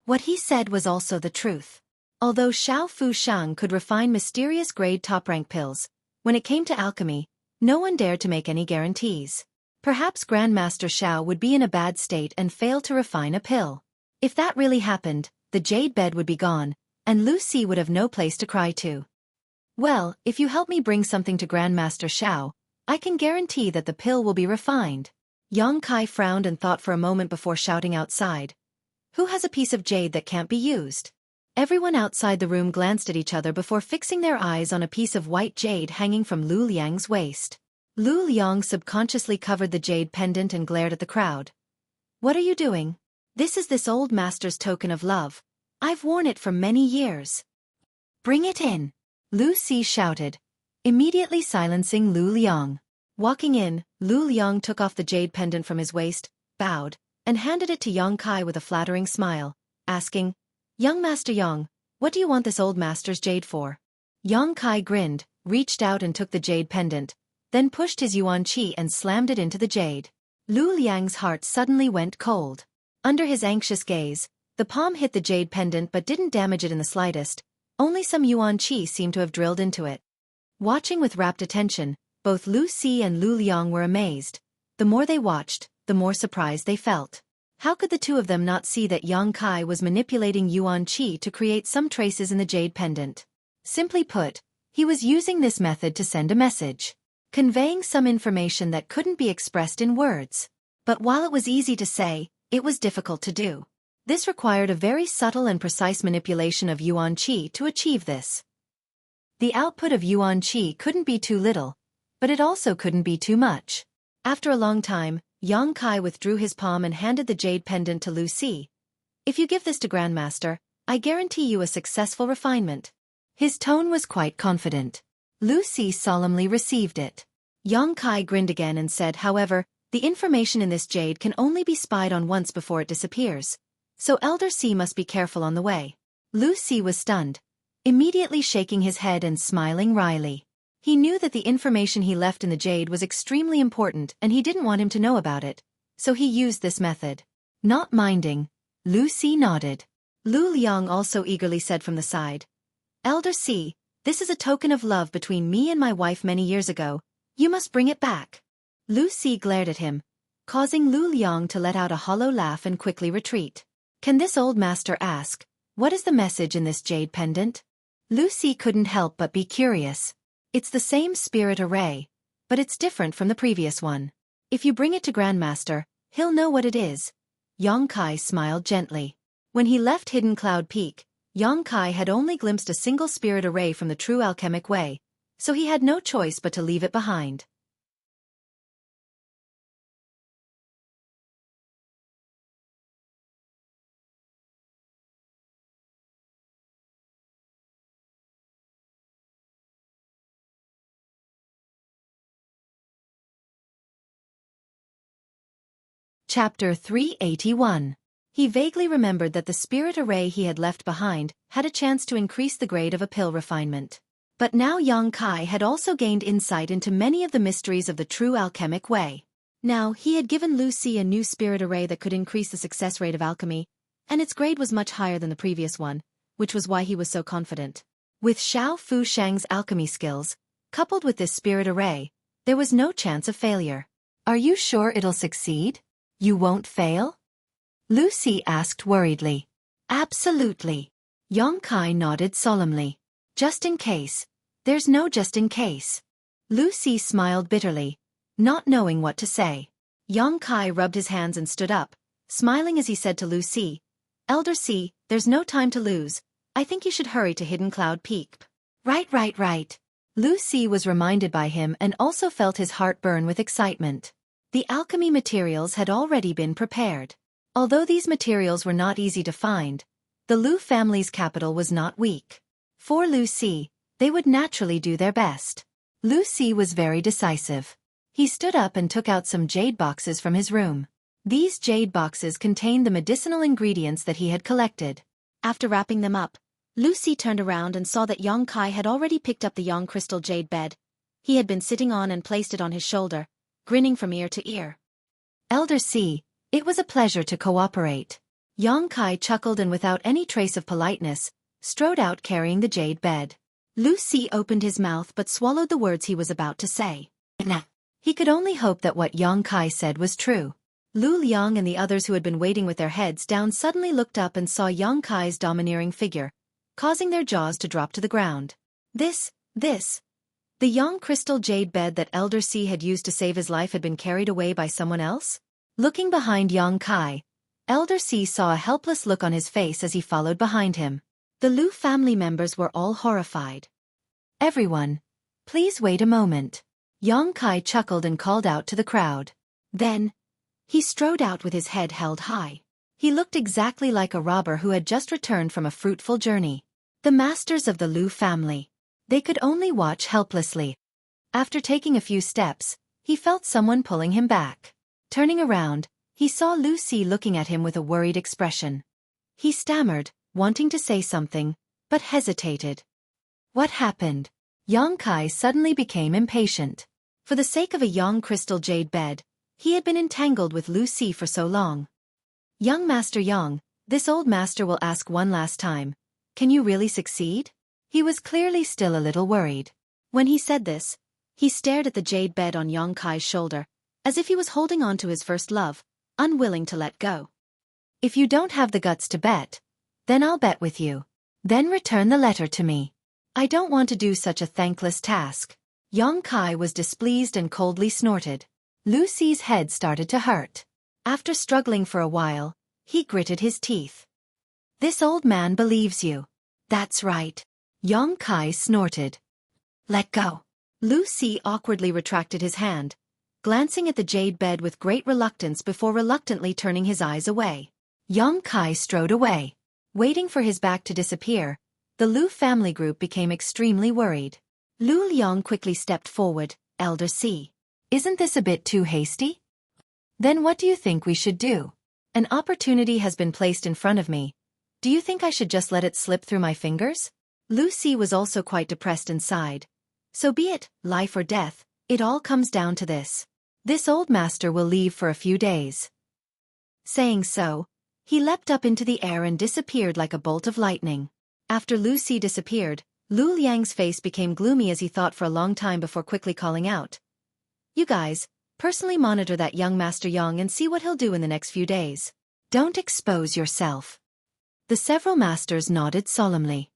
What he said was also the truth. Although Xiao Fu Shang could refine mysterious grade top-rank pills, when it came to alchemy, no one dared to make any guarantees. Perhaps Grandmaster Xiao would be in a bad state and fail to refine a pill. If that really happened, the jade bed would be gone, and Lucy would have no place to cry to. Well, if you help me bring something to Grandmaster Xiao, I can guarantee that the pill will be refined. Yang Kai frowned and thought for a moment before shouting outside. Who has a piece of jade that can't be used? Everyone outside the room glanced at each other before fixing their eyes on a piece of white jade hanging from Lu Liang's waist. Lu Liang subconsciously covered the jade pendant and glared at the crowd. What are you doing? This old master's token of love. I've worn it for many years. Bring it in, Lucy shouted, immediately silencing Lu Liang. Walking in, Lu Liang took off the jade pendant from his waist, bowed, and handed it to Yang Kai with a flattering smile, asking, Young Master Yang, what do you want this old master's jade for? Yang Kai grinned, reached out and took the jade pendant, then pushed his yuan qi and slammed it into the jade. Lu Liang's heart suddenly went cold. Under his anxious gaze, the palm hit the jade pendant but didn't damage it in the slightest, only some yuan qi seemed to have drilled into it. Watching with rapt attention, both Lu Si and Lu Liang were amazed. The more they watched, the more surprised they felt. How could the two of them not see that Yang Kai was manipulating yuan qi to create some traces in the jade pendant? Simply put, he was using this method to send a message, conveying some information that couldn't be expressed in words. But while it was easy to say, it was difficult to do. This required a very subtle and precise manipulation of yuan qi to achieve this. The output of yuan qi couldn't be too little, but it also couldn't be too much. After a long time, Yang Kai withdrew his palm and handed the jade pendant to Lu Si. If you give this to Grandmaster, I guarantee you a successful refinement. His tone was quite confident. Lu Si solemnly received it. Yang Kai grinned again and said, however, the information in this jade can only be spied on once before it disappears, so Elder Si must be careful on the way. Lu Si was stunned, immediately shaking his head and smiling wryly. He knew that the information he left in the jade was extremely important and he didn't want him to know about it, so he used this method. Not minding, Lu Si nodded. Lu Liang also eagerly said from the side, Elder Si, this is a token of love between me and my wife many years ago. You must bring it back. Lu Si glared at him, causing Lu Liang to let out a hollow laugh and quickly retreat. Can this old master ask, what is the message in this jade pendant? Lu Si couldn't help but be curious. It's the same spirit array, but it's different from the previous one. If you bring it to Grandmaster, he'll know what it is. Yang Kai smiled gently. When he left Hidden Cloud Peak, Yang Kai had only glimpsed a single spirit array from the true alchemic way, so he had no choice but to leave it behind. Chapter 381. He vaguely remembered that the spirit array he had left behind had a chance to increase the grade of a pill refinement. But now Yang Kai had also gained insight into many of the mysteries of the true alchemic way. Now, he had given Lu Si a new spirit array that could increase the success rate of alchemy, and its grade was much higher than the previous one, which was why he was so confident. With Xiao Fu Shang's alchemy skills, coupled with this spirit array, there was no chance of failure. Are you sure it'll succeed? You won't fail? Lu Si asked worriedly. Absolutely. Yang Kai nodded solemnly. Just in case. There's no just in case. Lu Si smiled bitterly, not knowing what to say. Yang Kai rubbed his hands and stood up, smiling as he said to Lu Si, Elder C, there's no time to lose. I think you should hurry to Hidden Cloud Peak. Right. Lu Si was reminded by him and also felt his heart burn with excitement. The alchemy materials had already been prepared. Although these materials were not easy to find, the Lu family's capital was not weak. For Lu Si, they would naturally do their best. Lu Si was very decisive. He stood up and took out some jade boxes from his room. These jade boxes contained the medicinal ingredients that he had collected. After wrapping them up, Lu Si turned around and saw that Yong Kai had already picked up the Yong crystal jade bed. He had been sitting on and placed it on his shoulder, grinning from ear to ear. Elder C, it was a pleasure to cooperate. Yong Kai chuckled and without any trace of politeness, strode out carrying the jade bed. Lu Si opened his mouth but swallowed the words he was about to say. Nah. He could only hope that what Yong Kai said was true. Lu Liang and the others who had been waiting with their heads down suddenly looked up and saw Yong Kai's domineering figure, causing their jaws to drop to the ground. This. The Yong crystal jade bed that Elder C had used to save his life had been carried away by someone else? Looking behind Yong Kai, Elder C saw a helpless look on his face as he followed behind him. The Lu family members were all horrified. Everyone, please wait a moment. Yong Kai chuckled and called out to the crowd. Then, he strode out with his head held high. He looked exactly like a robber who had just returned from a fruitful journey. The masters of the Lu family. They could only watch helplessly. After taking a few steps, he felt someone pulling him back. Turning around, he saw Lu Si looking at him with a worried expression. He stammered, wanting to say something, but hesitated. What happened? Yong Kai suddenly became impatient. For the sake of a Yong crystal jade bed, he had been entangled with Lu Si for so long. Young Master Yong, this old master will ask one last time. Can you really succeed? He was clearly still a little worried. When he said this, he stared at the jade bed on Yong Kai's shoulder, as if he was holding on to his first love, unwilling to let go. If you don't have the guts to bet, then I'll bet with you. Then return the letter to me. I don't want to do such a thankless task. Yong Kai was displeased and coldly snorted. Lu Si's head started to hurt. After struggling for a while, he gritted his teeth. This old man believes you. That's right. Yong Kai snorted. Let go. Lu Si awkwardly retracted his hand, glancing at the jade bed with great reluctance before reluctantly turning his eyes away. Yong Kai strode away. Waiting for his back to disappear, the Lu family group became extremely worried. Lu Liang quickly stepped forward. Elder C. Isn't this a bit too hasty? Then what do you think we should do? An opportunity has been placed in front of me. Do you think I should just let it slip through my fingers? Lu Si was also quite depressed and sighed. So be it, life or death, it all comes down to this. This old master will leave for a few days. Saying so, he leapt up into the air and disappeared like a bolt of lightning. After Lu Si disappeared, Lu Liang's face became gloomy as he thought for a long time before quickly calling out. You guys, personally monitor that young Master Yang and see what he'll do in the next few days. Don't expose yourself. The several masters nodded solemnly.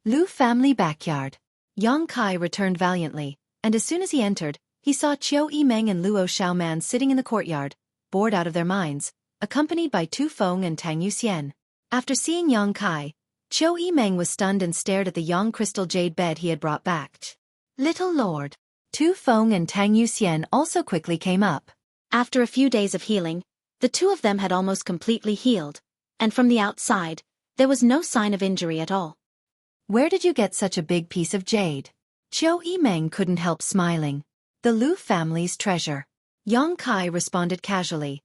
Lu family backyard. Yong Kai returned valiantly, and as soon as he entered, he saw Xueqi Meng and Luo Xiaoman sitting in the courtyard, bored out of their minds, accompanied by Tu Feng and Tang Yuxian. After seeing Yong Kai, Xueqi Meng was stunned and stared at the Yong crystal jade bed he had brought back. Little Lord. Tu Feng and Tang Yuxian also quickly came up. After a few days of healing, the two of them had almost completely healed, and from the outside, there was no sign of injury at all. Where did you get such a big piece of jade? Xueqi Meng couldn't help smiling. The Lu family's treasure. Yong Kai responded casually,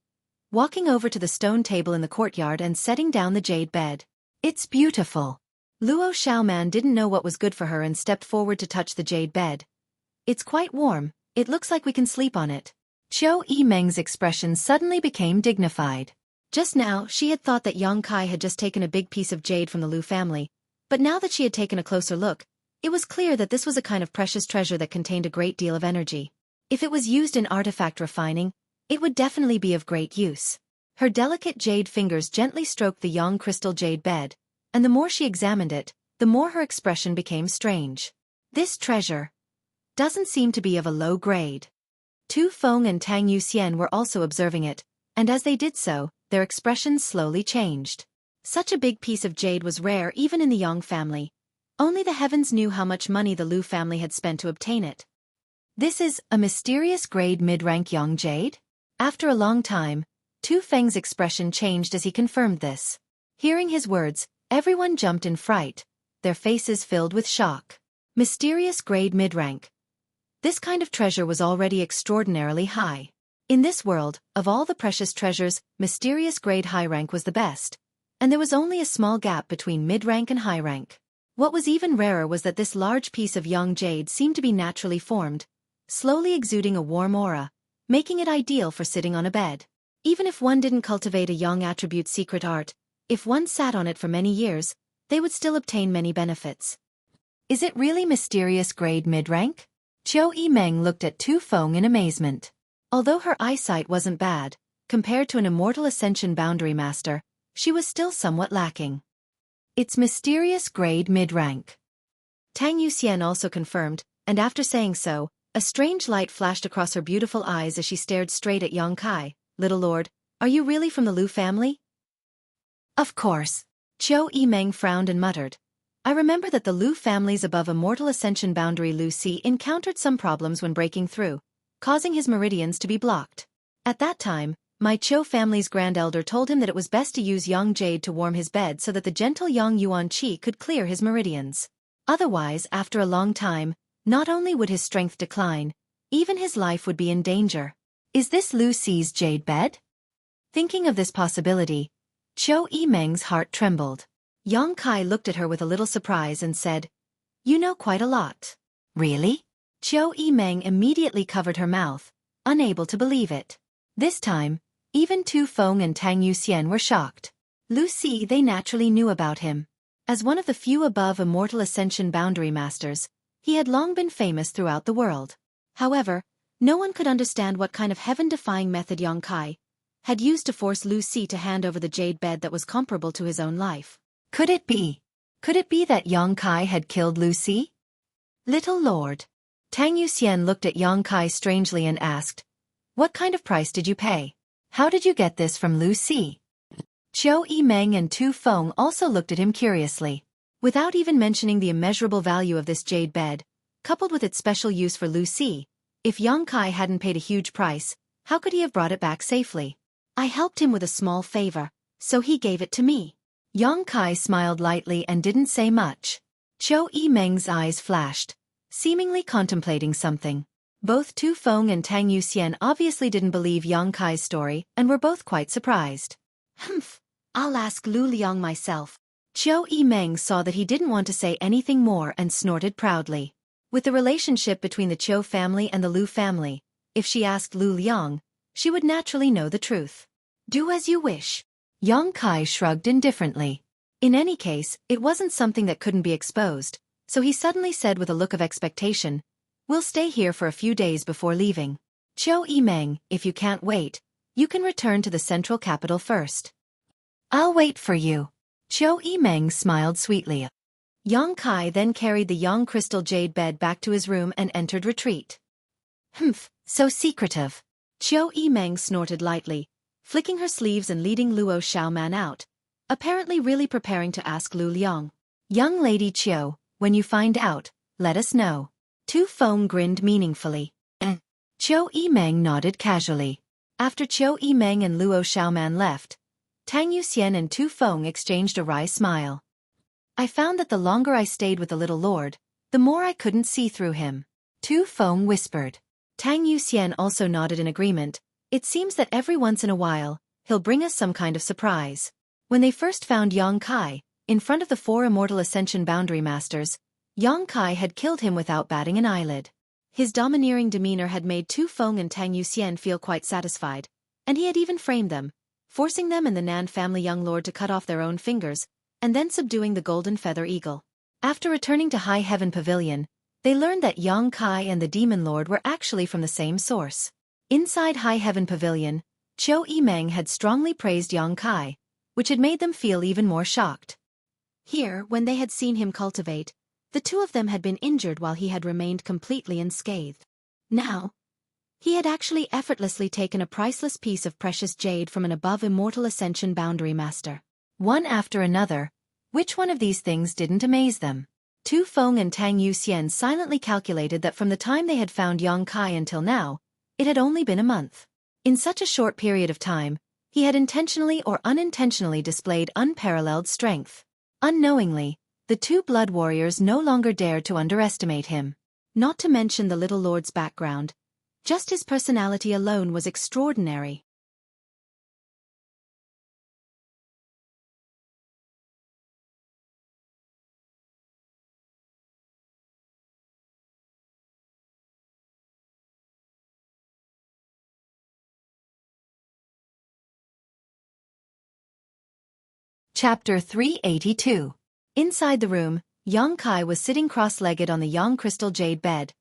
walking over to the stone table in the courtyard and setting down the jade bed. It's beautiful. Luo Xiaoman didn't know what was good for her and stepped forward to touch the jade bed. It's quite warm, it looks like we can sleep on it. Xueqi Meng's expression suddenly became dignified. Just now, she had thought that Yong Kai had just taken a big piece of jade from the Lu family, but now that she had taken a closer look, it was clear that this was a kind of precious treasure that contained a great deal of energy. If it was used in artifact refining, it would definitely be of great use. Her delicate jade fingers gently stroked the Yong crystal jade bed, and the more she examined it, the more her expression became strange. This treasure doesn't seem to be of a low grade. Tu Feng and Tang Yuxian were also observing it, and as they did so, their expressions slowly changed. Such a big piece of jade was rare even in the Yang family. Only the heavens knew how much money the Lu family had spent to obtain it. This is a mysterious grade mid-rank Yang jade? After a long time, Tu Feng's expression changed as he confirmed this. Hearing his words, everyone jumped in fright, their faces filled with shock. Mysterious grade mid-rank. This kind of treasure was already extraordinarily high. In this world, of all the precious treasures, mysterious grade high rank was the best, and there was only a small gap between mid-rank and high rank. What was even rarer was that this large piece of Yang jade seemed to be naturally formed, slowly exuding a warm aura, making it ideal for sitting on a bed. Even if one didn't cultivate a Yang attribute secret art, if one sat on it for many years, they would still obtain many benefits. Is it really mysterious grade mid-rank? Xueqi Meng looked at Tu Feng in amazement. Although her eyesight wasn't bad, compared to an immortal ascension boundary master, she was still somewhat lacking. It's mysterious grade mid-rank. Tang Yuxian also confirmed, and after saying so, a strange light flashed across her beautiful eyes as she stared straight at Yang Kai. Little lord, are you really from the Lu family? Of course. Xueqi Meng frowned and muttered. I remember that the Lu families above immortal ascension boundary Lu Si encountered some problems when breaking through, causing his meridians to be blocked. At that time, my Chou family's grand elder told him that it was best to use Yang jade to warm his bed so that the gentle Yang Yuan Qi could clear his meridians. Otherwise, after a long time, not only would his strength decline, even his life would be in danger. Is this Lu Si's jade bed? Thinking of this possibility, Xueqi Meng's heart trembled. Yang Kai looked at her with a little surprise and said, You know quite a lot. Really? Xueqi Meng immediately covered her mouth, unable to believe it. This time, even Tu Feng and Tang Yuxian were shocked. Lu Si they naturally knew about him. As one of the few above immortal ascension boundary masters, he had long been famous throughout the world. However, no one could understand what kind of heaven-defying method Yang Kai had used to force Lu Si to hand over the jade bed that was comparable to his own life. Could it be that Yang Kai had killed Lu Si? Little lord. Tang Yuxian looked at Yang Kai strangely and asked, What kind of price did you pay? How did you get this from Lu Si? Xueqi Meng and Tu Feng also looked at him curiously. Without even mentioning the immeasurable value of this jade bed, coupled with its special use for Lu Si, if Yang Kai hadn't paid a huge price, how could he have brought it back safely? I helped him with a small favor, so he gave it to me. Yang Kai smiled lightly and didn't say much. Xueqi Meng's eyes flashed, seemingly contemplating something. Both Tu Feng and Tang Yuxian obviously didn't believe Yang Kai's story and were both quite surprised. Humph, I'll ask Lu Liang myself. Xueqi Meng saw that he didn't want to say anything more and snorted proudly. With the relationship between the Chou family and the Lu family, if she asked Lu Liang, she would naturally know the truth. Do as you wish. Yang Kai shrugged indifferently. In any case, it wasn't something that couldn't be exposed, so he suddenly said with a look of expectation, We'll stay here for a few days before leaving. Xueqi Meng, if you can't wait, you can return to the central capital first. I'll wait for you. Xueqi Meng smiled sweetly. Yang Kai then carried the Yang crystal jade bed back to his room and entered retreat. Humph, so secretive. Xueqi Meng snorted lightly, flicking her sleeves and leading Luo Xiaoman out, apparently really preparing to ask Lu Liang. Young Lady Qiu, when you find out, let us know. Tu Feng grinned meaningfully. Xueqi Meng nodded casually. After Xueqi Meng and Luo Xiaoman left, Tang Yuxian and Tu Feng exchanged a wry smile. I found that the longer I stayed with the little lord, the more I couldn't see through him. Tu Feng whispered. Tang Yuxian also nodded in agreement. It seems that every once in a while, he'll bring us some kind of surprise. When they first found Yang Kai, in front of the 4 immortal ascension boundary masters, Yang Kai had killed him without batting an eyelid. His domineering demeanor had made Tu Feng and Tang Yuxian feel quite satisfied, and he had even framed them, forcing them and the Nan family young lord to cut off their own fingers, and then subduing the golden feather eagle. After returning to High Heaven Pavilion, they learned that Yang Kai and the demon lord were actually from the same source. Inside High Heaven Pavilion, Xueqi Meng had strongly praised Yang Kai, which had made them feel even more shocked. Here, when they had seen him cultivate, the two of them had been injured while he had remained completely unscathed. Now, He had actually effortlessly taken a priceless piece of precious jade from an above immortal ascension boundary master. One after another, which one of these things didn't amaze them? Tu Feng and Tang Yuxian silently calculated that from the time they had found Yang Kai until now, it had only been a month. In such a short period of time, he had intentionally or unintentionally displayed unparalleled strength. Unknowingly, the two blood warriors no longer dared to underestimate him. Not to mention the little lord's background, just his personality alone was extraordinary. Chapter 382. Inside the room, Yang Kai was sitting cross-legged on the Yang crystal jade bed,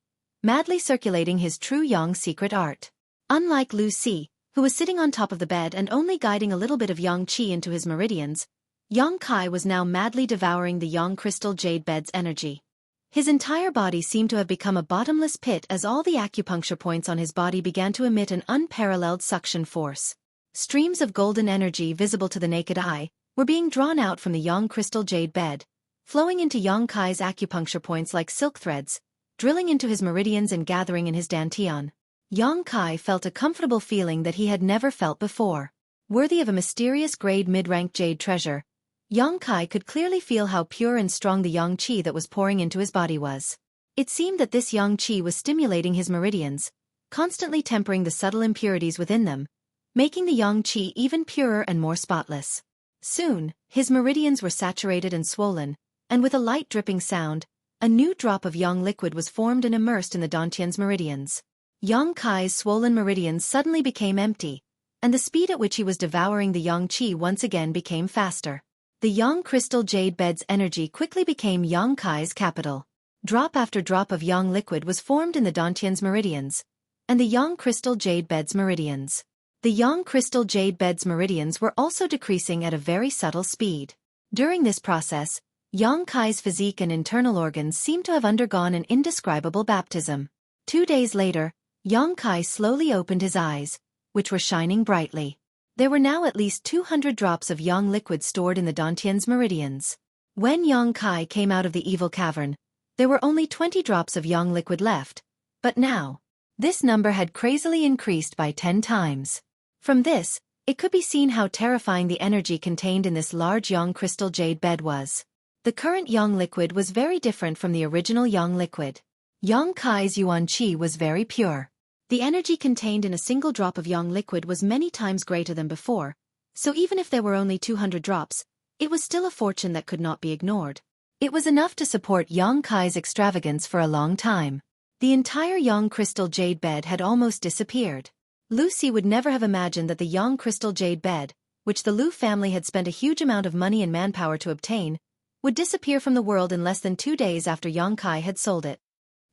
madly circulating his true Yang secret art. Unlike Lu Si, who was sitting on top of the bed and only guiding a little bit of Yang Qi into his meridians, Yang Kai was now madly devouring the Yang crystal jade bed's energy. His entire body seemed to have become a bottomless pit as all the acupuncture points on his body began to emit an unparalleled suction force. Streams of golden energy visible to the naked eye were being drawn out from the Yang crystal jade bed, flowing into Yang Kai's acupuncture points like silk threads, drilling into his meridians and gathering in his dantian. Yang Kai felt a comfortable feeling that he had never felt before. Worthy of a mysterious grade mid-rank jade treasure, Yang Kai could clearly feel how pure and strong the Yang Qi that was pouring into his body was. It seemed that this Yang Qi was stimulating his meridians, constantly tempering the subtle impurities within them, making the Yang Qi even purer and more spotless. Soon, his meridians were saturated and swollen, and with a light dripping sound, a new drop of Yang liquid was formed and immersed in the dantian's meridians. Yang Kai's swollen meridians suddenly became empty, and the speed at which he was devouring the Yang Qi once again became faster. The Yang crystal jade bed's energy quickly became Yang Kai's capital. Drop after drop of Yang liquid was formed in the dantian's meridians, and the Yang crystal jade bed's meridians. The Yang crystal jade bed's meridians were also decreasing at a very subtle speed. During this process, Yang Kai's physique and internal organs seemed to have undergone an indescribable baptism. 2 days later, Yang Kai slowly opened his eyes, which were shining brightly. There were now at least 200 drops of Yang liquid stored in the dantian's meridians. When Yang Kai came out of the evil cavern, there were only 20 drops of Yang liquid left, but now, this number had crazily increased by 10 times. From this, it could be seen how terrifying the energy contained in this large Yang crystal jade bed was. The current Yang liquid was very different from the original Yang liquid. Yang Kai's Yuan Qi was very pure. The energy contained in a single drop of Yang liquid was many times greater than before, so even if there were only 200 drops, it was still a fortune that could not be ignored. It was enough to support Yang Kai's extravagance for a long time. The entire Yang crystal jade bed had almost disappeared. Lucy would never have imagined that the Yang crystal jade bed, which the Lu family had spent a huge amount of money and manpower to obtain, would disappear from the world in less than 2 days after Yang Kai had sold it.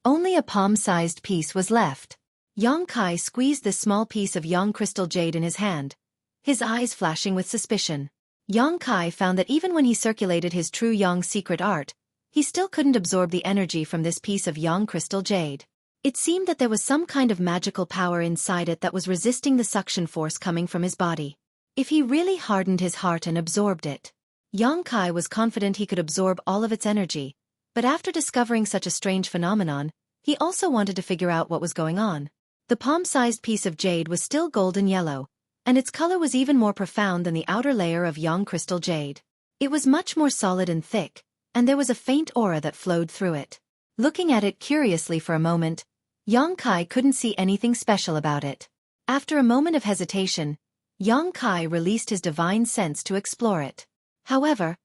Only a palm-sized piece was left. Yang Kai squeezed this small piece of Yang crystal jade in his hand, his eyes flashing with suspicion. Yang Kai found that even when he circulated his true Yang secret art, he still couldn't absorb the energy from this piece of Yang crystal jade. It seemed that there was some kind of magical power inside it that was resisting the suction force coming from his body. If he really hardened his heart and absorbed it, Yang Kai was confident he could absorb all of its energy, but after discovering such a strange phenomenon, he also wanted to figure out what was going on. The palm-sized piece of jade was still golden yellow, and its color was even more profound than the outer layer of Yang crystal jade. It was much more solid and thick, and there was a faint aura that flowed through it. Looking at it curiously for a moment, Yang Kai couldn't see anything special about it. After a moment of hesitation, Yang Kai released his divine sense to explore it. However,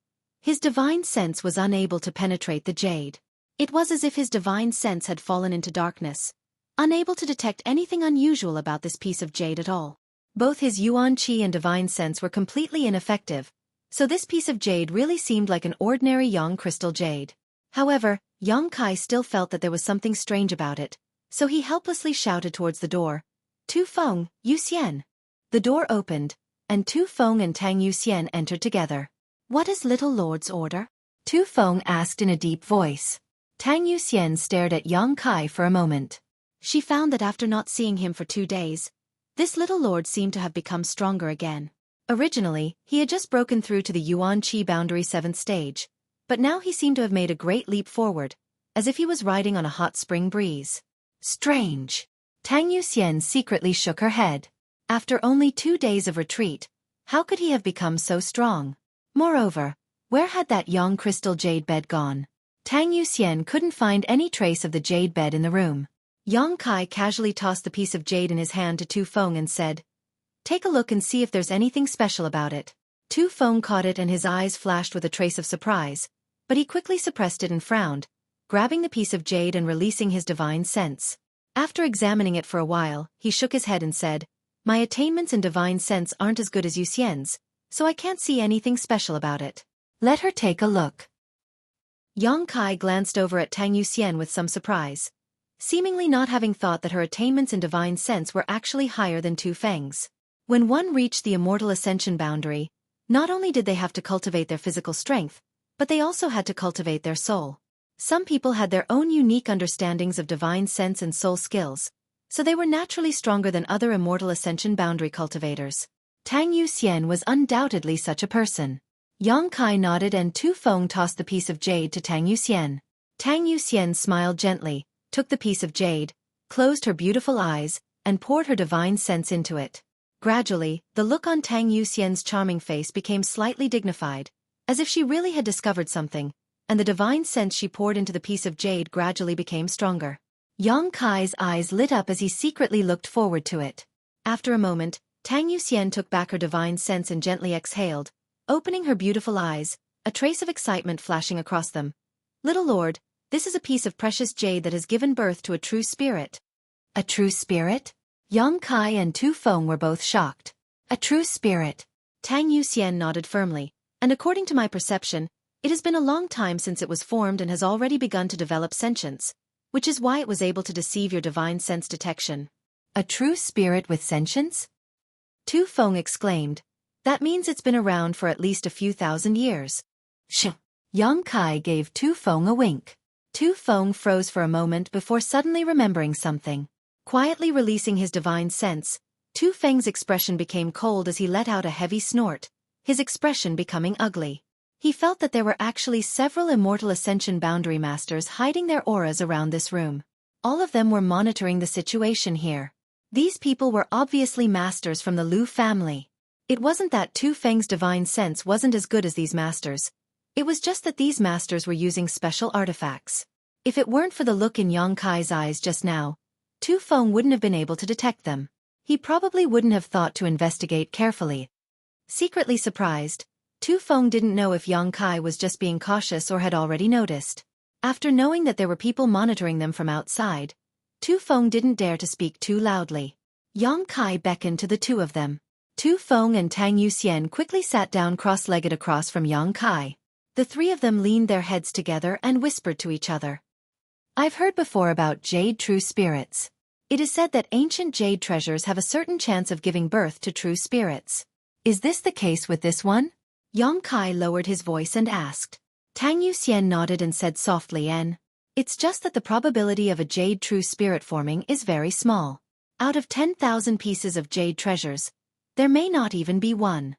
his divine sense was unable to penetrate the jade. It was as if his divine sense had fallen into darkness, unable to detect anything unusual about this piece of jade at all. Both his Yuan Qi and divine sense were completely ineffective, so this piece of jade really seemed like an ordinary Yang crystal jade. However, Yang Kai still felt that there was something strange about it, so he helplessly shouted towards the door, "Tu Feng, Yuxian." The door opened, and Tu Feng and Tang Yuxian entered together. "What is little lord's order?" Tu Feng asked in a deep voice. Tang Yuxian stared at Yang Kai for a moment. She found that after not seeing him for 2 days, this little lord seemed to have become stronger again. Originally, he had just broken through to the Yuan Qi boundary 7th stage, but now he seemed to have made a great leap forward, as if he was riding on a hot spring breeze. Strange. Tang Yuxian secretly shook her head. After only 2 days of retreat, how could he have become so strong? Moreover, where had that yang crystal jade bed gone? Tang Yuxian couldn't find any trace of the jade bed in the room. Yang Kai casually tossed the piece of jade in his hand to Tu Feng and said, "Take a look and see if there's anything special about it." Tu Feng caught it and his eyes flashed with a trace of surprise, but he quickly suppressed it and frowned, grabbing the piece of jade and releasing his divine sense. After examining it for a while, he shook his head and said, "My attainments in divine sense aren't as good as Yuxian's, so I can't see anything special about it." "Let her take a look." Yang Kai glanced over at Tang Yuxian with some surprise, seemingly not having thought that her attainments in divine sense were actually higher than Tu Feng's. When one reached the immortal ascension boundary, not only did they have to cultivate their physical strength, but they also had to cultivate their soul. Some people had their own unique understandings of divine sense and soul skills, so they were naturally stronger than other immortal ascension boundary cultivators. Tang Yuxian was undoubtedly such a person. Yang Kai nodded and Tu Feng tossed the piece of jade to Tang Yuxian. Tang Yuxian smiled gently, took the piece of jade, closed her beautiful eyes, and poured her divine sense into it. Gradually, the look on Tang Yuxian's charming face became slightly dignified, as if she really had discovered something, and the divine sense she poured into the piece of jade gradually became stronger. Yang Kai's eyes lit up as he secretly looked forward to it. After a moment, Tang Yuxian took back her divine sense and gently exhaled, opening her beautiful eyes, a trace of excitement flashing across them. "Little lord, this is a piece of precious jade that has given birth to a true spirit." "A true spirit?" Yang Kai and Tu Feng were both shocked. "A true spirit?" Tang Yuxian nodded firmly, "And according to my perception, it has been a long time since it was formed and has already begun to develop sentience, which is why it was able to deceive your divine sense detection." "A true spirit with sentience?" Tu Feng exclaimed. "That means it's been around for at least a few thousand years." "Shh!" Yang Kai gave Tu Feng a wink. Tu Feng froze for a moment before suddenly remembering something. Quietly releasing his divine sense, Tu Feng's expression became cold as he let out a heavy snort, his expression becoming ugly. He felt that there were actually several immortal ascension boundary masters hiding their auras around this room. All of them were monitoring the situation here. These people were obviously masters from the Lu family. It wasn't that Tu Feng's divine sense wasn't as good as these masters. It was just that these masters were using special artifacts. If it weren't for the look in Yang Kai's eyes just now, Tu Feng wouldn't have been able to detect them. He probably wouldn't have thought to investigate carefully. Secretly surprised, Tu Feng didn't know if Yang Kai was just being cautious or had already noticed. After knowing that there were people monitoring them from outside, Tu Feng didn't dare to speak too loudly. Yang Kai beckoned to the two of them. Tu Feng and Tang Yuxian quickly sat down cross-legged across from Yang Kai. The three of them leaned their heads together and whispered to each other. "I've heard before about jade true spirits. It is said that ancient jade treasures have a certain chance of giving birth to true spirits. Is this the case with this one?" Yang Kai lowered his voice and asked. Tang Yuxian nodded and said softly, "It's just that the probability of a jade true spirit forming is very small. Out of 10,000 pieces of jade treasures, there may not even be one."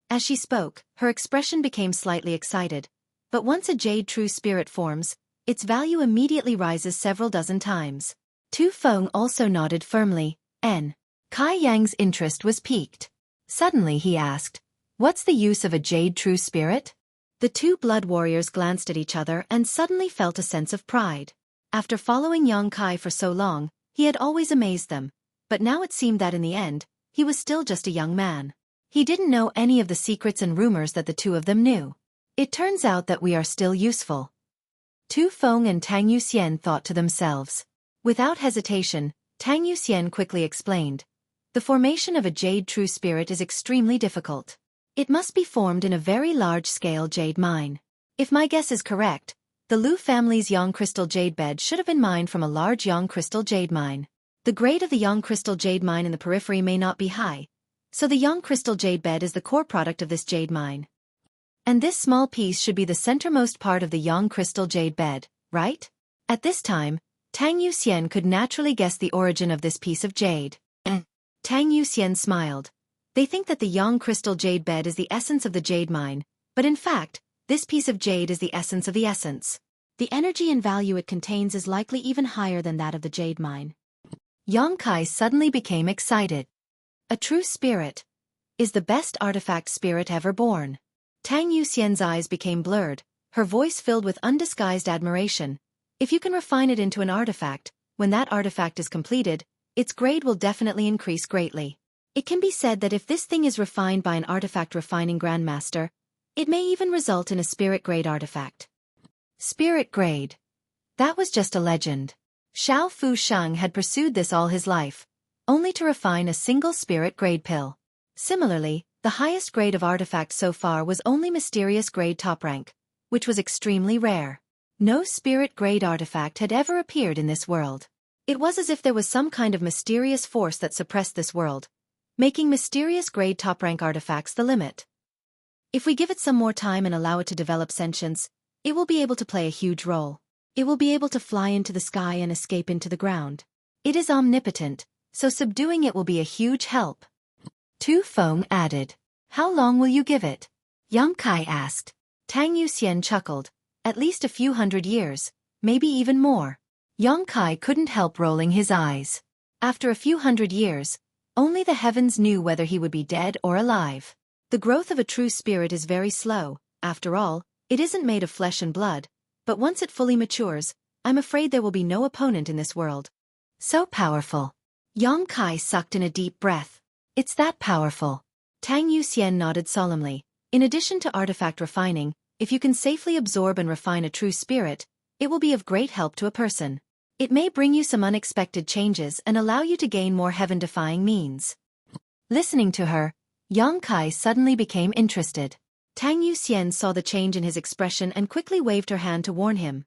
As she spoke, her expression became slightly excited. But once a jade true spirit forms, its value immediately rises several dozen times. Tu Feng also nodded firmly. Kai Yang's interest was piqued. Suddenly he asked, "What's the use of a jade true spirit?" The two blood warriors glanced at each other and suddenly felt a sense of pride. After following Yang Kai for so long, he had always amazed them, but now it seemed that in the end, he was still just a young man. He didn't know any of the secrets and rumors that the two of them knew. "It turns out that we are still useful." Tu Feng and Tang Yuxian thought to themselves. Without hesitation, Tang Yuxian quickly explained. "The formation of a jade true spirit is extremely difficult. It must be formed in a very large-scale jade mine. If my guess is correct, the Lu family's Yang crystal jade bed should have been mined from a large Yang crystal jade mine. The grade of the Yang crystal jade mine in the periphery may not be high, so the Yang crystal jade bed is the core product of this jade mine. And this small piece should be the centermost part of the Yang crystal jade bed, right?" At this time, Tang Yuxian could naturally guess the origin of this piece of jade. Tang Yuxian smiled. They think that the Yang crystal jade bed is the essence of the jade mine, but in fact, this piece of jade is the essence of the essence. The energy and value it contains is likely even higher than that of the jade mine. Yang Kai suddenly became excited. A true spirit is the best artifact spirit ever born. Tang Yuxian's eyes became blurred, her voice filled with undisguised admiration. If you can refine it into an artifact, when that artifact is completed, its grade will definitely increase greatly. It can be said that if this thing is refined by an artifact refining grandmaster, it may even result in a spirit grade artifact. Spirit grade. That was just a legend. Xiao Fu Sheng had pursued this all his life, only to refine a single spirit grade pill. Similarly, the highest grade of artifact so far was only mysterious grade top rank, which was extremely rare. No spirit grade artifact had ever appeared in this world. It was as if there was some kind of mysterious force that suppressed this world, making mysterious grade top rank artifacts the limit. If we give it some more time and allow it to develop sentience, it will be able to play a huge role. It will be able to fly into the sky and escape into the ground. It is omnipotent, so subduing it will be a huge help. Tu Feng added. How long will you give it? Yang Kai asked. Tang Yuxian chuckled. At least a few hundred years, maybe even more. Yang Kai couldn't help rolling his eyes. After a few hundred years, only the heavens knew whether he would be dead or alive. The growth of a true spirit is very slow. After all, it isn't made of flesh and blood, but once it fully matures, I'm afraid there will be no opponent in this world. So powerful. Yang Kai sucked in a deep breath. It's that powerful. Tang Yuxian nodded solemnly. In addition to artifact refining, if you can safely absorb and refine a true spirit, it will be of great help to a person. It may bring you some unexpected changes and allow you to gain more heaven-defying means. Listening to her, Yang Kai suddenly became interested. Tang Yuxian saw the change in his expression and quickly waved her hand to warn him.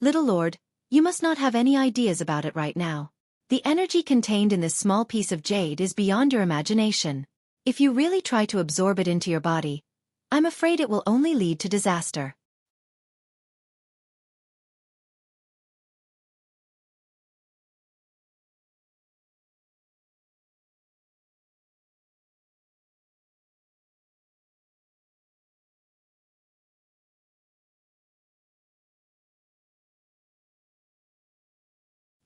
Little Lord, you must not have any ideas about it right now. The energy contained in this small piece of jade is beyond your imagination. If you really try to absorb it into your body, I'm afraid it will only lead to disaster.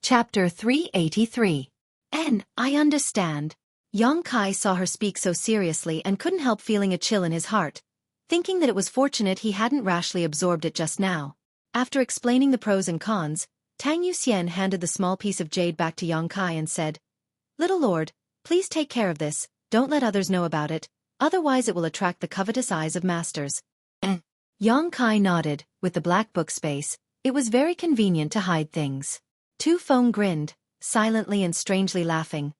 Chapter 383. I understand. Yang Kai saw her speak so seriously and couldn't help feeling a chill in his heart, thinking that it was fortunate he hadn't rashly absorbed it just now. After explaining the pros and cons, Tang Yuxian handed the small piece of jade back to Yang Kai and said, Little Lord, please take care of this, don't let others know about it, otherwise it will attract the covetous eyes of masters. Yang Kai nodded. With the black book space, it was very convenient to hide things. Tu Feng grinned, silently and strangely laughing.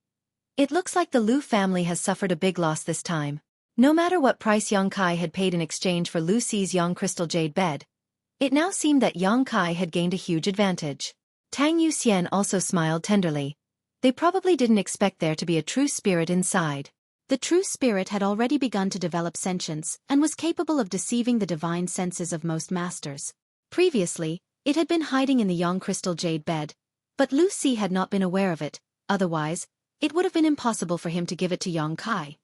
It looks like the Lu family has suffered a big loss this time. No matter what price Yang Kai had paid in exchange for Lu Si's Yang crystal jade bed, it now seemed that Yang Kai had gained a huge advantage. Tang Yuxian also smiled tenderly. They probably didn't expect there to be a true spirit inside. The true spirit had already begun to develop sentience and was capable of deceiving the divine senses of most masters. Previously, it had been hiding in the Yang crystal jade bed, but Lu Si had not been aware of it, otherwise, it would have been impossible for him to give it to Yang Kai.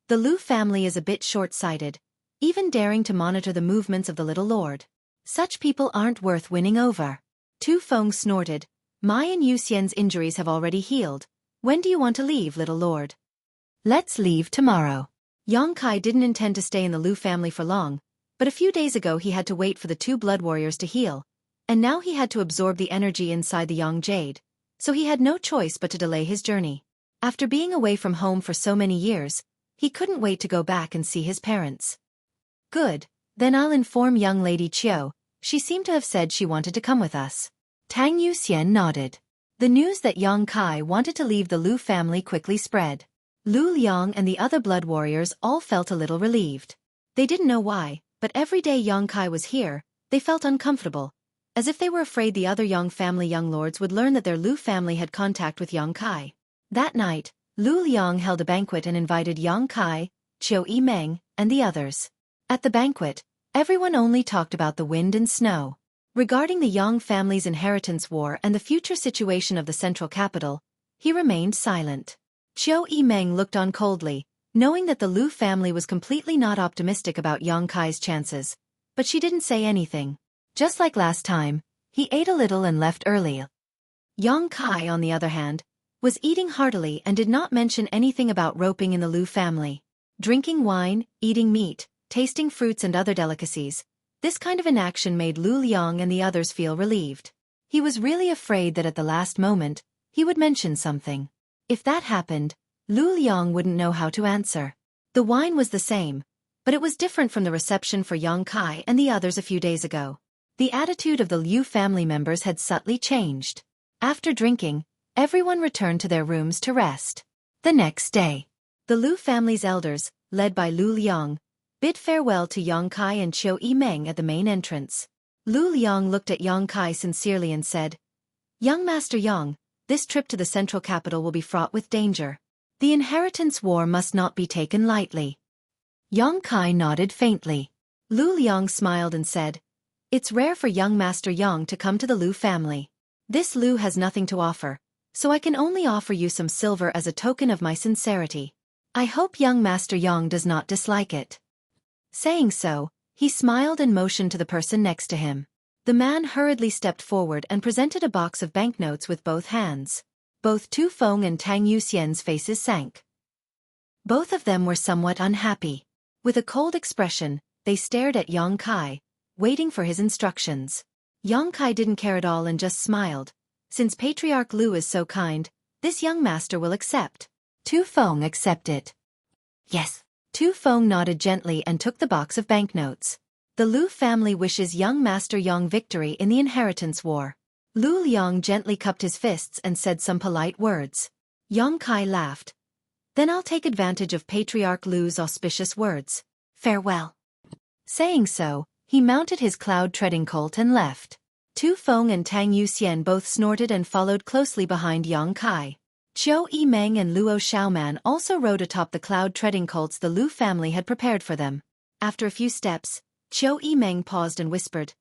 The Lu family is a bit short-sighted, even daring to monitor the movements of the little lord. Such people aren't worth winning over. Tu Feng snorted. My and Yuxian's injuries have already healed. When do you want to leave, little lord? Let's leave tomorrow. Yang Kai didn't intend to stay in the Lu family for long, but a few days ago he had to wait for the two blood warriors to heal, and now he had to absorb the energy inside the Yang jade, so he had no choice but to delay his journey. After being away from home for so many years, he couldn't wait to go back and see his parents. Good, then I'll inform young Lady Qiu. She seemed to have said she wanted to come with us. Tang Yuxian nodded. The news that Yang Kai wanted to leave the Lu family quickly spread. Lu Liang and the other blood warriors all felt a little relieved. They didn't know why, but every day Yang Kai was here, they felt uncomfortable, as if they were afraid the other Yang family young lords would learn that their Lu family had contact with Yang Kai. That night, Lu Liang held a banquet and invited Yang Kai, Xueqi Meng, and the others. At the banquet, everyone only talked about the wind and snow. Regarding the Yang family's inheritance war and the future situation of the central capital, he remained silent. Xueqi Meng looked on coldly, knowing that the Lu family was completely not optimistic about Yang Kai's chances. But she didn't say anything. Just like last time, he ate a little and left early. Yang Kai, on the other hand, was eating heartily and did not mention anything about roping in the Lu family. Drinking wine, eating meat, tasting fruits and other delicacies, this kind of inaction made Lu Liang and the others feel relieved. He was really afraid that at the last moment, he would mention something. If that happened, Lu Liang wouldn't know how to answer. The wine was the same, but it was different from the reception for Yang Kai and the others a few days ago. The attitude of the Liu family members had subtly changed. After drinking, everyone returned to their rooms to rest. The next day, the Liu family's elders, led by Lu Liang, bid farewell to Yang Kai and Xueqi Meng at the main entrance. Lu Liang looked at Yang Kai sincerely and said, "Young Master Yang, this trip to the central capital will be fraught with danger. The inheritance war must not be taken lightly." Yang Kai nodded faintly. Lu Liang smiled and said, "It's rare for young Master Yang to come to the Lu family. This Lu has nothing to offer, so I can only offer you some silver as a token of my sincerity. I hope young Master Yang does not dislike it." Saying so, he smiled and motioned to the person next to him. The man hurriedly stepped forward and presented a box of banknotes with both hands. Both Tu Feng and Tang Yuxian's faces sank. Both of them were somewhat unhappy. With a cold expression, they stared at Yang Kai, waiting for his instructions. Yang Kai didn't care at all and just smiled. Since Patriarch Lu is so kind, this young master will accept. Tu Feng accept it. Yes. Tu Feng nodded gently and took the box of banknotes. The Lu family wishes young Master Yang victory in the inheritance war. Lu Liang gently cupped his fists and said some polite words. Yang Kai laughed. "Then I'll take advantage of Patriarch Lu's auspicious words. Farewell." Saying so, he mounted his cloud-treading colt and left. Tu Feng and Tang Yuxian both snorted and followed closely behind Yang Kai. Xueqi Meng and Luo Xiaoman also rode atop the cloud-treading colts the Lu family had prepared for them. After a few steps, Xueqi Meng paused and whispered,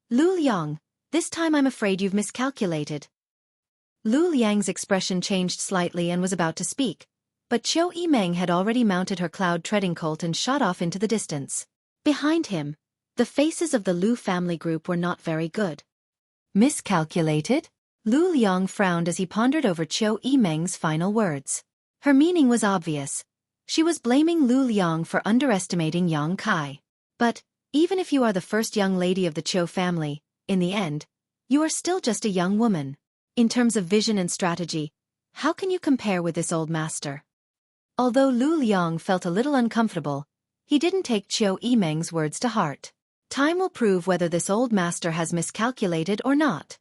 "Lu Liang, this time I'm afraid you've miscalculated." Lu Liang's expression changed slightly and was about to speak, but Xueqi Meng had already mounted her cloud-treading colt and shot off into the distance. Behind him, the faces of the Lu family group were not very good. Miscalculated? Lu Liang frowned as he pondered over Xueqi Meng's final words. Her meaning was obvious. She was blaming Lu Liang for underestimating Yang Kai. But, even if you are the first young lady of the Qiu family, in the end, you are still just a young woman. In terms of vision and strategy, how can you compare with this old master? Although Lu Liang felt a little uncomfortable, he didn't take Xueqi Meng's words to heart. Time will prove whether this old master has miscalculated or not.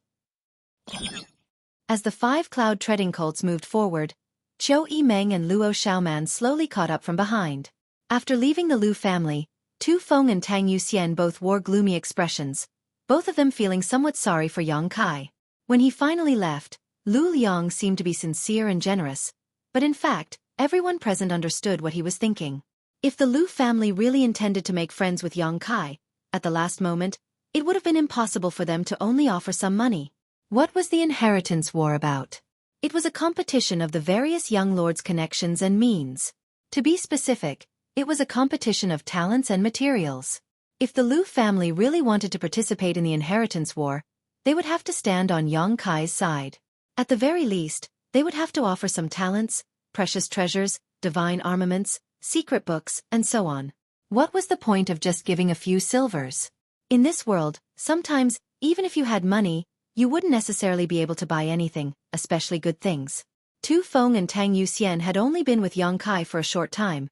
As the 5 cloud-treading colts moved forward, Xueqi Meng and Luo Xiaoman slowly caught up from behind. After leaving the Lu family, Tu Feng and Tang Yuxian both wore gloomy expressions, both of them feeling somewhat sorry for Yang Kai. When he finally left, Lu Liang seemed to be sincere and generous, but in fact, everyone present understood what he was thinking. If the Lu family really intended to make friends with Yang Kai, at the last moment, it would have been impossible for them to only offer some money. What was the inheritance war about? It was a competition of the various young lords' connections and means. To be specific, it was a competition of talents and materials. If the Lu family really wanted to participate in the inheritance war, they would have to stand on Yang Kai's side. At the very least, they would have to offer some talents, precious treasures, divine armaments, secret books, and so on. What was the point of just giving a few silvers? In this world, sometimes, even if you had money, you wouldn't necessarily be able to buy anything, especially good things. Tu Feng and Tang Yuxian had only been with Yang Kai for a short time,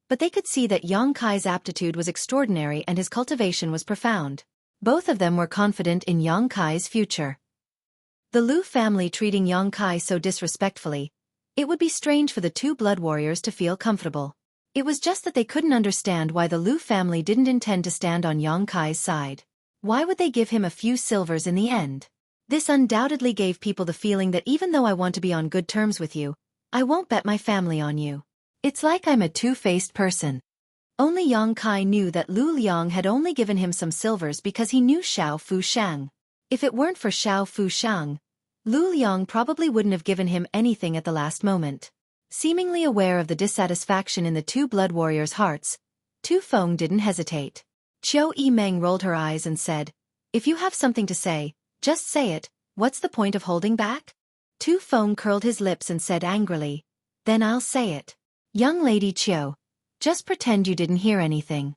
but they could see that Yang Kai's aptitude was extraordinary and his cultivation was profound. Both of them were confident in Yang Kai's future. The Lu family treating Yang Kai so disrespectfully, it would be strange for the 2 blood warriors to feel comfortable. It was just that they couldn't understand why the Lu family didn't intend to stand on Yang Kai's side. Why would they give him a few silvers in the end? This undoubtedly gave people the feeling that even though I want to be on good terms with you, I won't bet my family on you. It's like I'm a two-faced person. Only Yang Kai knew that Lu Liang had only given him some silvers because he knew Xiao Fu Shang. If it weren't for Xiao Fu Shang, Lu Liang probably wouldn't have given him anything at the last moment. Seemingly aware of the dissatisfaction in the two blood warriors' hearts, Tu Feng didn't hesitate. Qiu Yimeng rolled her eyes and said, "If you have something to say, just say it, what's the point of holding back?" Tu Feng curled his lips and said angrily, "Then I'll say it. Young lady Qiu, just pretend you didn't hear anything.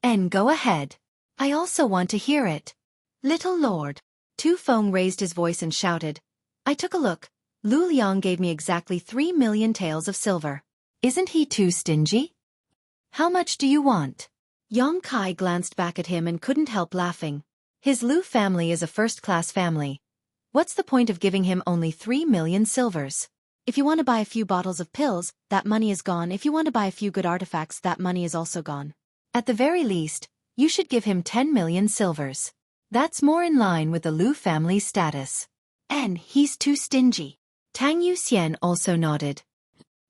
And go ahead. I also want to hear it." "Little lord." Tu Feng raised his voice and shouted, "I took a look. Lu Liang gave me exactly 3 million taels of silver. Isn't he too stingy? How much do you want?" Yang Kai glanced back at him and couldn't help laughing. His Lu family is a first-class family. What's the point of giving him only 3 million silvers? If you want to buy a few bottles of pills, that money is gone. If you want to buy a few good artifacts, that money is also gone. At the very least, you should give him 10 million silvers. That's more in line with the Lu family's status. And he's too stingy. Tang Yuxian also nodded.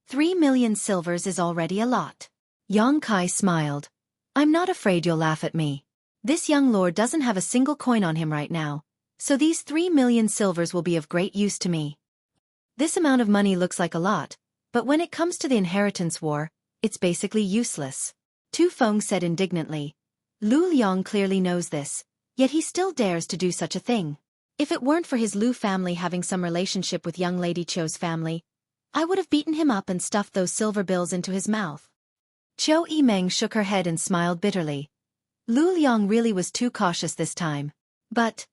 3 million silvers is already a lot. Yang Kai smiled. "I'm not afraid you'll laugh at me. This young lord doesn't have a single coin on him right now, so these 3 million silvers will be of great use to me. This amount of money looks like a lot, but when it comes to the inheritance war, it's basically useless." Tu Feng said indignantly. Lu Liang clearly knows this, yet he still dares to do such a thing. If it weren't for his Lu family having some relationship with young lady Qiu's family, I would have beaten him up and stuffed those silver bills into his mouth. Qiu Yimeng shook her head and smiled bitterly. Lu Liang really was too cautious this time. But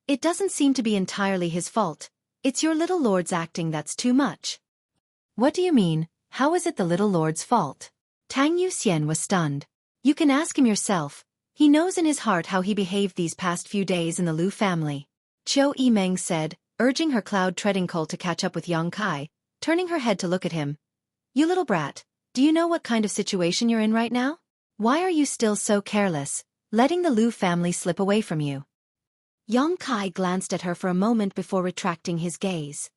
it doesn't seem to be entirely his fault. It's your little lord's acting that's too much. What do you mean? How is it the little lord's fault? Tang Yuxian was stunned. You can ask him yourself. He knows in his heart how he behaved these past few days in the Lu family. Qiu Yimeng said, urging her cloud-treading colt to catch up with Yang Kai, turning her head to look at him. "You little brat, do you know what kind of situation you're in right now? Why are you still so careless, letting the Lu family slip away from you?" Yang Kai glanced at her for a moment before retracting his gaze.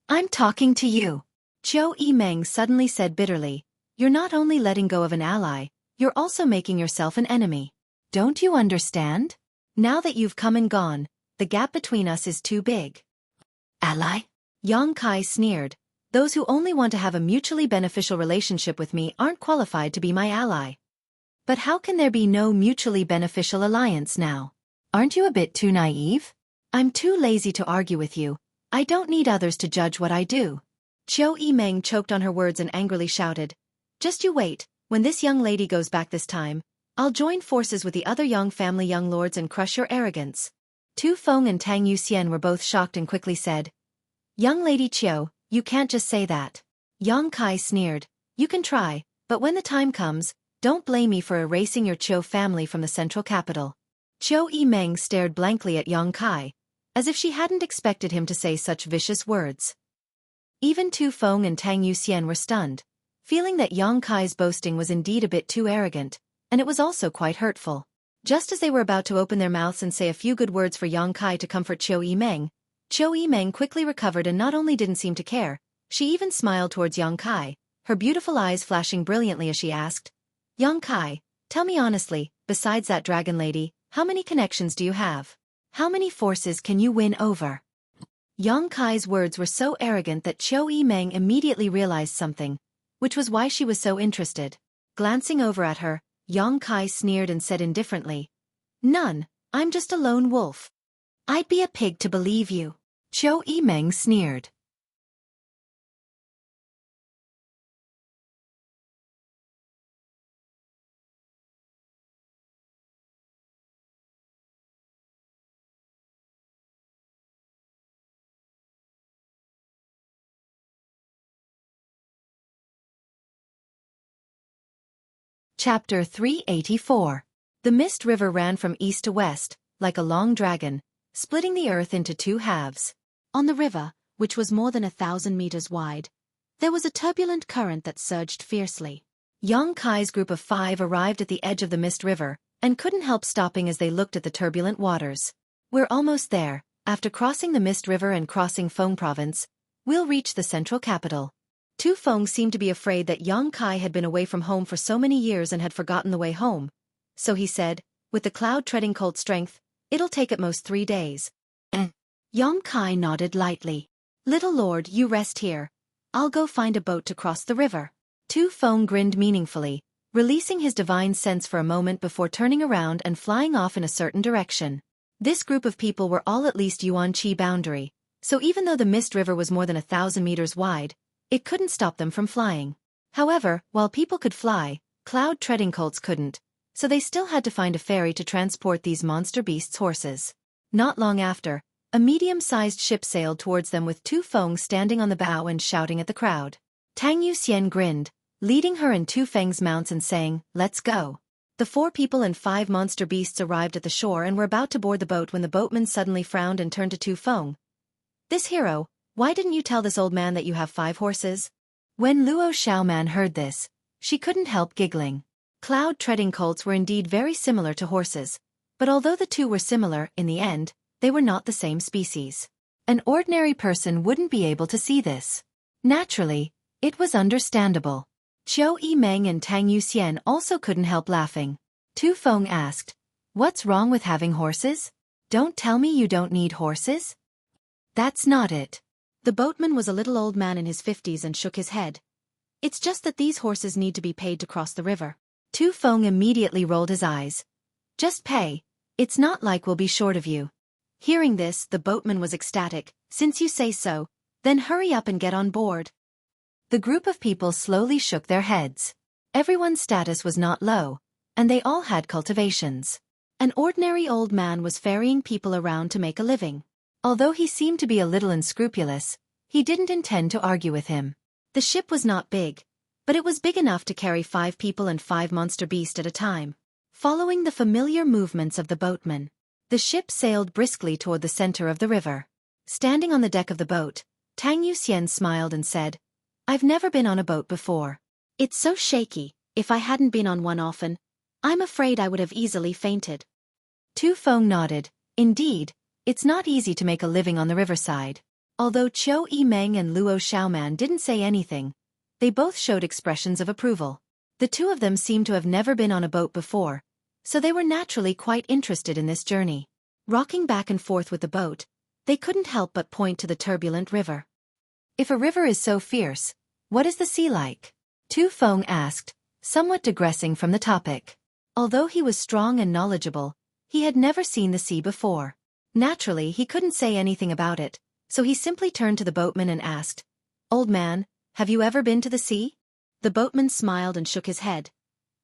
"I'm talking to you." Qiu Yimeng suddenly said bitterly, "You're not only letting go of an ally, you're also making yourself an enemy. Don't you understand? Now that you've come and gone, the gap between us is too big." "Ally?" Yang Kai sneered. "Those who only want to have a mutually beneficial relationship with me aren't qualified to be my ally." "But how can there be no mutually beneficial alliance now? Aren't you a bit too naive?" "I'm too lazy to argue with you. I don't need others to judge what I do." Qiu Yimeng choked on her words and angrily shouted, "Just you wait, when this young lady goes back this time, I'll join forces with the other Yang family young lords and crush your arrogance." Tu Feng and Tang Yuxian were both shocked and quickly said, "Young lady Qiu, you can't just say that." Yang Kai sneered, "You can try, but when the time comes, don't blame me for erasing your Qiu family from the central capital." Qiu Yimeng stared blankly at Yang Kai, as if she hadn't expected him to say such vicious words. Even Tu Feng and Tang Yuxian were stunned, feeling that Yang Kai's boasting was indeed a bit too arrogant, and it was also quite hurtful. Just as they were about to open their mouths and say a few good words for Yang Kai to comfort Qiu Yimeng quickly recovered and not only didn't seem to care, she even smiled towards Yang Kai, her beautiful eyes flashing brilliantly as she asked, "Yang Kai, tell me honestly, besides that dragon lady, how many connections do you have? How many forces can you win over?" Yang Kai's words were so arrogant that Qiu Yimeng immediately realized something, which was why she was so interested. Glancing over at her, Yang Kai sneered and said indifferently, "None, I'm just a lone wolf." "I'd be a pig to believe you." Qiu Yimeng sneered. Chapter 384. The Mist River ran from east to west, like a long dragon, splitting the earth into two halves. On the river, which was more than 1,000 meters wide, there was a turbulent current that surged fiercely. Yang Kai's group of 5 arrived at the edge of the Mist River, and couldn't help stopping as they looked at the turbulent waters. "We're almost there. After crossing the Mist River and crossing Feng Province, we'll reach the central capital." Tu Feng seemed to be afraid that Yang Kai had been away from home for so many years and had forgotten the way home, so he said, with the cloud-treading colt strength, It'll take at most 3 days. Yong Kai nodded lightly. Little lord, you rest here. I'll go find a boat to cross the river. Tu Feng grinned meaningfully, releasing his divine sense for a moment before turning around and flying off in a certain direction. This group of people were all at least Yuan Qi boundary, so even though the Mist River was more than 1,000 meters wide, it couldn't stop them from flying. However, while people could fly, cloud treading colts couldn't, so they still had to find a ferry to transport these monster beasts' horses. Not long after, a medium-sized ship sailed towards them with Tu Feng standing on the bow and shouting at the crowd. Tang Yuxian grinned, leading her and Tu Feng's mounts and saying, "Let's go." The 4 people and 5 monster beasts arrived at the shore and were about to board the boat when the boatman suddenly frowned and turned to Tu Feng. "This hero, why didn't you tell this old man that you have 5 horses?" When Luo Xiaoman heard this, she couldn't help giggling. Cloud-treading colts were indeed very similar to horses, but although the two were similar, in the end, they were not the same species. An ordinary person wouldn't be able to see this. Naturally, it was understandable. Xueqi Meng and Tang Yuxian also couldn't help laughing. Tu Feng asked, "What's wrong with having horses? Don't tell me you don't need horses?" "That's not it." The boatman was a little old man in his 50s and shook his head. "It's just that these horses need to be paid to cross the river." Tu Feng immediately rolled his eyes. "Just pay. It's not like we'll be short of you." Hearing this, the boatman was ecstatic. "Since you say so, then hurry up and get on board." The group of people slowly shook their heads. Everyone's status was not low, and they all had cultivations. An ordinary old man was ferrying people around to make a living. Although he seemed to be a little unscrupulous, he didn't intend to argue with him. The ship was not big, but it was big enough to carry 5 people and 5 monster beasts at a time. Following the familiar movements of the boatman, the ship sailed briskly toward the center of the river. Standing on the deck of the boat, Tang Yuxian smiled and said, "I've never been on a boat before. It's so shaky. If I hadn't been on one often, I'm afraid I would have easily fainted." Tu Feng nodded. Indeed, it's not easy to make a living on the riverside. Although Xueqi Meng and Luo Xiaoman didn't say anything, they both showed expressions of approval. The two of them seemed to have never been on a boat before, so they were naturally quite interested in this journey. Rocking back and forth with the boat, they couldn't help but point to the turbulent river. "If a river is so fierce, what is the sea like?" Tu Feng asked, somewhat digressing from the topic. Although he was strong and knowledgeable, he had never seen the sea before. Naturally, he couldn't say anything about it, so he simply turned to the boatman and asked, "Old man, have you ever been to the sea?" The boatman smiled and shook his head.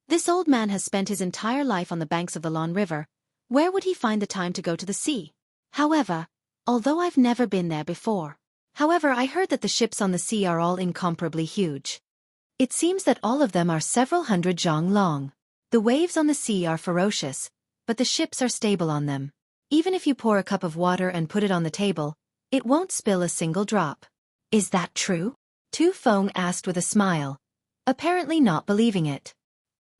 This old man has spent his entire life on the banks of the Lan River. Where would he find the time to go to the sea? However, although I've never been there before. However, I heard that the ships on the sea are all incomparably huge. It seems that all of them are several hundred zhang long. The waves on the sea are ferocious, but the ships are stable on them. Even if you pour a cup of water and put it on the table, it won't spill a single drop. "Is that true?" Tu Feng asked with a smile, apparently not believing it.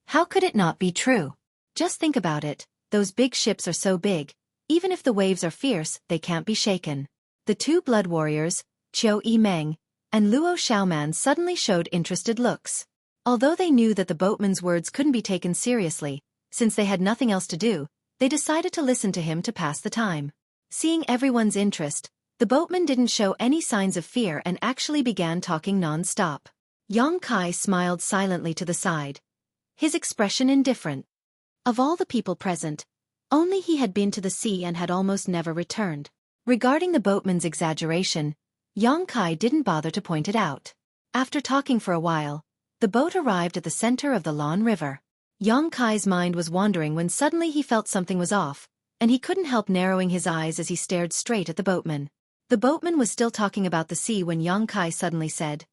How could it not be true? Just think about it, those big ships are so big, even if the waves are fierce, they can't be shaken. The 2 blood warriors, Xueqi Meng and Luo Xiaoman, suddenly showed interested looks. Although they knew that the boatman's words couldn't be taken seriously, since they had nothing else to do, they decided to listen to him to pass the time. Seeing everyone's interest, the boatman didn't show any signs of fear and actually began talking non-stop. Yong Kai smiled silently to the side, his expression indifferent. Of all the people present, only he had been to the sea and had almost never returned. Regarding the boatman's exaggeration, Yong Kai didn't bother to point it out. After talking for a while, the boat arrived at the center of the Lan River. Yong Kai's mind was wandering when suddenly he felt something was off, and he couldn't help narrowing his eyes as he stared straight at the boatman. The boatman was still talking about the sea when Yong Kai suddenly said,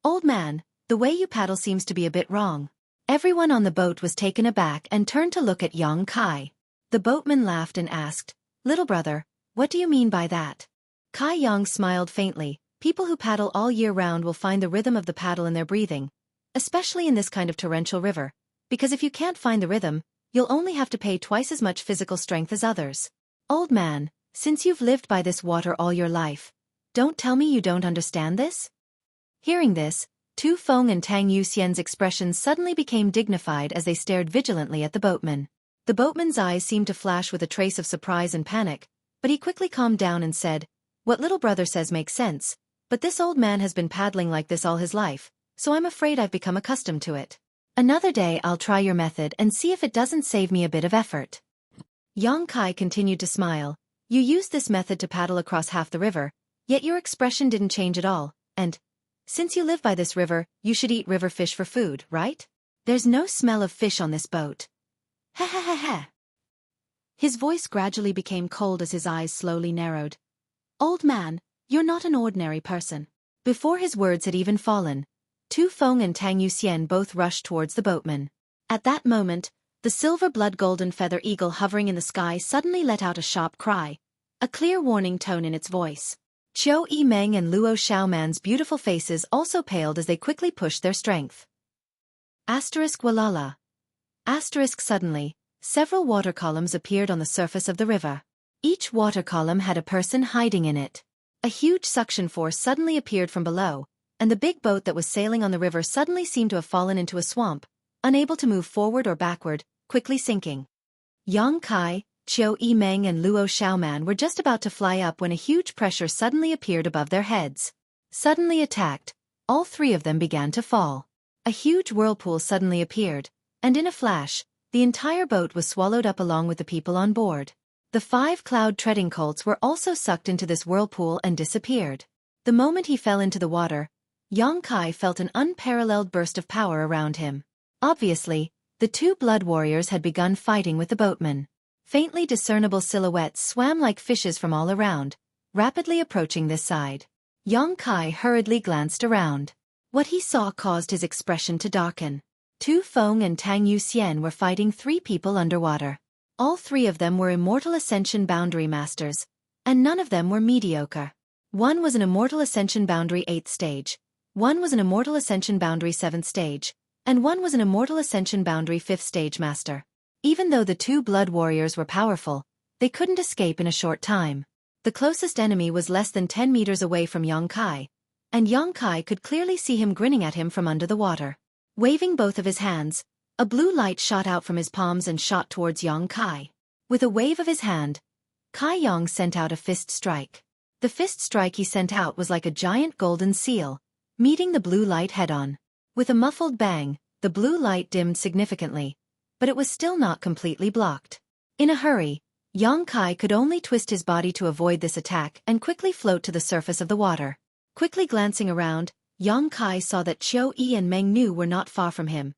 "Old man, the way you paddle seems to be a bit wrong." Everyone on the boat was taken aback and turned to look at Yong Kai. The boatman laughed and asked, "Little brother, what do you mean by that?" Kai Yong smiled faintly. "People who paddle all year round will find the rhythm of the paddle in their breathing, especially in this kind of torrential river, because if you can't find the rhythm, you'll only have to pay twice as much physical strength as others. Old man, since you've lived by this water all your life, don't tell me you don't understand this?" Hearing this, Tu Feng and Tang Yuxian's expressions suddenly became dignified as they stared vigilantly at the boatman. The boatman's eyes seemed to flash with a trace of surprise and panic, but he quickly calmed down and said, "What little brother says makes sense, but this old man has been paddling like this all his life, so I'm afraid I've become accustomed to it. Another day I'll try your method and see if it doesn't save me a bit of effort." Yang Kai continued to smile. "You used this method to paddle across half the river, yet your expression didn't change at all, and since you live by this river, you should eat river fish for food, right? There's no smell of fish on this boat." "Ha ha ha ha." His voice gradually became cold as his eyes slowly narrowed. "Old man, you're not an ordinary person." Before his words had even fallen, Tu Feng and Tang Yuxian both rushed towards the boatman. At that moment, the silver blood golden feather eagle hovering in the sky suddenly let out a sharp cry, a clear warning tone in its voice. Xueqi Meng and Luo Xiaoman's beautiful faces also paled as they quickly pushed their strength. Walala. Suddenly, several water columns appeared on the surface of the river. Each water column had a person hiding in it. A huge suction force suddenly appeared from below, and the big boat that was sailing on the river suddenly seemed to have fallen into a swamp, unable to move forward or backward, quickly sinking. Yang Kai, Xueqi Meng and Luo Xiaoman were just about to fly up when a huge pressure suddenly appeared above their heads. Suddenly attacked, all three of them began to fall. A huge whirlpool suddenly appeared, and in a flash, the entire boat was swallowed up along with the people on board. The 5 cloud-treading colts were also sucked into this whirlpool and disappeared. The moment he fell into the water, Yang Kai felt an unparalleled burst of power around him. Obviously, the 2 blood warriors had begun fighting with the boatman. Faintly discernible silhouettes swam like fishes from all around, rapidly approaching this side. Yang Kai hurriedly glanced around. What he saw caused his expression to darken. Tu Feng and Tang Yuxian were fighting 3 people underwater. All 3 of them were Immortal Ascension Boundary Masters, and none of them were mediocre. One was an Immortal Ascension Boundary 8th stage, one was an Immortal Ascension Boundary 7th stage, and one was an Immortal Ascension Boundary 5th stage master. Even though the 2 blood warriors were powerful, they couldn't escape in a short time. The closest enemy was less than 10 meters away from Yang Kai, and Yang Kai could clearly see him grinning at him from under the water. Waving both of his hands, a blue light shot out from his palms and shot towards Yang Kai. With a wave of his hand, Kai Yang sent out a fist strike. The fist strike he sent out was like a giant golden seal, meeting the blue light head-on. With a muffled bang, the blue light dimmed significantly, but it was still not completely blocked. In a hurry, Yang Kai could only twist his body to avoid this attack and quickly float to the surface of the water. Quickly glancing around, Yang Kai saw that Xueqi and Meng Nu were not far from him,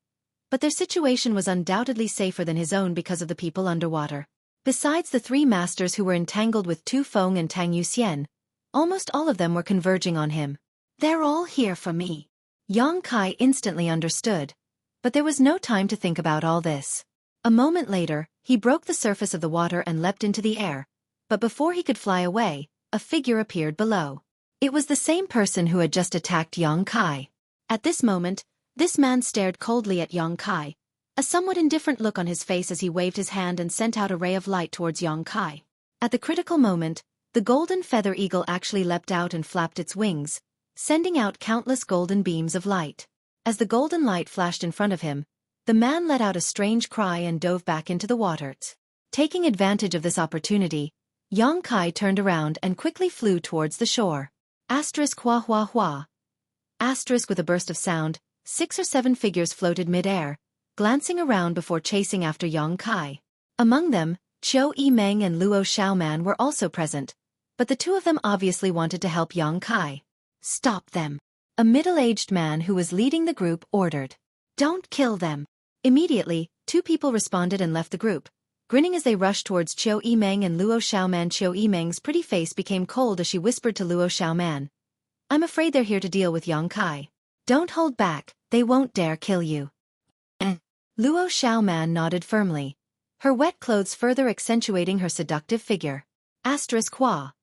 but their situation was undoubtedly safer than his own because of the people underwater. Besides the 3 masters who were entangled with Tu Feng and Tang Yuxian, almost all of them were converging on him. "They're all here for me." Yang Kai instantly understood, but there was no time to think about all this. A moment later, he broke the surface of the water and leapt into the air, but before he could fly away, a figure appeared below. It was the same person who had just attacked Yang Kai. At this moment, this man stared coldly at Yang Kai, a somewhat indifferent look on his face as he waved his hand and sent out a ray of light towards Yang Kai. At the critical moment, the golden feather eagle actually leapt out and flapped its wings, sending out countless golden beams of light. As the golden light flashed in front of him, the man let out a strange cry and dove back into the water. Taking advantage of this opportunity, Yang Kai turned around and quickly flew towards the shore. Hua hua hua. With a burst of sound, 6 or 7 figures floated mid-air, glancing around before chasing after Yang Kai. Among them, Xueqi Meng and Luo Xiaoman were also present, but the 2 of them obviously wanted to help Yang Kai. "Stop them," a middle-aged man who was leading the group ordered. "Don't kill them." Immediately, 2 people responded and left the group, grinning as they rushed towards Xueqi Meng and Luo Xiaoman. Xueqi Meng's pretty face became cold as she whispered to Luo Xiaoman, "I'm afraid they're here to deal with Yang Kai. Don't hold back, they won't dare kill you." Luo Xiaoman nodded firmly, her wet clothes further accentuating her seductive figure. Qua.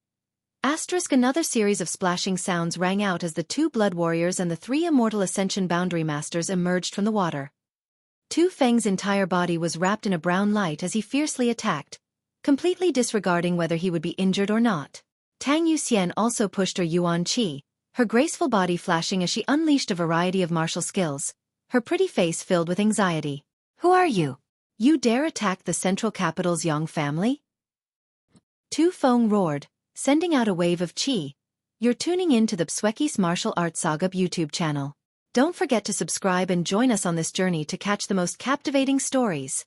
Another series of splashing sounds rang out as the 2 blood warriors and the 3 Immortal Ascension Boundary Masters emerged from the water. Tu Feng's entire body was wrapped in a brown light as he fiercely attacked, completely disregarding whether he would be injured or not. Tang Yuxian also pushed her Yuan Qi, her graceful body flashing as she unleashed a variety of martial skills, her pretty face filled with anxiety. "Who are you?" You dare attack the central capital's Yang family? Tu Feng roared, sending out a wave of qi. You're tuning in to the Xueqi's Martial Arts Saga YouTube channel. Don't forget to subscribe and join us on this journey to catch the most captivating stories.